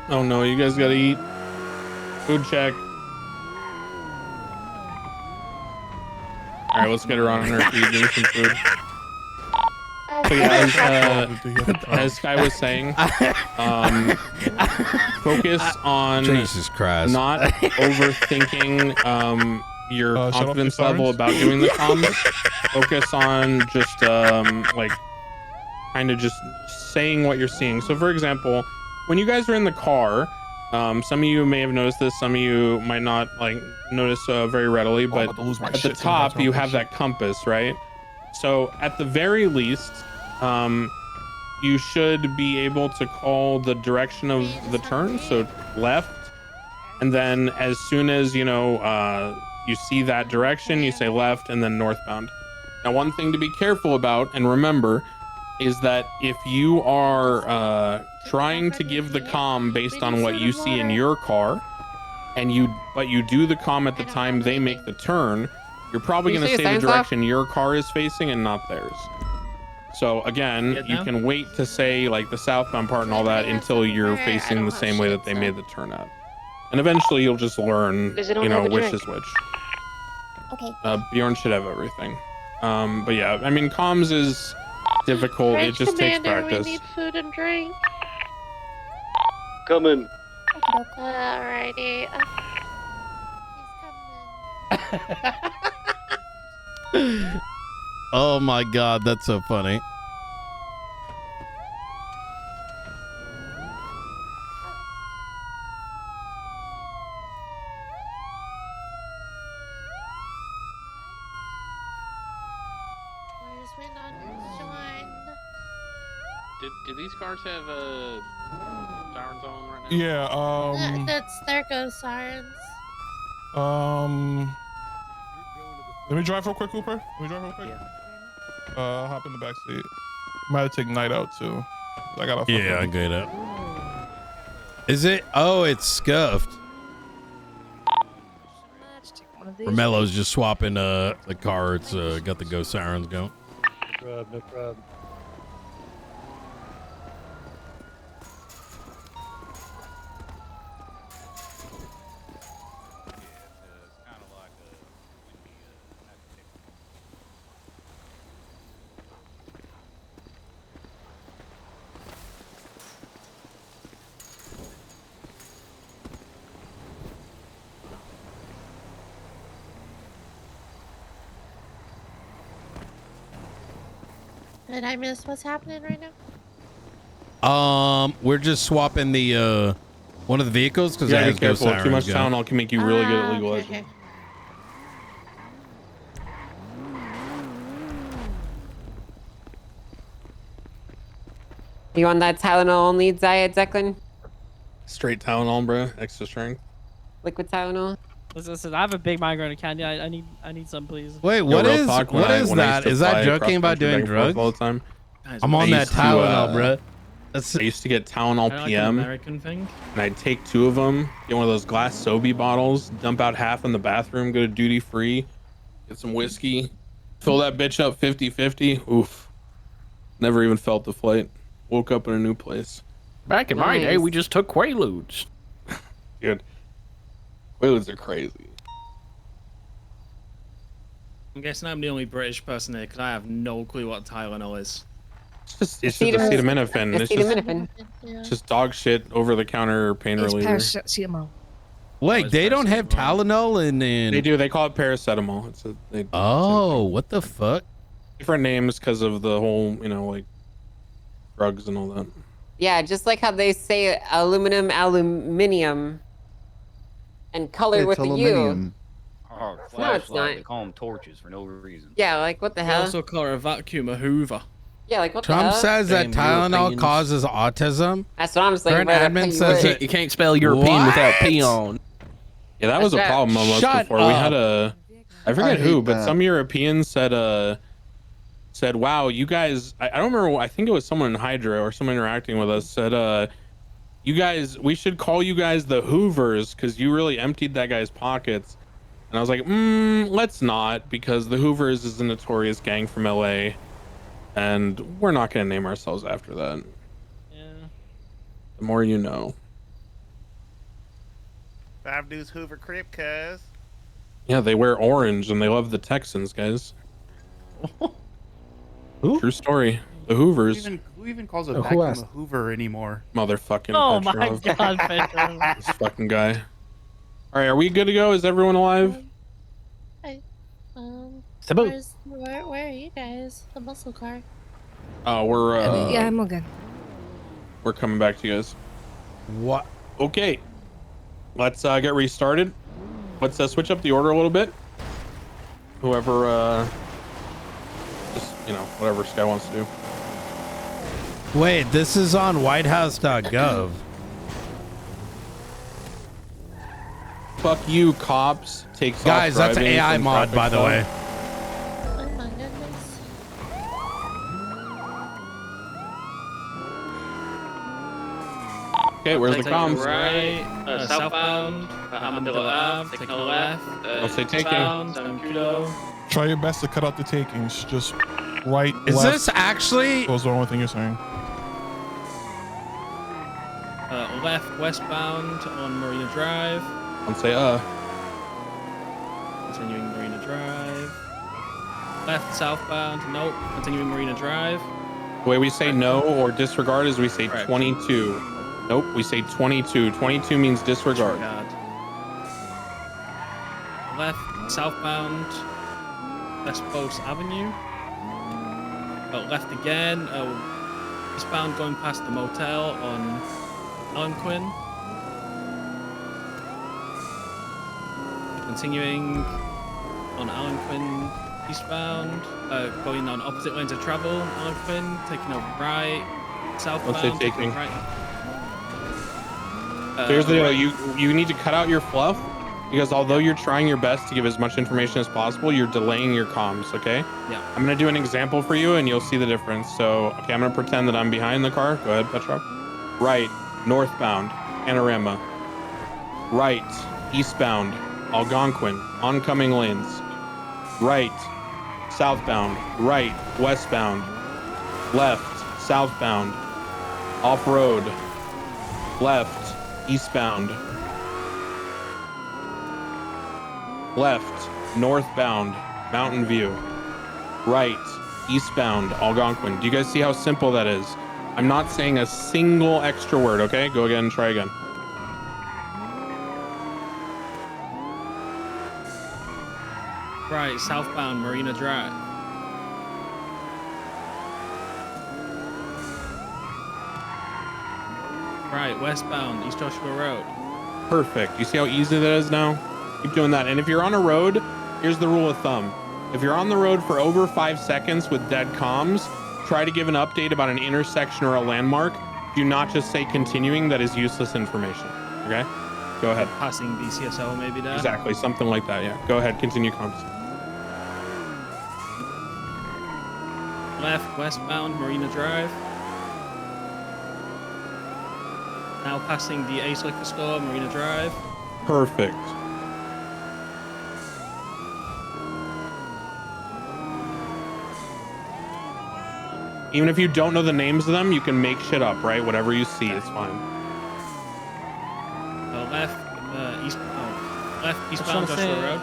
Oh no, you guys gotta eat. Food check. All right, let's get her on her feet. Give me some food. So yeah, as Sky was saying, focus on Jesus Christ. not overthinking your shut off your confidence level sirens. about doing the comms. Focus on just like kind of just saying what you're seeing. So for example, when you guys are in the car, some of you may have noticed this, some of you might not like notice very readily, but about to lose my at the shit, top sometimes you I'll have that compass, right? So at the very least, you should be able to call the direction of the turn, so left, and then as soon as you know you see that direction, you say left and then northbound. Now, one thing to be careful about and remember is that if you are trying to give the comm based on what you see in your car, but you do the comm at the time they make the turn, you're probably Can going you to say say a the sign direction your car is facing and not theirs. So again, Good you now? can wait to say like the southbound part and all that until you're facing the same way that they made the turn at. And eventually you'll just learn, Does it all you know, have a which drink? is which. Okay. Bjorn should have everything. But yeah, I mean, comms is difficult. It just takes Commander, practice. we need food and drink. Coming. Alrighty. Oh my god, that's so funny. We're just waiting on yours to join. Do these cars have sirens on right now? Yeah. There goes sirens. Let me drive real quick, Cooper. Let me drive real quick. Hop in the back seat. Might have to take night out too. I got a Yeah, I get it. Is it? Oh, it's scuffed. Romello's just swapping the car. It's got the go sirens going. No problem. Did I miss what's happening right now? We're just swapping the one of the vehicles because Yeah, it be has go careful. sirens Too much going. town hall can make you really good at legalizing. Okay. You on that Tylenol only diet, Declan? Straight Tylenol, bro. Extra strength. Liquid Tylenol. Listen, I have a big migraine candy. I need some, please. Wait, what is that? Is that joking about doing drugs? All the time. I'm on that Tylenol, bro. I used to get Tylenol Kinda like an PM, American thing. and I'd take 2 of them, get one of those glass Sobe bottles, dump out half in the bathroom, go to duty free, get some whiskey, fill that bitch up 50-50. Oof. Never even felt the flight. Woke up in a new place. Back in my day, we just took Quaaludes. Dude, Quaaludes are crazy. I'm guessing I'm the only British person here because I have no clue what Tylenol is. It's just acetaminophen. Acetaminophen. It's just dog shit over the counter pain reliever. Wait, they don't have Tylenol in. They do. They call it paracetamol. Oh, what the fuck? Different names because of the whole, like drugs and all that. Yeah, just like how they say aluminium, and color with the U. Oh, No, it's flashlight. not. They call them torches for no reason. Yeah, like what the They hell? also call her a vacuum a Hoover. Yeah, like what Trump the hell? says that Tylenol causes autism. That's what I'm saying. Current Brother. admin You says would. it. You can't spell European without P on. Yeah, that was a That's right. problem almost Shut before. We had up. I forget who, hate but that. some Europeans said, wow, you guys, I don't remember, I think it was someone in Hydra or someone interacting with us said, you guys, we should call you guys the Hoovers because you really emptied that guy's pockets. And I was like, let's not, because the Hoovers is a notorious gang from LA and we're not going to name ourselves after that. Yeah. The more you know. 5 dudes Hoover Crip, cuz. Yeah, they wear orange and they love the Texans, guys. True story. The Hoovers. Who even calls a Who vacuum asked? a Hoover anymore? Motherfucking Oh Petrov. my God, Petrov. This fucking guy. All right, are we good to go? Is everyone alive? Where are you guys? The muscle car. Oh, we're I'm all good. we're coming back to you guys. What? Okay. Let's get restarted. Let's switch up the order a little bit. Whoever just whatever Sky wants to do. Wait, this is on whitehouse.gov. Fuck you, cops. Takes Guys, off that's an driving AI from mod, traffic by the stop. way. Oh my goodness. Okay, where's the comms? Right, southbound, Armadillo Ave, taking a left. I'll say taking. Eastbound, San Cudo. Try your best to cut out the takings. Just right. Is left. this actually? Goes the only thing you're saying. Left westbound on Marina Drive. I'll say Continuing Marina Drive. Left southbound, nope. Continuing Marina Drive. The way we say no or disregard is we say Correct. 22. Nope, we say 22. 22 means disregard. Left, southbound, West Coast Avenue. Left again, eastbound going past the motel on Alan Quinn. Continuing on Alan Quinn eastbound, going on opposite lanes of travel, Alan Quinn, taking a right, southbound, What's it taking? right. Here's the deal, you need to cut out your fluff, because although you're trying your best to give as much information as possible, you're delaying your comms, okay? Yeah. I'm gonna do an example for you and you'll see the difference. So, okay, I'm gonna pretend that I'm behind the car. Go ahead, Petrov. Right, northbound, Panorama. Right, eastbound, Algonquin, oncoming lanes. Right, southbound. Right, westbound. Left, southbound. Off-road. Left, eastbound. Left, northbound, Mountain View. Right, eastbound, Algonquin. Do you guys see how simple that is? I'm not saying a single extra word, okay? Go again, try again. Right, southbound, Marina Drive. Right, westbound, East Joshua Road. Perfect. You see how easy that is now? Keep doing that. And if you're on a road, here's the rule of thumb. If you're on the road for over 5 seconds with dead comms, try to give an update about an intersection or a landmark. Do not just say continuing. That is useless information. Okay? Go ahead. Passing BCSO maybe there. Exactly. Something like that. Yeah. Go ahead. Continue comms. Left, westbound, Marina Drive. Now passing the Ace Liquor Store, Marina Drive. Perfect. Even if you don't know the names of them, you can make shit up, right? Whatever you see, it's fine. Left, eastbound Joshua Road.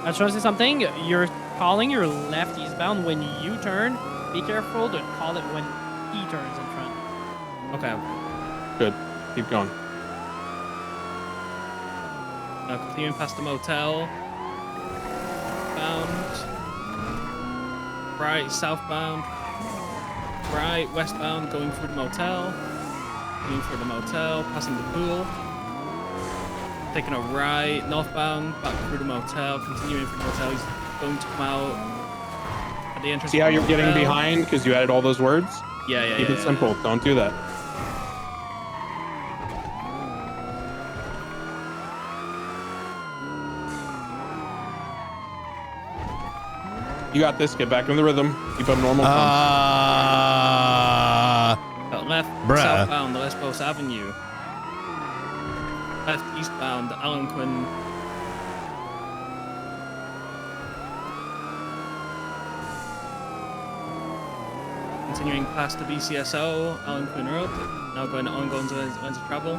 I was trying to say something. You're calling your left eastbound when you turn. Be careful to call it when he turns in front. Okay. Good. Keep going. Now continuing past the motel. Bound. Right, southbound. Right, westbound, going through the motel. Going through the motel, passing the pool. Taking a right, northbound, back through the motel, continuing through the motel. He's going to come out at the entrance. See how you're getting behind because you added all those words? Yeah. Keep it simple. Don't do that. You got this. Get back in the rhythm. Keep up normal Left, bruh. southbound, Lesbos Avenue. Left, eastbound, Alan Quinn. Continuing past the BCSO, Alan Quinn Road. Now going ongoing lanes of travel.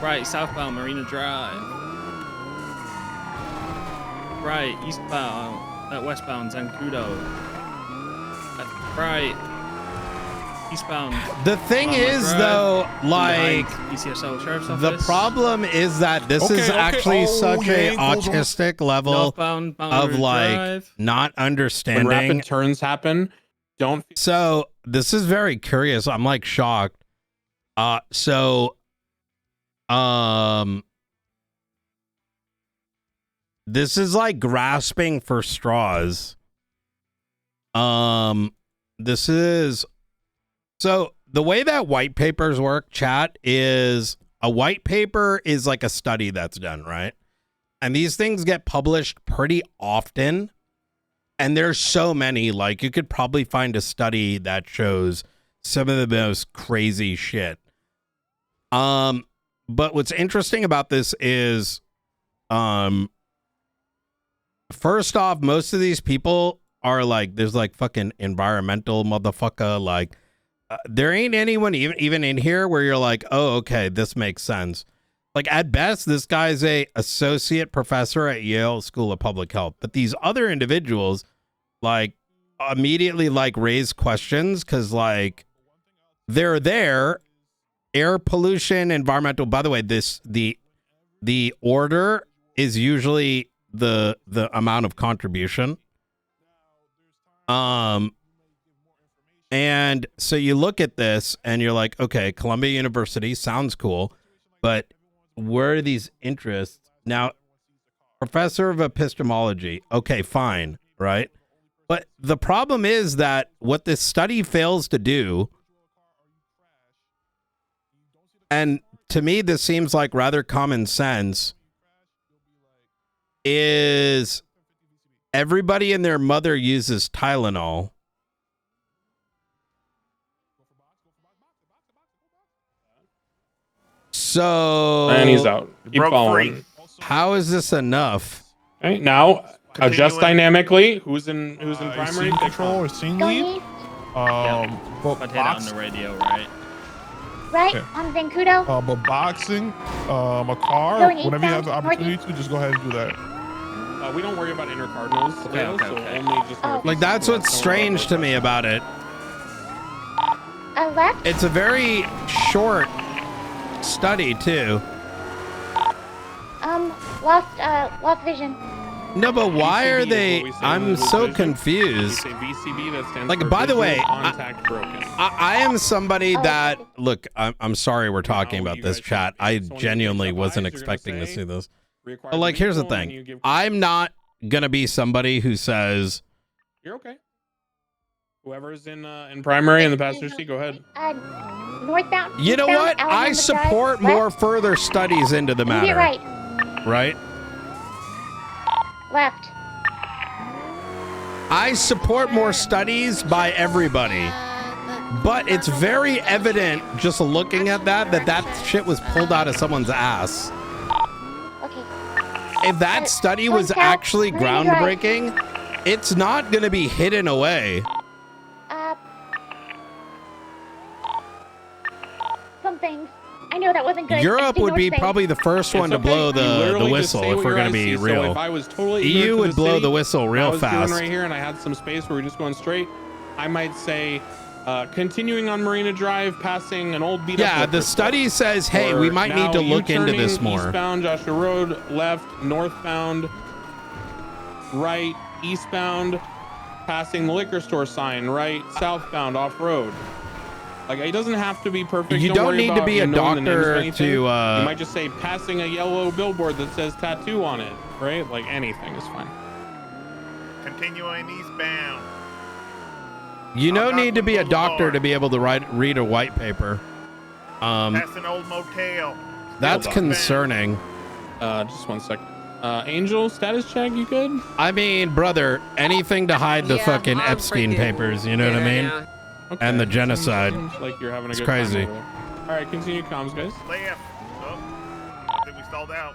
Right, southbound, Marina Drive. Right, eastbound, westbound, Zancudo. Right, eastbound. The thing is, Drive, though, like, BCSO Sheriff's the Office. problem is that this is actually such a autistic level Northbound, of like Drive. not understanding. When rapid turns happen, don't. So this is very curious. I'm like shocked. This is like grasping for straws. This is so the way that white papers work, chat, is a white paper is like a study that's done, right? And these things get published pretty often. And there's so many, like you could probably find a study that shows some of the most crazy shit. But what's interesting about this is, first off, most of these people are like, there's like fucking environmental motherfucker. Like, there ain't anyone even in here where you're like, oh, okay, this makes sense. Like at best, this guy's a associate professor at Yale School of Public Health. But these other individuals like immediately like raise questions because like they're there. Air pollution, environmental. By the way, the order is usually the amount of contribution. And so you look at this and you're like, okay, Columbia University sounds cool, but where are these interests? Now, professor of epistemology, okay, fine, right? But the problem is that what this study fails to do, and to me this seems like rather common sense, is everybody and their mother uses Tylenol. So And he's out. Keep following. How is this enough? Okay, now adjust dynamically. Who's in primary? Scene control or scene lead? But Put it on the radio, right? Right, Yeah. on Zancudo. But boxing, a car, Going whenever you have the eastbound, opportunity to, just go ahead and do that. We don't worry about inner cardinals. Okay. Only just Like, that's what's strange to me about it. Left. It's a very short study too. Lost vision. No, but why VCB are is they? what we say I'm when we so lose vision. confused. We say VCB, that stands Like, for by the visual way, contact broken. I am somebody that look. I'm sorry we're talking about this, chat. I genuinely wasn't expecting to see this. But like, here's the thing. I'm not gonna be somebody who says You're okay. Whoever's in primary in the passenger seat, go ahead. Northbound. You know eastbound, what? I Alabama support Drive, more left. further studies into the matter. Immediate right. Right? Left. I support more studies by everybody. But it's very evident just looking at that shit was pulled out of someone's ass. Okay. If that study was actually groundbreaking, it's not going to be hidden away. Some things. I know that wasn't good. Europe would be probably the first one to blow the whistle if we're going to be real. So if I was totally EU would blow city, the whistle real I was fast. doing right here, and I had some space where we're just going straight. I might say, continuing on Marina Drive, passing an old beat-up. Yeah, the study says, hey, we might need to look into this more. Eastbound Joshua Road, left, northbound, right, eastbound, passing the liquor store sign, right, southbound, off-road. Like, it doesn't have to be perfect. You don't need to be a doctor to. You might just say passing a yellow billboard that says tattoo on it, right? Like, anything is fine. Continuing eastbound. You don't need to be a doctor to be able to read a white paper. Past an old motel. That's concerning. Just 1 second. Angel, status check, you good? I mean, brother, anything to hide the Yeah, fucking I'm Epstein freaking- papers, you know what I mean? Yeah. Okay. And the genocide. Seems like you're having a It's good crazy. time over there. All right, continue comms, guys. Left. Oh, I think we stalled out.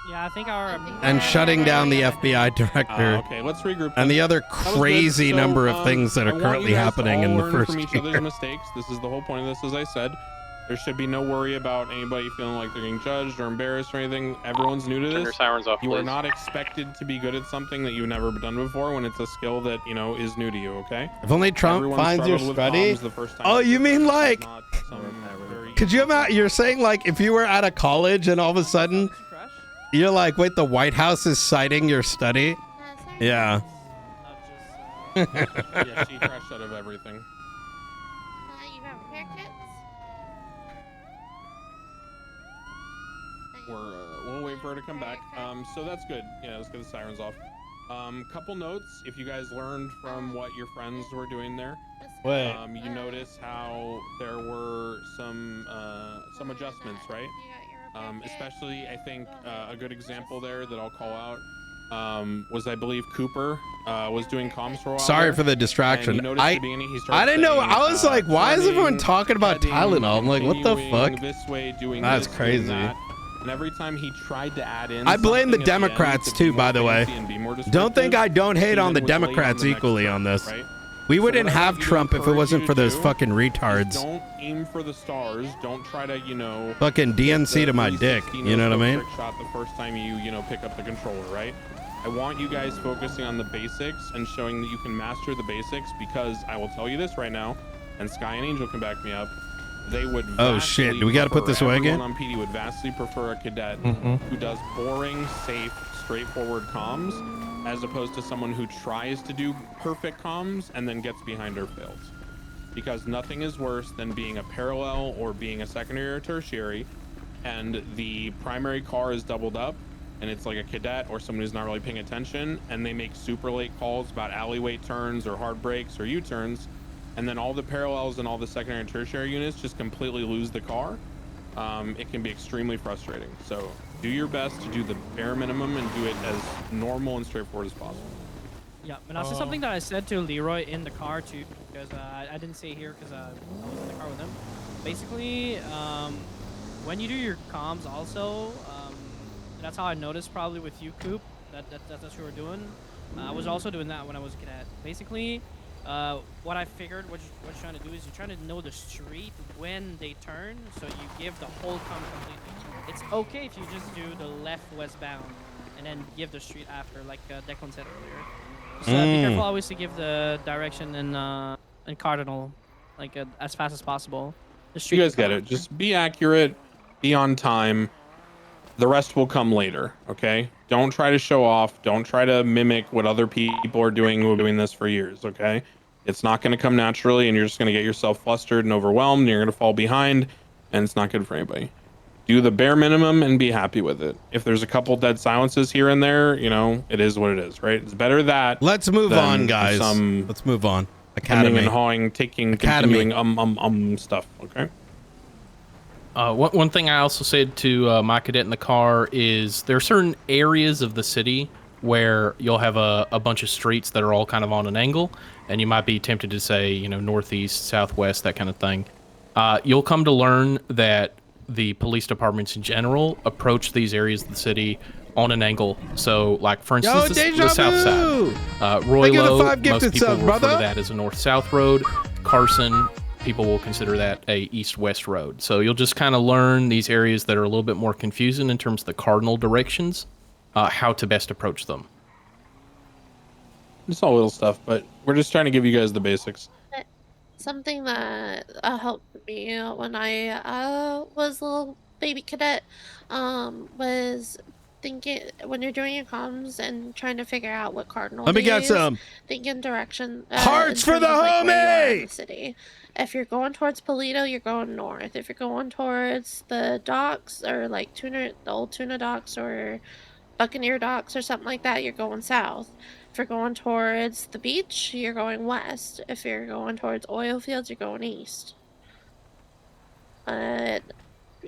Yeah, I think our And shutting down the FBI director. Okay, let's regroup. And the other That was good. crazy So, number of things that I are want currently you guys to happening all in the learn first from each year. other's mistakes. This is the whole point of this, as I said. There should be no worry about anybody feeling like they're getting judged or embarrassed or anything. Everyone's new to Turn this. your sirens off, You are please. not expected to be good at something that you've never done before when it's a skill that, you know, is new to you, okay? If only Trump Everyone finds your struggled with study. comms the first time. Oh, you mean like? Not some very- Could you imagine? You're saying like if you were at a college and all of a sudden you're like, wait, the White House is citing your study? Yeah. Yeah, she crashed out of everything. You have repair kits? We'll wait for her to come back. So that's good. Yeah, let's get the sirens off. Couple notes. If you guys learned from what your friends were doing there, you notice how there were some adjustments, right? Especially, I think a good example there that I'll call out was, I believe, Cooper was doing comms for a while. Sorry there, for the and distraction. you noticed at the beginning he started I didn't know. saying, I was like, why is everyone turning, talking about heading, Tylenol? I'm like, what the continuing fuck? This way, doing That's this, crazy. doing that. And every time he tried to add in, I blame the something at the end Democrats to be too, more by the way. fancy and be more Don't think I don't hate Steven on the was late on Democrats the next equally turn, on this. right? We So wouldn't what I have want you to Trump if it encourage wasn't you for to those do fucking is retards. Don't aim for the stars. Don't try to, you know, Fucking DNC to my dick. 360 You know what I mean? trick shot the first time you know, pick up the controller, right? I want you guys focusing on the basics and showing that you can master the basics, because I will tell you this right now, and Sky and Angel can back me up, they would Oh shit, do we got to put this away again? Everyone on PD would vastly prefer a cadet who does boring, safe, straightforward comms, as opposed to someone who tries to do perfect comms and then gets behind or fails. Because nothing is worse than being a parallel or being a secondary or tertiary, and the primary car is doubled up, and it's like a cadet or someone who's not really paying attention, and they make super late calls about alleyway turns or hard brakes or U-turns, and then all the parallels and all the secondary and tertiary units just completely lose the car. It can be extremely frustrating. So do your best to do the bare minimum and do it as normal and straightforward as possible. Yeah, and also something that I said to Leroy in the car too, because I didn't say here because I was in the car with him. Basically, when you do your comms also, that's how I noticed probably with you, Coop, that's what you were doing. I was also doing that when I was a cadet. Basically, what I figured what you're trying to do is you're trying to know the street when they turn, so you give the whole comm completely. It's okay if you just do the left westbound and then give the street after, like Declan said earlier. Just be careful always to give the direction in cardinal, like as fast as possible. The street You guys get it. Just be accurate, be on time. The rest will come later, okay? Don't try to show off. Don't try to mimic what other people are doing who are doing this for years, okay? It's not going to come naturally, and you're just going to get yourself flustered and overwhelmed, and you're going to fall behind, and it's not good for anybody. Do the bare minimum and be happy with it. If there's a couple dead silences here and there, you know, it is what it is, right? It's better that. Let's move on, guys. Let's move on. Academy and hawing, taking, continuing, stuff, okay? One thing I also said to my cadet in the car is there are certain areas of the city where you'll have a bunch of streets that are all kind of on an angle, and you might be tempted to say, you know, northeast, southwest, that kind of thing. You'll come to learn that the police departments in general approach these areas of the city on an angle. So, like, for instance, the south side. Roylo, most people will refer to that as a north-south road. Carson, people will consider that a east-west road. So you'll just kind of learn these areas that are a little bit more confusing in terms of the cardinal directions, how to best approach them. It's all little stuff, but we're just trying to give you guys the basics. Something that helped me when I was a little baby cadet was thinking when you're doing your comms and trying to figure out what cardinal Let me to get use, some thinking direction hearts in for the terms of, like, where you are in homie. the city. If you're going towards Polito, you're going north. If you're going towards the docks or like the old tuna docks or Buccaneer docks or something like that, you're going south. If you're going towards the beach, you're going west. If you're going towards oil fields, you're going east. It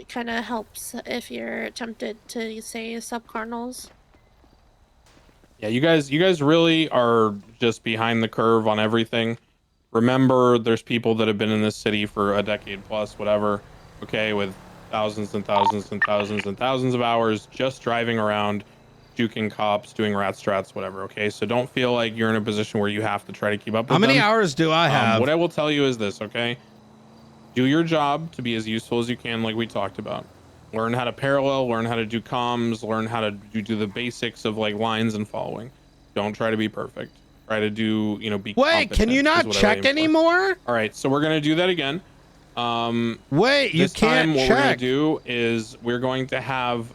kind of helps if you're tempted to say sub-cardinals. Yeah, you guys really are just behind the curve on everything. Remember, there's people that have been in this city for a decade plus, whatever, okay, with thousands and thousands and thousands and thousands of hours just driving around, juking cops, doing rat strats, whatever, okay? So don't feel like you're in a position where you have to try to keep up with How many them. hours do I have? What I will tell you is this, okay? Do your job to be as useful as you can, like we talked about. Learn how to parallel, learn how to do comms, learn how to do the basics of like lines and following. Don't try to be perfect. Try to do, you know, be Wait, can you not check anymore? All right, so we're gonna do that again. Wait, you can't what check. we're gonna do is we're going to have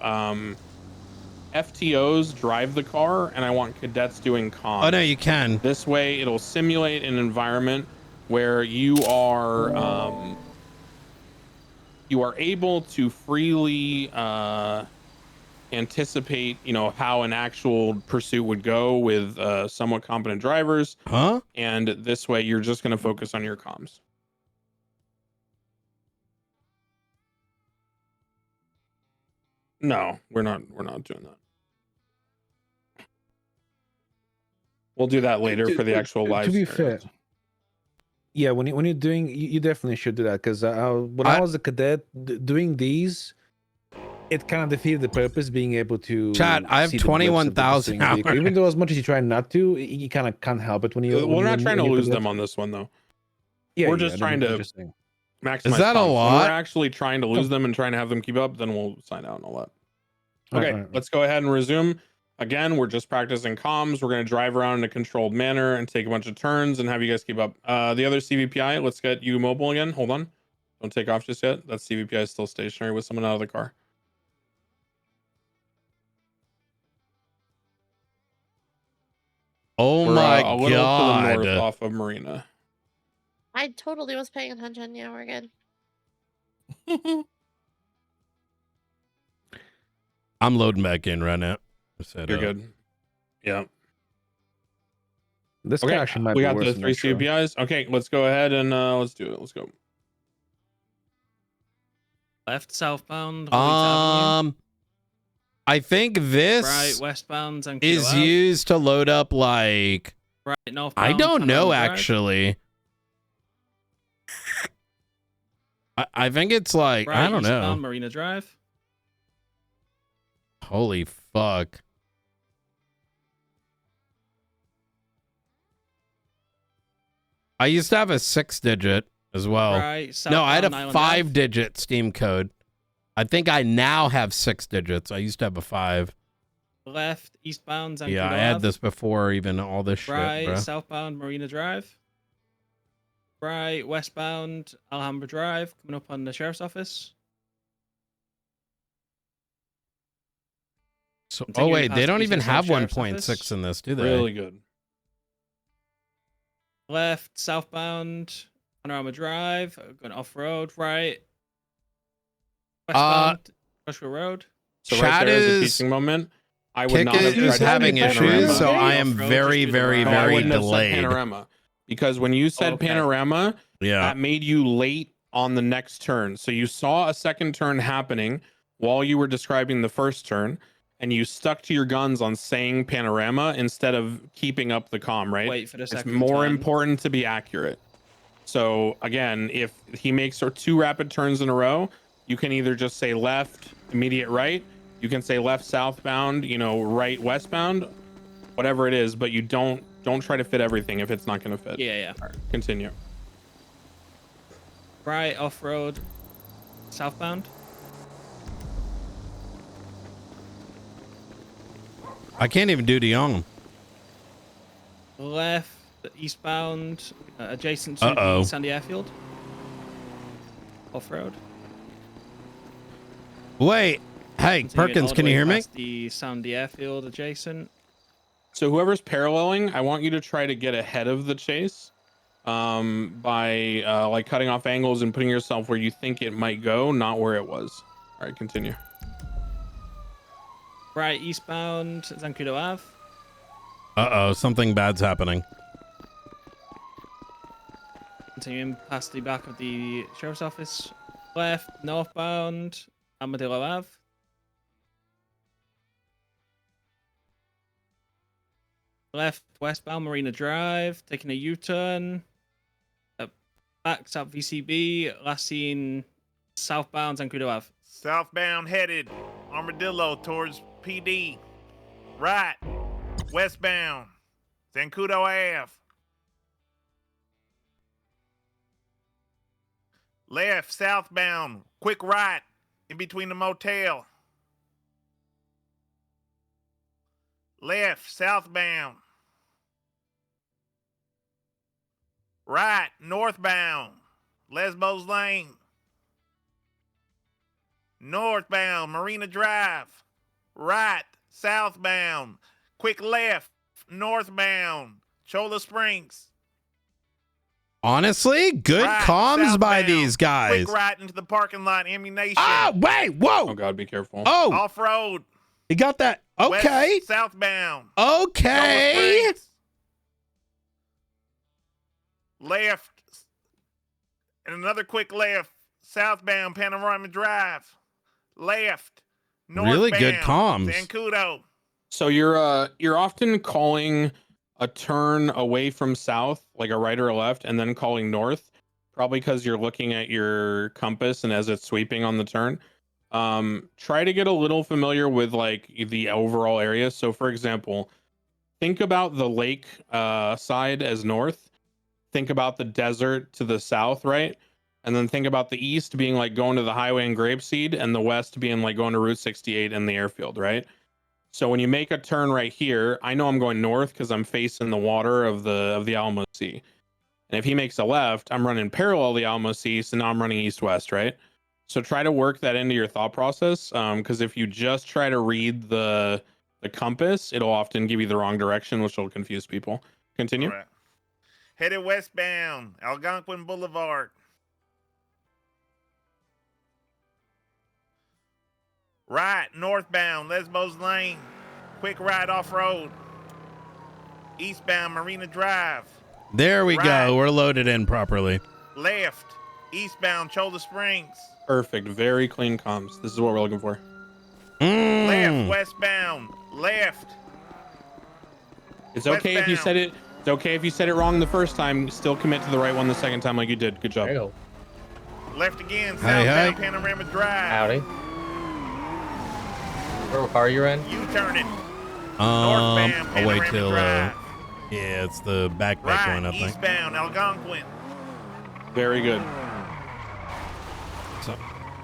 FTOs drive the car, and I want cadets doing comms. Oh no, you can. This way, it'll simulate an environment where you are able to freely anticipate, you know, how an actual pursuit would go with somewhat competent drivers. Huh? And this way, you're just going to focus on your comms. No, we're not doing that. We'll do that later for the actual live. To be fair, yeah, when you're doing, you definitely should do that, because when I was a cadet doing these, it kind of defeated the purpose, being able to. Chat, I have 21,000 hours. Even though as much as you try not to, you kind of can't help it when you. We're not trying to lose them on this one though. Yeah, we're just trying to maximize. Is that a lot? When we're actually trying to lose them and trying to have them keep up, then we'll sign out and all that. Okay, let's go ahead and resume. Again, we're just practicing comms. We're going to drive around in a controlled manner and take a bunch of turns and have you guys keep up. The other CVPI, let's get you mobile again. Hold on. Don't take off just yet. That CVPI is still stationary with someone out of the car. Oh We're, my a little god. to the north off of Marina. I totally was paying attention. Yeah, we're good. I'm loading back in right now. You're good. Yeah. This Okay, actually might we be got worse the than 3 extra. CVPIs. Okay, let's go ahead and let's do it. Let's go. Left southbound. Wheat Avenue. I think this Right westbound. Zancudo is Ave. used to load up like Right northbound. I don't know Panorama Drive. actually. I think it's like Right I don't know. eastbound Marina Drive. Holy fuck. I used to have a 6-digit as well. Right, No, I had a southbound Island 5-digit Steam code. I think I now have 6 digits. I used to have a 5. Left eastbound. Zancudo Yeah, I had Ave. this before even all this Right shit, bro. southbound Marina Drive. Right westbound Alhambra Drive. Coming up on the sheriff's office. So, oh Continuing wait, they past don't even BCSO have Sheriff's 1.6 Office. in this, do they? Really good. Left southbound Panorama Drive. Going off road. Right. Westbound Joshua Road. So Chat right there is a is- teaching moment. I would Kick not have is tried to having say panorama. issues, so I am Off-road, very, just do the very, round. No, I very wouldn't have said delayed. panorama because when you said okay. panorama, Yeah. that made you late on the next turn. So you saw a second turn happening while you were describing the first turn, and you stuck to your guns on saying panorama instead of keeping up the comm, right? Wait for the It's second more turn. important to be accurate. So again, if he makes 2 rapid turns in a row, you can either just say left, immediate right. You can say left southbound, right westbound, whatever it is, but you don't try to fit everything if it's not going to fit. Yeah. All right, continue. Right off road southbound. I can't even do DeYoung. Left eastbound adjacent to Uh-oh. the Sandy Airfield. Off road. Wait. Hey, Perkins, can you hear me? The Sandy Airfield adjacent. So whoever's paralleling, I want you to try to get ahead of the chase by like cutting off angles and putting yourself where you think it might go, not where it was. All right, continue. Right eastbound Zancudo Ave. Uh-oh, something bad's happening. Continuing past the back of the sheriff's office. Left northbound Armadillo Ave. Left westbound Marina Drive, taking a U-turn. Back south VCB, last seen southbound Zancudo Ave. Southbound headed Armadillo towards PD. Right. Westbound Zancudo Ave. Left southbound. Quick right in between the motel. Left southbound. Right northbound. Lesbos Lane. Northbound Marina Drive. Right southbound. Quick left northbound Cholla Springs. Honestly, good Right, comms by southbound. these guys. Quick right into the parking lot. Ammunition. Ah, wait, whoa. Oh God, be careful. Oh, Off road. he got that. Okay. West, southbound. Okay. Cholla Springs. Left. And another quick left. Southbound Panorama Drive. Left. Really good northbound, comms. Zancudo. So you're often calling a turn away from south, like a right or a left, and then calling north, probably because you're looking at your compass and as it's sweeping on the turn. Try to get a little familiar with like the overall area. So for example, think about the lake side as north. Think about the desert to the south, right? And then think about the east being like going to the highway and Grapeseed, and the west being like going to Route 68 and the airfield, right? So when you make a turn right here, I know I'm going north because I'm facing the water of the Alamo Sea. And if he makes a left, I'm running parallel to the Alamo Sea, so now I'm running east-west, right? So try to work that into your thought process, because if you just try to read the compass, it'll often give you the wrong direction, which will confuse people. Continue. All right. Headed westbound, Algonquin Boulevard. Right, northbound, Lesbos Lane. Quick ride off-road. Eastbound, Marina Drive. There we Right. go. We're loaded in properly. Left, eastbound, Shoulder Springs. Perfect. Very clean comms. This is what we're looking for. Left, westbound, left. It's okay if you said it. It's okay if you said it wrong the first time. Still commit to the right one the second time, like you did. Good job. Left again, Hey, southbound hey. Panorama Drive. Howdy. What car are you in? U-turning. I'll wait Panorama till Drive. yeah, it's the back one, I think. Eastbound, Algonquin. Very good. So,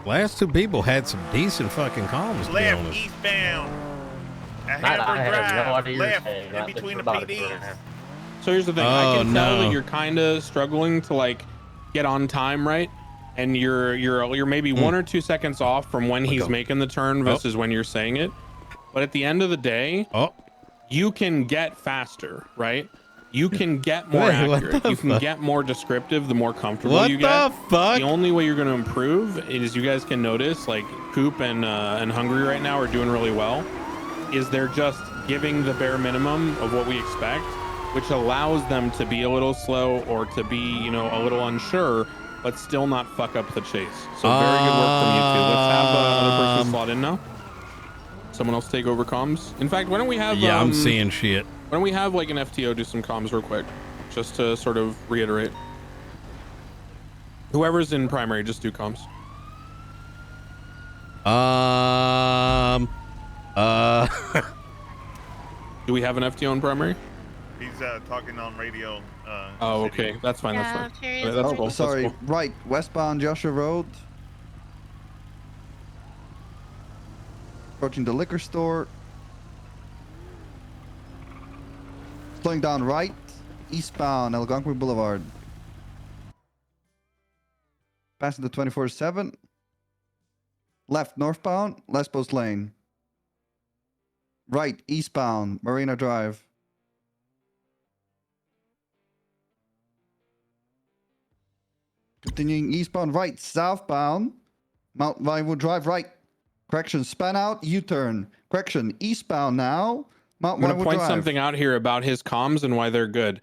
last two people had some decent fucking comms, to be Left, honest. eastbound. I Hamburg have no Drive. idea you're Left, saying in that, between the but you're PDs. about to- So here's the thing. I Oh, can tell no. that you're kind of struggling to like get on time, right? And you're maybe 1 or 2 seconds off from when he's making the turn versus when you're saying it. But at the end of the day, you can get faster, right? You can get more Wait, what accurate. the You can fuck? get more descriptive the more comfortable What you get. the fuck? The only way you're going to improve is, you guys can notice, like Coop and Hungry right now are doing really well. Is they're just giving the bare minimum of what we expect, which allows them to be a little slow or to be, you know, a little unsure, but still not fuck up the chase. So very good work from you two. Let's have another person slot in now. Someone else take over comms. In fact, why don't we have? Yeah, I'm seeing shit. Why don't we have like an FTO do some comms real quick, just to sort of reiterate. Whoever's in primary, just do comms. Do we have an FTO in primary? He's talking on radio. Oh, okay. That's fine. Yeah, That's fine. Terry Yeah, is that's ready. cool. Sorry, That's cool. right, westbound Joshua Road. Approaching the liquor store. Slowing down right, eastbound Algonquin Boulevard. Passing the 24/7. Left northbound, Lesbos Lane. Right eastbound, Marina Drive. Continuing eastbound, right southbound, Mount Vinewood Drive, right. Correction, span out, U-turn. Correction, eastbound now, Mount I'm going to Vinewood point Drive. something out here about his comms and why they're good.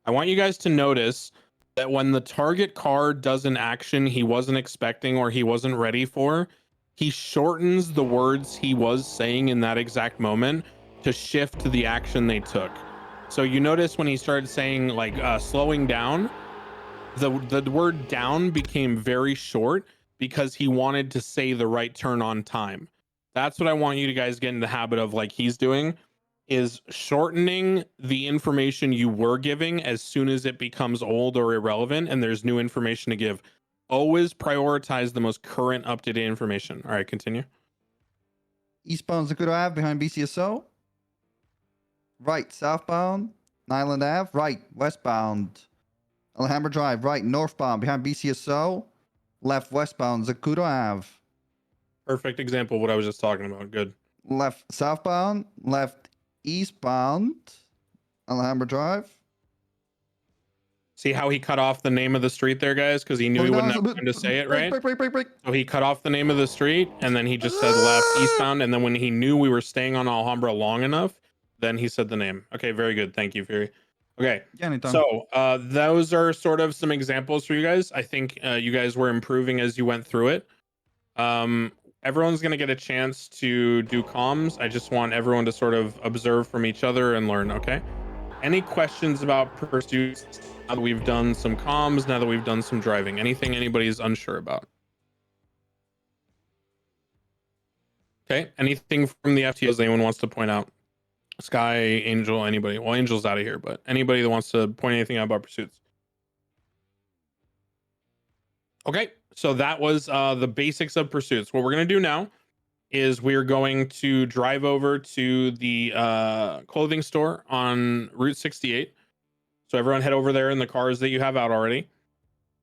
I want you guys to notice that when the target car does an action he wasn't expecting or he wasn't ready for, he shortens the words he was saying in that exact moment to shift to the action they took. So you notice when he started saying like slowing down, the word down became very short because he wanted to say the right turn on time. That's what I want you to guys get in the habit of, like he's doing, is shortening the information you were giving as soon as it becomes old or irrelevant and there's new information to give. Always prioritize the most current up-to-date information. All right, continue. Eastbound Zacuto Ave behind BCSO. Right southbound, Nyland Ave. Right westbound, Alhambra Drive. Right northbound behind BCSO. Left westbound, Zacuto Ave. Perfect example of what I was just talking about. Good. Left southbound, left eastbound, Alhambra Drive. See how he cut off the name of the street there, guys? Because he knew he wouldn't have time to say it, right? Break. So he cut off the name of the street, and then he just said left eastbound, and then when he knew we were staying on Alhambra long enough, then he said the name. Okay, very good. Thank you, Fury. Okay, Yeah, anytime. so those are sort of some examples for you guys. I think you guys were improving as you went through it. Everyone's going to get a chance to do comms. I just want everyone to sort of observe from each other and learn, okay? Any questions about pursuits now that we've done some comms, now that we've done some driving? Anything anybody's unsure about? Okay, anything from the FTOs anyone wants to point out? Sky, Angel, anybody? Well, Angel's out of here, but anybody that wants to point anything out about pursuits? Okay, so that was the basics of pursuits. What we're going to do now is we're going to drive over to the clothing store on Route 68. So everyone head over there in the cars that you have out already.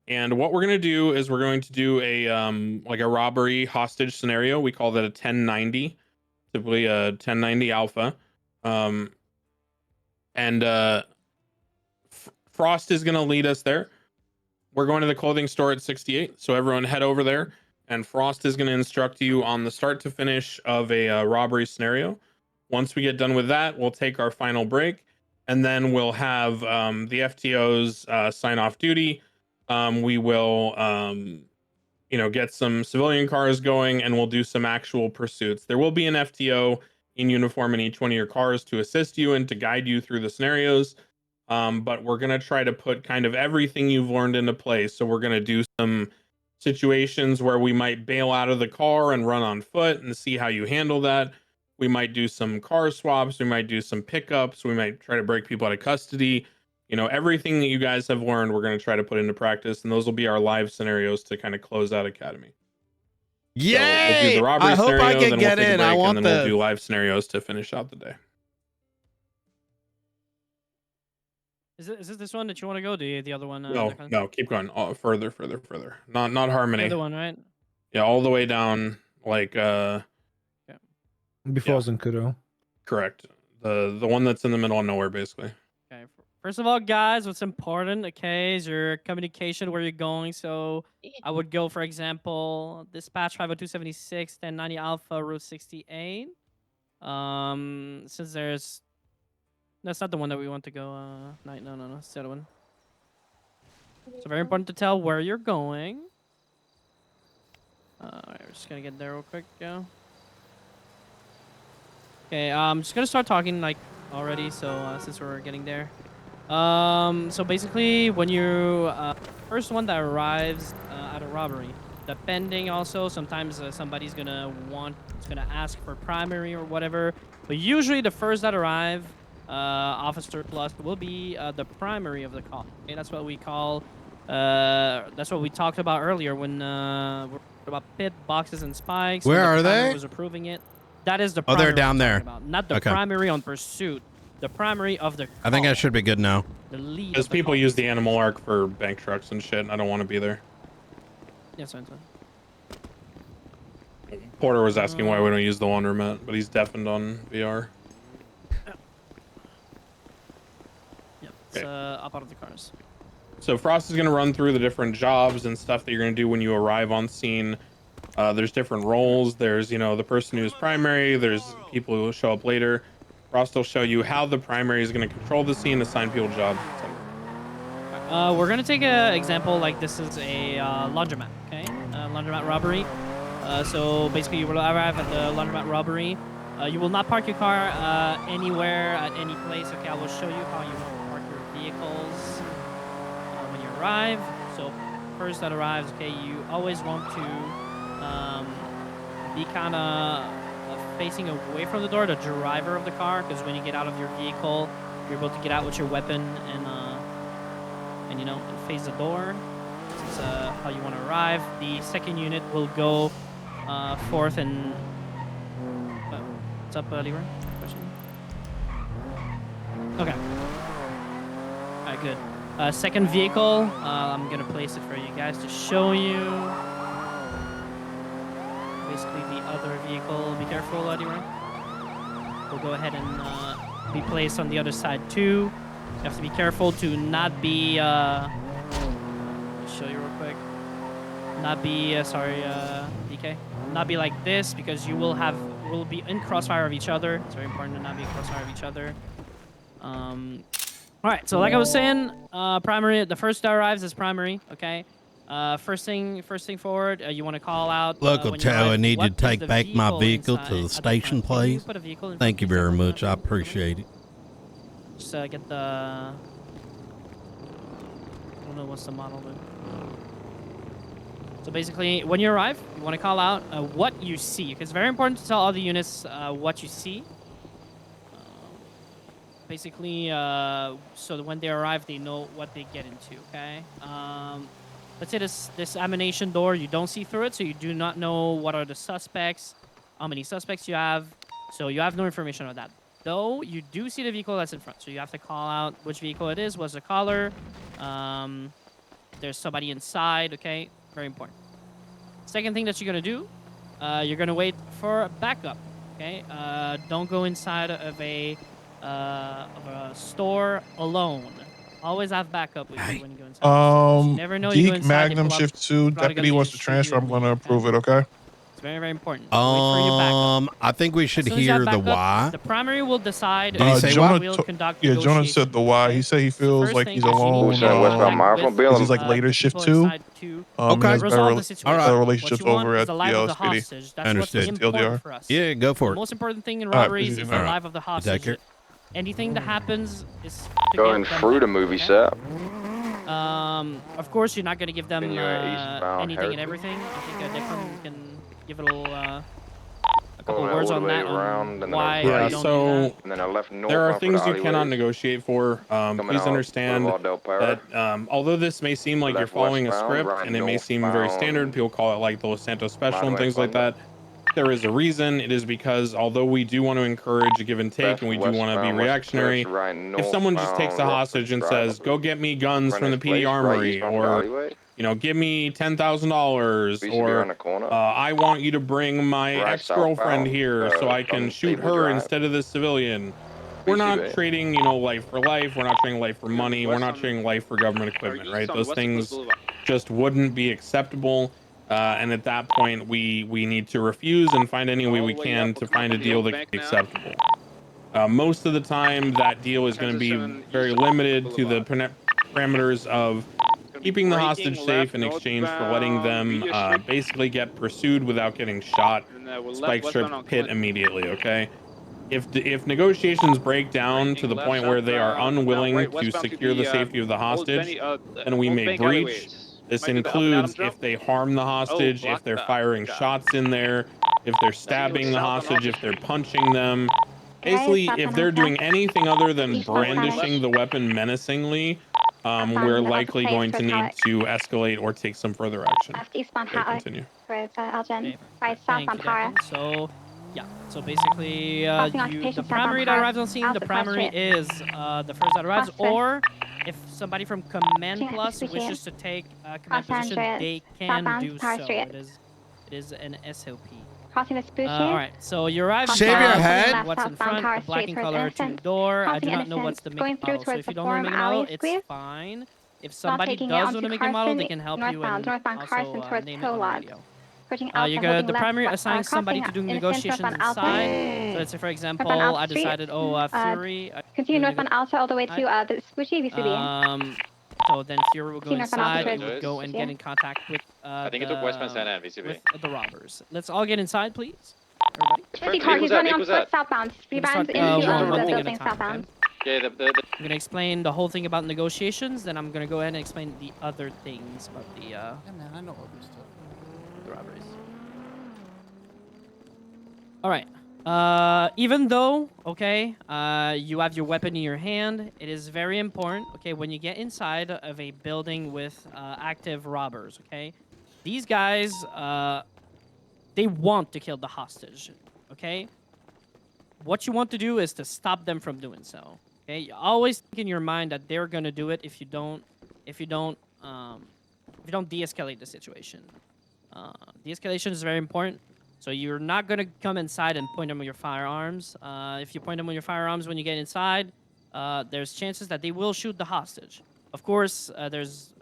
And what we're going to do is we're going to do a like a robbery hostage scenario. We call that a 1090, typically a 1090 alpha. Frost is going to lead us there. We're going to the clothing store at 68. So everyone head over there, and Frost is going to instruct you on the start to finish of a robbery scenario. Once we get done with that, we'll take our final break, and then we'll have the FTOs sign off duty. We will, get some civilian cars going, and we'll do some actual pursuits. There will be an FTO in uniform in each one of your cars to assist you and to guide you through the scenarios. But we're going to try to put kind of everything you've learned into place. So we're going to do some situations where we might bail out of the car and run on foot and see how you handle that. We might do some car swaps. We might do some pickups. We might try to break people out of custody. Everything that you guys have learned, we're going to try to put into practice. And those will be our live scenarios to kind of close out Academy. Yay! So we'll do the robbery I hope scenario, I then can we'll get take a in. I break, want and then we'll the... do live scenarios to finish out the day. Is this one that you want to go? The other one? No, keep going. Further. Not Harmony. The other one, right? Yeah, all the way down, like Before Zancudo. correct. The one that's in the middle of nowhere, basically. Okay. First of all, guys, what's important, okay, is your communication, where you're going. So I would go, for example, dispatch 50276 1090 Alpha Route 68. Since that's not the one that we want to go. No, it's the other one. So very important to tell where you're going. Alright, we're just gonna get there real quick. Yeah. Okay, I'm just gonna start talking already. So since we're getting there, so basically when you first one that arrives at a robbery, depending also sometimes somebody's gonna ask for primary or whatever, but usually the first that arrive, Officer Plus will be the primary of the call. Okay, that's what we call. That's what we talked about earlier when we're about pit boxes and spikes. Where are the they? Was approving it. That is the Oh, primary they're down there. about, not the Okay. primary on pursuit. The primary of the call. I think I should be good now. The lead. Because people use the animal arc for bank trucks and shit. And I don't want to be there. Yes, fine. Porter was asking why we don't use the laundromat, but he's deafened on VR. Yep. It's up out of the cars. So Frost is going to run through the different jobs and stuff that you're going to do when you arrive on scene. There's different roles. There's, the person who's primary. There's people who will show up later. Frost will show you how the primary is going to control the scene, assign people jobs, etc. We're going to take an example like this is a laundromat, okay? Laundromat robbery. So basically you will arrive at the laundromat robbery. You will not park your car anywhere at any place, okay? I will show you how you park your vehicles when you arrive. So first that arrives, okay, you always want to be kind of facing away from the door, the driver of the car, because when you get out of your vehicle, you're able to get out with your weapon and face the door. This is how you want to arrive. The second unit will go forth and what's up, Leroy? Question? Okay. All right, good. Second vehicle, I'm gonna place it for you guys to show you. Basically, the other vehicle. Be careful, Leroy. We'll go ahead and be placed on the other side too. You have to be careful to not be. Let me show you real quick. Not be DK. Not be like this, because you will be in crossfire of each other. It's very important to not be in crossfire of each other. All right. So like I was saying, primary. The first that arrives is primary. Okay. First thing forward, you want to call out. Local tow, I need you to take back my vehicle to the station, please. Thank you very much. I appreciate it. Just get the. I don't know what's the model, but. So basically, when you arrive, you want to call out what you see. It's very important to tell all the units what you see. Basically, so that when they arrive, they know what they get into. Okay. Let's say this ammunition door, you don't see through it, so you do not know what are the suspects. how many suspects you have. So you have no information on that. Though you do see the vehicle that's in front, so you have to call out which vehicle it is. What's the color? There's somebody inside. Okay, very important. Second thing that you're gonna do, you're gonna wait for backup. Okay, don't go inside of a store alone. Always have backup with you when you go inside. You never know. You go Deke inside. Magnum Shift 2. Deputy wants to transfer. I'm gonna approve it. Okay. It's very, very important. Wait for your backup. I think we should As soon as you have hear the backup, why. The primary will decide. Did he say Jonah why? will conduct Yeah, Jonah said the why. He said he feels like he's alone. Because he's like later shift 2. He has better relationships over at the SPD. That's what's important for us. Yeah, go for The it. most important thing in All right, robberies is the all right. life of the hostage. Anything that happens is to Going get them through back, the movie okay? set. Of course, you're not going to give them Eastbound anything and Heritage. everything. I think Declan can give a little, a couple Going words all on the way that. around, and then Why I you Yeah, don't do so that. And then I left north. there are things you cannot negotiate for. Please out understand Boulevard Del Perro. that although this may seem like you're Left following a westbound, script right and it may seem very standard, people call it like the Los Santos Special and Highway things like that. There is a reason. It is because although we do want to encourage a give and take and we do want to be westbound, reactionary, if someone just takes a hostage and says, "Go get me guns from the PD Armory," or give me $10,000, or I want you to bring my ex-girlfriend here so I can shoot her instead of the civilian. We're not trading, life for life. We're not trading life for money. We're not trading life for government equipment, right? Those things just wouldn't be acceptable. And at that point, we need to refuse and find any way we can to find a deal that's acceptable. Most of the time, that deal is going to be very limited to the parameters of keeping the hostage safe in exchange for letting them basically get pursued without getting shot, spike strip, pit immediately, okay? If negotiations break down to the point where they are unwilling to secure the safety of the hostage, then we may breach. This includes if they harm the hostage, if they're firing shots in there, if they're stabbing the hostage, if they're punching them. Basically, if they're doing anything other than brandishing the weapon menacingly, we're likely going to need to escalate or take some further action. Okay, continue. Thank you, Declan. So, yeah. So basically, the primary that arrives on scene, the primary is the first that arrives, or if somebody from Command Plus wishes to take command position, they can do so. It is an SOP. Crossing the spooky. All right, so you arrive. Shave your head. What's in front? A black in color two-door. I do not know what's the make model. So if you don't know the make model, it's fine. If somebody does know the make model, they can help you and also name it on the radio. You got the primary assigns somebody to do negotiations inside. So let's say, for example, I decided, Fury. Continue northbound Alta all the way to the Squishy VCB. So then Fury will go inside. He would go and get in contact with with the robbers. Let's all get inside, please. Everybody. He's running on foot southbound. Rebounds into the building southbound. I'm gonna explain the whole thing about negotiations, then I'm gonna go ahead and explain the other things about the I know all this stuff. the robberies. All right. Even though, you have your weapon in your hand, it is very important, when you get inside of a building with active robbers, these guys, they want to kill the hostage, What you want to do is to stop them from doing so, You always think in your mind that they're gonna do it if you don't de-escalate the situation. De-escalation is very important. So you're not going to come inside and point them with your firearms. If you point them with your firearms when you get inside, there's chances that they will shoot the hostage. Of course, there's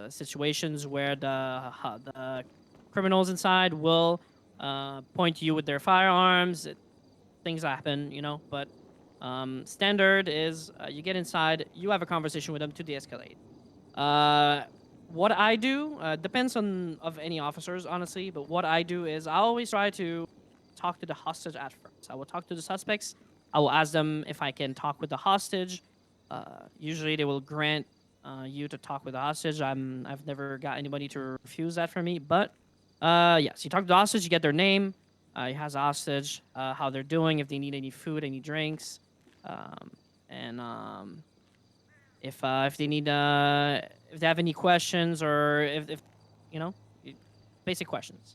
situations where the criminals inside will point to you with their firearms. Things happen, but standard is you get inside, you have a conversation with them to de-escalate. What I do depends of any officers, honestly, but what I do is I always try to talk to the hostage at first. I will talk to the suspects. I will ask them if I can talk with the hostage. Usually they will grant you to talk with the hostage. I've never got anybody to refuse that from me, but yes, you talk to the hostage, you get their name. He has a hostage, how they're doing, if they need any food, any drinks, if they need if they have any questions or if basic questions.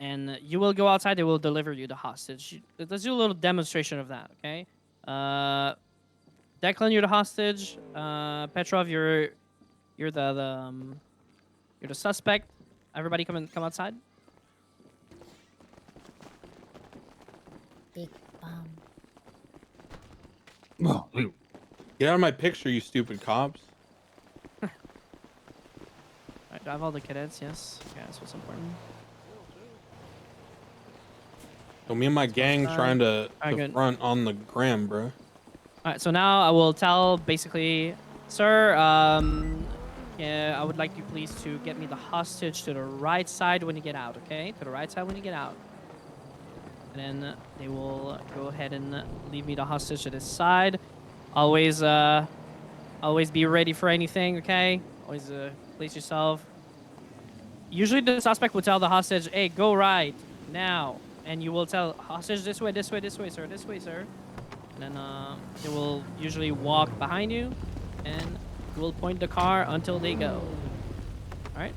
and you will go outside. They will deliver you the hostage. Let's do a little demonstration of that, okay? Declan, you're the hostage. Petrov, you're the suspect. Everybody come outside. Big bomb. Get out of my picture, you stupid cops. Alright, do I have all the cadets? Yes. Okay, that's what's important. So me and my gang trying to good. front on the gram, bro. Alright, so now I will tell basically, sir, yeah, I would like you please to get me the hostage to the right side when you get out, okay? To the right side when you get out. And then they will go ahead and leave me the hostage to this side. Always be ready for anything, okay? Always place yourself. Usually the suspect will tell the hostage, hey, go right now. And you will tell hostage this way, sir, this way, sir. And then they will usually walk behind you and you will point the car until they go. All right?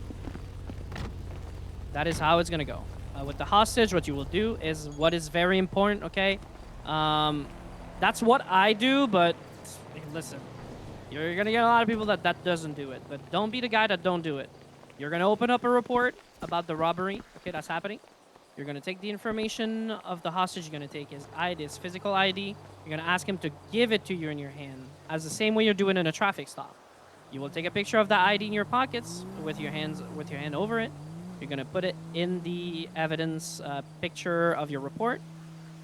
That is how it's going to go. With the hostage, what you will do is what is very important, okay? That's what I do, but listen, you're going to get a lot of people that doesn't do it. But don't be the guy that don't do it. You're going to open up a report about the robbery, okay, that's happening. You're going to take the information of the hostage. You're going to take his ID, his physical ID. You're going to ask him to give it to you in your hand, as the same way you're doing in a traffic stop. You will take a picture of the ID in your pockets with your hand over it. You're going to put it in the evidence picture of your report.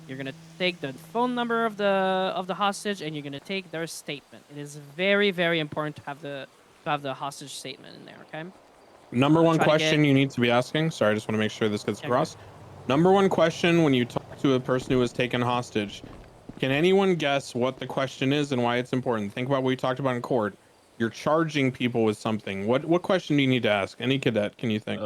You're going to take the phone number of the hostage, and you're going to take their statement. It is very, very important to have the hostage statement in there, okay? Number one question you need to be asking. Sorry, I just want to make sure this gets across. Number one question when you talk to a person who was taken hostage, can anyone guess what the question is and why it's important? Think about what we talked about in court. You're charging people with something. What question do you need to ask? Any cadet, can you think?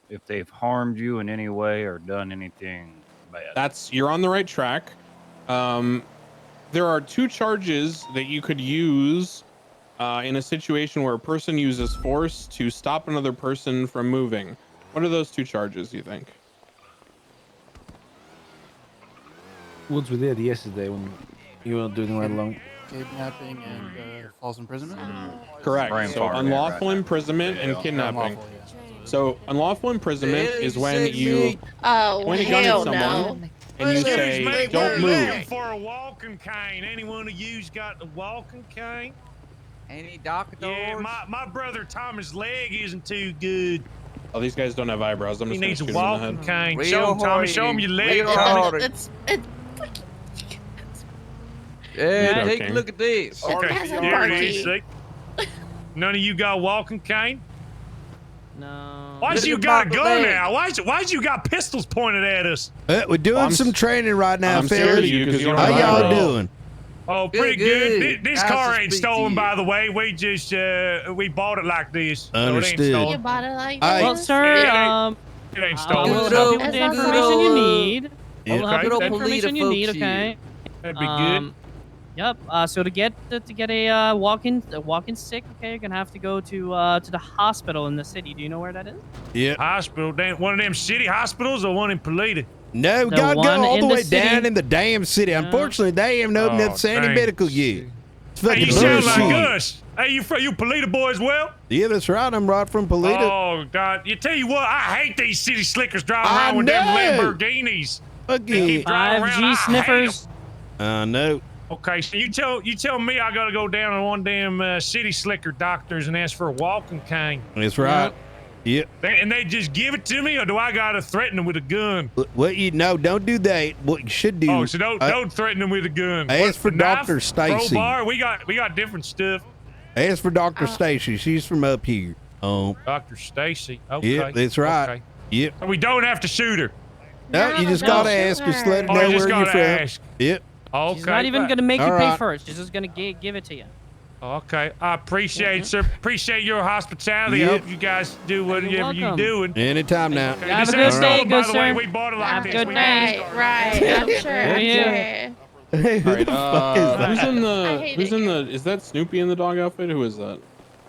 If they've harmed you in any way or done anything bad. You're on the right track. There are two charges that you could use in a situation where a person uses force to stop another person from moving. What are those two charges, you think? Ones we did yesterday when you were doing right along. Kidnapping and false imprisonment? Correct. So unlawful imprisonment and kidnapping. So unlawful imprisonment is when you point a gun at someone and you say, don't move. For a walking cane. Anyone of you's got a walking cane? Any doctors? Yeah, my brother Thomas' leg isn't too good. Oh, these guys don't have eyebrows. I'm He just needs a gonna shoot him in walking the head. cane. Show him, Tommy. Show him your leg. Yeah, take a look at this. Okay, here it is. See? None of you got a walking cane? No. Why'd you got a gun now? Why'd you got pistols pointed at us? We're doing some training right now, I'm scared fellas. of you 'cause you don't How have y'all eyebrows. doing? Oh, pretty good. This car ain't stolen, by the way. We just we bought it like this. Understood. So it ain't stolen. You bought it like Well, this? sir, it ain't I stolen. will help you with the information you need. I will help you with the Okay. information you need, okay? That'd be good. Yep. So to get a walking stick, okay, you're gonna have to go to the hospital in the city. Do you know where that is? Yeah. Hospital. One of them city hospitals or one in Polita? No, we The gotta go one all in the the way down city. in the damn city. Unfortunately, they haven't opened up Sandy dang. Medical yet. It's Hey, fucking you sound bullshit. like us. Hey, you Polita boy as well? Yeah, that's right. I'm right from Polita. Oh, God. You tell you what, I hate these city slickers driving I around with them know. Lamborghinis. Fucking They keep driving around. 5G I sniffers. hate 'em. no. Okay, so you tell me I gotta go down to one damn city slicker doctors and ask for a walking cane. That's right. Yep. And they just give it to me, or do I gotta threaten them with a gun? What you know? Don't do that. What you should do? Oh, so don't threaten them with a gun. Ask What, for knife? Dr. Stacy. Crowbar? We got different stuff. Ask for Dr. Stacy. She's from up here. Dr. Stacy. Okay. Yep, that's right. Okay. Yep. So we don't have to shoot her. No, you just gotta ask. Just let her Oh, know you just where you're gotta from. ask. Yep. Okay. She's not even gonna make you All pay right. first. She's just gonna give it to you. Okay, I appreciate, sir. Appreciate your hospitality. I Yep. hope you guys do whatever you're welcome. doing. Anytime now. Okay, Have this a ain't good day, stolen, by good the way. sir. We bought it like Have a this. good We day. Right. I'm sure. I'm Yeah. sure. Hey, who All right, the fuck is that? who's in the is that Snoopy in the dog outfit? Who is that?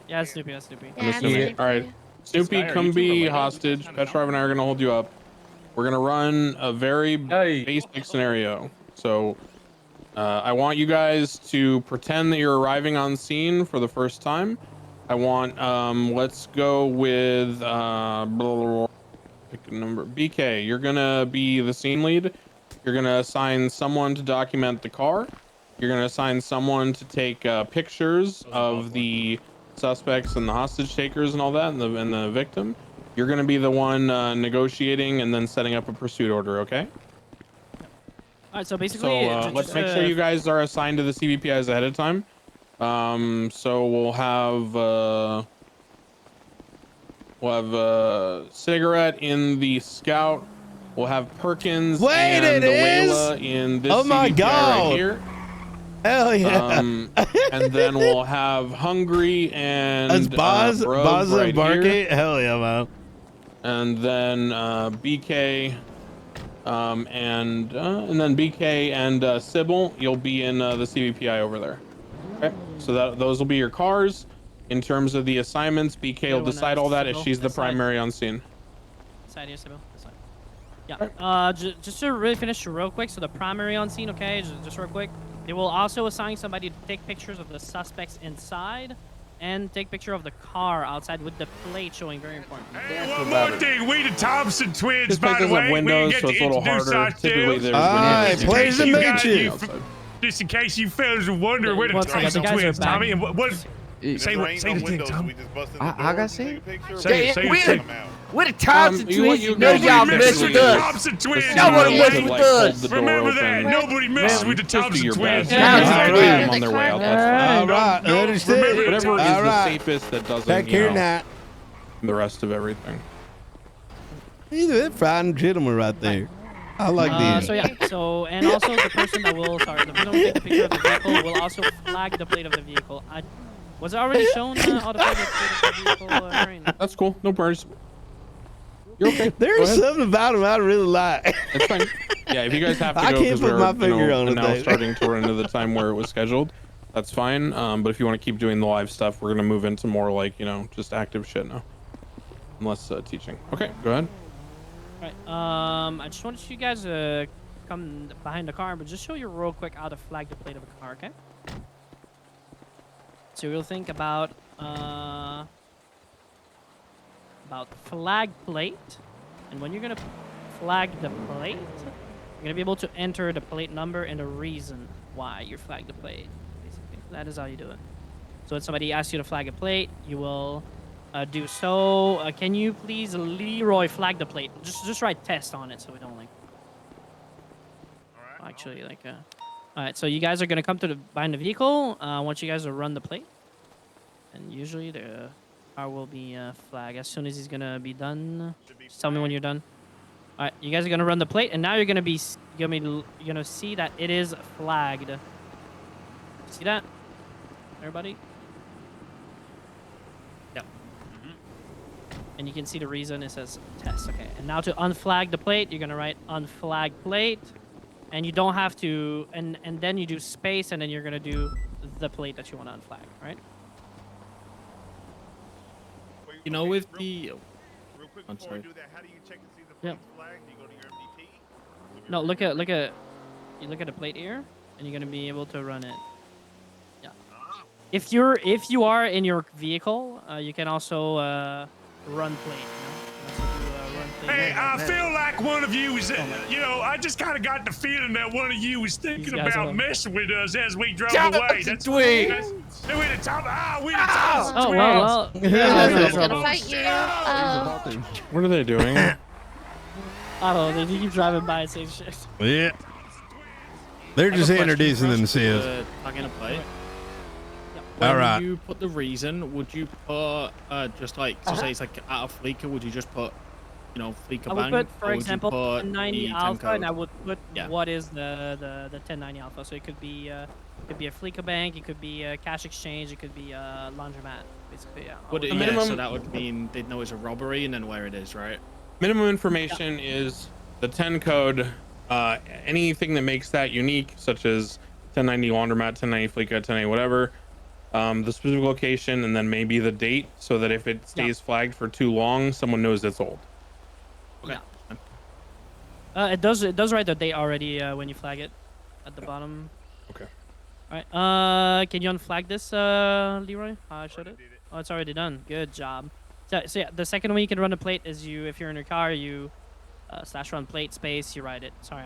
Yeah, that's Snoopy. That's Snoopy. I'm assuming. All right, Snoopy, come be hostage. Petrov and I are gonna hold you up. we're gonna run a very basic scenario. So I want you guys to pretend that you're arriving on scene for the first time. I want let's go with pick a number. BK, you're gonna be the scene lead. You're gonna assign someone to document the car. You're gonna assign someone to take pictures of the suspects and the hostage takers and all that, and the victim. You're gonna be the one negotiating and then setting up a pursuit order. Okay. All right. So basically, So let's make sure you guys are assigned to the CVPIs ahead of time. So we'll have Cigarette in the Scout. We'll have Perkins and the Wayla in this CVPI right here. Hell yeah. And then we'll have Hungry and That's Boz right and Barky. here. Hell yeah, man. And then BK and then BK and Sybil, you'll be in the CVPI over there. Okay, so those will be your cars. In terms of the assignments, BK will decide all that if she's the primary on scene. Side here, Sybil. Yeah. Just to really finish real quick. So the primary on scene, okay, just real quick. They will also assign somebody to take pictures of the suspects inside and take picture of the car outside with the plate showing. Very important. Hey, one more thing. We the Thompson twins, This by place the doesn't way. have windows, We get so to it's a little introduce harder. Typically, ourselves. there's windows. Pleased to meet you. Just in case you fellas are wondering, we're the One second, Thompson the guys are twins, back. Tommy. And what Say the thing, Tommy. I gotta say it. Say it. We're the Thompson twins. You know Nobody y'all messes mess with with the us. Thompson twins. Nobody Remember messes with like, us. hold the door Remember that. open. Nobody messes with the Just do Thompson your twins. best. Yeah. I'm on their way out. That's All right, No, understood. remember- whatever is All the right. safest that doesn't, Take you care know, now. the rest of everything. These are fine gentlemen right there. I like these. So yeah. So and also the person that will the person who will take the picture of the vehicle will also flag the plate of the vehicle. Was it already shown how to flag the plate of the vehicle? Aaron? That's cool. No worries. You're okay. There's something about him I really like. It's fine. Yeah, if you guys have to I go can't because put we're my finger on it, now though. starting to run into the time where it was scheduled, that's fine. But if you want to keep doing the live stuff, we're gonna move into more like just active shit now, unless teaching. Okay, go ahead. All right. I just wanted you guys to come behind the car, but just show you real quick how to flag the plate of a car, okay? So we'll think about flag plate, and when you're gonna flag the plate, you're gonna be able to enter the plate number and the reason why you flag the plate. Basically, that is how you do it. So when somebody asks you to flag a plate, you will do so. Can you please, Leroy, flag the plate? Just write test on it so we don't like. Actually, like. All right, so you guys are gonna come to behind the vehicle. I want you guys to run the plate, and usually the car will be flagged as soon as he's gonna be done. Just tell me when you're done. All right, you guys are gonna run the plate, and now you're gonna see that it is flagged. See that, everybody? Yep. And you can see the reason it says test. Okay, and now to unflag the plate, you're gonna write unflag plate. And you don't have to, and then you do space, and then you're gonna do the plate that you want to unflag, right? You know, with the. I'm sorry. How do you check and see the Yeah. flag? Do you go to your MDT? No, you look at the plate here, and you're gonna be able to run it. Yeah. If you are in your vehicle, you can also run plate. Hey, I feel like one of you is, I just kind of got the feeling that one of you was thinking guys about are- messing with us as we drove Thompson away. twins. We the Thompson Oh twins. well. Let's well. fight you. What are they doing? I don't know. They keep driving by and saying shit. Yeah. They're just introducing themselves. Plug in a plate. All When right. you put the reason, would you put just like so say it's like out of Fleeca? Would you just put Fleeca I bang? would put, or for would you example, put 1090 the 10 alpha, code? and I would put Yeah. what is the 1090 alpha. So it could be a Fleeca bank, it could be a cash exchange, it could be a laundromat, basically. Yeah. Would it, minimum- so that would mean they'd know it's a robbery and then where it is, right? Minimum information is the 10 code. Anything that makes that unique, such as 1090 laundromat, 1090 Fleeca, 1090 whatever. The specific location, and then maybe the date, so that if it stays flagged for too long, someone knows it's old. Okay. It does write the date already when you flag it at the bottom. Okay. All right. Can you unflag this, Leroy? I showed it. Oh, it's already done. Good job. So yeah, the second way you can run a plate is if you're in your car, you slash run plate space, you write it. Sorry,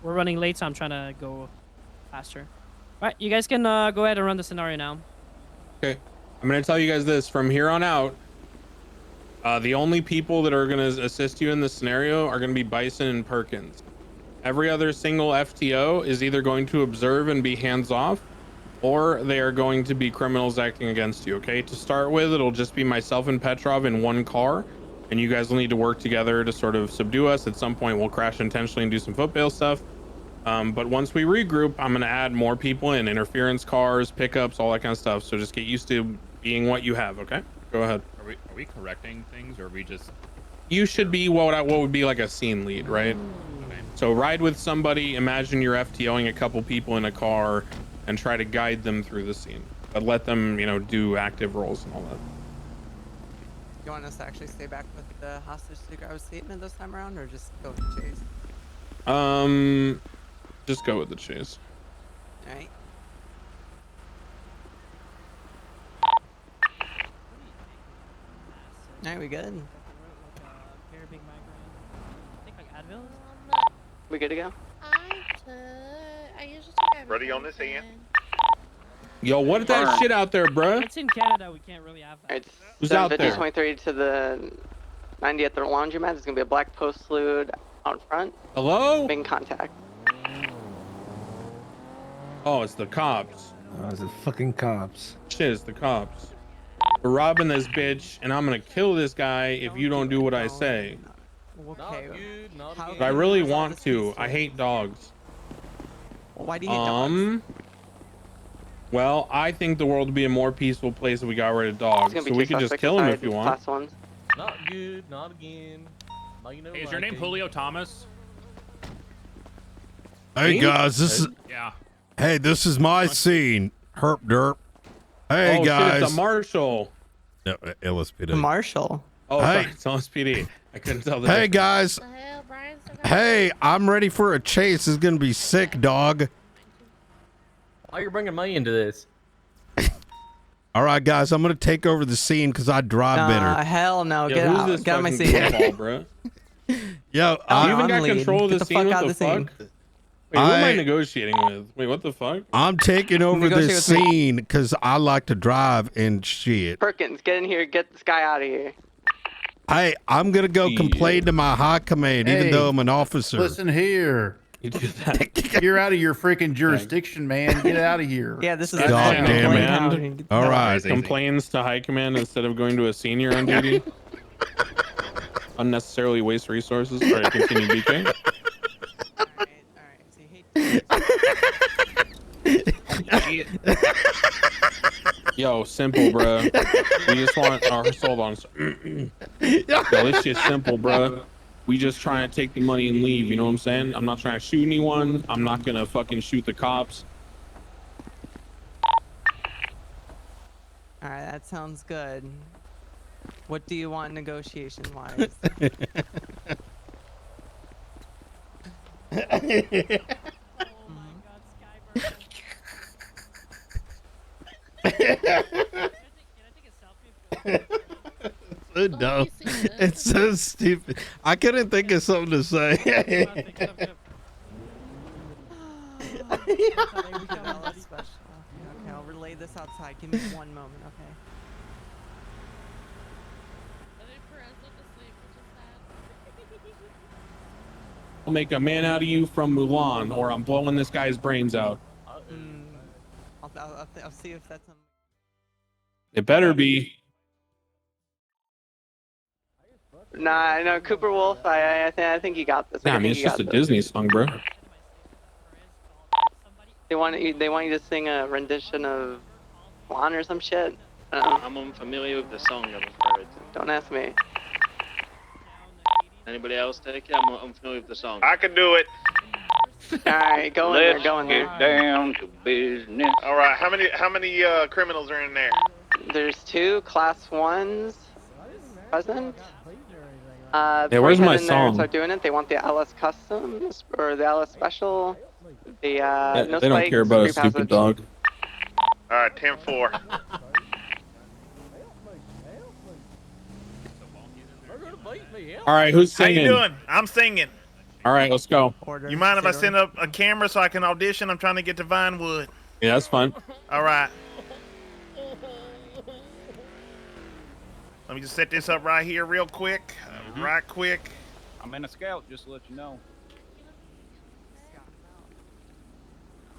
we're running late, so I'm trying to go faster. All right, you guys can go ahead and run the scenario now. Okay. I'm gonna tell you guys this from here on out. The only people that are gonna assist you in this scenario are gonna be Bison and Perkins. Every other single FTO is either going to observe and be hands off, or they are going to be criminals acting against you. Okay, to start with, it'll just be myself and Petrov in one car, and you guys will need to work together to sort of subdue us. At some point, we'll crash intentionally and do some foot bail stuff. But once we regroup, I'm gonna add more people in, interference cars, pickups, all that kind of stuff. So just get used to being what you have. Okay, go ahead. Are we correcting things, or are we just? You should be what would be like a scene lead, right? Okay. So ride with somebody. Imagine you're FTOing a couple people in a car, and try to guide them through the scene, but let them, do active roles and all that. You want us to actually stay back with the hostage to grab a statement this time around, or just go with the chase? Just go with the chase. All right. All right, we good? We good to go? I usually take Ready on this end. Yo, what is that shit out there, bruh? It's in Canada. We can't really have that. Who's out there? 23 to the 90 at the laundromat. There's gonna be a black postlude out front. Hello? Making contact. Oh, it's the cops. Oh, it's the fucking cops. Shit, it's the cops. We're robbing this bitch, and I'm gonna kill this guy if you don't do what I say. Okay. But I really want to. I hate dogs. Well, why do you hate dogs? Well, I think the world would be a more peaceful place if we got rid of dogs. So we could just kill him if you want. Class ones. Not good, not again. Hey, is your name Julio Thomas? Hey guys, this is Yeah. Hey, this is my scene. Herp derp. Hey Oh, guys. shit, it's a marshal. No, LSPD. Marshal. Oh, Hey. sorry, it's LSPD. I couldn't tell the Hey difference. guys. Hey, I'm ready for a chase. It's gonna be sick, dog. Why are you bringing money into this? All right, guys, I'm gonna take over the scene because I drive better. Hell no. Yo, Get who's out. this Get out of my fucking seat. football, bro? Yo, You even got lead. control of Get the the scene? fuck What out the of the scene. fuck? Wait, who am I negotiating with? Wait, what the fuck? I'm taking over Negotiate this with me. scene because I like to drive and shit. Perkins, get in here. Get this guy out of here. Hey, I'm gonna go complain to my high command, even Hey, though I'm an officer. Listen here. You do that. You're out of your freaking jurisdiction, man. Get out of here. Yeah, this is God a damn command. All right. Complains to high command instead of going to a senior on duty. Unnecessarily waste resources. All right, continue, BK. Yo, simple, bro. We just want our hold on. Yo, this shit's simple, bro. We just trying to take the money and leave. You know what I'm saying? I'm not trying to shoot anyone. I'm not gonna fucking shoot the cops. All right, that sounds good. What do you want negotiation wise? So dumb. It's so stupid. I couldn't think of something to say. Okay, I'll relay this outside. Give me 1 moment, okay? I'll make a man out of you from Mulan, or I'm blowing this guy's brains out. I'll see if that's something. It better be. Nah, no, Cooper Wolf. I think you got this. Nah, I mean, it's just a Disney song, bro. They want you to sing a rendition of Mulan or some shit. I'm unfamiliar with the song. I'm afraid. Don't ask me. Anybody else take it? I'm unfamiliar with the song. I can do it. All right, go in there. Go in there. down to business. All right, how many criminals are in there? There's 2 class 1s present. Yeah, before where's you my head in there and song? start doing it, they want the LS customs or the LS special. The no They don't care spikes, about a free stupid passage. dog. All right, 10-4. All right, who's How singing? you doing? I'm singing. All right, let's go. You mind if I send up a camera so I can audition? I'm trying to get to Vinewood. Yeah, that's fine. All right. Let me just set this up right here real quick. Right quick. I'm in a scout, just to let you know.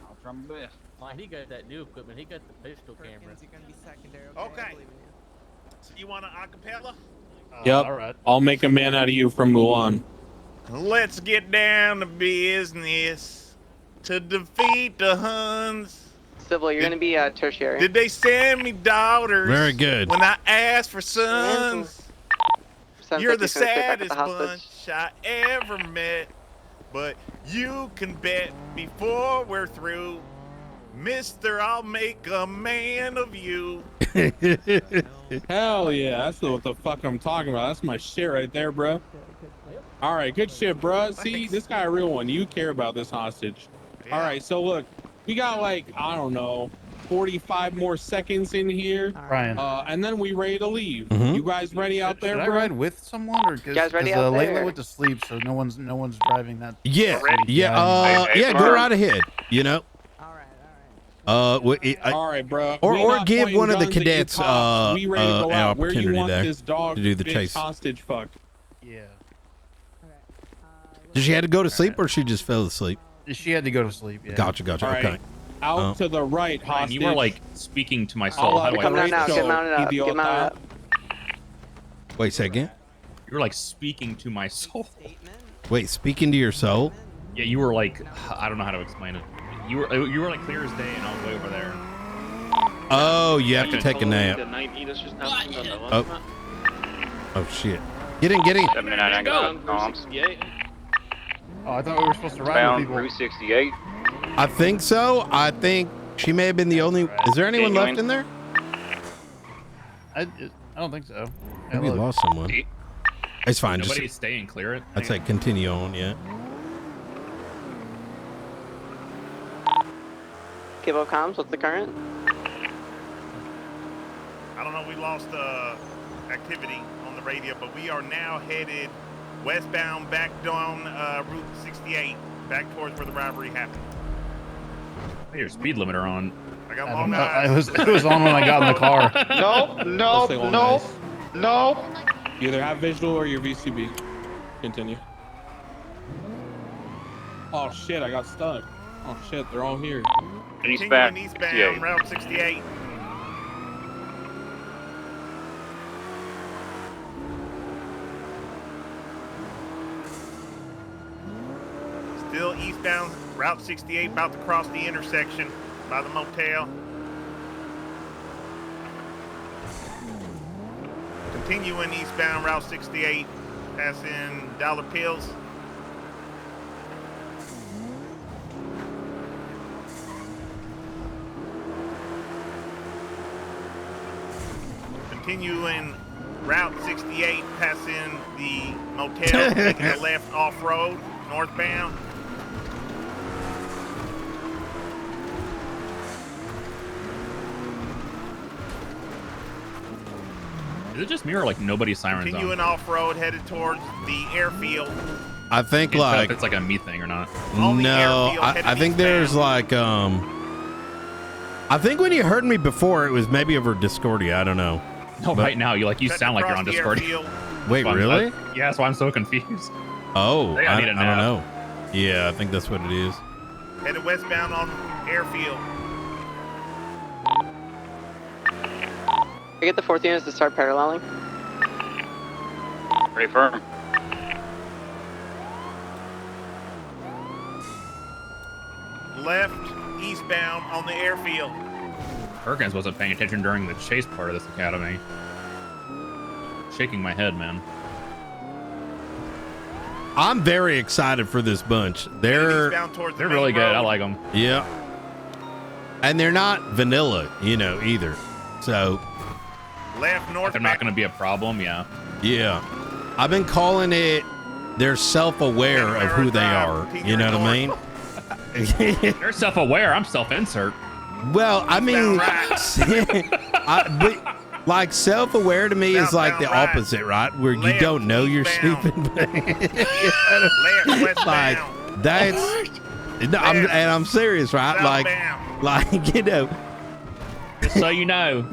I'll try my best. Why he got that new equipment? He got the pistol camera. You're gonna be secondary. Okay. So you want an acapella? Yep. All right. I'll make a man out of you from Mulan. Let's get down to business to defeat the Huns. Civil, you're gonna be tertiary. Did they send me daughters? Very good. When I asked for sons. You're the 750's gonna stay back at saddest the hostage. bunch I ever met. But you can bet before we're through, Mister, I'll make a man of you. Hell yeah, that's what the fuck I'm talking about. That's my shit right there, bro. All right, good shit, bro. See, this guy a real one. You care about this hostage. All right, so look, we got like, I don't know, 45 more seconds in here. Brian. And then we ready to leave. Mhm. You guys ready out there, Should I bro? ride with someone, or because guys ready out Layla there? went to sleep, so no one's driving that. Yeah, Ready? yeah, yeah. Go right ahead. You know. All right, bro. Or We or not give pointing one of the guns at you cadets cops. We ready to go an out. Where do you opportunity want there this dog to do the bitch chase. hostage fuck? Yeah. Did she had to go to sleep, or she just fell asleep? She had to go to sleep. Yeah. Gotcha. All right. Okay. Out to the right, Ryan, hostage. you were like speaking to my soul. How do I Come down now. Get mounted up. Get mounted up. Wait, say again. You were like speaking to my soul. Wait, speaking to your soul. Yeah, you were like, I don't know how to explain it. You were like clear as day, and I was way over there. Oh, you have to take a nap. Oh. Oh shit. Get in. 79, I got comms. Oh, I thought we were supposed to ride Bound with people. 368. I think so. I think she may have been the only. Is there anyone left in there? I don't think so. Maybe we lost someone. It's fine. Nobody Just stay and clear it. I'd say continue on. Yeah. Kibo comms, what's the current? I don't know, we lost activity on the radio, but we are now headed westbound back down Route 68, back towards where the robbery happened. Hey, your speed limiter on. I got long eyes. It was on when I got in the car. No. You either have visual or your VCB. Continue. Oh shit, I got stuck. Oh shit, they're all here. Continuing eastbound, Route 68. Still eastbound, Route 68, about to cross the intersection by the motel. Continuing eastbound, Route 68, passing Dollar Pills. Continuing Route 68, passing the motel, taking a left off-road, northbound. Is it just me or like nobody's sirens on? Continuing off-road, headed towards the airfield. I think Can't tell like if it's like a me thing or not. no. I think there's like I think when you heard me before, it was maybe over Discordia. I don't know. No, But- right now you sound like you're on Discord. Wait, really? Yeah, that's why I'm so confused. Oh, Hey, I need a I don't nap. know. Yeah, I think that's what it is. Headed westbound on airfield. I get the 4th units to start paralleling. Pretty firm. Left eastbound on the airfield. Perkins wasn't paying attention during the chase part of this academy. Shaking my head, man. I'm very excited for this bunch. They're Eastbound towards the They're main really good. road. I like them. yeah, and they're not vanilla, either. So Left If north. they're not going to be a problem, yeah. yeah, I've been calling it. They're self-aware of who they are. You know what I mean? You're self-aware. I'm self-insert. Well, I mean, but like self-aware to me is like the opposite, right? Where you don't know you're stupid. Like that's, no, I'm serious, right? Like you know. Just so you know,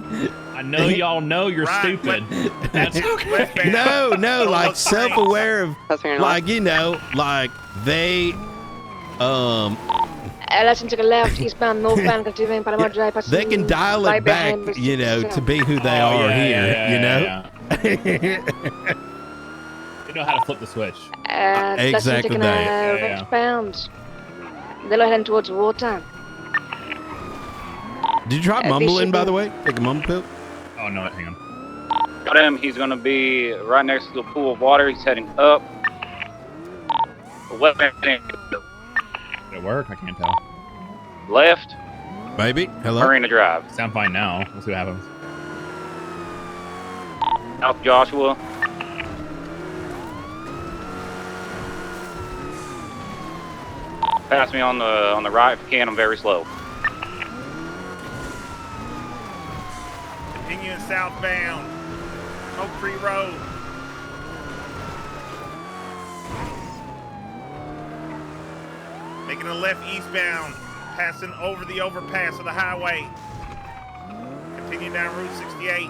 I know y'all know you're stupid. That's okay. No, like self-aware of, like you know, like they, Let's take a left, eastbound, northbound, continuing Panama Drive. they can dial it back, you know, to be who they are here, you know? They know how to flip the switch. Exactly that. Westbound. They're heading towards wartime. Did you try mumbling, by the way? Take a mumble pill? Oh, no, hang on. Got him. He's going to be right next to the pool of water. He's heading up. Did it work? I can't tell. Left. Maybe. Hello? Marina Drive. Sound fine now. We'll see what happens. South Joshua. Pass me on the right if you can. I'm very slow. Continuing southbound. Oak Tree Road. Making a left eastbound, passing over the overpass of the highway. Continue down Route 68.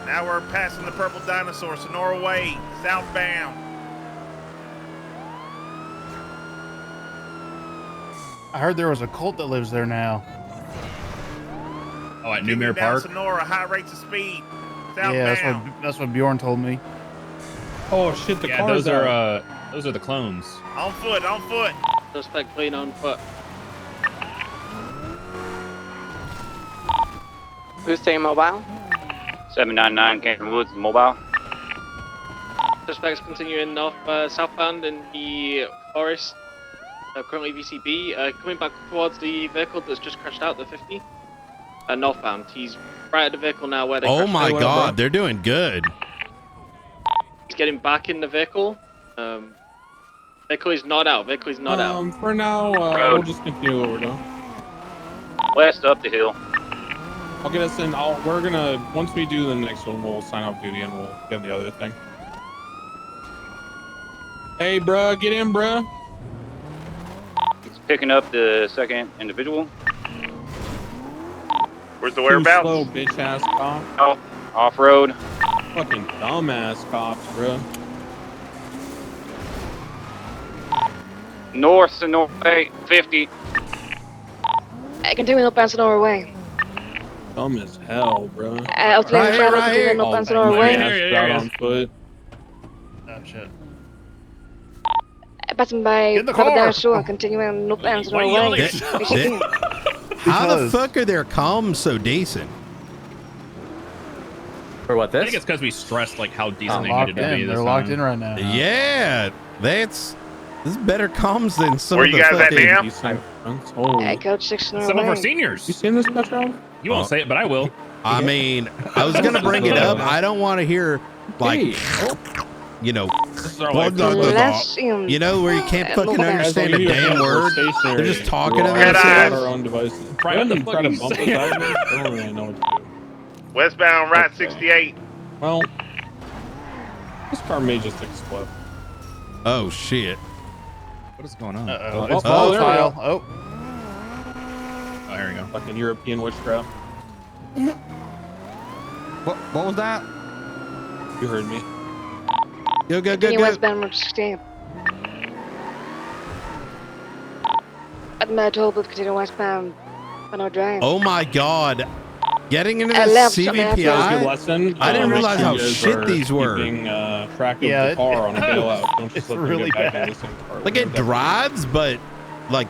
Now we're passing the Purple Dinosaur, Sonora Way, southbound. I heard there was a cult that lives there now. Oh, at Newmere Down Park? Sonora, high rates of speed. Southbound. Yeah, that's what Bjorn told me. Oh shit, the Yeah, cars those are the clones. On foot, on foot. Suspect clean on foot. Who's staying mobile? 799 Canton Woods, mobile. Suspects continuing north, southbound in the forest. Currently VCB. Coming back towards the vehicle that's just crashed out, the 50. Northbound. He's right at the vehicle now where they Oh crashed my out. God, they're doing good. He's getting back in the vehicle. Vehicle is not out. Vehicle is not out. For now, we'll just continue what we're doing. West up the hill. I'll get us in. We're gonna, once we do the next one, we'll sign off duty and we'll get the other thing. Hey, bruh, get in, bruh. He's picking up the second individual. Where's the whereabouts? Slow bitch ass cop. Oh, off road. Fucking dumbass cops, bruh. North Sonora Way, 50. Continuing northbound Sonora Way. Dumb as hell, bro. Alternating travel, continuing northbound Sonora Way. Out on foot. Oh shit. Passing by Get in the Purple car. Dinosaur, continuing northbound Sonora Way. How the fuck are their comms so decent? For what this? I think it's because we stressed like how decent they needed to be. They're locked in right now. Yeah, this is better comms than some Where of you the guys at fucking. now? Code 6 Sonora Some of our Way. seniors. You seen this, Petro? You won't say it, but I will. I mean, I was gonna bring it up. I don't want to hear like, you know, blah, blah, blah, blah. You know, where you can't fucking understand a damn word. They're just talking to themselves. Our own devices. Right, what the Try fuck to you bump us saying? out of it. I don't really know what to do. Westbound Route 68. Well, this car may just explode. Oh shit! What is going on? It's there we volatile. go. Oh. Oh, here we go. Fucking European witchcraft. What was that? You heard me. Go, go, go, Continuing go. westbound Route 16. At Manitoba, continuing westbound Panama Drive. Oh my God! Getting into the left, Good CVPI. lesson. I didn't Make realize sure how you guys shit are these were. Keeping track of Yeah, the car on a bailout. Don't just let them really get back bad. into the same car. Like it drives, but like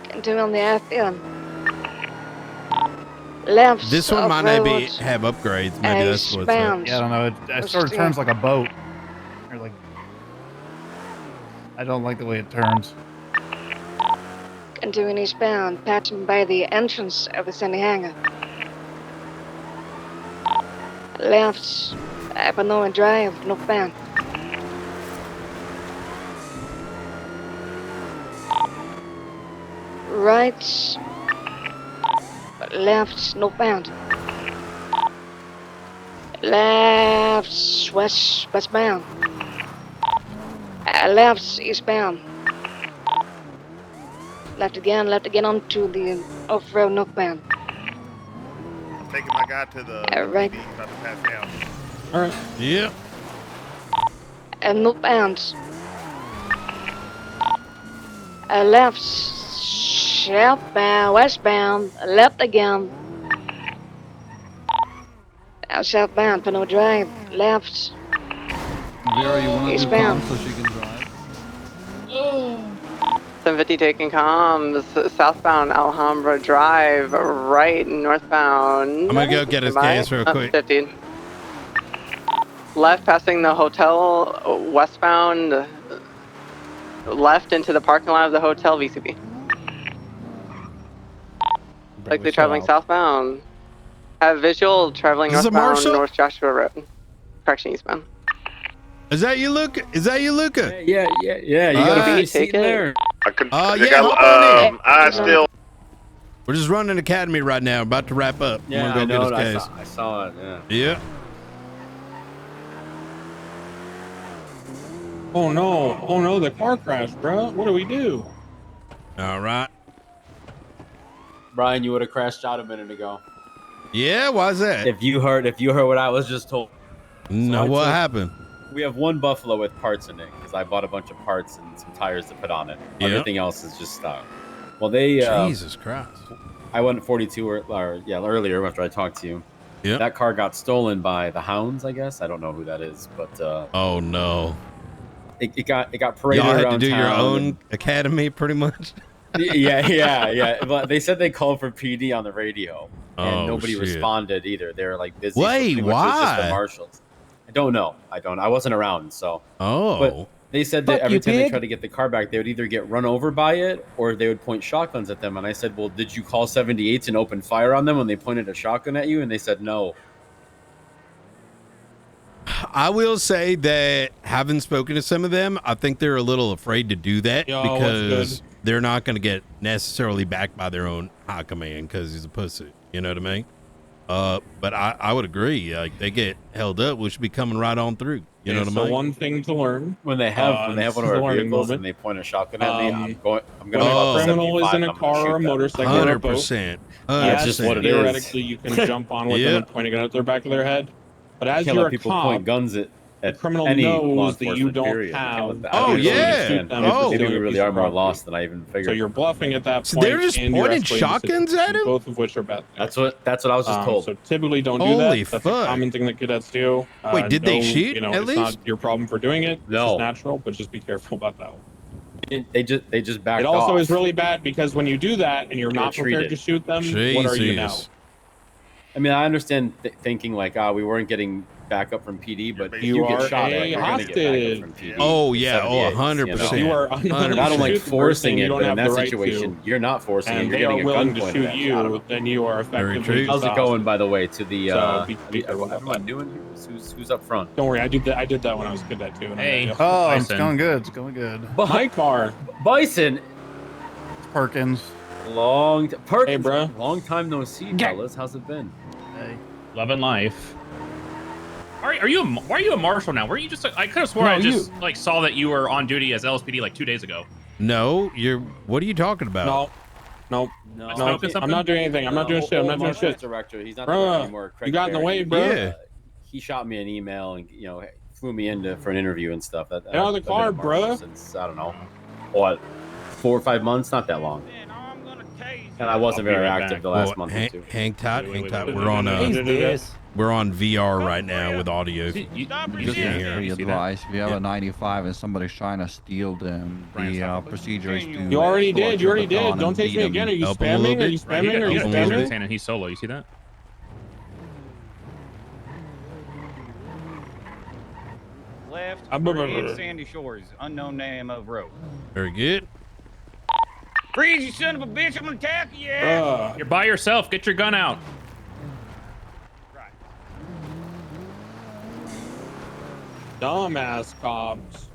Continuing on the airfield. Left. this one might not be off-road. have upgrades. Maybe that's what's up. Eastbound. Yeah, I don't know. It sort of turns like a boat. Or like, I don't like the way it turns. Continuing eastbound, passing by the entrance of the Sandy Hangar. Left, Panoa Drive, northbound. Right, left, northbound. Left, westbound. Left, eastbound. Left again onto the off-road northbound. I'm taking my guy to the Right. TV. He's about to pass out. All right. Yep. And northbound. Left, southbound, westbound, left again. Southbound, Panoa Drive, left. Vera, you want to do Eastbound. comms so she can drive? 750 taking comms, southbound Alhambra Drive, right northbound. I'm gonna go get his Goodbye. case real quick. 15. Left passing the hotel, westbound, left into the parking lot of the hotel, VCB. Likely traveling southbound. Have visual traveling Is this a northbound, Marshall? North Joshua Road. Correction, eastbound. Is that you, Luca? Is that you, Luca? Yeah. You got a free seat in there. I could. Yeah, hop on in. I still. We're just running Academy right now. About to wrap up. Yeah, I'm gonna go get his case. I saw it. Yeah. Yeah. Oh no, the car crashed, bro. What do we do? All right. Brian, you would have crashed out a minute ago. Yeah, why's that? If you heard what I was just told. No, what happened? We have one Buffalo with parts in it because I bought a bunch of parts and some tires to put on it. Yeah. Everything else is just stock. Well, they Jesus Christ. I went 42 earlier after I talked to you. Yeah. That car got stolen by the Hounds, I guess. I don't know who that is, but oh no. It got paraded Y'all around had to do your town own academy, pretty much. yeah. But they said they called for PD on the radio, and Oh, nobody shit. responded either. They were like busy. Wait, pretty much it was just the why? marshals. I don't know. I wasn't around, so. Oh. But they said that Fuck every you, time they pig. tried to get the car back, they would either get run over by it or they would point shotguns at them. And I said, "Well, did you call 78s and open fire on them when they pointed a shotgun at you?" And they said no. I will say that having spoken to some of them, I think they're a little afraid to do that Yo, what's because good? they're not going to get necessarily backed by their own high command because he's a pussy. You know what I mean? But I would agree. Like they get held up, we should be coming right on through. You know what I So mean? one thing to learn When they have one this of is a our learning vehicles moment. and they point a shotgun at me, I'm going When to a criminal is in a car or a motorcycle or a boat, 100%. That's just what it is. theoretically you can jump on with them Yeah. and point a gun at their back of their head. But as Can't you're let a people cop, point guns at the criminal any law knows that you enforcement, don't period. have. I Oh, don't yeah. understand. Oh. Maybe we Doing a really piece are of more property. lost than I even figured. So you're bluffing at that So point. they're just and you're pointing escalating shotguns the at him? both of which are bad. That's what I was just told. So typically don't do Holy that. That's fuck. a common thing that cadets do. Wait, did they no, shoot You know, at it's least? not your problem for doing it. No. It's natural, but just be careful about that one. They just backed It also off. is really bad because when you do that and you're You're not prepared treated. to shoot them, what are you now? Jesus. I mean, I understand thinking like, we weren't getting backup from PD, but if You you are get shot a at, you're gonna get hostage. backup from PD. Oh, with yeah. Oh, 78s, 100%. You are And unable I don't to like shoot the forcing person you it, don't but in have that the right situation, you're not forcing it. and You're they are getting a willing gun to pointed shoot at you. I don't know. you, then you are Very effectively true. How's it going, by the way, to the So be careful about everyone that. doing here? Who's up front? Don't worry, I did that when I was a cadet too. and I'm Hey. gonna- Oh, it's Bison. going good. It's going good. my car. Bison, Perkins. Perkins, Hey, bro. long time no see, fellas. How's it been? Hey. Loving life. Why are you a marshal now? Were you just? I could have sworn No, I just saw that you were on duty as LSPD like 2 days ago. No, what are you talking about? No. Smoking something? I'm not doing anything. I'm not doing shit. I'm not doing Marshals shit. Director, he's not Bruh, director anymore. Craig you got in the Berry. way, bro. Yeah. He shot me an email and flew me in for an interview and stuff. Get out of the I've been car, a marshal bruh. Since I don't know, what, 4 or 5 months? Not that long. And I wasn't I'll be very right active back. the last Well, month or hang, two. hang tight, hang tight. wait, We're on wait. we're on VR right now with audio. You Just can't for hear. your You see that? advice, if you have a 95 and somebody's trying to steal them, the procedure is to You already pull out did. You your already did. baton Don't and take beat me them. again. Are you Up a little spamming? Are bit. you Right, he spamming? Are you got spamming? Satan and he's solo. You see that? Left, I'm- in Sandy Shores, unknown name of road. Very good. Freeze, you son of a bitch! I'm gonna tackle you. Yeah. You're by yourself. Get your gun out. Dumbass cops.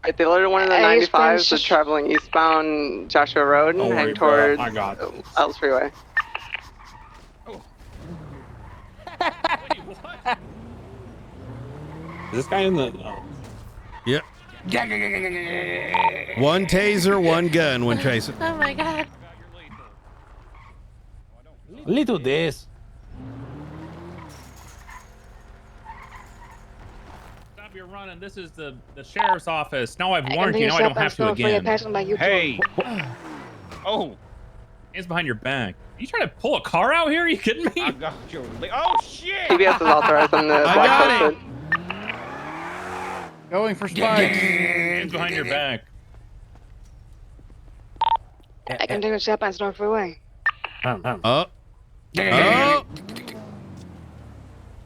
Right, they loaded one of the Hey, 95s that's Spanish. traveling eastbound Joshua Road and Don't worry, heading bro. towards I got this. Ellis Freeway. Is this guy in the? Oh. Yep. One taser, one gun when chasing. Oh my god. Little this. Stop your running. This is the sheriff's office. Now I've I warned can you. do Now I don't yourself have to and stuff for your again. passing by YouTube. Hey. Oh. Hands behind your back. Are you trying to pull a car out here? Are you kidding me? I got your oh shit. PBS is authorized on the I black got posted. Going for spikes. Hands behind your back. I can do a southbound North Freeway. Oh.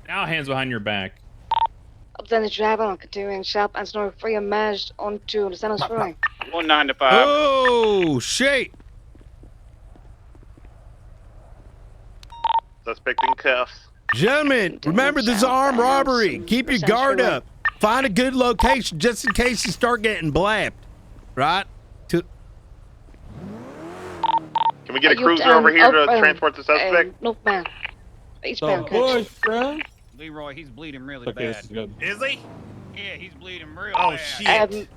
Now hands behind your back. Up then the driver continuing southbound North Freeway merged onto the San Freeway. 195. Oh shit! Suspect in cuffs. Gentlemen, remember this is armed robbery. Keep your guard up. Find a good location just in case you start getting blapped. Right? Can we get a cruiser over here to transport the suspect? Northbound. Eastbound, Push, bro. Leroy, he's bleeding really Okay, bad. this is good. Is he? Yeah, he's bleeding real Oh bad. shit.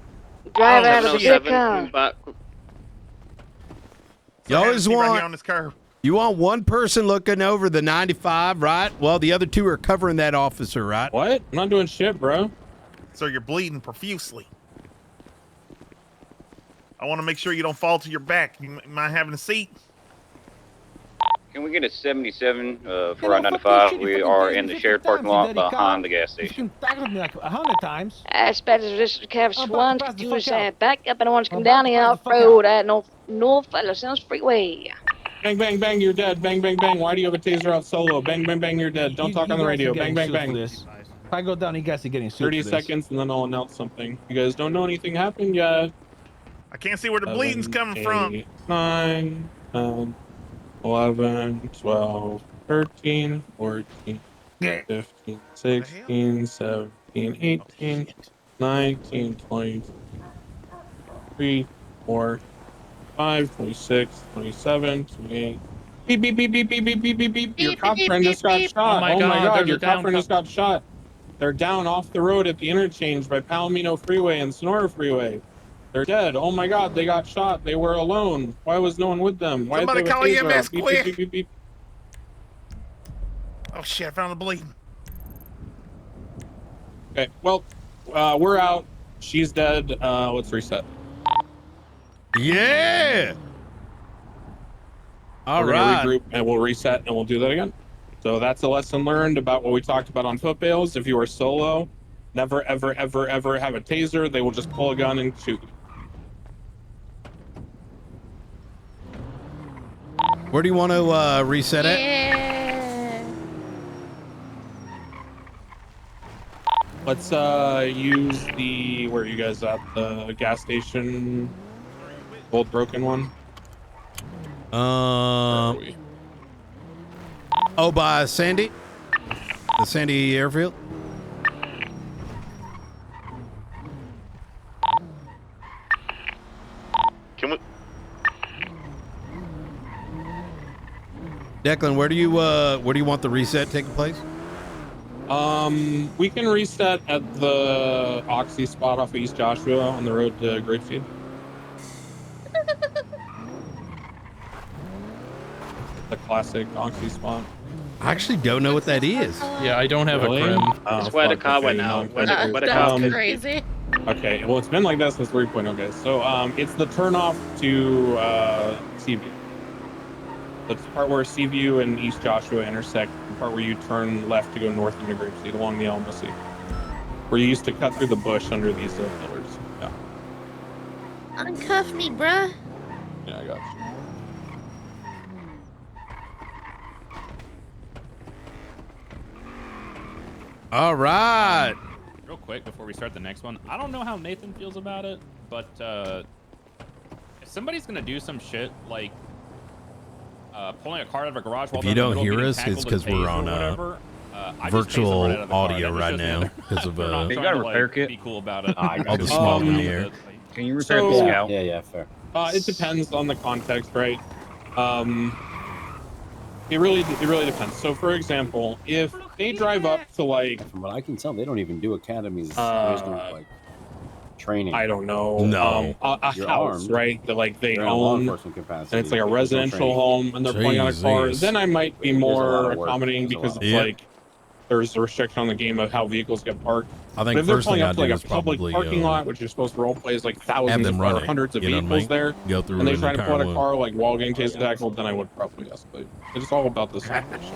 Drive out of the 707, car. move back. You always right here want on this curve. you want one person looking over the 95, right? Well, the other two are covering that officer, right? What? I'm not doing shit, bro. So you're bleeding profusely. I want to make sure you don't fall to your back. You mind having a seat? Can we get a 77 for our 95? We are in the shared parking lot behind the gas station. You tackled me like 100 times. Aspect of this cabs I'm one about to to pass the fuck out. back up and I want to come I'm down about to the pass the fuck off-road at North Los Angeles Freeway. Bang, bang, bang, you're dead. Bang, bang, bang. Why do you have a taser out solo? Bang, bang, bang, you're dead. Don't talk on the radio. Bang, bang, bang. If I go down, you guys are getting sued 30 for this. seconds and then I'll announce something. You guys don't know anything happened yet. I can't see where the bleeding's coming from. 9, 10, 11, 12, 13, 14, 15, 16, 17, 18, 19, 20, 23, 4, 5, 26, 27, 28. Beep, beep, beep, beep, beep, beep, beep, beep, beep. Your cop friend just got shot. Oh my god, your cop friend just got shot. They're down off the road at the interchange by Palomino Freeway and Sonora Freeway. They're dead. Oh my god, they got shot. They were alone. Why was no one with them? Why Somebody did they have call a taser EMS out? Beep, quick. beep, beep, beep, beep. Oh shit, I found the bleeding. Okay, well, we're out. She's dead. Let's reset. Yeah. All We're right. gonna regroup and we'll reset and we'll do that again. So that's a lesson learned about what we talked about on foot bails. If you are solo, never, ever, ever, ever have a taser. They will just pull a gun and shoot you. Where do you want to reset it? Yeah. Let's use the, where are you guys at? The gas station, old broken one. Oh, by Sandy? The Sandy airfield? Can we? Declan, where do you want the reset taking place? We can reset at the Oxy spot off of East Joshua on the road to Grapeseed. The classic Oxy spot. I actually don't know what that is. Yeah, I don't have Really? a crim. Oh, It's where the fuck, car okay, went you know, out. Where okay. the car That's crazy. Okay, well, it's been like that since 3.0, guys. So, it's the turnoff to Seaview. That's the part where Seaview and East Joshua intersect, the part where you turn left to go north into Grapeseed along the Almacy. Where you used to cut through the bush under these pillars. Yeah, Uncuff me, bruh. yeah, I got you. All right. Real quick before we start the next one, I don't know how Nathan feels about it, but if somebody's gonna do some shit like pulling a car out of a garage while If you they're in the don't middle hear of us, getting it's tackled because and we're tased or on whatever, I just chase them virtual right out of the car. audio That was right just me. now because of They're not You trying got to a repair like kit? be cool about it. all the smoke in the air. Can you repair the So- scout? Yeah, fair. It depends on the context, right? It really depends. So, for example, if they drive up to like, From what I can tell, they don't even do academies. There's no like training. I don't know, No. a You're house, armed. right? That like they You're in a law own, enforcement capacity. and it's like a There's no residential training. home, and they're pulling out a car. Jesus. Then I might be There's a lot more of work. accommodating There's a because lot it's of- like there's a restriction on the game of how vehicles get parked. I But think if they're first pulling thing up I to like do a is public probably parking lot, which you're supposed to role play is like have thousands them of run or it. hundreds of You know what I vehicles mean? there, Go through and they an try to pull out entire a one. car like while getting tased and tackled, then I would probably escalate. It's all about the situation.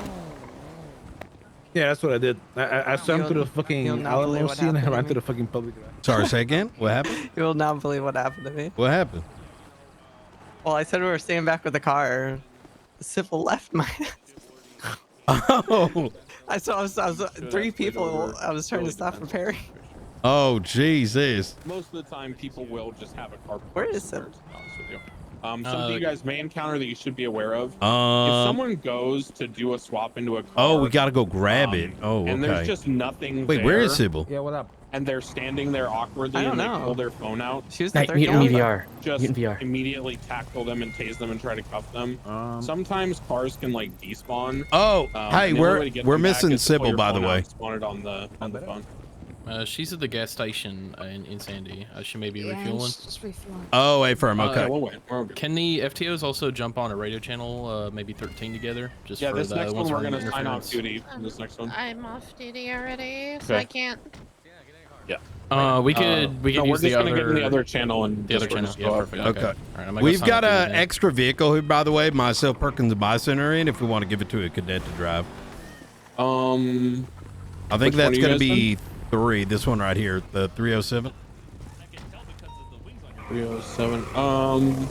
Yeah, that's what I did. I swam to the fucking you'll not believe Alamo what Sea and I happened to ran to me. the fucking public garage. Sorry, say again. What happened? You will not believe what happened to me. What happened? Well, I said we were staying back with the car. The civil left my Oh, I saw three people I was trying to stop repairing. oh, Jesus. Most of the time, people will just have a car. Where is somewhere, it? to be honest with you. Something you guys may encounter that you should be aware of. If Um, someone goes to do a swap into a car, oh, we got to go grab it. Oh, and there's okay. just nothing. Wait, where is there, Sybil? Yeah, what up? And they're standing there awkwardly, I don't and they know. pull their phone out. She was the Hey, third mute guy. VR. Just Mute VR. immediately tackle them and tase them and try to cuff them. Sometimes cars can like despawn. Oh, and hey, the only way to get we're them back missing is to pull Sybil, your by the phone out way. and spawn it on the phone. She's at the gas station in Sandy. She may be Yeah, refueling. she's just refueling. Oh, wait for him. Okay. we'll wait. We're okay. Can the FTOs also jump on a radio channel, maybe 13 together? Just Yeah, for this the next one ones we're running gonna sign off interference? duty. For this next one. I'm off duty already, so Okay. I can't. We could no, we're use just the gonna other get in the other channel and the other just- we're channel. just Yeah, go up. perfect. Okay. All right, I'm gonna go We've sign got up an duty then. extra vehicle here, by the way. Myself, Perkins, and Bison are in if we want to give it to a cadet to drive. I I think Which one that's are you going guys to be 3. This one right here, the 307. 307.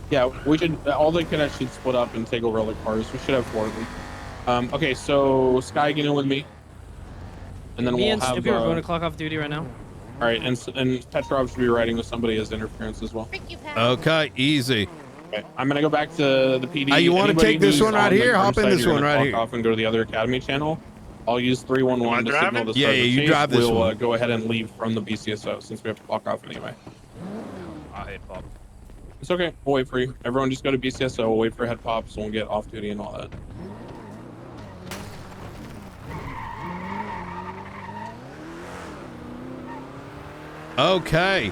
Yeah, we should. All the cadets should split up and take over other cars. We should have 4 of them. Okay, so Sky, get in with me, and then Me we'll and have. Snoopy are going to clock off duty right now. All right, and Petrov should be riding with somebody as interference as well. Okay, easy. Okay, I'm gonna go back to the PD. Hey, you wanna Anybody take this who's one right on the here? Hop in side, this you're one gonna right clock here. Off and go to the other academy channel. I'll use 311 to signal the Yeah, start of yeah, the you chase. drive this we'll one. go ahead and leave from the BCSO since we have to clock off anyway. I hate pop. It's okay. We'll wait for you. Everyone just go to BCSO. We'll wait for head pops and we'll get off duty and all that. Okay.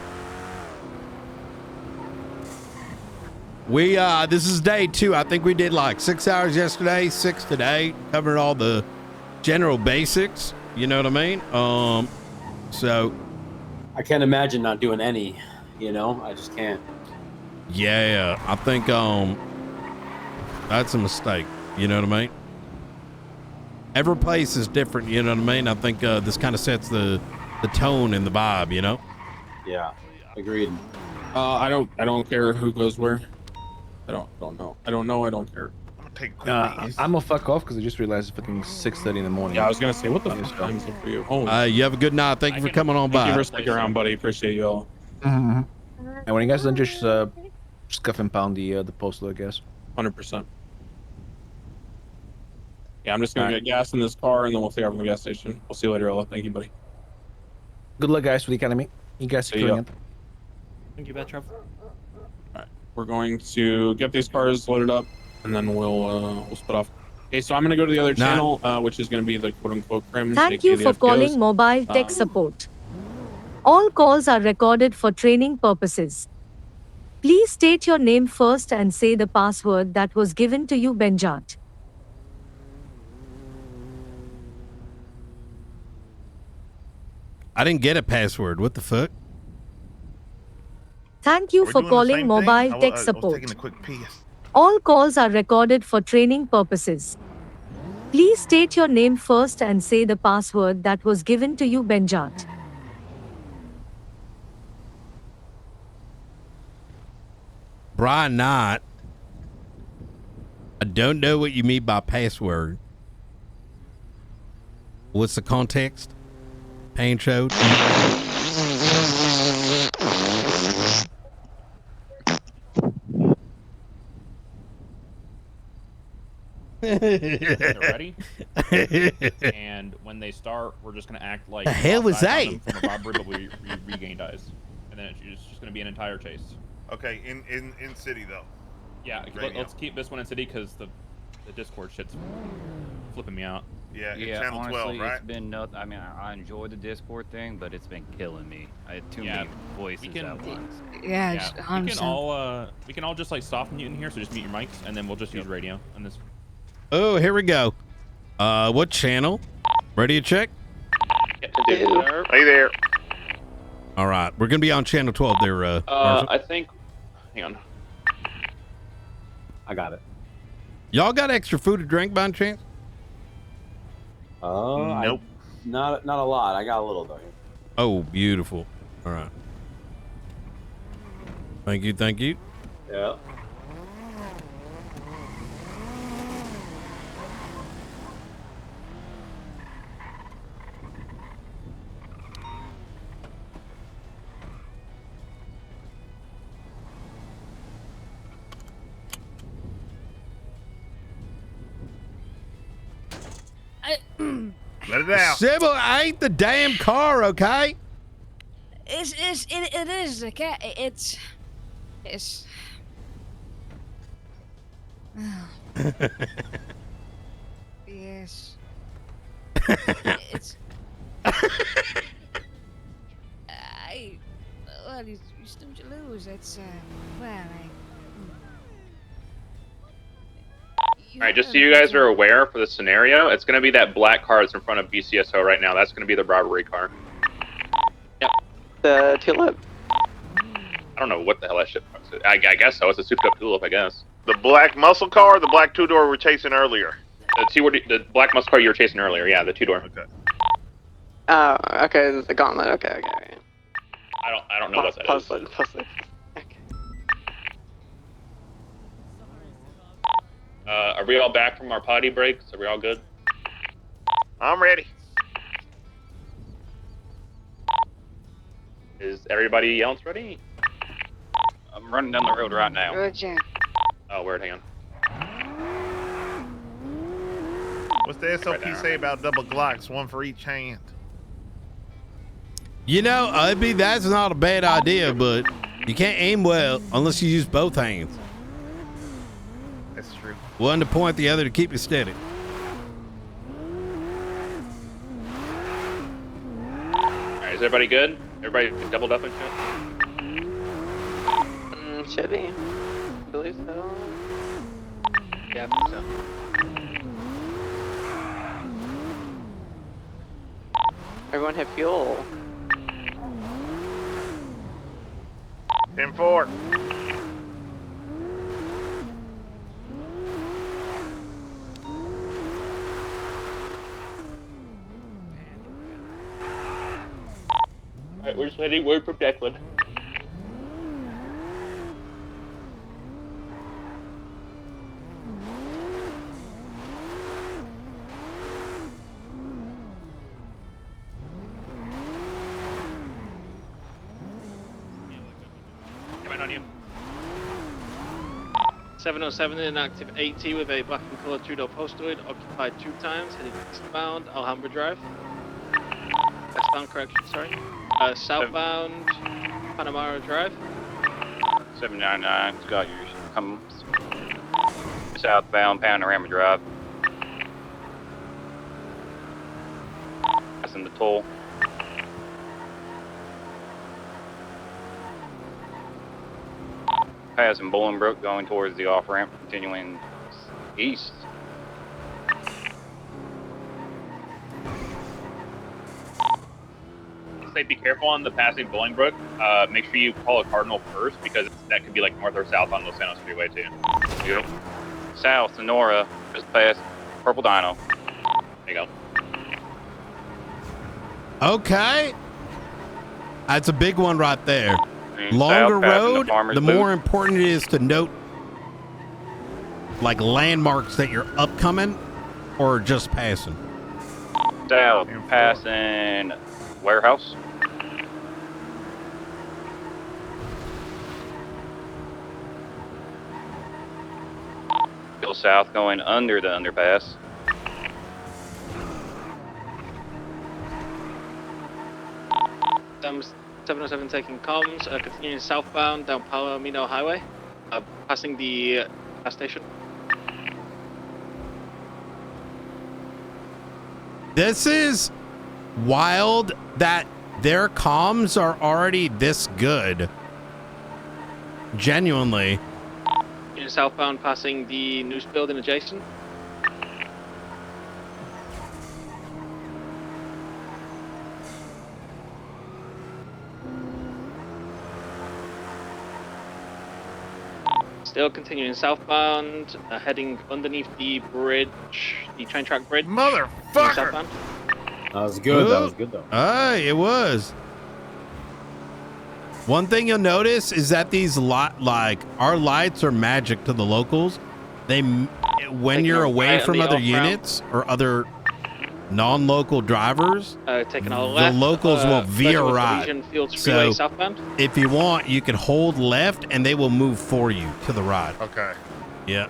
We this is day 2. I think we did like 6 hours yesterday, 6 today. Covered all the general basics. You know what I mean? So I can't imagine not doing any. You know, I just can't. yeah, I think that's a mistake. You know what I mean? Every place is different. You know what I mean? I think this kind of sets the tone and the vibe. You know? Yeah, agreed. I don't care who goes where. I don't know. I don't care. I'm gonna fuck off because I just realized it's fucking 6:30 in the morning. Yeah, I was gonna say, what the fuck time is it for you? Holy You have a good night. Thank you for coming on Thank you by. for sticking around, buddy. Appreciate you all. And when you guys done, just scuff and pound the postal, I guess. 100%. Yeah, I'm just gonna Alright. get gas in this car and then we'll take off from the gas station. We'll see you later, Ella. Thank you, buddy. Good luck, guys, with the academy. You guys are See killing ya. it. Thank you, Petrov. We're going to get these cars loaded up and then we'll split off. Okay, so I'm gonna go to the other channel, which is gonna be the quote-unquote crims. Thank aka you the for FTOs. calling mobile tech support. All calls are recorded for training purposes. Please state your name first and say the password that was given to you, Benjat. I didn't get a password. What the fuck? Thank you for calling mobile tech support. All calls are recorded for training purposes. Please state your name first and say the password that was given to you, Benjat. Brian Knight. I don't know what you mean by password. What's the context? Pancho? they're ready. And when they start, we're just gonna act like The hell was offside on that? them from a robbery, but we regain dice, and then it's just gonna be an entire chase. Okay, in city though. Yeah, let's keep this one in city because the Discord shit's flipping me out. Yeah, Yeah, channel honestly, 12, right? it's been nothing. I mean, I enjoy the Discord thing, but it's been killing me. I had too many voices at once. Yeah, we can all just like soft mute in here, so just mute your mics, and then we'll just use radio on this. Oh, here we go. What channel? Ready to check? Hey there. All right, we're gonna be on channel 12 there. Marshall. I think. Hang on. I got it. Y'all got extra food to drink by any chance? Nope. Not a lot. I got a little though. Oh, beautiful. All right. Thank you. Thank you. Yeah. Let it out. Sybil, I ain't the damn car, okay? It is okay. It's. Yes. It's. Well, you stood your lose. It's well, All right, just so you guys are aware for the scenario, it's going to be that black car that's in front of BCSO right now. That's going to be the robbery car. Yep. The tulip. I don't know what the hell that shit is. I guess so. It's a souped-up tulip, I guess. The black muscle car or the black two-door we were chasing earlier? The black muscle car you were chasing earlier, yeah, the two-door. Okay. Oh, okay, the gauntlet. Okay. I don't know what that is. Puzzle. Are we all back from our potty breaks? Are we all good? I'm ready. Is everybody else ready? I'm running down the road right now. Roger. Oh, word, hang on. What's the SOP say about double Glocks, one for each hand? You know, that's not a bad idea, but you can't aim well unless you use both hands. That's true. One to point, the other to keep it steady. Alright, is everybody good? Everybody doubled up and shit? Should be. I believe so. Yeah, I think so. Everyone have fuel. 10-4. Alright, we're just waiting word from Declan. Coming on you. 707 in active 80 with a black and colored two-door postoid, occupied 2 times, heading eastbound Alhambra Drive. Westbound, correction, sorry. Southbound Panamara Drive. 799, got yours. Come southbound Panorama Drive. Passing the toll. Passing Bolingbrook, going towards the off-ramp, continuing east. Say be careful on the passing Bolingbrook. Make sure you call a Cardinal first because that could be like north or south on Los Santos Freeway too. Yep. South, Sonora, just past Purple Dino. There you go. Okay. That's a big one right there. Longer road, the more important it is to note like landmarks that you're upcoming or just passing. South, passing Warehouse. Still south, going under the underpass. Um, 707 taking comms, continuing southbound down Palomino Highway, passing the gas station. This is wild that their comms are already this good. Genuinely. Continuing southbound, passing the news building adjacent. Still continuing southbound, heading underneath the bridge, the train track bridge. Motherfucker! That was good. That was good though. It was. One thing you'll notice is that these our lights are magic to the locals. When you're away from other units or other non-local drivers, taking a the left, locals will veer right. Legion Fields Freeway So southbound. if you want, you can hold left and they will move for you to the right. Okay. Yeah.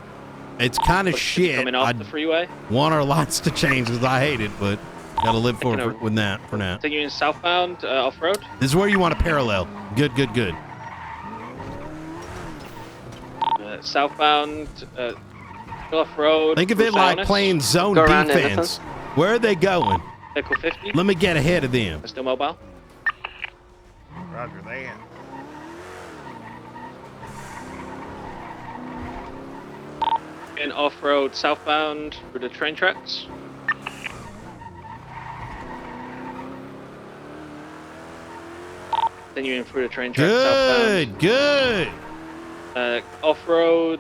It's kind of shit. Coming off the freeway. Want our lights to change because I hate it, but gotta live with that for now. Continuing southbound, off-road. This is where you want to parallel. Good. Southbound, off-road. Think of it like playing zone defense. Where are they going? Vehicle 50. Let me get ahead of them. Still mobile. Roger that. In off-road southbound through the train tracks. Continuing through the train tracks southbound. Good. Off-road,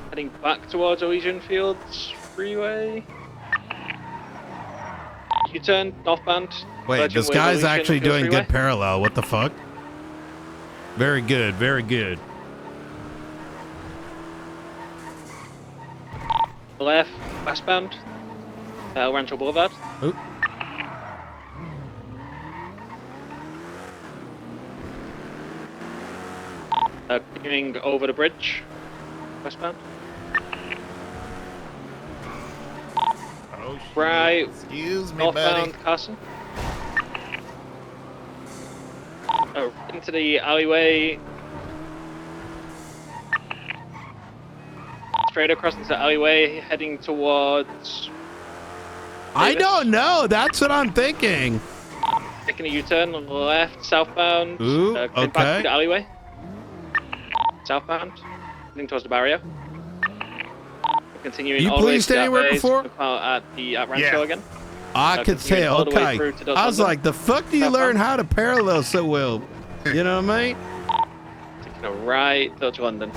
heading back towards Elysian Fields Freeway. U-turn, northbound. Wait, this guy's actually doing good parallel. What the fuck? Very good. Left, westbound. Rancho Boulevard. Oop. Continuing over the bridge, westbound. Oh, shit. Right. Excuse me, northbound, buddy. Carson. Into the alleyway. Straight across into the alleyway, heading towards. I don't know. That's what I'm thinking. Taking a U-turn on the left, southbound. Ooh, Back okay. to the alleyway. Southbound, heading towards the barrier. Continuing You all the way policed to that anywhere base, before? at Rancho again. I could continuing tell. all the way Okay. through to Dos I was London. like, the fuck do you learn how to parallel so well? You know what I mean? Taking a right, Dodge London.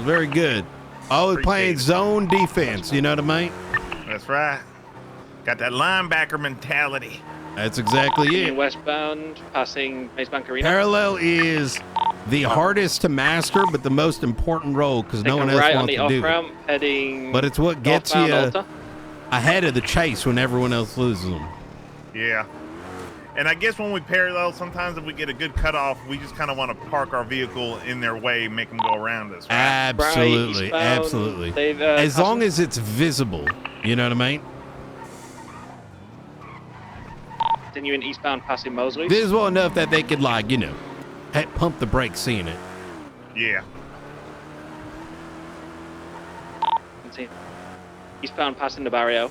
Very good. Always playing zone defense. You know what I mean? That's right. Got that linebacker mentality. That's exactly Continuing it. westbound, passing Maze Bank Arena. Parallel is the hardest to master, but the most important role because no Taking one else right on wants the to do off-ramp, it. heading But it's what gets you northbound Alta. ahead of the chase when everyone else loses them. Yeah. And I guess when we parallel, sometimes if we get a good cutoff, we just kind of want to park our vehicle in their way, make them go around us. Right? Absolutely, Right, absolutely. They've, As long as it's visible, you know what I mean? Continuing eastbound, passing Mosley. Visible enough that they could, like, you know, pump the brakes seeing it. Yeah. Continue. Eastbound, passing the barrio.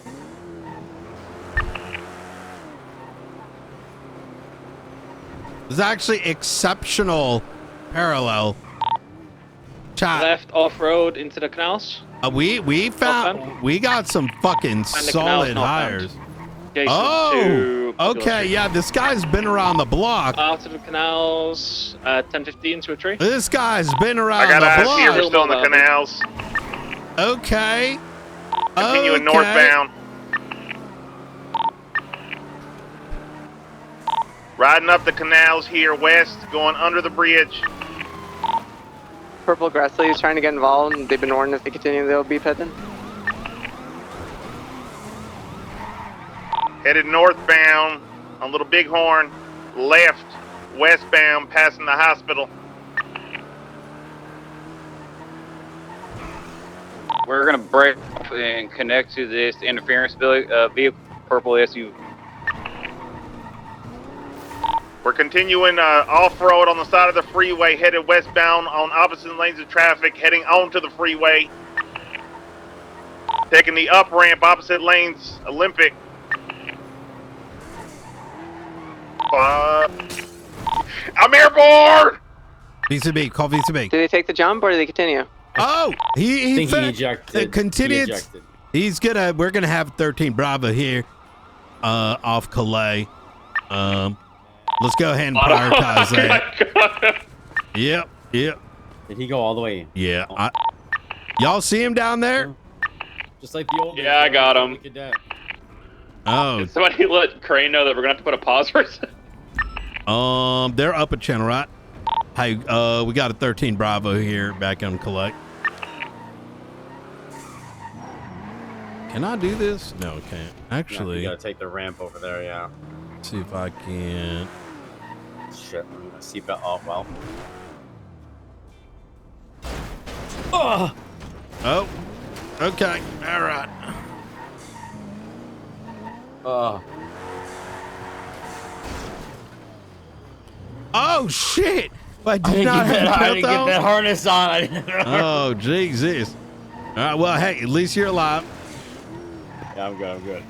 It's actually exceptional parallel. Chat. Left off-road into the canals. We got some fucking solid hires. Jason Oh, to okay, yeah, this guy's been around the block. Out of the canals, 10:15 to a tree. This guy's been around I got the eyes block. here. We're still in the canals. Okay. Continuing Okay. northbound. Riding up the canals here west, going under the bridge. Purple grass leaves trying to get involved, and they've been warned if they continue, they'll be pitted. Headed northbound on Little Bighorn, left, westbound, passing the hospital. We're gonna break off and connect to this interference vehicle, purple SUV. We're continuing off-road on the side of the freeway, headed westbound on opposite lanes of traffic, heading onto the freeway. Taking the up ramp, opposite lanes, Olympic. I'm airborne! VCB, call VCB. Do they take the jump or do they continue? Oh, he ejected. continued. He ejected. We're gonna have 13 Bravo here, off Calais. Let's go ahead and prioritize that. Yep. Did he go all the way? Yeah. Y'all see him down there? Just like the old. Yeah, I got him. Oh. Somebody let Crane know that we're gonna have to put a pause for a second. They're up a channel, right? Hey, we got a 13 Bravo here back on Calais. Can I do this? No, I can't. Actually, you gotta take the ramp over there. Yeah. Let's see if I can. Shit, I'm gonna seatbelt. Oh well. Oh. Okay. All right. Oh shit! I did not have I didn't get that harness on. Oh Jesus! All right. Well, hey, at least you're alive. Yeah, I'm good. I'm good.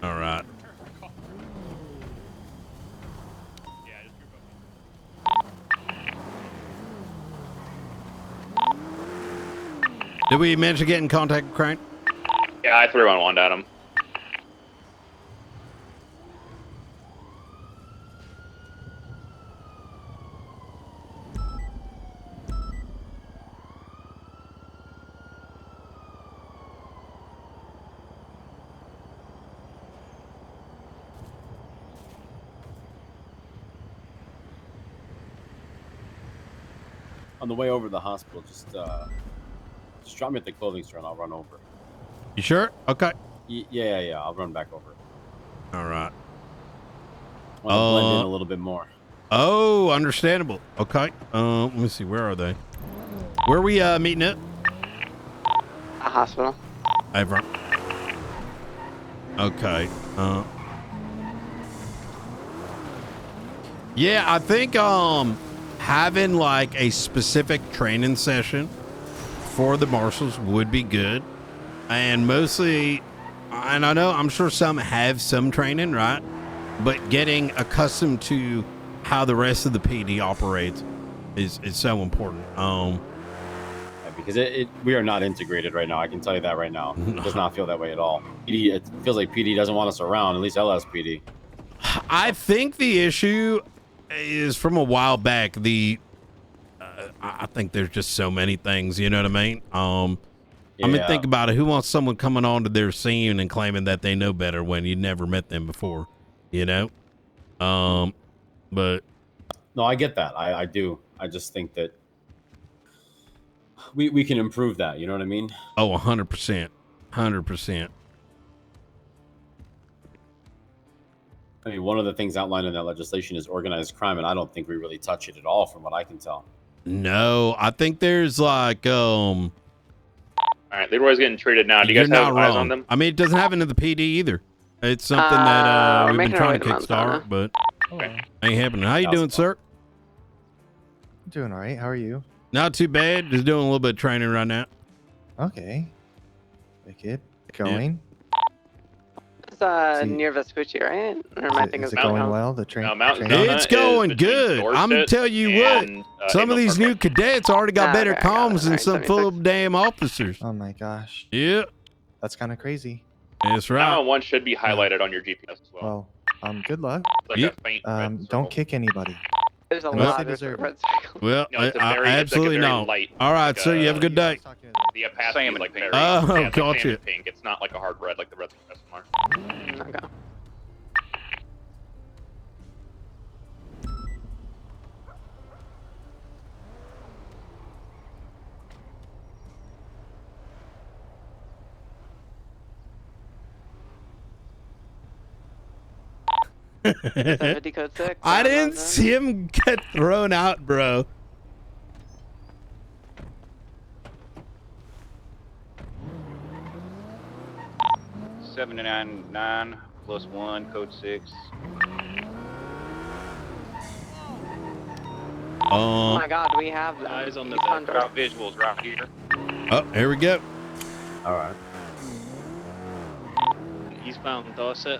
All right. Did we manage to get in contact with Crane? Yeah, I 311 at him. On the way over to the hospital, just drop me at the clothing store and I'll run over. You sure? Okay. Yeah. I'll run back over. All right. I'll blend in a little bit more. Oh, understandable. Okay. Let me see. Where are they? Where are we meeting at? A hospital. Over. Okay. Yeah, I think having like a specific training session for the marshals would be good. And mostly, and I'm sure some have some training, right? But getting accustomed to how the rest of the PD operates is so important. Because we are not integrated right now. I can tell you that right now. It does not feel that way at all. It feels like PD doesn't want us around, at least LSPD. I think the issue is from a while back. I think there's just so many things, you know what I mean? I mean, think about it. Who wants someone coming onto their scene and claiming that they know better when you never met them before, you know? But no, I get that. I do. I just think that we can improve that. You know what I mean? Oh, 100%. 100%. I mean, one of the things outlined in that legislation is organized crime, and I don't think we really touch it at all from what I can tell. No, I think there's like, All right, Leroy's getting treated now. Do you guys have eyes on them? I mean, it doesn't happen in the PD either. It's something that we've been trying to kickstart, but ain't happening. How you doing, sir? Doing all right. How are you? Not too bad. Just doing a little bit of training right now. Okay. Wicked. Going. It's near Vespucci, right? Or am I thinking is of it going Mountain well? The train. It's going good. I'm gonna tell you what. Some of these new cadets already got better comms than some full damn officers. Oh my gosh. Yeah. That's kind of crazy. That's right. 911 should be highlighted on your GPS as well. Well, good luck. It's like a faint red Don't kick anybody. There's a Unless lot they of deserve red it. circles. Well, No, it's a very- absolutely it's like a very not. light, All right, like sir. You have a good day. The opacity is like very, Oh, yeah, it's like gotcha. salmon pink. It's not like a hard red like the reds of SMR. Okay. NoPixel code 6. I didn't see him get thrown out, bro. $799 plus 1, code 6. Oh my God, we have them. Eyes on the background visuals right here. Oh, here we go. All right. Eastbound Dorset.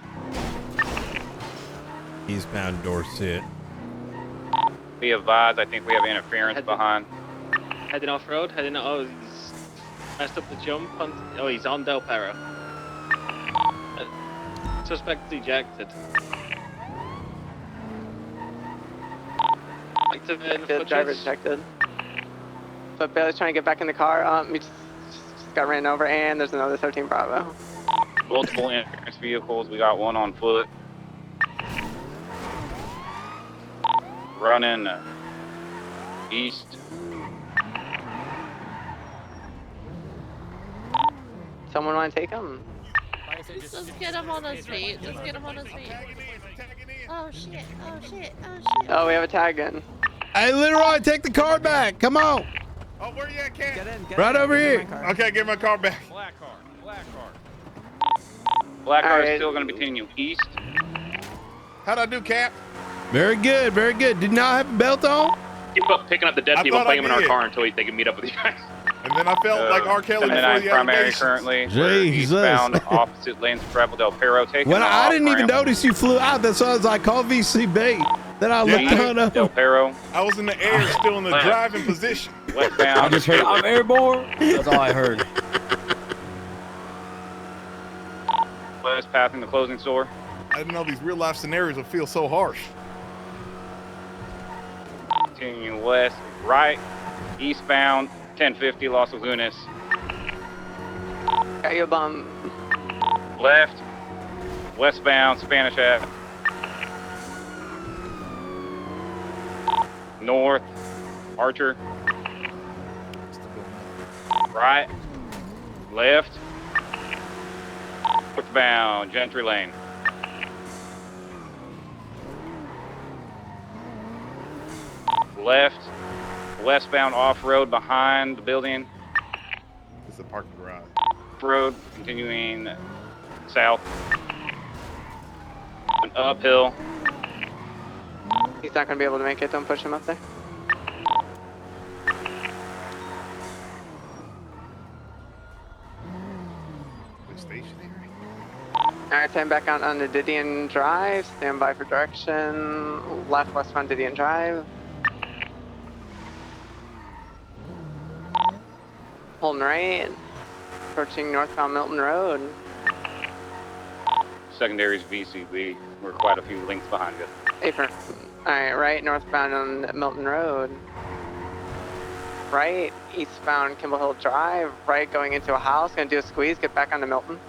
Eastbound Dorset. Be advised, I think we have interference behind. Heading off road. Heading. Oh, he's messed up the jump. Oh, he's on Del Perro. Suspect ejected. The driver ejected. But Bailey's trying to get back in the car. We just got ran over, and there's another 13 Bravo. Multiple interference vehicles. We got one on foot. Running east. Someone want to take him? Just get him on his feet. Just get him on his feet. Oh shit! Oh shit! Oh shit! Oh, we have a tag in. Hey, Leroy, take the car back. Come on. Oh, where you at, Cat? Right over here. Okay, get my car back. Black car is still going to continue east. How'd I do, Cap? Very good, very good. Did not have a belt on? Keep up picking up the dead I people, thought putting I them in our did. car until they can meet up with you guys. And then I felt like R. Kelly before 79 the primary allegations. currently. Jesus. Eastbound, opposite lanes of travel Del Perro. Taking Well, I off didn't even ramp. notice you flew out. That's why I was like, call VCB. Then I looked on up. Del Perro. I was in the air, still in the driving position. Westbound. I just heard, I'm airborne. That's all I heard. West passing the closing store. I didn't know these real life scenarios would feel so harsh. Continuing west, right, eastbound, 1050 Los Lagunas. Got you a bum. Left, westbound, Spanish Ave. North, Archer. Right, left, northbound, Gentry Lane. Left, westbound off-road behind the building. It's a parking garage. Road, continuing south. An uphill. He's not going to be able to make it. Don't push him up there. Stationary. Alright, time back out onto Didion Drive. Stand by for direction. Left westbound Didion Drive. Holding right. Approaching northbound Milton Road. Secondaries VCB. We're quite a few links behind you. Apron. Alright, right northbound on Milton Road. Right eastbound Kimball Hill Drive. Right going into a house. Gonna do a squeeze. Get back onto Milton.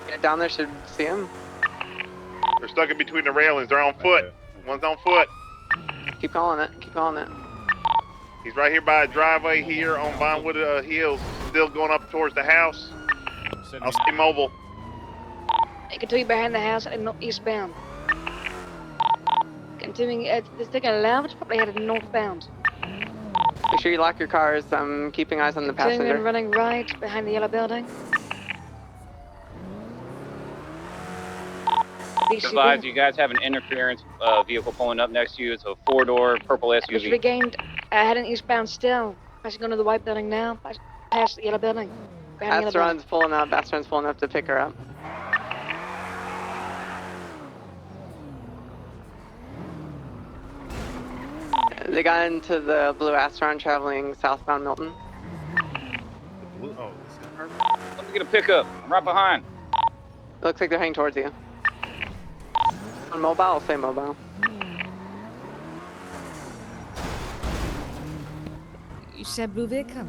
Get down there. Should see him. They're stuck in between the railings. They're on foot. One's on foot. Keep calling it. Keep calling it. He's right here by a driveway here on Vinewood Hills. Still going up towards the house. I'll stay mobile. I continue behind the house and not eastbound. Continuing, it's taking a left, probably headed northbound. Make sure you lock your cars. I'm keeping eyes on the Continuing passenger. running right behind the yellow building. Advise you guys have an interference vehicle pulling up next to you. It's a 4-door purple Which SUV. regained, heading eastbound still. Passing under the white building now, past the yellow building. Behind the yellow building. Astron's pulling up. Astron's pulling up to pick her up. They got into the blue Astron traveling southbound Milton. Oh, Let me get a pickup. I'm right behind. Looks like they're heading towards you. On mobile, say mobile. You said blue vehicle.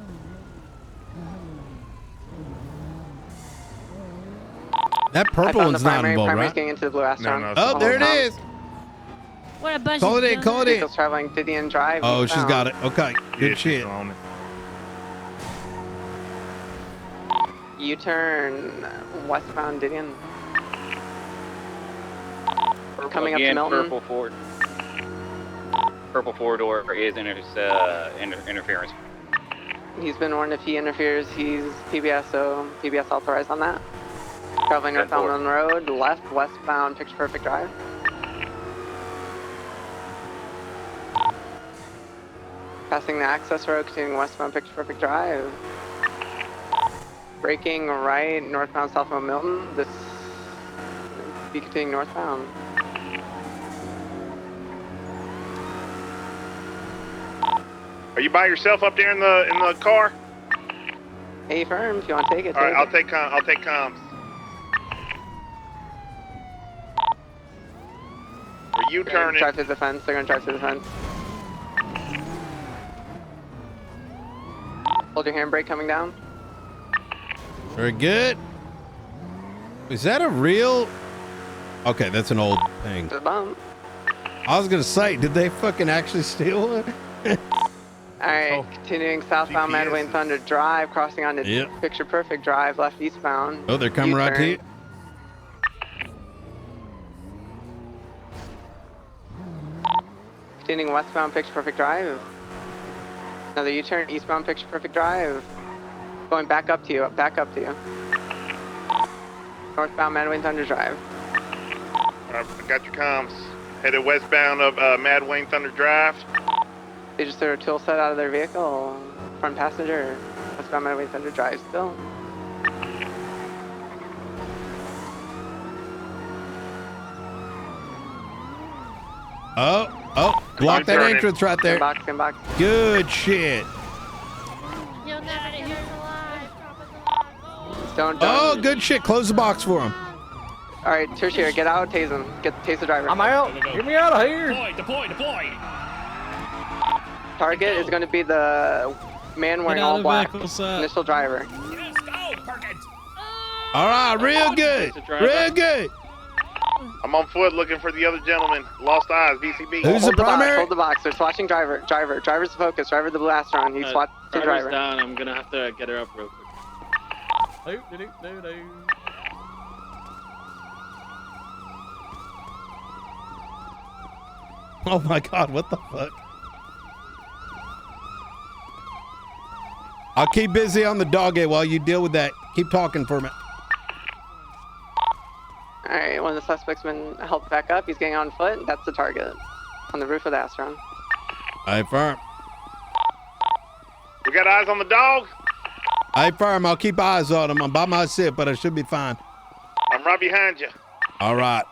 That I purple found one's the not primary. involved, Primary's right? getting into the blue Astron. No, Oh, there it is. What a bunch Call of it in, call it in. Vehicles traveling Didion Drive. Oh, she's got it. Okay, good Yeah, shit. she's on it. U-turn westbound Didion. Coming Again, up to Milton. Purple four-door is interference. He's been warned if he interferes, he's PBSO, PBS authorized on that. Traveling northbound Milton Road, left, westbound, Picture Perfect Drive. Passing the access road, continuing westbound, Picture Perfect Drive. Braking right, northbound, southbound Milton. This be continuing northbound. Are you by yourself up there in the car? Hey, firm, if you want to take it. All right, I'll take comms. Are you turning? Drive through the fence. They're gonna drive through the fence. Hold your handbrake coming down. Very good. Is that a real? Okay, that's an old thing. The bump. I was gonna say, did they fucking actually steal one? Alright, continuing southbound Medway and Thunder Drive, crossing onto Picture Perfect Drive, left eastbound. Oh, they're coming right to you. Continuing westbound Picture Perfect Drive. Another U-turn, eastbound Picture Perfect Drive. Going back up to you, Northbound Medway and Thunder Drive. I got your comms. Headed westbound of Mad Wayne Thunder Drive. They just threw a tool set out of their vehicle. Front passenger. Westbound Medway and Thunder Drive still. Oh, block that entrance right there. Inbox. Good shit. You'll never get us alive. Don't. Oh, good shit. Close the box for him. All right, Tertiary, get out, tase him. Tase the driver. I'm out. Get me out of here. Deploy. Target is going to be the man wearing all black. Initial driver. Yes, go, Perkins. All right, real good. Real good. I'm on foot looking for the other gentleman. Lost eyes, BCB. Who's the primary? Hold the box. They're swatching driver. Driver's the focus. Driver the blue Astron. He's swatching driver. Down. I'm gonna have to get her up real quick. Oh my God, what the fuck? I'll keep busy on the dog gate while you deal with that. Keep talking for a minute. Alright, one of the suspects been helped back up. He's getting on foot. That's the target. On the roof of the Astron. Aye, firm. We got eyes on the dog? Aye, firm. I'll keep eyes on him. I'm by myself, but I should be fine. I'm right behind you. All right.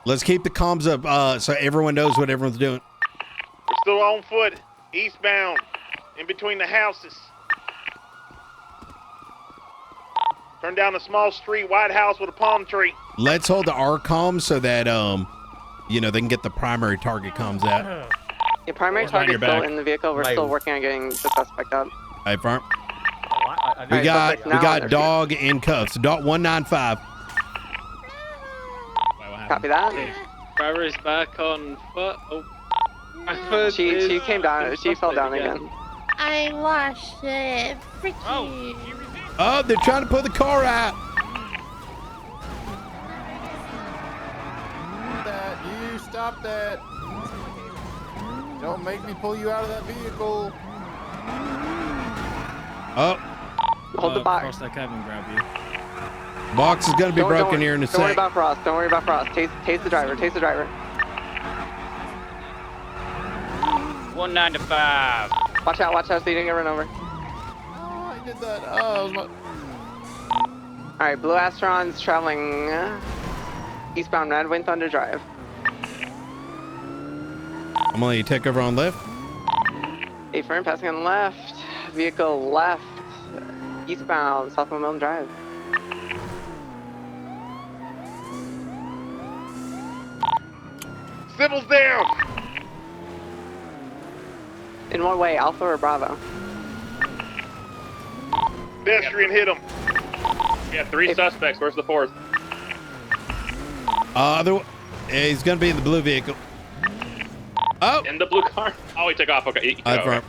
Let's keep the comms up so everyone knows what everyone's doing. We're still on foot, eastbound, in between the houses. Turn down a small street, white house with a palm tree. Let's hold the R comms so that they can get the primary target comms out. Your primary target's still in the vehicle. We're still working on getting the suspect up. Hey, firm. We got dog in cuffs. Dog 195. Copy that. Driver is back on foot. Oh, she came down. She fell down again. I washed it. Freaky. Oh, they're trying to pull the car out. Stop that. Don't make me pull you out of that vehicle. Oh. Hold the box. Cross that cab and grab you. Box is going to be broken here in a Don't worry sec. about Frost. Don't worry about Frost. Tase the driver. Tase the driver. 195. Watch out so you didn't get run over. Oh, I did that. Oh, it was my... Alright, Blue Astron's traveling eastbound Red Wind Thunder Drive. I'm going to let you take over on left. A firm passing on left. Vehicle left. Eastbound Southbound Milton Drive. Civil's down. In what way, Alpha or Bravo? Pedestrian hit him. We have 3 suspects. Where's the 4th? He's going to be in the blue vehicle. Oh! In the blue car? Oh, he took off. Okay. Firm.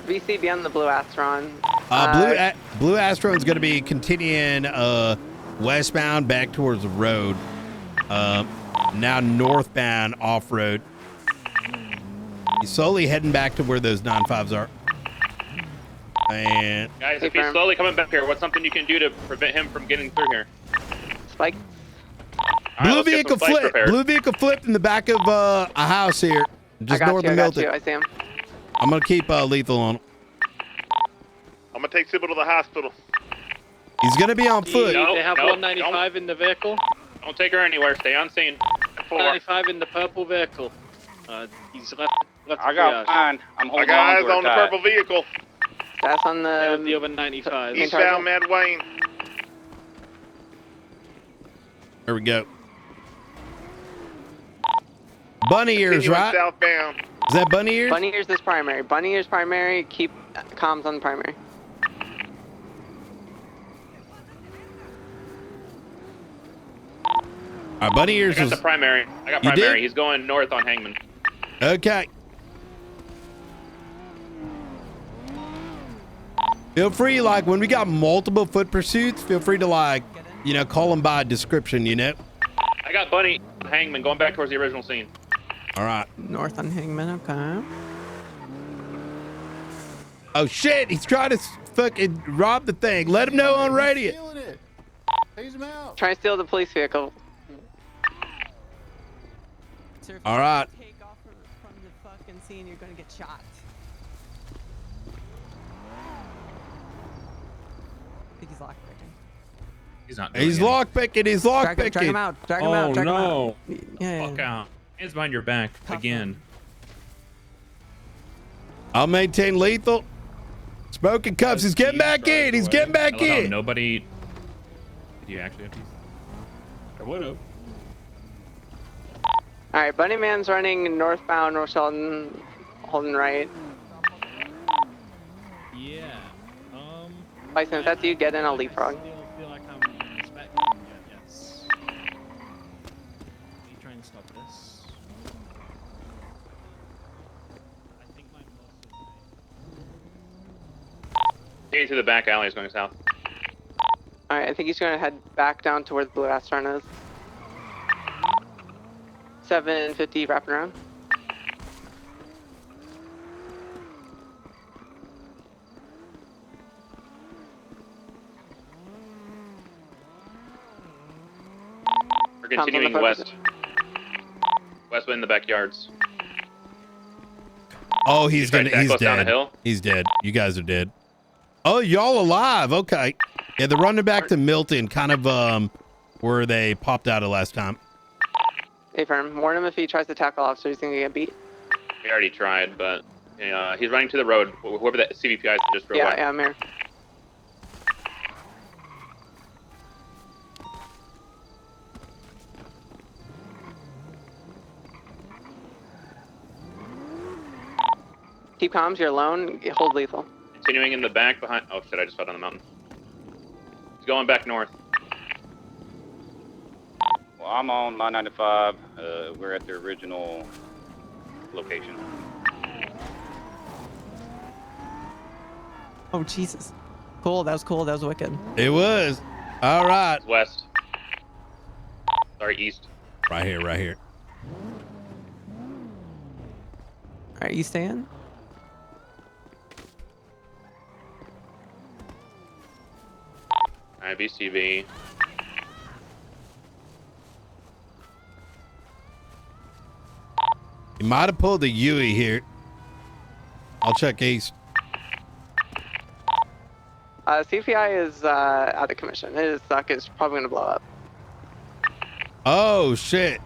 VC be on the blue Astron. Blue Astron's going to be continuing westbound back towards the road. Now northbound off road. He's slowly heading back to where those 9.5s are. And guys, if he's slowly coming back here, what's something you can do to prevent him from getting through here? Spike. Blue vehicle flip. Blue vehicle flipped in the back of a house here, just north of Milton. I see him. I'm gonna keep lethal on him. I'm gonna take Sybil to the hospital. He's gonna be on foot. They have 195 in the vehicle. Don't take her anywhere. Stay on scene. 195 in the purple vehicle. He's left. I got mine. I'm holding I got eyes on the purple vehicle. That's on the other 95. Eastbound Mad Wayne. There we go. Bunny ears, right? Southbound. Is that bunny ears? Bunny ears is primary. Bunny ears primary. Keep comms on the primary. All right, bunny ears I got the primary. I got primary. Did? He's going north on Hangman. Okay. Feel free, like, when we got multiple foot pursuits, feel free to, like, you know, call them by description, you know? I got Bunny Hangman going back towards the original scene. All right. North on Hangman, okay. Oh, shit. He's trying to fucking rob the thing. Let him know on radio. Try to steal the police vehicle. All right. Take off from the fucking scene, you're gonna get shot. I think he's lockpicking. He's not. He's lockpicking. He's lockpicking. Drag him out. Drag him out. Drag him out. Yeah. Fuck out. Hands behind your back again. I'll maintain lethal. Smoking cups. He's getting back in. He's getting back in. Nobody. Did you actually have these? I would have. All right, Bunny Man's running northbound, North Sheldon, holding right. Yeah. Bison, if that's you, get in, I'll leapfrog. Feel like I'm expecting it, yes. Let me try and stop this. I think my Getting to the back alley is going south. All right, I think he's going to head back down to where the blue Astron is. 750 wrapping around. We're continuing west. West in the backyards. Oh, he's Down a dead. hill? He's dead. You guys are dead. Oh, y'all alive. Okay. Yeah, they're running back to Milton, kind of where they popped out of last time. Hey, firm. Warn him if he tries to tackle officers, he's going to get beat. We already tried, but he's running to the road. Whoever that CVPI just drove by. Yeah, I'm here. Keep comms, you're alone. Hold lethal. Continuing in the back behind. Oh shit! I just fell down the mountain. He's going back north. Well, I'm on my 95. We're at the original location. Oh Jesus! Cool. That was cool. That was wicked. It was. All right. West. Sorry, east. Right here. Right here. All right, you staying? Alright, BCV. He might have pulled a Yui here. I'll check east. CPI is out of commission. His suck is probably going to blow up. Oh shit.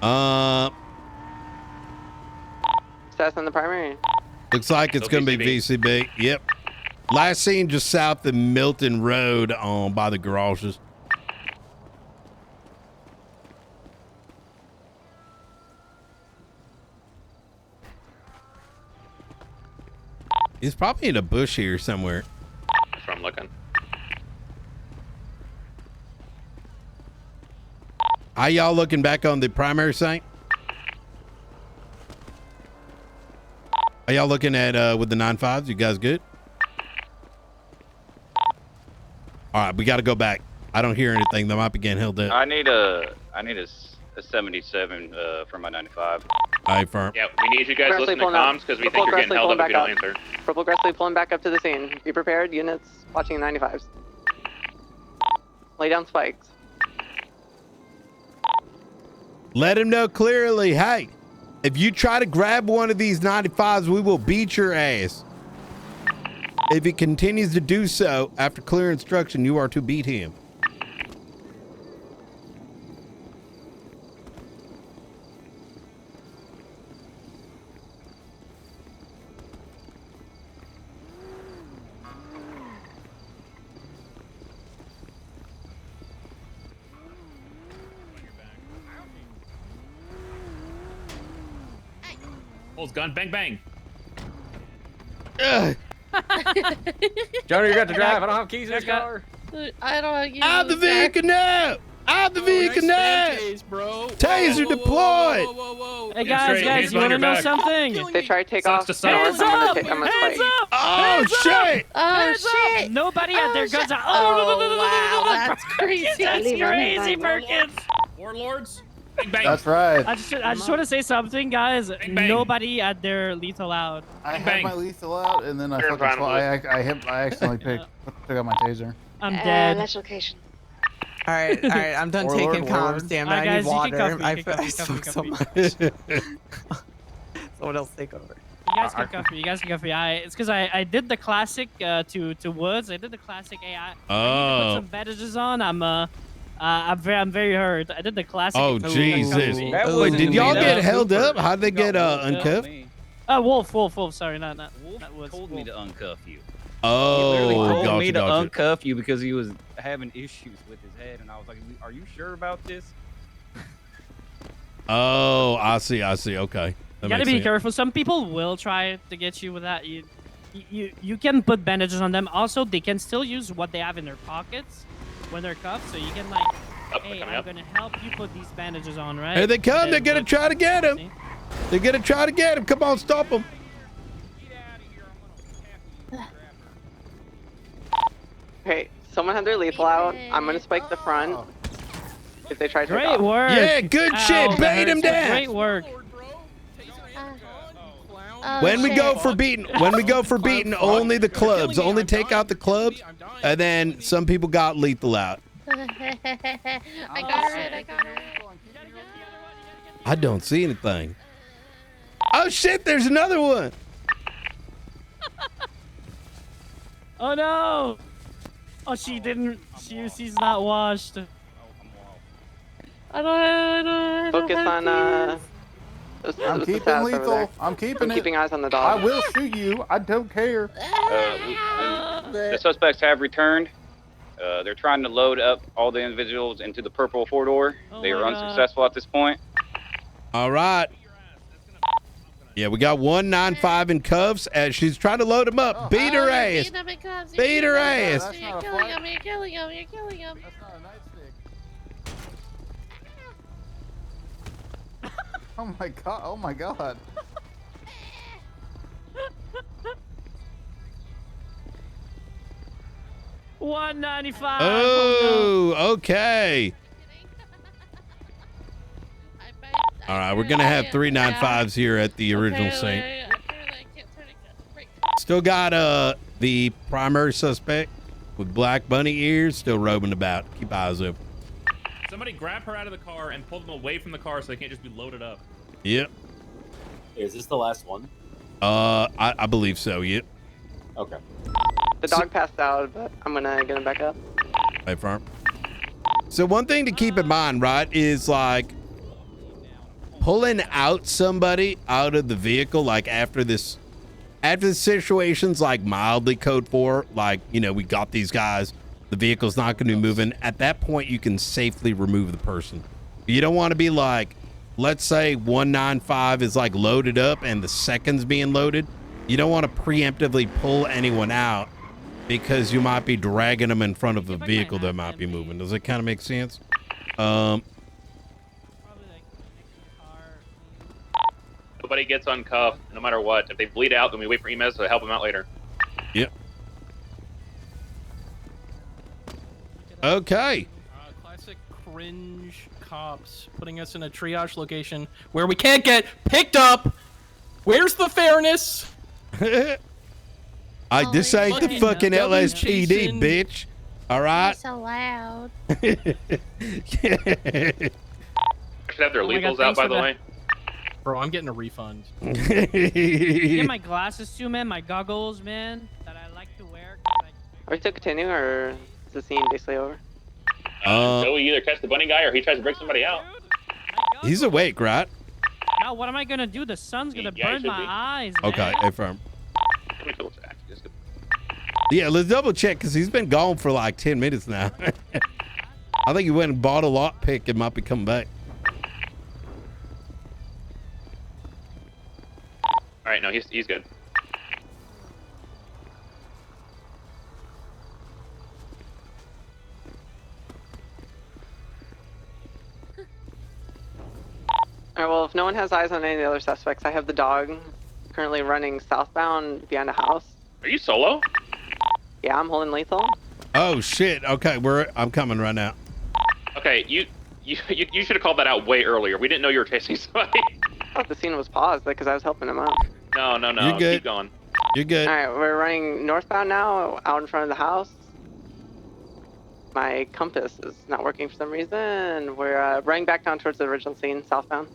Stats on the primary. Looks like it's gonna be VCB. Yep. Last seen just south of Milton Road by the garages. He's probably in a bush here somewhere. That's where I'm looking. How y'all looking back on the primary site? Are y'all looking at with the 9.5s? You guys good? All right, we got to go back. I don't hear anything. They might be getting held up. I need a 77 for my 95. All right, firm. Yeah, we need you guys Aggressively listening to pulling up. comms because we Purple think you're getting held up if you don't aggressively answer. Purple aggressively pulling back up to the scene. Be prepared, units watching 95s. Lay down spikes. Let him know clearly, hey, if you try to grab one of these 95s, we will beat your ass. If he continues to do so after clear instruction, you are to beat him. Pulls gun, bang, bang. Johnny, you got to drive. I don't have keys in this car. I don't use Out the vehicle now! Out the vehicle now! Tase, bro. Taser deployed! Hey guys, you want to know something? If they try to take off, Hands up! Hands up! Oh shit! Oh shit! Nobody had their guns out. Oh wow, that's crazy. That's crazy, Perkins. Warlords. Bang, bang. That's right. I just want to say something, guys. Bang, bang. Nobody had their lethal out. I had bang. my lethal out, and then I You're in fucking front of I accidentally took out my taser. I'm dead. Let's location. All right, I'm done Warlord, taking warlord. comms. Damn it, Alright, I guys, need you water. can cuff me, I you can cuff me, smoke so cuff me, much. Someone else take over. You guys can cuff me. You guys can cuff me. It's because I did the classic to Woods. I did the classic AI. I need to put some bandages on. I'm very hurt. I did the classic. Oh Jesus! That Wait, wasn't did me, y'all that get was held Cooper. up? How'd they get uncuffed? Wolf. Sorry, not Wolf Woods. told me to uncuff you. Oh, He literally told gotcha, me to gotcha. uncuff you because he was having issues with his head, and I was like, "Are you sure about this?" Oh, I see. Okay. You gotta be careful. Some people will try to get you with that. You can put bandages on them. Also, they can still use what they have in their pockets when they're cuffed. So you can like, hey, I'm gonna help you put these bandages on, right? Here they come. They're And gonna put- try to get him. See? They're gonna try to get him. Come on, stop him. Okay, someone had their lethal out. I'm gonna spike the front. If they try to take Great off. work. Yeah, good shit. Ow, Bait him down. Great work. When we go for beating, only the clubs. Only take out the clubs, and then some people got lethal out. I got it. I don't see anything. Oh shit! There's another one. Oh no! Oh, she didn't. She's not washed. I don't Focus on I'm keeping lethal. I'm keeping eyes on the dog. I will shoot you. I don't care. The suspects have returned. They're trying to load up all the individuals into the purple four-door. They were unsuccessful at this point. All right. Yeah, we got 195 in cuffs. As she's trying to load him up. Beat her ass. Beat her ass. You're killing him. You're killing him. You're killing him. That's not a nightstick. Oh my god. Oh my god. $195. Oh, okay. All right, we're gonna have 395s here at the original scene. Still got the primary suspect with black bunny ears still roaming about. Keep eyes open. Somebody grab her out of the car and pull them away from the car so they can't just be loaded up. Yep. Is this the last one? I believe so. Yep. Okay. The dog passed out, but I'm gonna get him back up. Hey, farm. So one thing to keep in mind, right, is like pulling out somebody out of the vehicle, like after the situation's like mildly code 4, like, you know, we got these guys, the vehicle's not going to be moving. At that point, you can safely remove the person. You don't want to be like, let's say 195 is like loaded up and the second's being loaded. You don't want to preemptively pull anyone out because you might be dragging them in front of a vehicle that might be moving. Does that kind of make sense? Nobody gets uncuffed, no matter what. If they bleed out, then we wait for EMS to help them out later. Yep. Okay. Classic cringe cops putting us in a triage location where we can't get picked up. Where's the fairness? This ain't the fucking LSPD, bitch. All right. So loud. Should have their legals out, by the way. Bro, I'm getting a refund. Get my glasses too, man. My goggles, man, that I like to wear. Are we still continuing, or is the scene basically over? So we either catch the bunny guy or he tries to break somebody out. He's awake, right? Now, what am I gonna do? The sun's gonna Yeah, he burn should my be. eyes. Okay, man. affirm. Let me double check. Just go- Yeah, let's double check because he's been gone for like 10 minutes now. I think he went and bought a lockpick and might be coming back. All right, no, he's good. Alright, well, if no one has eyes on any of the other suspects, I have the dog currently running southbound behind a house. Are you solo? Yeah, I'm holding lethal. Oh shit. Okay, I'm coming right now. Okay, you should have called that out way earlier. We didn't know you were chasing somebody. I thought the scene was paused because I was helping him out. No. You're good. Keep going. You're good. Alright, we're running northbound now, out in front of the house. My compass is not working for some reason. We're running back down towards the original scene, southbound.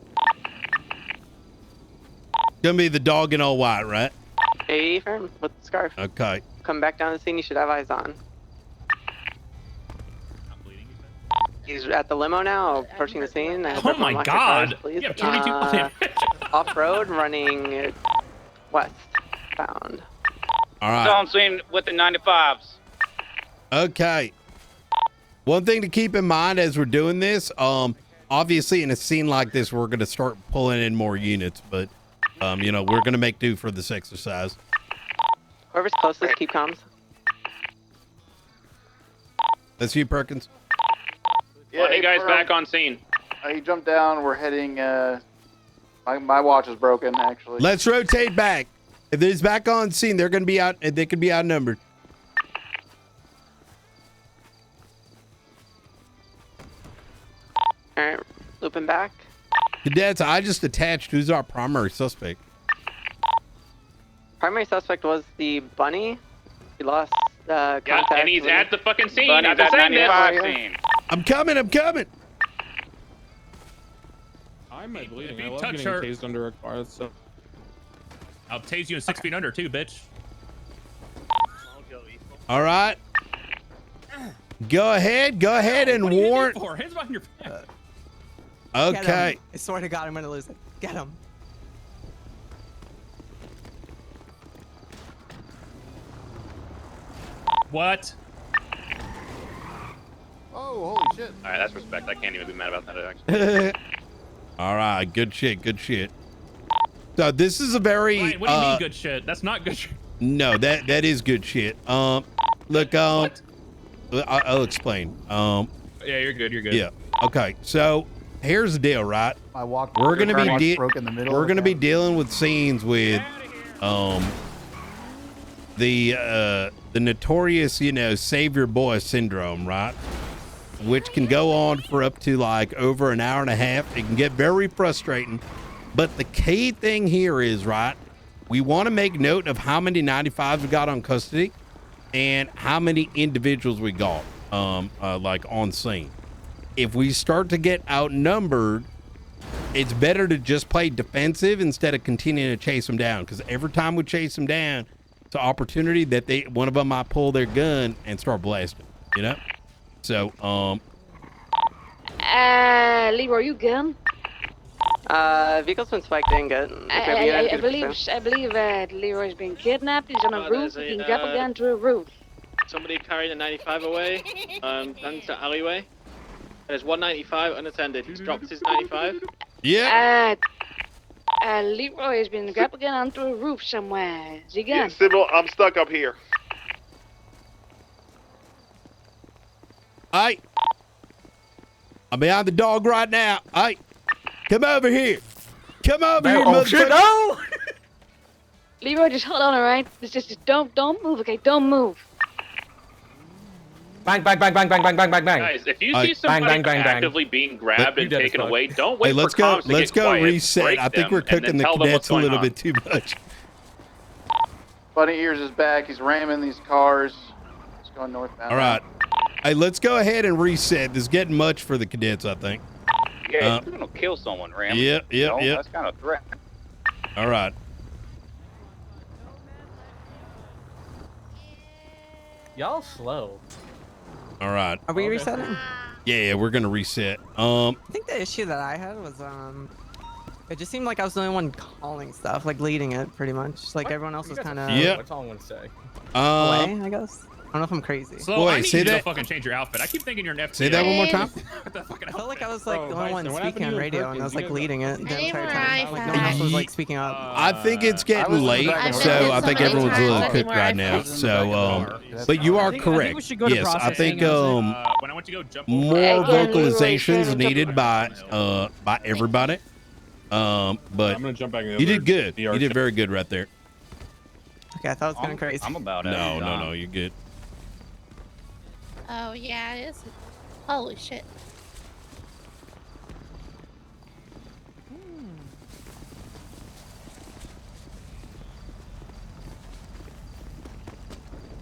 Gonna be the dog in all white, right? A firm with the scarf. Okay. Come back down the scene, you should have eyes on. He's at the limo now, approaching the scene. Oh my god! Please. You have 22 Off-road, running westbound. All right. So I'm seeing with the 95s. Okay. One thing to keep in mind as we're doing this, obviously in a scene like this, we're going to start pulling in more units, but, you know, we're going to make do for this exercise. Whoever's closest, keep comms. That's you, Perkins. Yeah, hey guys, back on scene. He jumped down. We're heading. My watch is broken, actually. Let's rotate back. If he's back on scene, they're going to be out. They could be outnumbered. All right, looping back. Cadets, I just attached. Who's our primary suspect? Primary suspect was the bunny. He lost contact. Yeah, and he's at the fucking scene. Bunny's At the at scene, 95 scene. I'm coming. I'm bleeding. If I you love touch getting her- tased under a car. That's so. I'll tase you in 6 feet under too, bitch. All right. Go ahead and What are you warrant. for? Hands behind your back. Get Okay. him. I swear to God, I'm gonna lose it. Get him. What? Oh, holy shit. All right, that's respect. I can't even be mad about that, actually. All right. Good shit. So this is a very. Ryan, what do you mean good shit? That's not good shit. No, that is good shit. Look, I'll explain. Yeah, you're good. You're good. Yeah. Okay. So here's the deal, right? I walked. We're gonna my watch be broke in the middle. we're of gonna be that. dealing with scenes with, the notorious, you know, savior boy syndrome, right? Which can go on for up to like over an hour and a half. It can get very frustrating. But the key thing here is, right, we want to make note of how many 95s we got on custody and how many individuals we got like on scene. If we start to get outnumbered, it's better to just play defensive instead of continuing to chase them down, because every time we chase them down, it's an opportunity that one of them might pull their gun and start blasting, you know? So, Leroy, you gun? Vehicle's been spiked in good. I believe Leroy's been kidnapped. He's on a roof. He can grab a gun to a roof. Somebody carried a 95 away, down to alleyway. There's 195 unattended. He's dropped his 95. Yeah. Leroy has been grabbed again onto a roof somewhere. Is he gone? Yeah, Sybil, I'm stuck up here. I'm behind the dog right now. Come over here. come over here, Oh shit! motherfucker. No! Leroy, just hold on, alright? Just don't move, okay? Don't move. Bang, bang, bang, bang, bang, bang, bang, bang, bang. Guys, if you Alright. see somebody Bang, bang, bang, bang. actively being grabbed You and dead as taken fuck. away, don't wait Hey, let's for go. comms to Let's get go quiet. reset. Break I think we're them, and cooking then the tell them what's cadets a going little on. bit too much. Bunny Ears is back. He's ramming these cars. He's going northbound. All right. Hey, let's go ahead and reset. This is getting much for the cadets, I think. Yeah, you're gonna kill someone, Ram. Yep. That's kind of a threat. All right. Y'all slow. All right. Are we resetting? Yeah, we're gonna reset. I think the issue that I had was it just seemed like I was the only one calling stuff, like leading it pretty much. Like everyone else was kind of That's all I'm gonna say. away, I guess. I don't know if I'm crazy. Slow, I need you to fucking change your outfit. I keep thinking you're an FTO. Say that one more time. What the fucking I felt like I was like Bro, the only one Bison, what speaking happened on to you in radio, and I was like Perkins? leading it the Hey, entire where time. I Like no one else was like speaking up. I think it's getting late, so I think everyone's a little cooked right now. So, but you are I think correct. we should go to Yes, I think processing. when I went to go jump more Again, vocalizations Leroy, needed by everybody. But I'm gonna jump back in the you other did good. DR You did very good right there. Okay, I thought it was kind of crazy. I'm about it. No, you're good. Oh yeah, it is. Holy shit.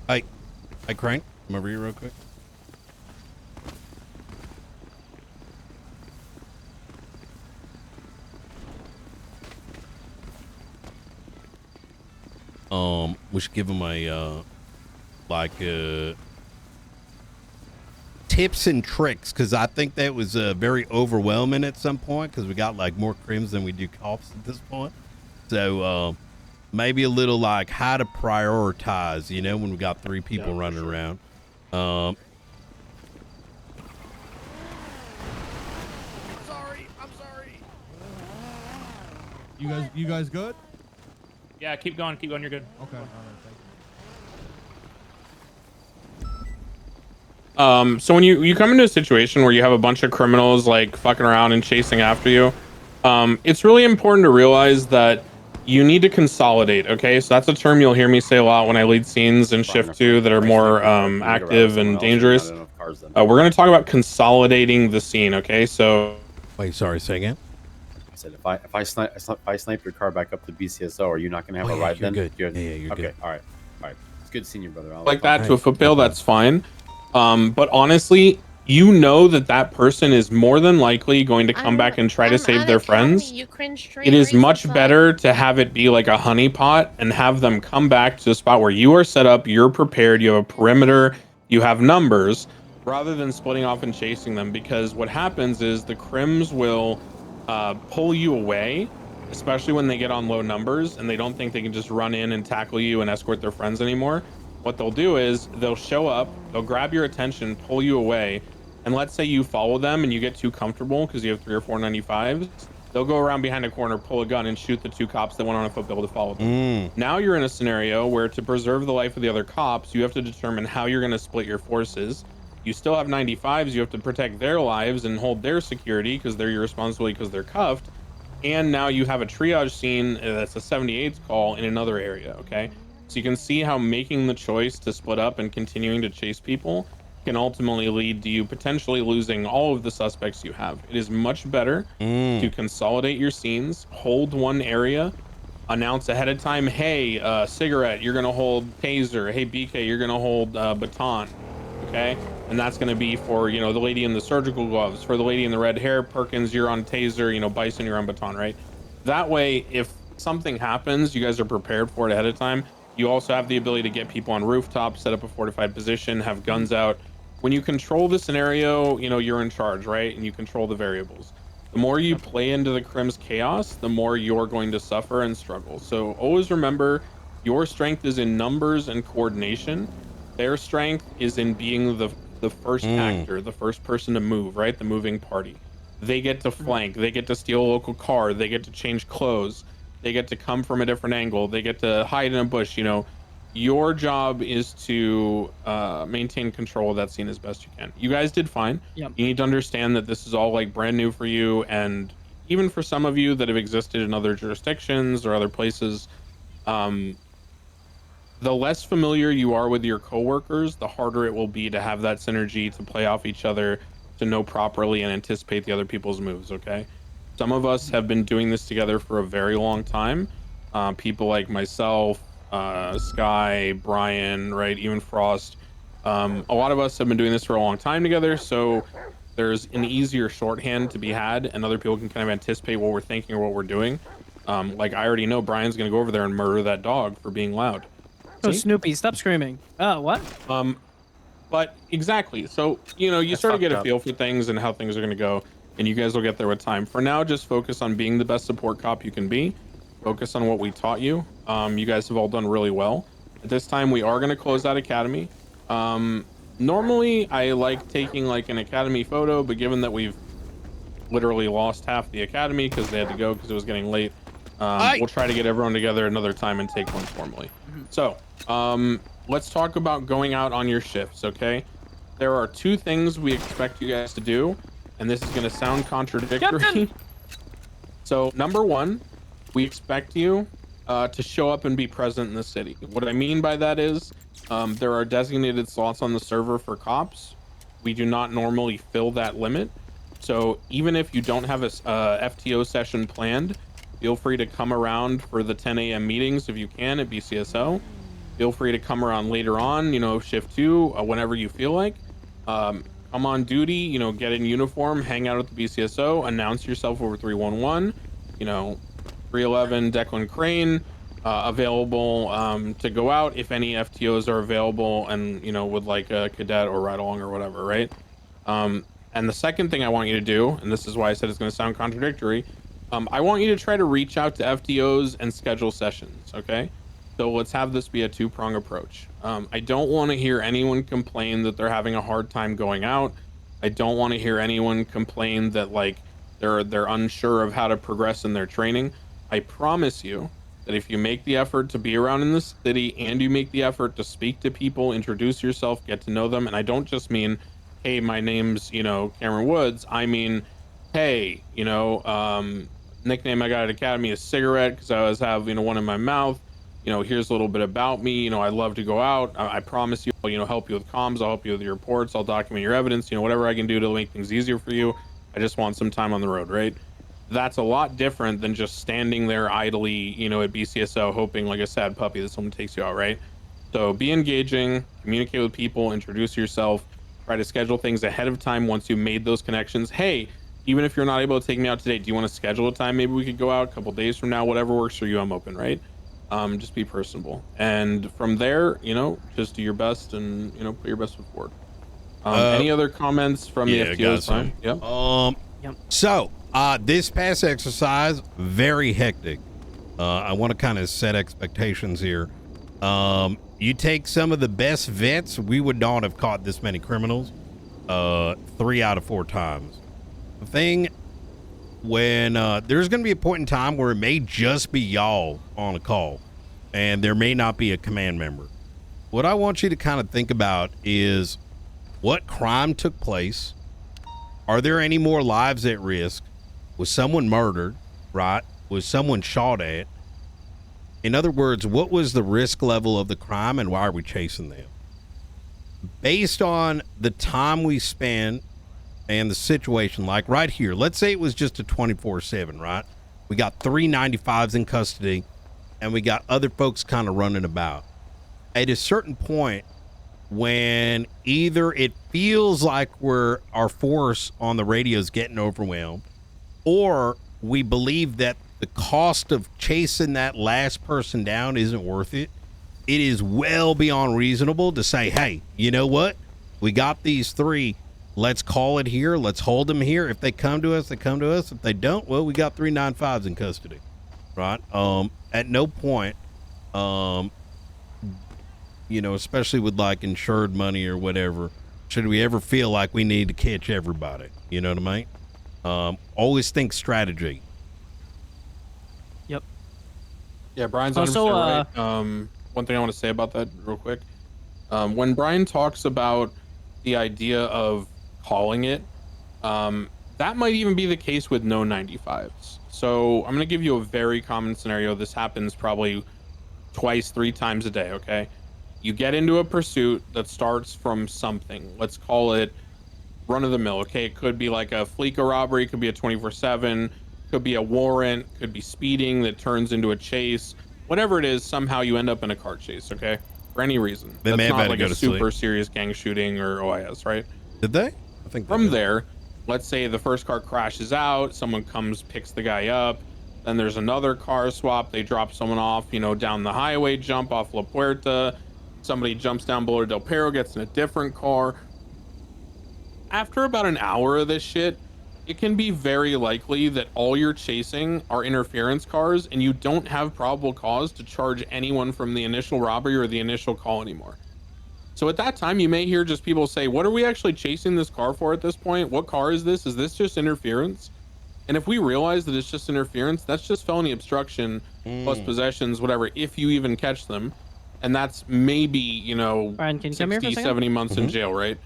Hey, Crank, come over here real quick. We should give him a tips and tricks, because I think that was very overwhelming at some point, because we got like more crims than we do cops at this point. So maybe a little like how to prioritize, you know, when we got 3 people running around. I'm sorry. You guys good? Yeah, keep going, you're good. Okay. All right, So when you come into a situation where you have a bunch of criminals like fucking around and chasing after you, it's really important to realize that you need to consolidate. Okay, so that's a term you'll hear me say a lot when I lead scenes in shift 2 that are more active and dangerous. We're going to talk about consolidating the scene. Okay, so wait, sorry, say again. I said if I snipe your car back up to BCSO, are you not gonna have a ride you're then? good. You're, Yeah, you're okay, good. all right. It's good seeing you, brother. like that to a foot bail, that's fine. But honestly, you know that person is more than likely going to come back and try to save their friends. It is much better to have it be like a honeypot and have them come back to a spot where you are set up, you're prepared, you have a perimeter, you have numbers, rather than splitting off and chasing them. Because what happens is the crims will pull you away, especially when they get on low numbers and they don't think they can just run in and tackle you and escort their friends anymore. What they'll do is they'll show up, they'll grab your attention, pull you away, and let's say you follow them and you get too comfortable because you have 3 or 4 95s, they'll go around behind a corner, pull a gun, and shoot the 2 cops that went on a foot bail to follow them. Now you're in a scenario where, to preserve the life of the other cops, you have to determine how you're going to split your forces. You still have 95s, you have to protect their lives and hold their security because they're your responsibility because they're cuffed. And now you have a triage scene that's a 78's call in another area, okay? So you can see how making the choice to split up and continuing to chase people can ultimately lead to you potentially losing all of the suspects you have. It is much better to consolidate your scenes, hold one area, announce ahead of time, hey, Cigarette, you're gonna hold Taser. Hey, BK, you're gonna hold Baton, okay? And that's gonna be for, you know, the lady in the surgical gloves. For the lady in the red hair, Perkins, you're on Taser, you know, Bison, you're on Baton, right? That way, if something happens, you guys are prepared for it ahead of time. You also have the ability to get people on rooftops, set up a fortified position, have guns out. When you control the scenario, you know, you're in charge, right? And you control the variables. The more you play into the crim's chaos, the more you're going to suffer and struggle. So always remember, your strength is in numbers and coordination. Their strength is in being the first actor, the first person to move, right? The moving party. They get to flank, they get to steal a local car, they get to change clothes, they get to come from a different angle, they get to hide in a bush. You know, your job is to maintain control of that scene as best you can. You guys did fine. Yep. You need to understand that this is all like brand new for you, and even for some of you that have existed in other jurisdictions or other places, the less familiar you are with your coworkers, the harder it will be to have that synergy, to play off each other, to know properly and anticipate the other people's moves. Okay, some of us have been doing this together for a very long time. People like myself, Sky, Brian, right, even Frost. A lot of us have been doing this for a long time together, so there's an easier shorthand to be had, and other people can kind of anticipate what we're thinking or what we're doing. Like I already know Brian's gonna go over there and murder that dog for being loud. Oh, See? Snoopy, stop screaming. What? But exactly. So, you know, you That's sort of get a fucked up. feel for things and how things are going to go, and you guys will get there with time. For now, just focus on being the best support cop you can be. Focus on what we taught you. You guys have all done really well. At this time, we are going to close out Academy. Normally, I like taking like an Academy photo, but given that we've literally lost half the Academy because they had to go because it was getting late, we'll try to get everyone together another time and take one formally. So, let's talk about going out on your shifts, okay? There are two things we expect you guys to do, and this is going to sound contradictory. So, number one, we expect you to show up and be present in the city. What I mean by that is there are designated slots on the server for cops. We do not normally fill that limit. So even if you don't have a FTO session planned, feel free to come around for the 10 a.m. meetings if you can at BCSO. Feel free to come around later on, you know, shift 2, whenever you feel like. Come on duty, you know, get in uniform, hang out at the BCSO, announce yourself over 311, you know, 311 Declan Crane, available to go out if any FTOs are available and, you know, would like a cadet or ride along or whatever, right? And the second thing I want you to do, and this is why I said it's going to sound contradictory, I want you to try to reach out to FTOs and schedule sessions, okay? So let's have this be a two-prong approach. I don't want to hear anyone complain that they're having a hard time going out. I don't want to hear anyone complain that like they're unsure of how to progress in their training. I promise you that if you make the effort to be around in the city and you make the effort to speak to people, introduce yourself, get to know them, and I don't just mean, hey, my name's, you know, Cameron Woods. I mean, hey, you know, nickname I got at Academy is Cigarette because I always have, you know, one in my mouth. You know, here's a little bit about me. You know, I love to go out. I promise you, I'll, you know, help you with comms. I'll help you with your reports. I'll document your evidence. You know, whatever I can do to make things easier for you. I just want some time on the road, right? That's a lot different than just standing there idly, you know, at BCSO hoping like a sad puppy that someone takes you out, right? So be engaging, communicate with people, introduce yourself, try to schedule things ahead of time once you made those connections. Hey, even if you're not able to take me out today, do you want to schedule a time? Maybe we could go out a couple days from now, whatever works for you, I'm open, right? Just be personable. And from there, you know, just do your best and, you know, put your best foot forward. Any other comments from the FTOs? Brian? Yep. So, this past exercise, very hectic. I want to kind of set expectations here. You take some of the best vets, we would not have caught this many criminals 3 out of 4 times. The thing, when there's going to be a point in time where it may just be y'all on a call and there may not be a command member. What I want you to kind of think about is what crime took place. Are there any more lives at risk? Was someone murdered, right? Was someone shot at? In other words, what was the risk level of the crime and why are we chasing them? Based on the time we spend and the situation, like right here, let's say it was just a 24/7, right? We got 3 95s in custody and we got other folks kind of running about. At a certain point, when either it feels like our force on the radio is getting overwhelmed, or we believe that the cost of chasing that last person down isn't worth it, it is well beyond reasonable to say, hey, you know what? We got these 3. Let's call it here. Let's hold them here. If they come to us, they come to us. If they don't, well, we got 3 95s in custody, right? At no point, you know, especially with like insured money or whatever, should we ever feel like we need to catch everybody. You know what I mean? Always think strategy. Yep. Yeah, Brian's Also, right. One thing I want to say about that real quick. When Brian talks about the idea of calling it, That might even be the case with no 95s. So I'm going to give you a very common scenario. This happens probably twice, 3 times a day, okay? You get into a pursuit that starts from something. Let's call it run-of-the-mill, okay? It could be like a Fleeca robbery, it could be a 24/7, could be a warrant, could be speeding that turns into a chase. Whatever it is, somehow you end up in a car chase, okay? For any reason. They That's may have not had like to go a to super sleep. serious gang shooting or OIS, right? Did they? I think From there, let's say the first car crashes out, someone comes, picks the guy up, then there's another car swap, they drop someone off, you know, down the highway, jump off La Puerta, somebody jumps down below Del Perro, gets in a different car. After about an hour of this shit, it can be very likely that all you're chasing are interference cars and you don't have probable cause to charge anyone from the initial robbery or the initial call anymore. So at that time, you may hear just people say, what are we actually chasing this car for at this point? What car is this? Is this just interference? And if we realize that it's just interference, that's just felony obstruction plus possessions, whatever, if you even catch them. And that's maybe, you know, Brian, can you come here for a 60, second? 70 months in jail, right?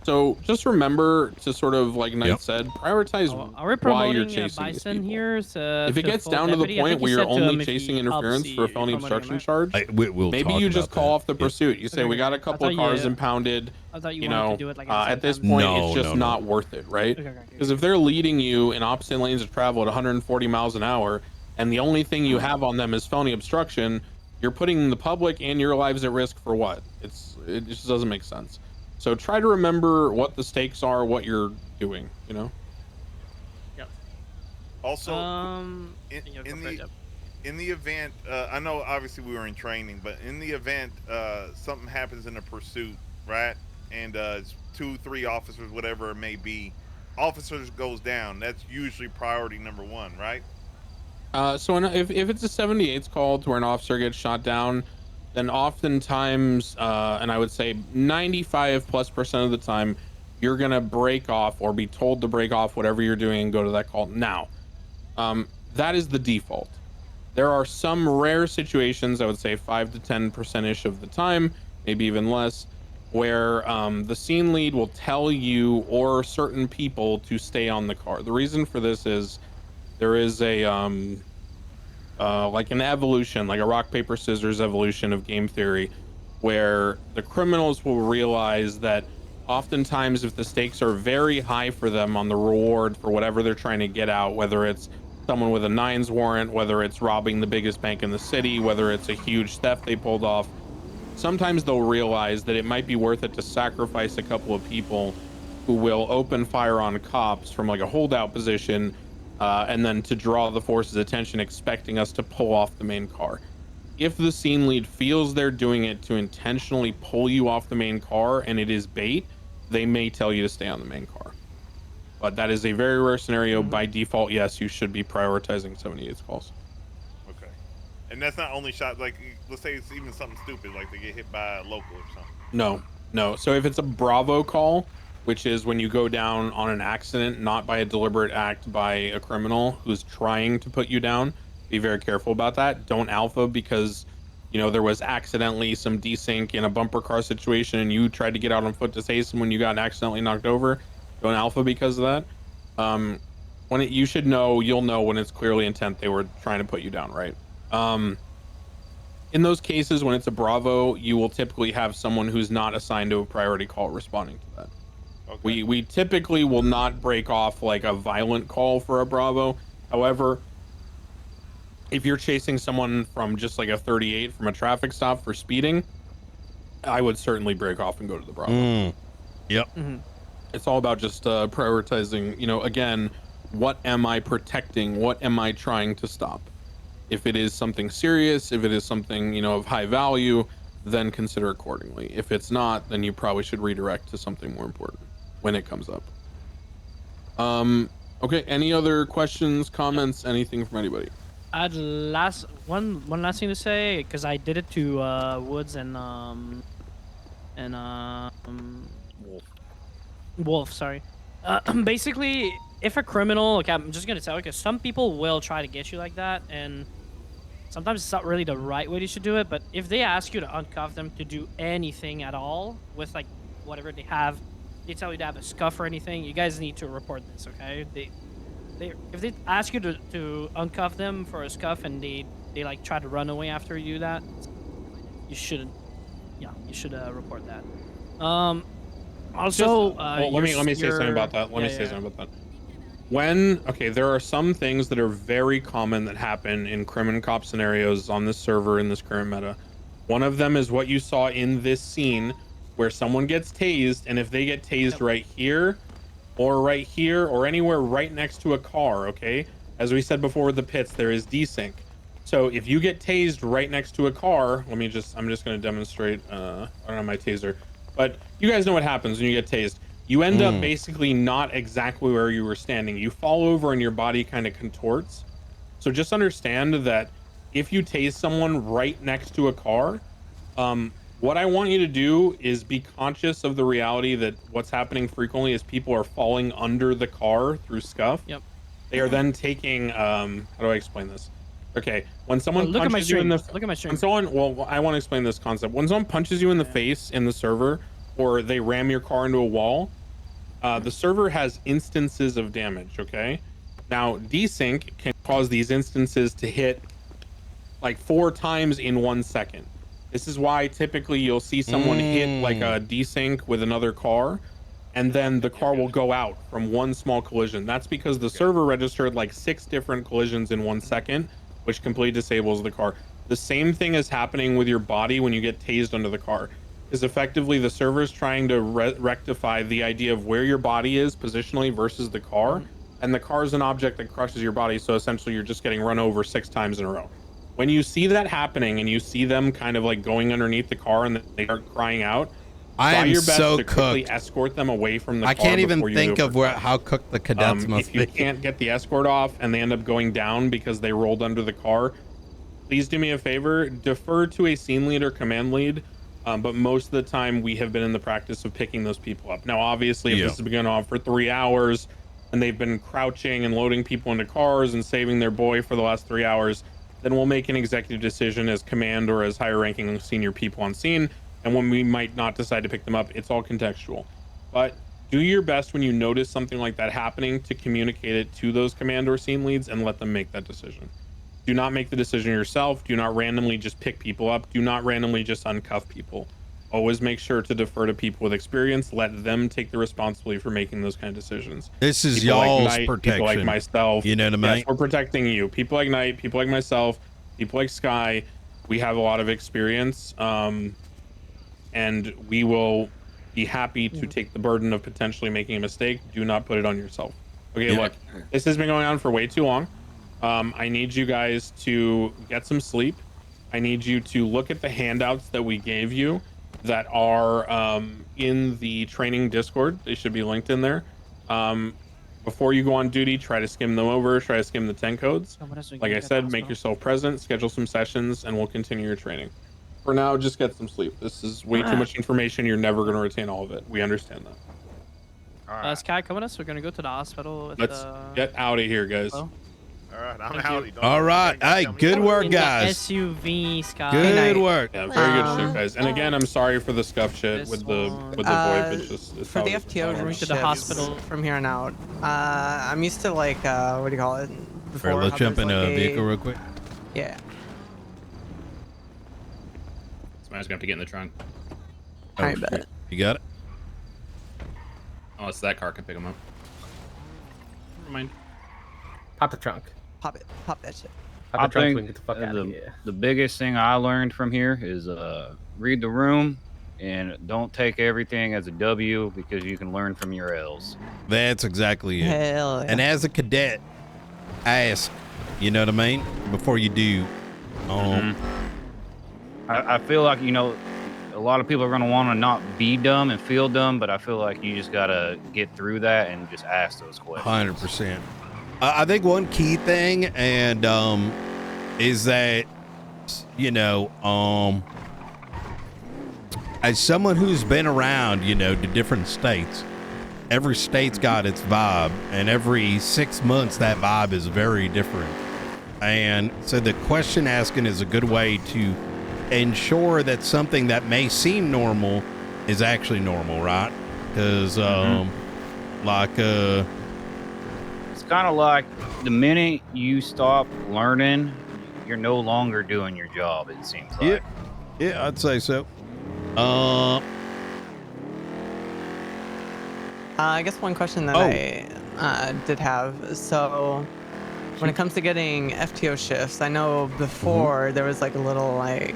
So just remember to sort of, like Knight said, prioritize Are we why you're promoting chasing these Bison people. here? If it gets down to the point where you're only chasing interference for a felony obstruction charge, we'll maybe talk you just about call that. off the pursuit. You say, we got a couple of cars impounded. I thought you You wanted know, to do it like at the same at this time. point, No, it's just no, no. not worth it, right? Okay. Because if they're leading you in opposite lanes of travel at 140 miles an hour, and the only thing you have on them is felony obstruction, you're putting the public and your lives at risk for what? It just doesn't make sense. So try to remember what the stakes are, what you're doing, you know? Also, in the event, I know obviously we were in training, but in the event something happens in a pursuit, right? And it's 2-3 officers, whatever it may be, officers goes down. That's usually priority number 1, right? So if it's a 78's call to where an officer gets shot down, then oftentimes, and I would say 95+% of the time, you're gonna break off or be told to break off whatever you're doing and go to that call. Now, that is the default. There are some rare situations, I would say 5 to 10%-ish of the time, maybe even less, where the scene lead will tell you or certain people to stay on the car. The reason for this is there is a like an evolution, like a rock paper scissors evolution of game theory, where the criminals will realize that oftentimes if the stakes are very high for them on the reward for whatever they're trying to get out, whether it's someone with a 9s warrant, whether it's robbing the biggest bank in the city, whether it's a huge theft they pulled off, sometimes they'll realize that it might be worth it to sacrifice a couple of people who will open fire on cops from like a holdout position, and then to draw the force's attention, expecting us to pull off the main car. If the scene lead feels they're doing it to intentionally pull you off the main car and it is bait, they may tell you to stay on the main car. But that is a very rare scenario. By default, yes, you should be prioritizing 78's calls. Okay. And that's not only shot, like, let's say it's even something stupid, like they get hit by a local or something. No. So if it's a Bravo call, which is when you go down on an accident, not by a deliberate act by a criminal who's trying to put you down, be very careful about that. Don't alpha because, you know, there was accidentally some desync in a bumper car situation and you tried to get out on foot to save someone, you got accidentally knocked over. Don't alpha because of that. You should know, you'll know when it's clearly intent they were trying to put you down, right? In those cases, when it's a Bravo, you will typically have someone who's not assigned to a priority call responding to that. Okay. We typically will not break off like a violent call for a Bravo. However, if you're chasing someone from just like a 38 from a traffic stop for speeding, I would certainly break off and go to the Bravo. Yep. It's all about just prioritizing, you know, again, what am I protecting? What am I trying to stop? If it is something serious, if it is something, you know, of high value, then consider accordingly. If it's not, then you probably should redirect to something more important when it comes up. Okay, any other questions, comments, anything from anybody? I had one last thing to say, because I did it to Woods and Wolf, sorry. Basically, if a criminal, okay, I'm just gonna tell you, because some people will try to get you like that, and sometimes it's not really the right way you should do it, but if they ask you to uncuff them to do anything at all with like whatever they have, they tell you to have a scuff or anything, you guys need to report this, okay? If they ask you to uncuff them for a scuff and they like try to run away after you, that you shouldn't. Yeah, you should report that. Also, let me say something about that. Let me say something about that. There are some things that are very common that happen in crim and cop scenarios on this server in this current meta. One of them is what you saw in this scene where someone gets tased, and if they get tased right here or anywhere right next to a car, okay? As we said before with the pits, there is desync. So if you get tased right next to a car, I'm just going to demonstrate, I don't have my taser, but you guys know what happens when you get tased. You end up basically not exactly where you were standing. You fall over and your body kind of contorts. So just understand that if you tase someone right next to a car, what I want you to do is be conscious of the reality that what's happening frequently is people are falling under the car through scuff. Yep. They are then taking, how do I explain this? Okay, when someone punches you in the look at my stream. I want to explain this concept. When someone punches you in the face in the server, or they ram your car into a wall, the server has instances of damage. Okay, now desync can cause these instances to hit like 4 times in 1 second. This is why typically you'll see someone hit like a desync with another car, and then the car will go out from one small collision. That's because the server registered like 6 different collisions in 1 second, which completely disables the car. The same thing is happening with your body when you get tased under the car, is effectively the server is trying to rectify the idea of where your body is positionally versus the car, and the car is an object that crushes your body, so essentially you're just getting run over 6 times in a row. When you see that happening and you see them kind of like going underneath the car and they start crying out, I am try your best so to quickly cooked. escort them away from the I car. can't even before you think do of how cooked the cadets must if be. you can't get the escort off and they end up going down because they rolled under the car, please do me a favor, defer to a scene lead or command lead. But most of the time we have been in the practice of picking those people up. Now, obviously, if this has been going on for 3 hours and they've been crouching and loading people into cars and saving their boy for the last 3 hours, then we'll make an executive decision as command or as higher ranking senior people on scene. And when we might not decide to pick them up, it's all contextual. But do your best when you notice something like that happening to communicate it to those command or scene leads and let them make that decision. Do not make the decision yourself. Do not randomly just pick people up. Do not randomly just uncuff people. Always make sure to defer to people with experience. Let them take the responsibility for making those kind of decisions. This is People like y'all's Knight, protection. People like myself. You know what I mean? Yes, we're protecting you. People like Knight, people like myself, people like Sky. We have a lot of experience, and we will be happy to take the burden of potentially making a mistake. Do not put it on yourself. Okay, look, this has been going on for way too long. I need you guys to get some sleep. I need you to look at the handouts that we gave you that are in the training Discord. They should be linked in there. Before you go on duty, try to skim them over, try to skim the 10 codes. Like I said, make yourself present, schedule some sessions, and we'll continue your training. For now, just get some sleep. This is way too much information. You're never going to retain all of it. We understand that. Sky, come with us. We're going to go to the hospital. With, Let's get out of here, guys. All right, I'm out. All right. Hey, good work, guys. SUV, Sky. Good work. Yeah, very good shit, guys. And again, I'm sorry for the scuff shit with the VoIP. It's just it's for the how it is. FTO to the hospital from here on out. I'm used to like what do you call it? All right, let's jump in a vehicle real quick. Yeah. Somebody's gonna have to get in the trunk. I bet. You got it? Unless that car can pick him up. Never mind. Pop the trunk. Pop it. Pop that shit. Pop I the trunk so we think can get the fuck out of here. the biggest thing I learned from here is read the room and don't take everything as a W because you can learn from your L's. That's exactly it. Hell yeah. And as a cadet, ask, you know what I mean? Before you do. I feel like, you know, a lot of people are going to want to not be dumb and feel dumb, but I feel like you just got to get through that and just ask those questions. 100%. I think one key thing and is that, you know, as someone who's been around, you know, to different states, every state's got its vibe, and every 6 months that vibe is very different. And so the question asking is a good way to ensure that something that may seem normal is actually normal, right? Because, like, It's kind of like the minute you stop learning, you're no longer doing your job. It seems like. Yeah, I'd say so. I guess one question that I did have. So, when it comes to getting FTO shifts, I know before there was like a little like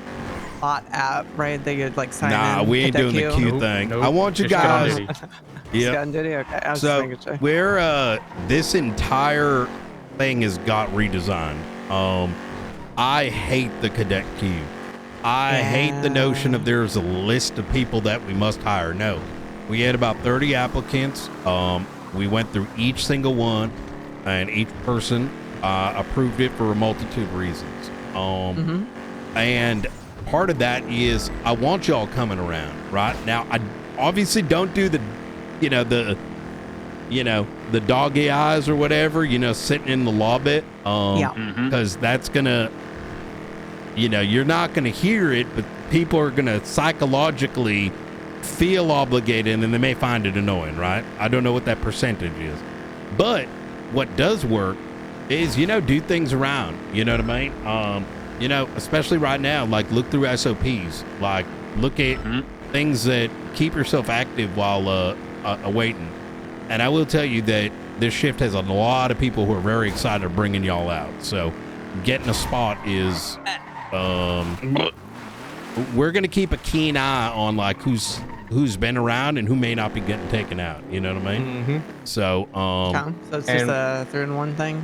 bot app, right? They could like sign in. Nah, we ain't doing the queue thing. I want you guys. Yeah. Okay. I was just making sure. Where this entire thing has got redesigned. I hate the cadet queue. I hate the notion of there's a list of people that we must hire. No, we had about 30 applicants. We went through each single one, and each person approved it for a multitude of reasons. And part of that is I want y'all coming around right now. I obviously don't do the the doggy eyes or whatever, sitting in the law bit. Because that's gonna, you're not gonna hear it, but people are gonna psychologically feel obligated and they may find it annoying, right? I don't know what that percentage is. But what does work is, do things around, you know what I mean? Especially right now, like look through SOPs, like look at things that keep yourself active while awaiting. And I will tell you that this shift has a lot of people who are very excited of bringing y'all out. So getting a spot is, we're going to keep a keen eye on like who's been around and who may not be getting taken out. You know what I mean? So, so it's just a 3-in-1 thing,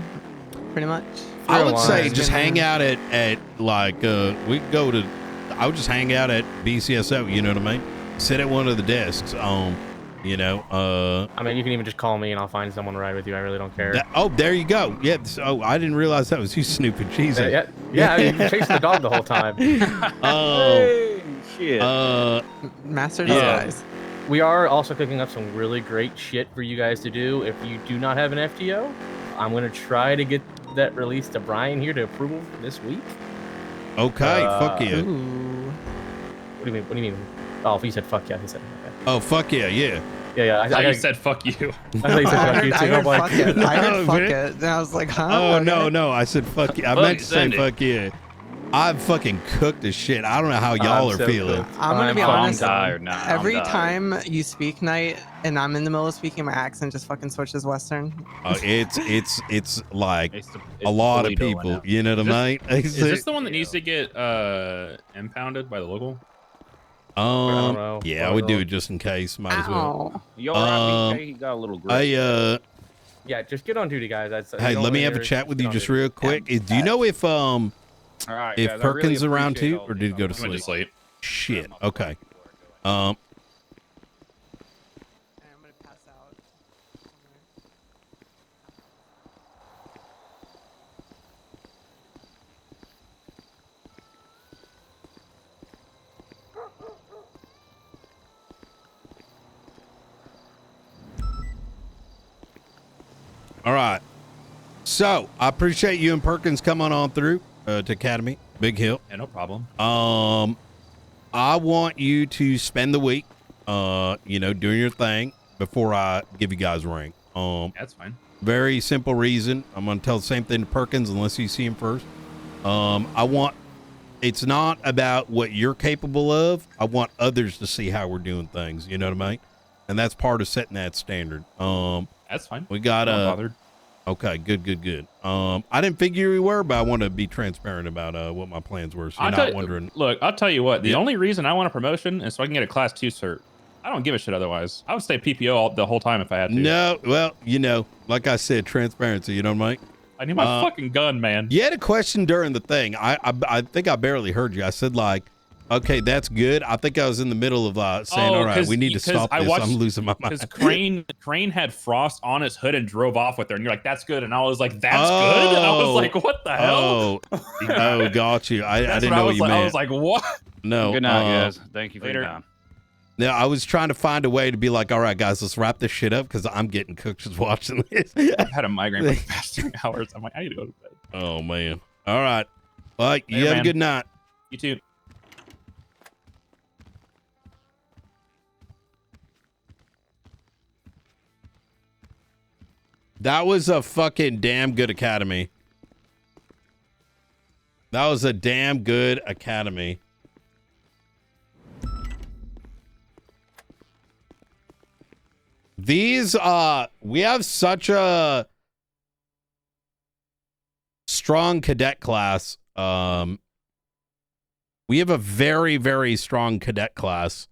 pretty much. I would say just hang out at like, I would just hang out at BCSO. You know what I mean? Sit at one of the desks. I mean, you can even just call me and I'll find someone to ride with you. I really don't care. There you go. Yeah. Oh, I didn't realize that was you snooping. Jesus. Yeah. I mean, you chased the dog the whole time. Hey, shit. Master disguise. We are also cooking up some really great shit for you guys to do. If you do not have an FTO, I'm going to try to get that released to Brian here to approval this week. Okay. Fuck yeah. What do you mean? Oh, he said fuck yeah. He said okay. Oh, fuck yeah. Yeah. Yeah. I thought you said fuck you. I thought you said fuck you too. I heard fuck it. I heard fuck it. And I was like, huh? Oh, Okay. no. I said fuck yeah. I meant to say fuck yeah. I've fucking cooked as shit. I don't know how y'all are feeling. I'm gonna be honest. Tired now. Every time you speak, Knight, and I'm in the middle of speaking, my accent just fucking switches Western. It's like It's a lot of Toledo people. now. You know what I mean? Is this the one that needs to get impounded by the local? Yeah, I would do it just in case. Might as well. You all right, BK? He got a little grip. Yeah, just get on duty, guys. Hey, let me have a chat with you just real quick. Do you know if all right, if guys, Perkins I really around appreciate too, all or these. did he go to He went to sleep? sleep. Shit. Okay. All right. So I appreciate you and Perkins coming on through to Academy, Big Hill. Yeah, no problem. I want you to spend the week, doing your thing before I give you guys a ring. That's fine. Very simple reason. I'm going to tell the same thing to Perkins unless you see him first. It's not about what you're capable of. I want others to see how we're doing things. You know what I mean? And that's part of setting that standard. That's fine. We got Not bothered. Okay, good. I didn't figure you were, but I want to be transparent about what my plans were. So you're not wondering. Look, I'll tell you what. The only reason I want a promotion is so I can get a Class 2 cert. I don't give a shit otherwise. I would stay PPO the whole time if I had to. No, well, like I said, transparency. You know what I mean? I need my fucking gun, man. You had a question during the thing. I think I barely heard you. I said like, okay, that's good. I think I was in the middle of saying, all right, we need to stop this. I'm losing my mind. Because Crane had frost on his hood and drove off with her, and you're like, that's good. And I was like, that's good? I was like, what the hell? Oh, got you. I didn't know what you meant. I was like, what? No. Good night, guys. Thank you for your time. Now, I was trying to find a way to be like, all right, guys, let's wrap this shit up because I'm getting cooked just watching this. I've had a migraine for the past 3 hours. I'm like, I need to go to bed. Oh, man. All right. Well, you have a good night. You too. That was a fucking damn good academy. That was a damn good academy. These, we have such a strong cadet class. We have a very, very strong cadet class.